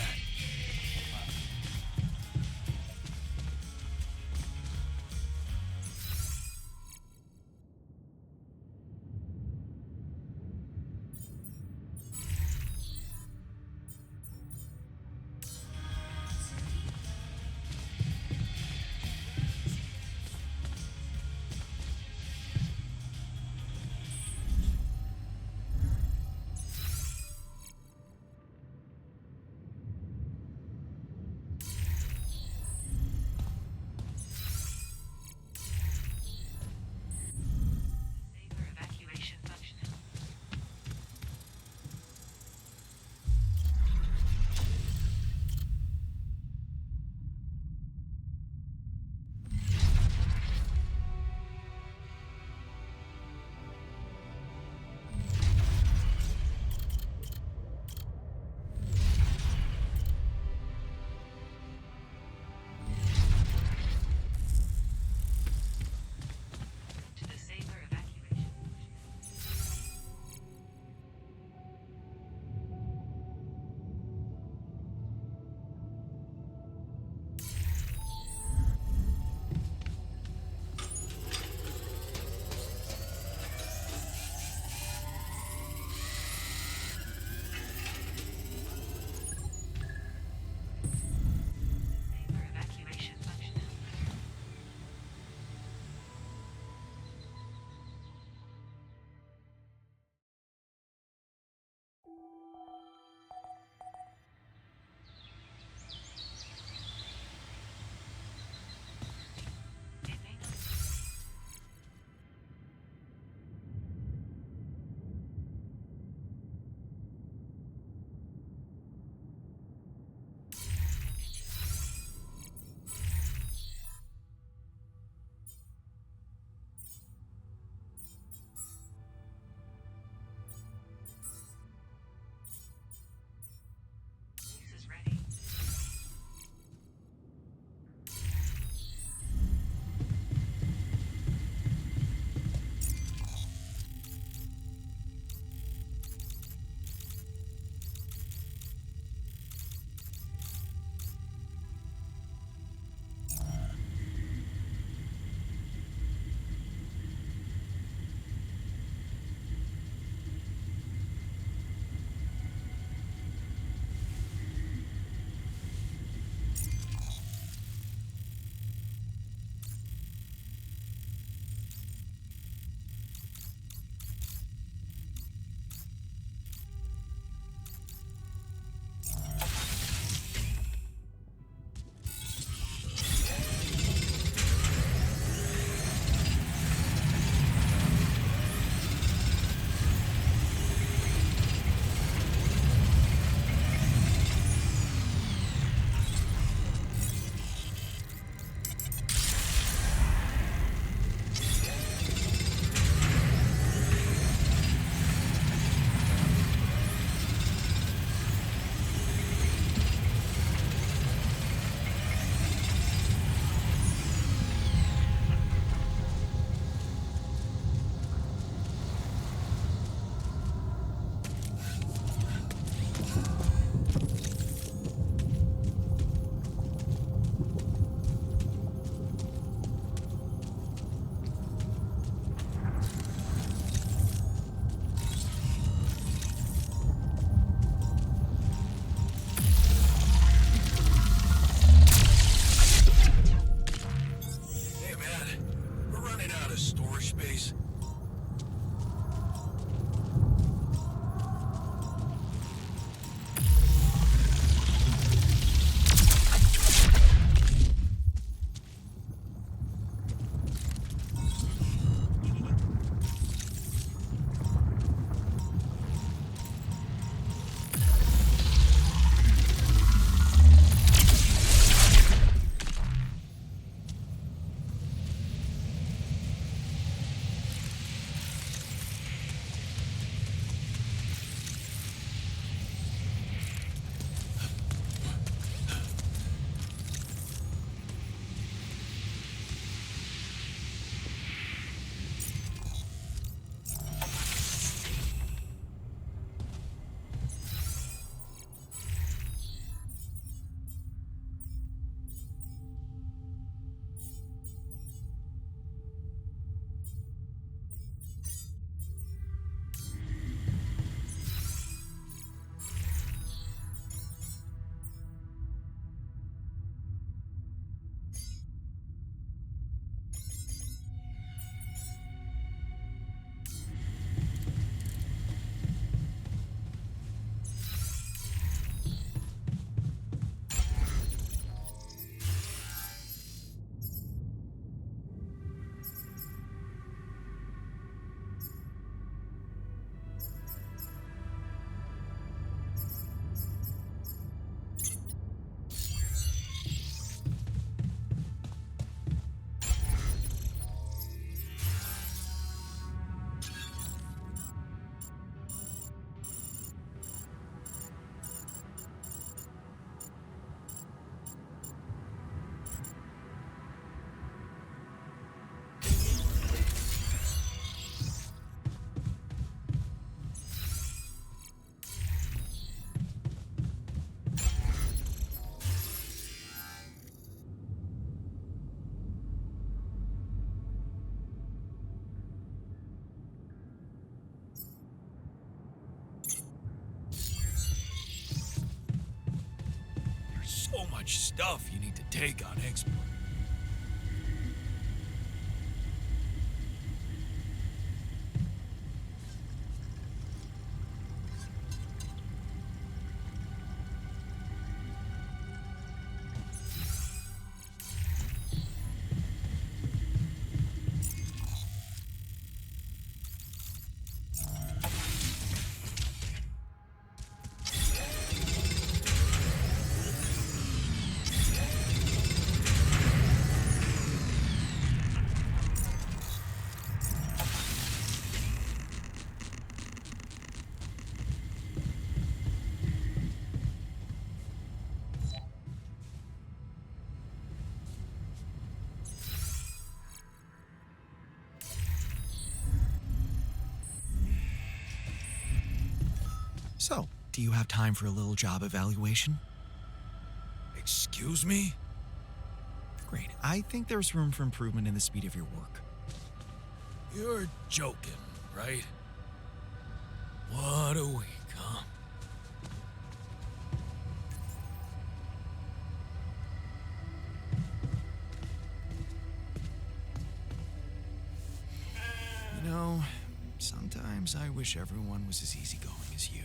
So much stuff you need to take on export. So, do you have time for a little job evaluation? Excuse me? Great. I think there's room for improvement in the speed of your work. You're joking, right? What a week, huh? You know, sometimes I wish everyone was as easygoing as you.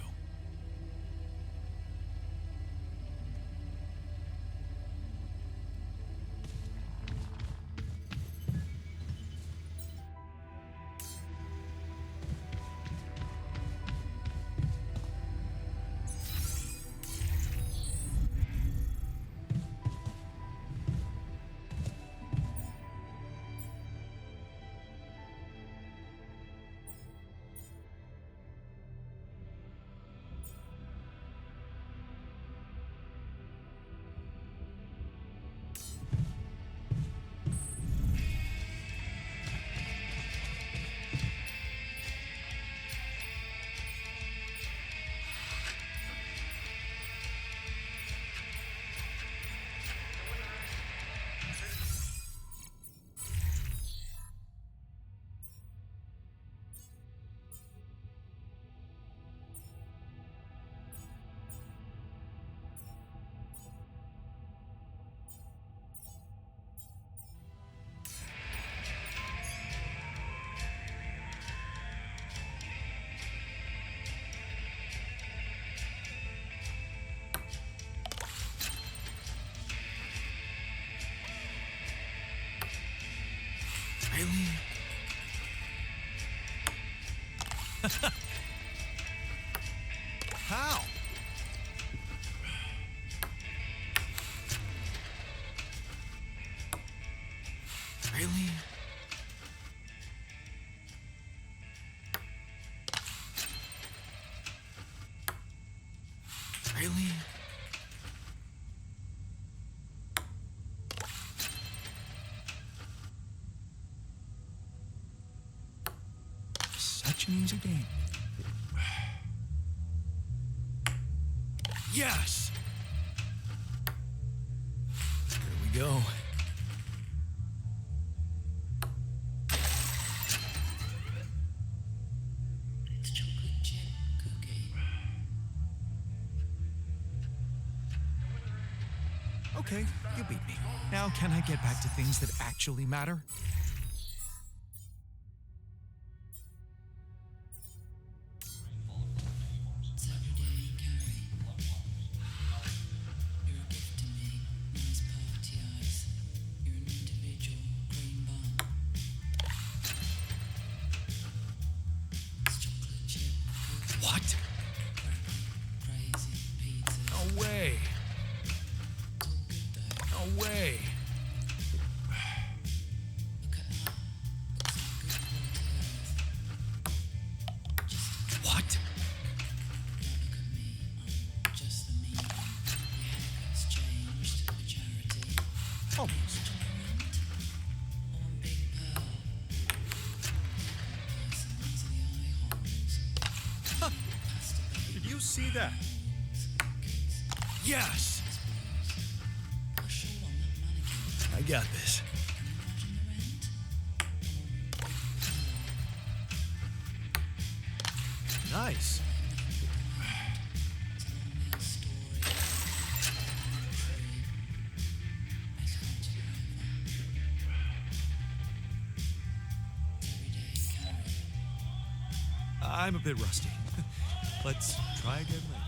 Really? How? Really? Really? Such an easy game. Yes! Here we go. It's chocolate chip cookie. Okay, you beat me. Now can I get back to things that actually matter? It's every day you carry. You're a gift to me, nice party eyes. You're an individual green bun. It's chocolate chip cookie. What? Crazy pizza. No way. It's all good though. No way. Look at that. Looks like good quality earth. Just What? don't look at me. I'm just the medium. Your haircut's changed for charity. Almost. Tolerant. I'm a big pearl. Person, these are the eye holes. Masturbate. Did you see that? Yes! Put a shawl on that mannequin. I got this. Can you imagine the rent? Nice. Tell me a story. I'm a bit rusty. Let's try again later.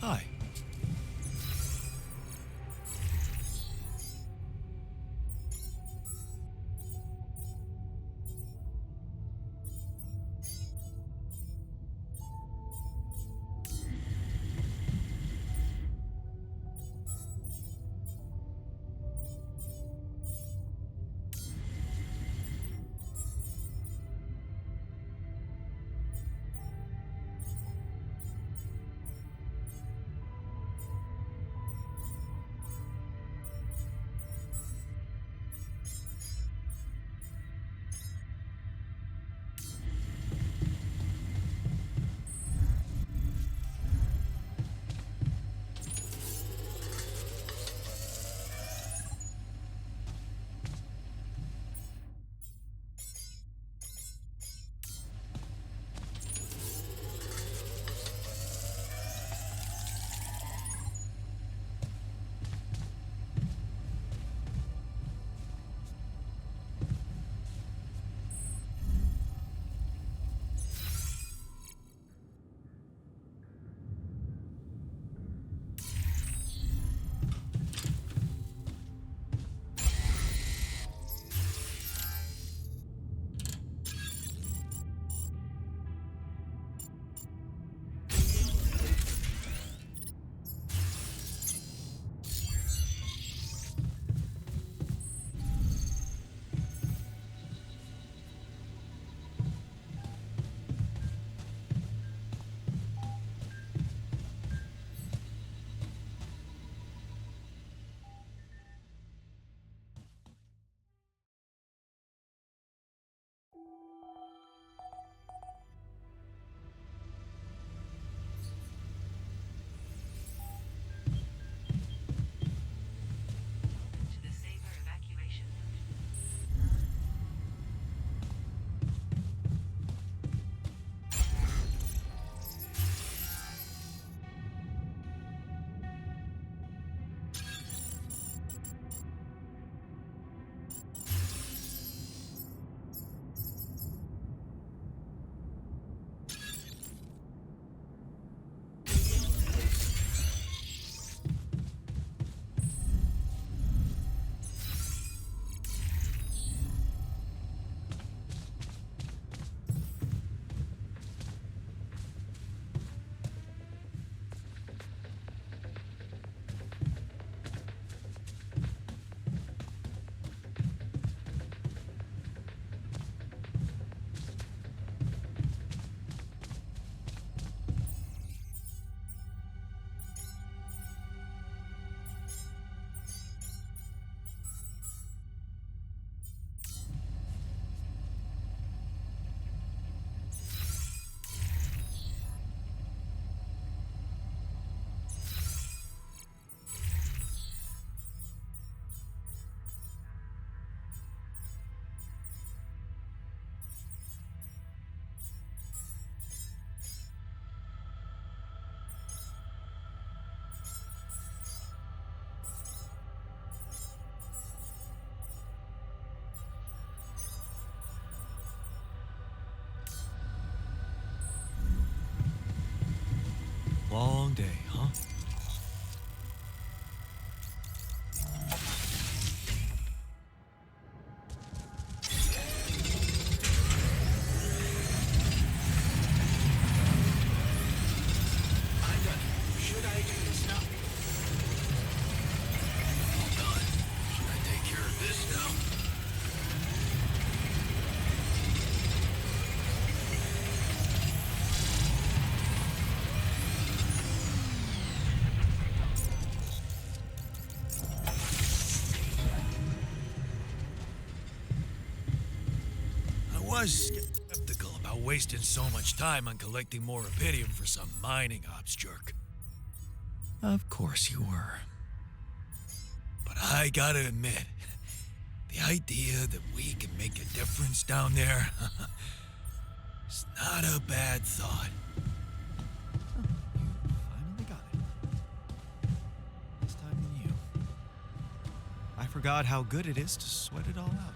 Hi. long day, huh? Should I do this now? All done. Should I take care of this now? I was skeptical about wasting so much time on collecting more Iridium for some mining ops jerk. Of course you were. But I gotta admit, the idea that we can make a difference down there is not a bad thought. Oh, you finally got it. This time than you. I forgot how good it is to sweat it all out.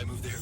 I move there?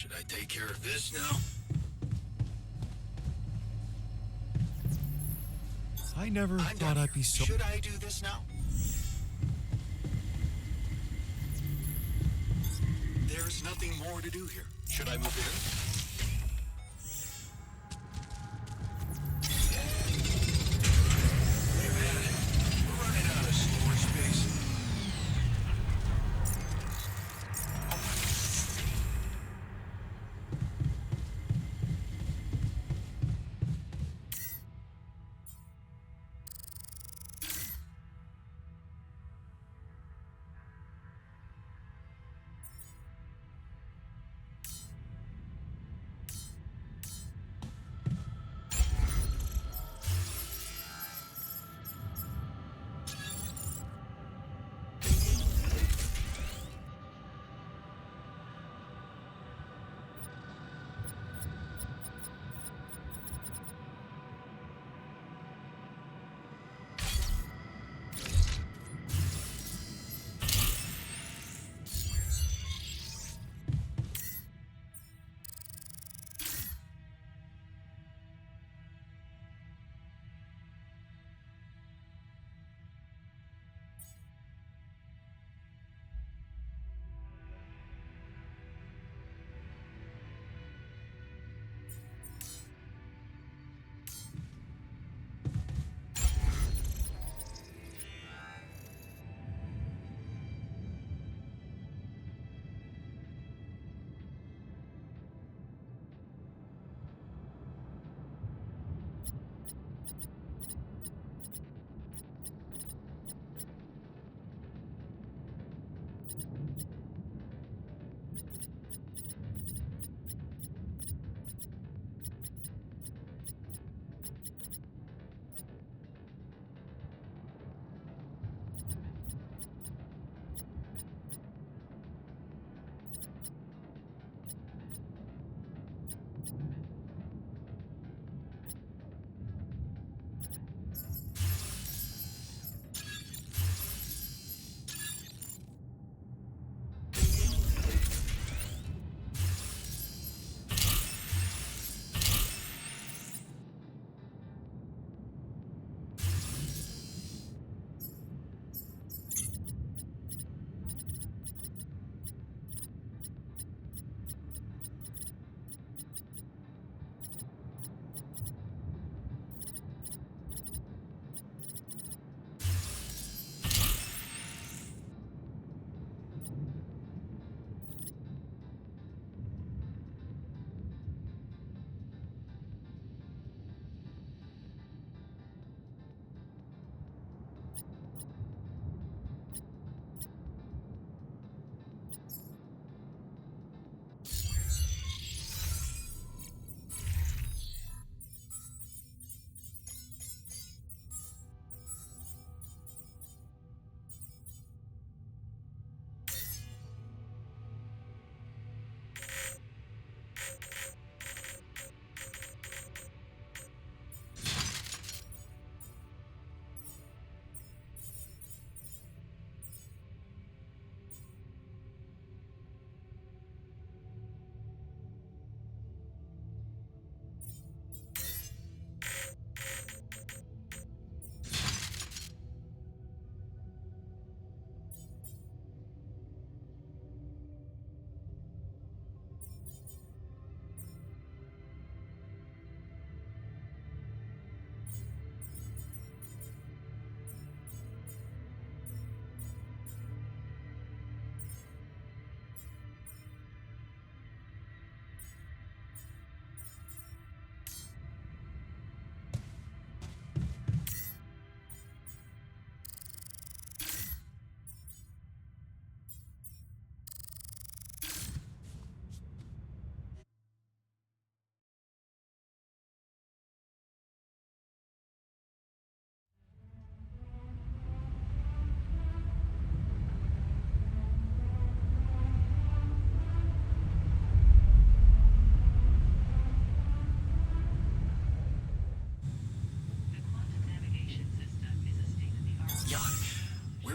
Should I take care of this now? I never thought I'd be so... Should I do this now? There's nothing more to do here. Should I move in? We're running out of storage space.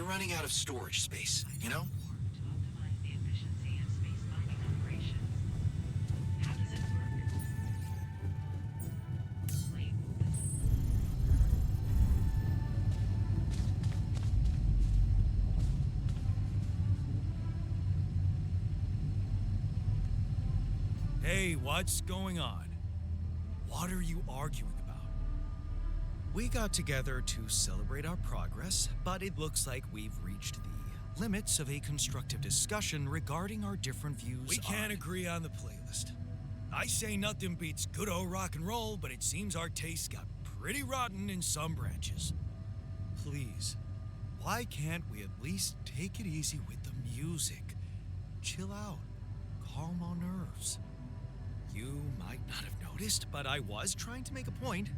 Running out of storage space, you know? Hey, what's going on? What are you arguing about? We got together to celebrate our progress, but it looks like we've reached the limits of a constructive discussion regarding our different views. We can't agree on the playlist. I say nothing beats good old rock and roll, but it seems our tastes got pretty rotten in some branches. Please, why can't we at least take it easy with the music? Chill out, calm our nerves. You might not have noticed, but I was trying to make a point.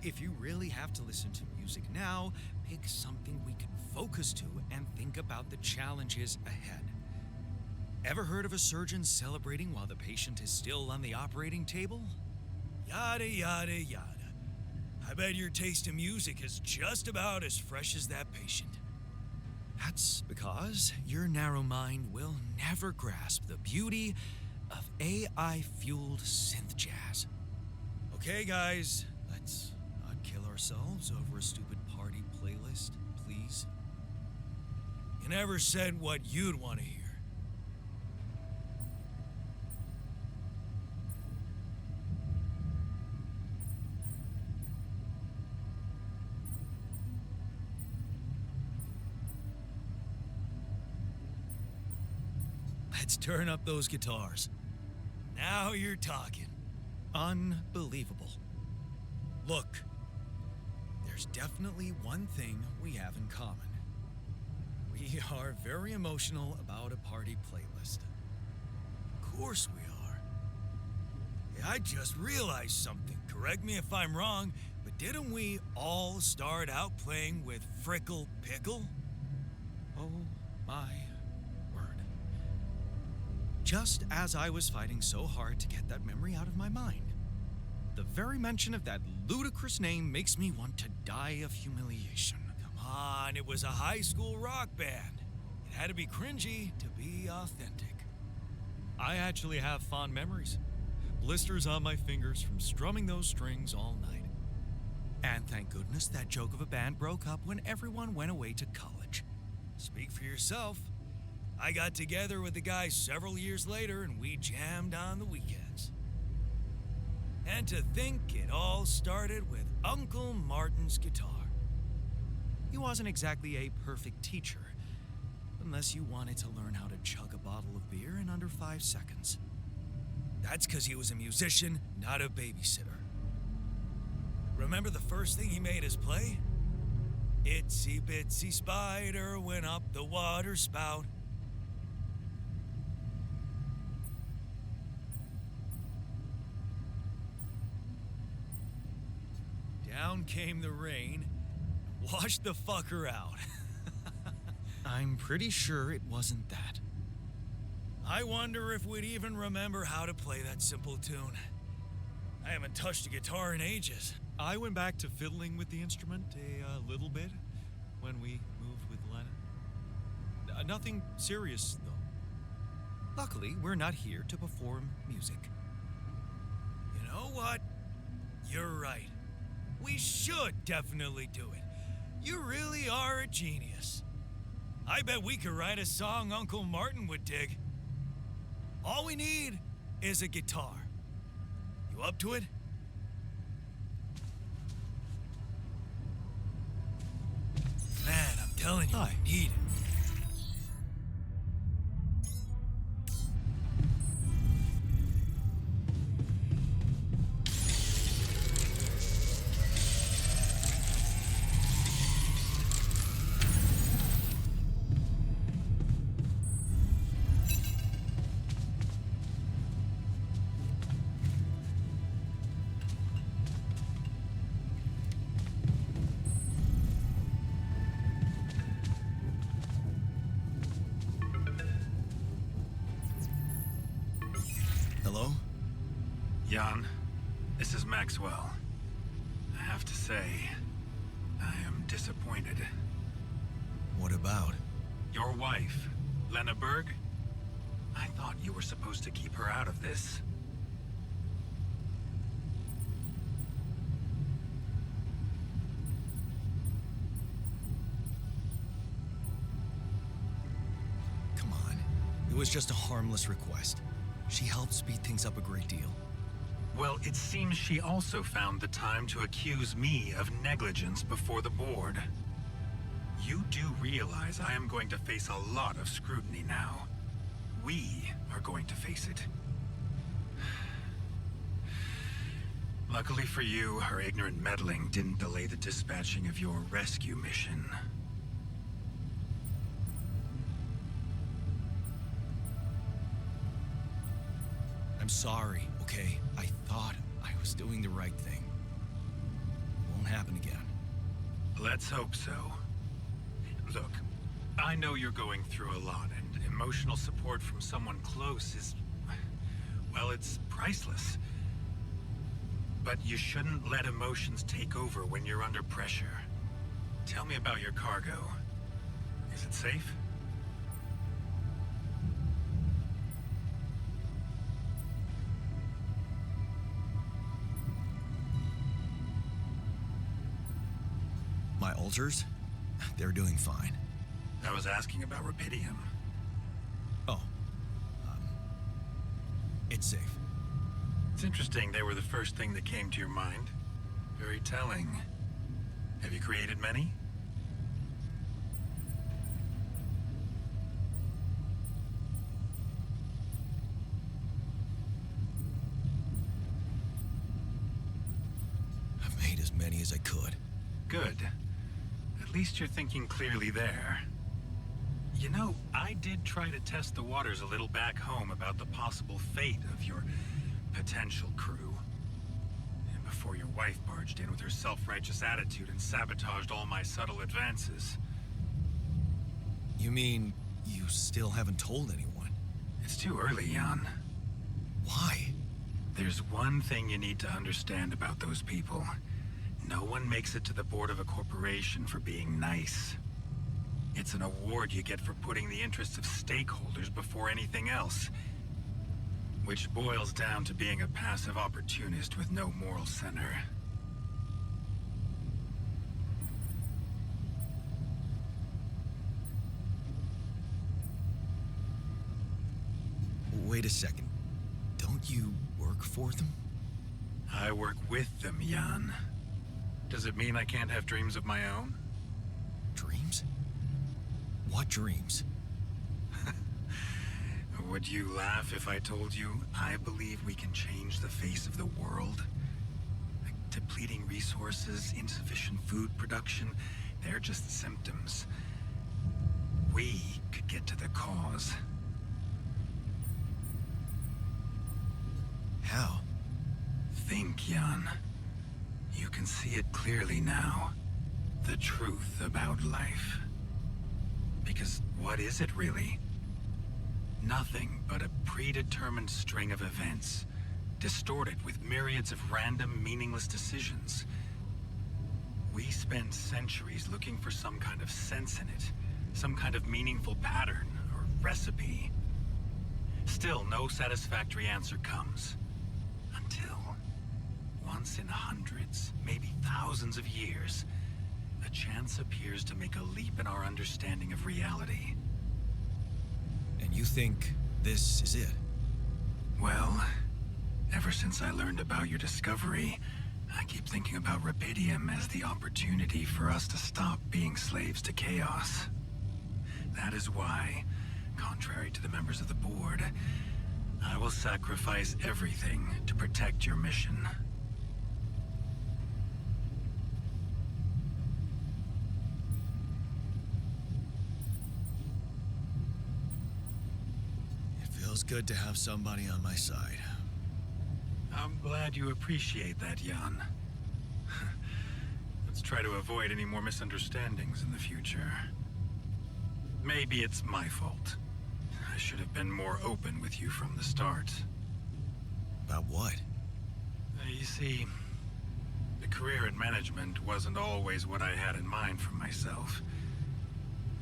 If you really have to listen to music now, pick something we can focus to and think about the challenges ahead. Ever heard of a surgeon celebrating while the patient is still on the operating table? Yada, yada, yada. I bet your taste in music is just about as fresh as that patient. That's because your narrow mind will never grasp the beauty of AI-fueled synth jazz. Okay, guys, let's not kill ourselves over a stupid party playlist, please. You never said what you'd want to hear. Let's turn up those guitars. Now you're talking. Unbelievable. Look, there's definitely one thing we have in common. We are very emotional about a party playlist. Of course we are. Hey, I just realized something. Correct me if I'm wrong, but didn't we all start out playing with Frickle Pickle? Oh my word. Just as I was fighting so hard to get that memory out of my mind, the very mention of that ludicrous name makes me want to die of humiliation. Come on, it was a high school rock band. It had to be cringy to be authentic. I actually have fond memories. Blisters on my fingers from strumming those strings all night. And thank goodness that joke of a band broke up when everyone went away to college. Speak for yourself. I got together with the guys several years later and we jammed on the weekends. And to think it all started with Uncle Martin's guitar. He wasn't exactly a perfect teacher, unless you wanted to learn how to chug a bottle of beer in under 5 seconds. That's because he was a musician, not a babysitter. Remember the first thing he made us play? Itsy bitsy spider went up the water spout. Down came the rain, washed the fucker out. I'm pretty sure it wasn't that. I wonder if we'd even remember how to play that simple tune. I haven't touched a guitar in ages. I went back to fiddling with the instrument a little bit when we moved with Lennon. Nothing serious, though. Luckily, we're not here to perform music. You know what? You're right. We should definitely do it. You really are a genius. I bet we could write a song Uncle Martin would dig. All we need is a guitar. You up to it? Man, I'm telling you, I need it. Hello? Jan, this is Maxwell. I have to say, I am disappointed. What about? Your wife, Lena Berg? I thought you were supposed to keep her out of this. Come on. It was just a harmless request. She helped speed things up a great deal. Well, it seems she also found the time to accuse me of negligence before the board. You do realize I am going to face a lot of scrutiny now. We are going to face it. Luckily for you, her ignorant meddling didn't delay the dispatching of your rescue mission. I'm sorry, okay? I thought I was doing the right thing. Won't happen again. Let's hope so. Look, I know you're going through a lot, and emotional support from someone close is... well, it's priceless. But you shouldn't let emotions take over when you're under pressure. Tell me about your cargo. Is it safe? My altars? They're doing fine. I was asking about Rapidium. Oh. It's safe. It's interesting they were the first thing that came to your mind. Very telling. Have you created many? I've made as many as I could. Good. At least you're thinking clearly there. You know, I did try to test the waters a little back home about the possible fate of your potential crew. And before your wife barged in with her self-righteous attitude and sabotaged all my subtle advances. You mean you still haven't told anyone? It's too early, Jan. Why? There's one thing you need to understand about those people. No one makes it to the board of a corporation for being nice. It's an award you get for putting the interests of stakeholders before anything else. Which boils down to being a passive opportunist with no moral center. Wait a second. Don't you work for them? I work with them, Jan. Does it mean I can't have dreams of my own? Dreams? What dreams? Would you laugh if I told you I believe we can change the face of the world? Like depleting resources, insufficient food production, they're just symptoms. We could get to the cause. How? Think, Jan. You can see it clearly now. The truth about life. Because what is it really? Nothing but a predetermined string of events, distorted with myriads of random, meaningless decisions. We spend centuries looking for some kind of sense in it, some kind of meaningful pattern or recipe. Still, no satisfactory answer comes. Until, once in hundreds, maybe thousands of years, a chance appears to make a leap in our understanding of reality. And you think this is it? Well, ever since I learned about your discovery, I keep thinking about Rapidium as the opportunity for us to stop being slaves to chaos. That is why, contrary to the members of the board, I will sacrifice everything to protect your mission. Feels good to have somebody on my side. I'm glad you appreciate that, Jan. Let's try to avoid any more misunderstandings in the future. Maybe it's my fault. I should have been more open with you from the start. About what? You see, the career in management wasn't always what I had in mind for myself.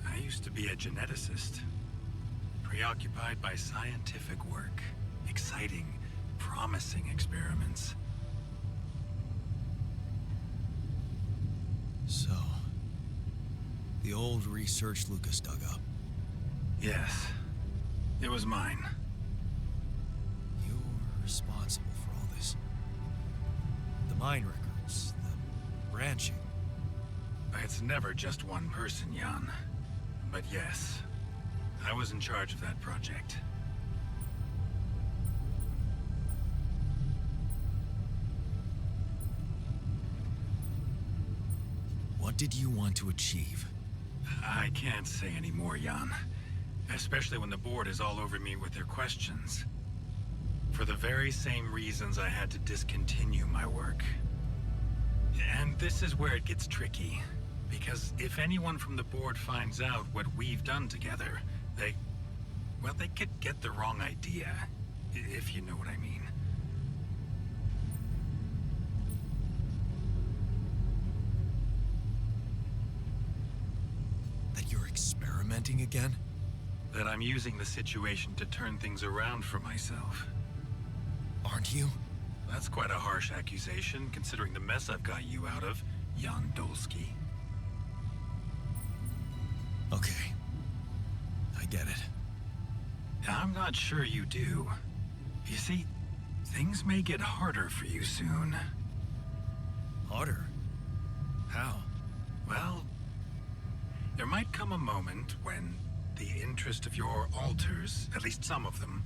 I used to be a geneticist. Preoccupied by scientific work, exciting, promising experiments. So, the old research Lucas dug up. Yes, it was mine. mine records, the branching. It's never just one person, Jan. But yes, I was in charge of that project. What did you want to achieve? I can't say any more, Jan. Especially when the board is all over me with their questions. For the very same reasons I had to discontinue my work. And this is where it gets tricky. Because if anyone from the board finds out what we've done together, they could get the wrong idea. If you know what I mean. That you're experimenting again? That I'm using the situation to turn things around for myself. Aren't you? That's quite a harsh accusation, considering the mess I've got you out of, Jan Dolsky. Okay. I get it. I'm not sure you do. You see, things may get harder for you soon. Harder? How? Well, there might come a moment when the interest of your alters, at least some of them,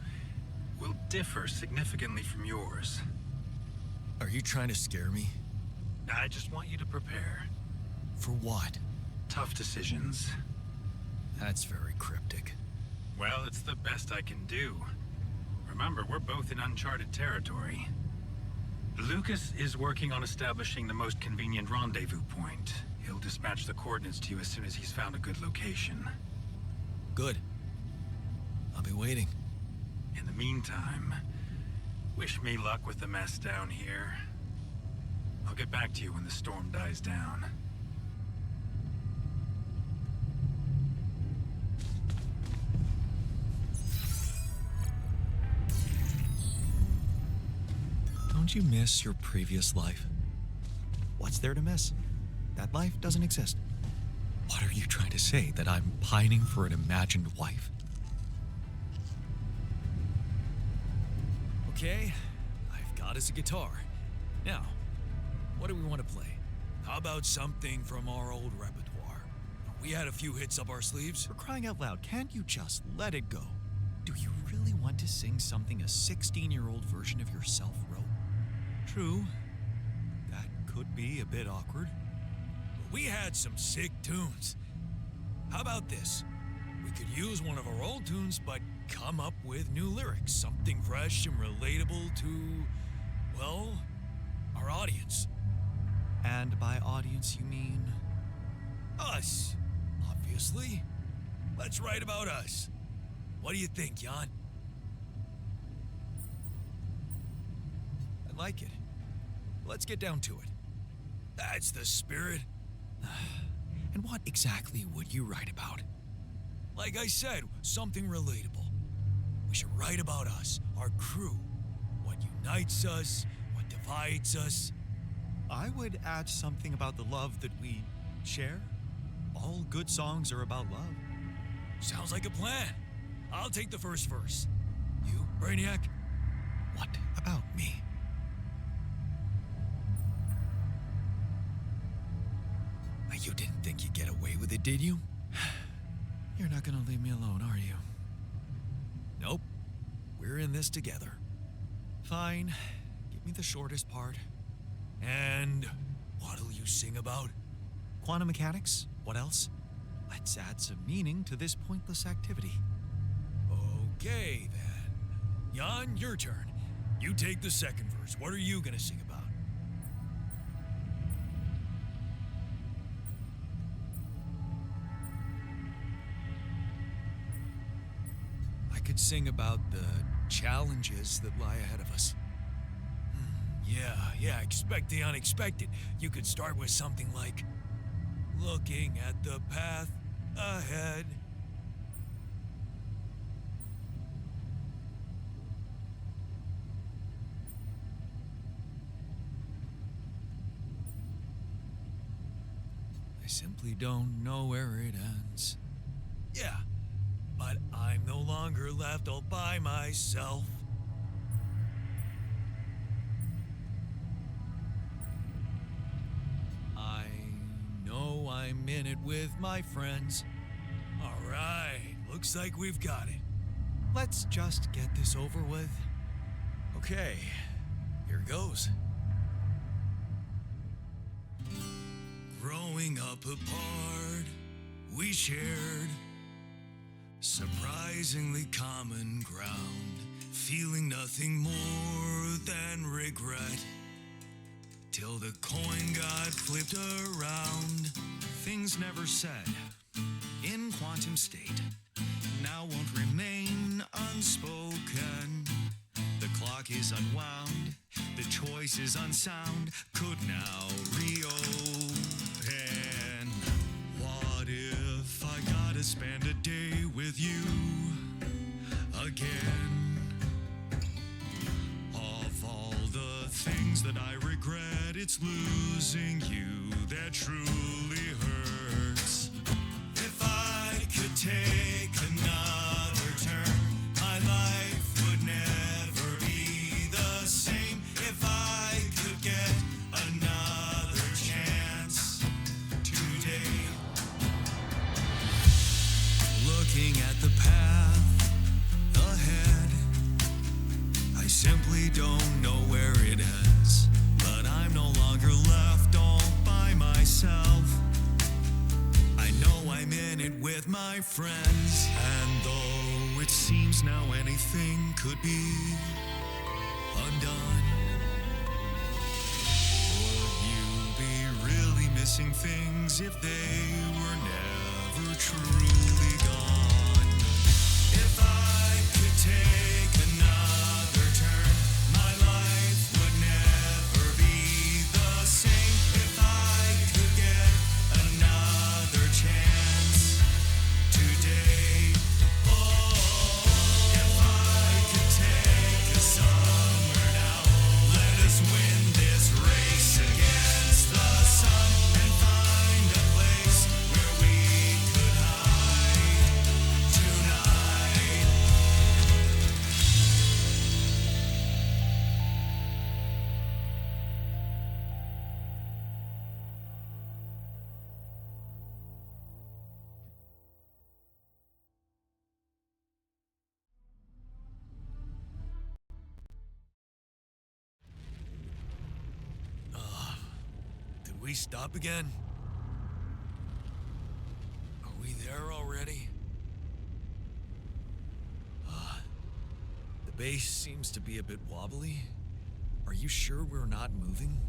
will differ significantly from yours. Are you trying to scare me? I just want you to prepare. For what? Tough decisions. That's very cryptic. Well, it's the best I can do. Remember, we're both in uncharted territory. Lucas is working on establishing the most convenient rendezvous point. He'll dispatch the coordinates to you as soon as he's found a good location. Good. I'll be waiting. In the meantime, wish me luck with the mess down here. I'll get back to you when the storm dies down. Don't you miss your previous life? What's there to miss? That life doesn't exist. What are you trying to say? That I'm pining for an imagined wife? Okay, I've got us a guitar. Now, what do we want to play? How about something from our old repertoire? We had a few hits up our sleeves. For crying out loud, can't you just let it go? Do you really want to sing something a 16-year-old version of yourself wrote? True, that could be a bit awkward. But we had some sick tunes. How about this? We could use one of our old tunes, but come up with new lyrics. Something fresh and relatable to, well, our audience. And by audience, you mean us, obviously. Let's write about us. What do you think, Jan? I like it. Let's get down to it. That's the spirit. And what exactly would you write about? Like I said, something relatable. We should write about us, our crew. What unites us, what divides us. I would add something about the love that we share. All good songs are about love. Sounds like a plan. I'll take the first verse. You, Brainiac? What about me? You didn't think you'd get away with it, did you? You're not gonna leave me alone, are you? Nope. We're in this together. Fine. Give me the shortest part. And what'll you sing about? Quantum mechanics? What else? Let's add some meaning to this pointless activity. Okay, then. Jan, your turn. You take the second verse. What are you gonna sing about? I could sing about the challenges that lie ahead of us. Yeah, expect the unexpected. You could start with something like, looking at the path ahead. I simply don't know where it ends. Yeah, but I'm no longer left all by myself. I'm in it with my friends. All right, looks like we've got it. Let's just get this over with. Okay, here goes. Growing up apart, we shared surprisingly common ground, feeling nothing more than regret. Till the coin got flipped around, things never said in quantum state now won't remain unspoken. The clock is unwound, the choice is unsound, could now reopen. What if I gotta spend a day with you again? Of all the things that I regret, it's losing you that truly hurts. If I could take another turn, my life would never be the same. If I could get another chance today. Looking at the path ahead, I simply don't know where it ends. But I'm no longer left all by myself. I know I'm in it with my friends. And though it seems now anything could be undone, would you be really missing things if they were never truly gone? If I could take another turn, my life would never be the same. If I could get another chance today. Oh, if I could take us somewhere now, let us win this race against the sun and find a place where we could hide tonight. Did we stop again? Are we there already? The base seems to be a bit wobbly. Are you sure we're not moving?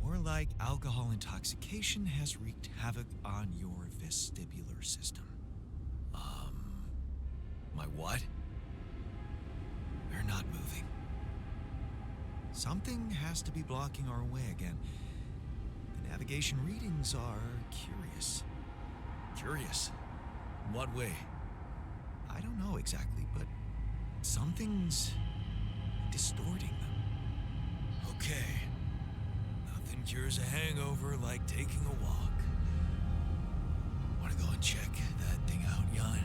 More like alcohol intoxication has wreaked havoc on your vestibular system. My what? We're not moving. Something has to be blocking our way again. The navigation readings are curious. Curious? In what way? I don't know exactly, but something's distorting them. Okay. Nothing cures a hangover like taking a walk. Wanna go and check that thing out, Jan?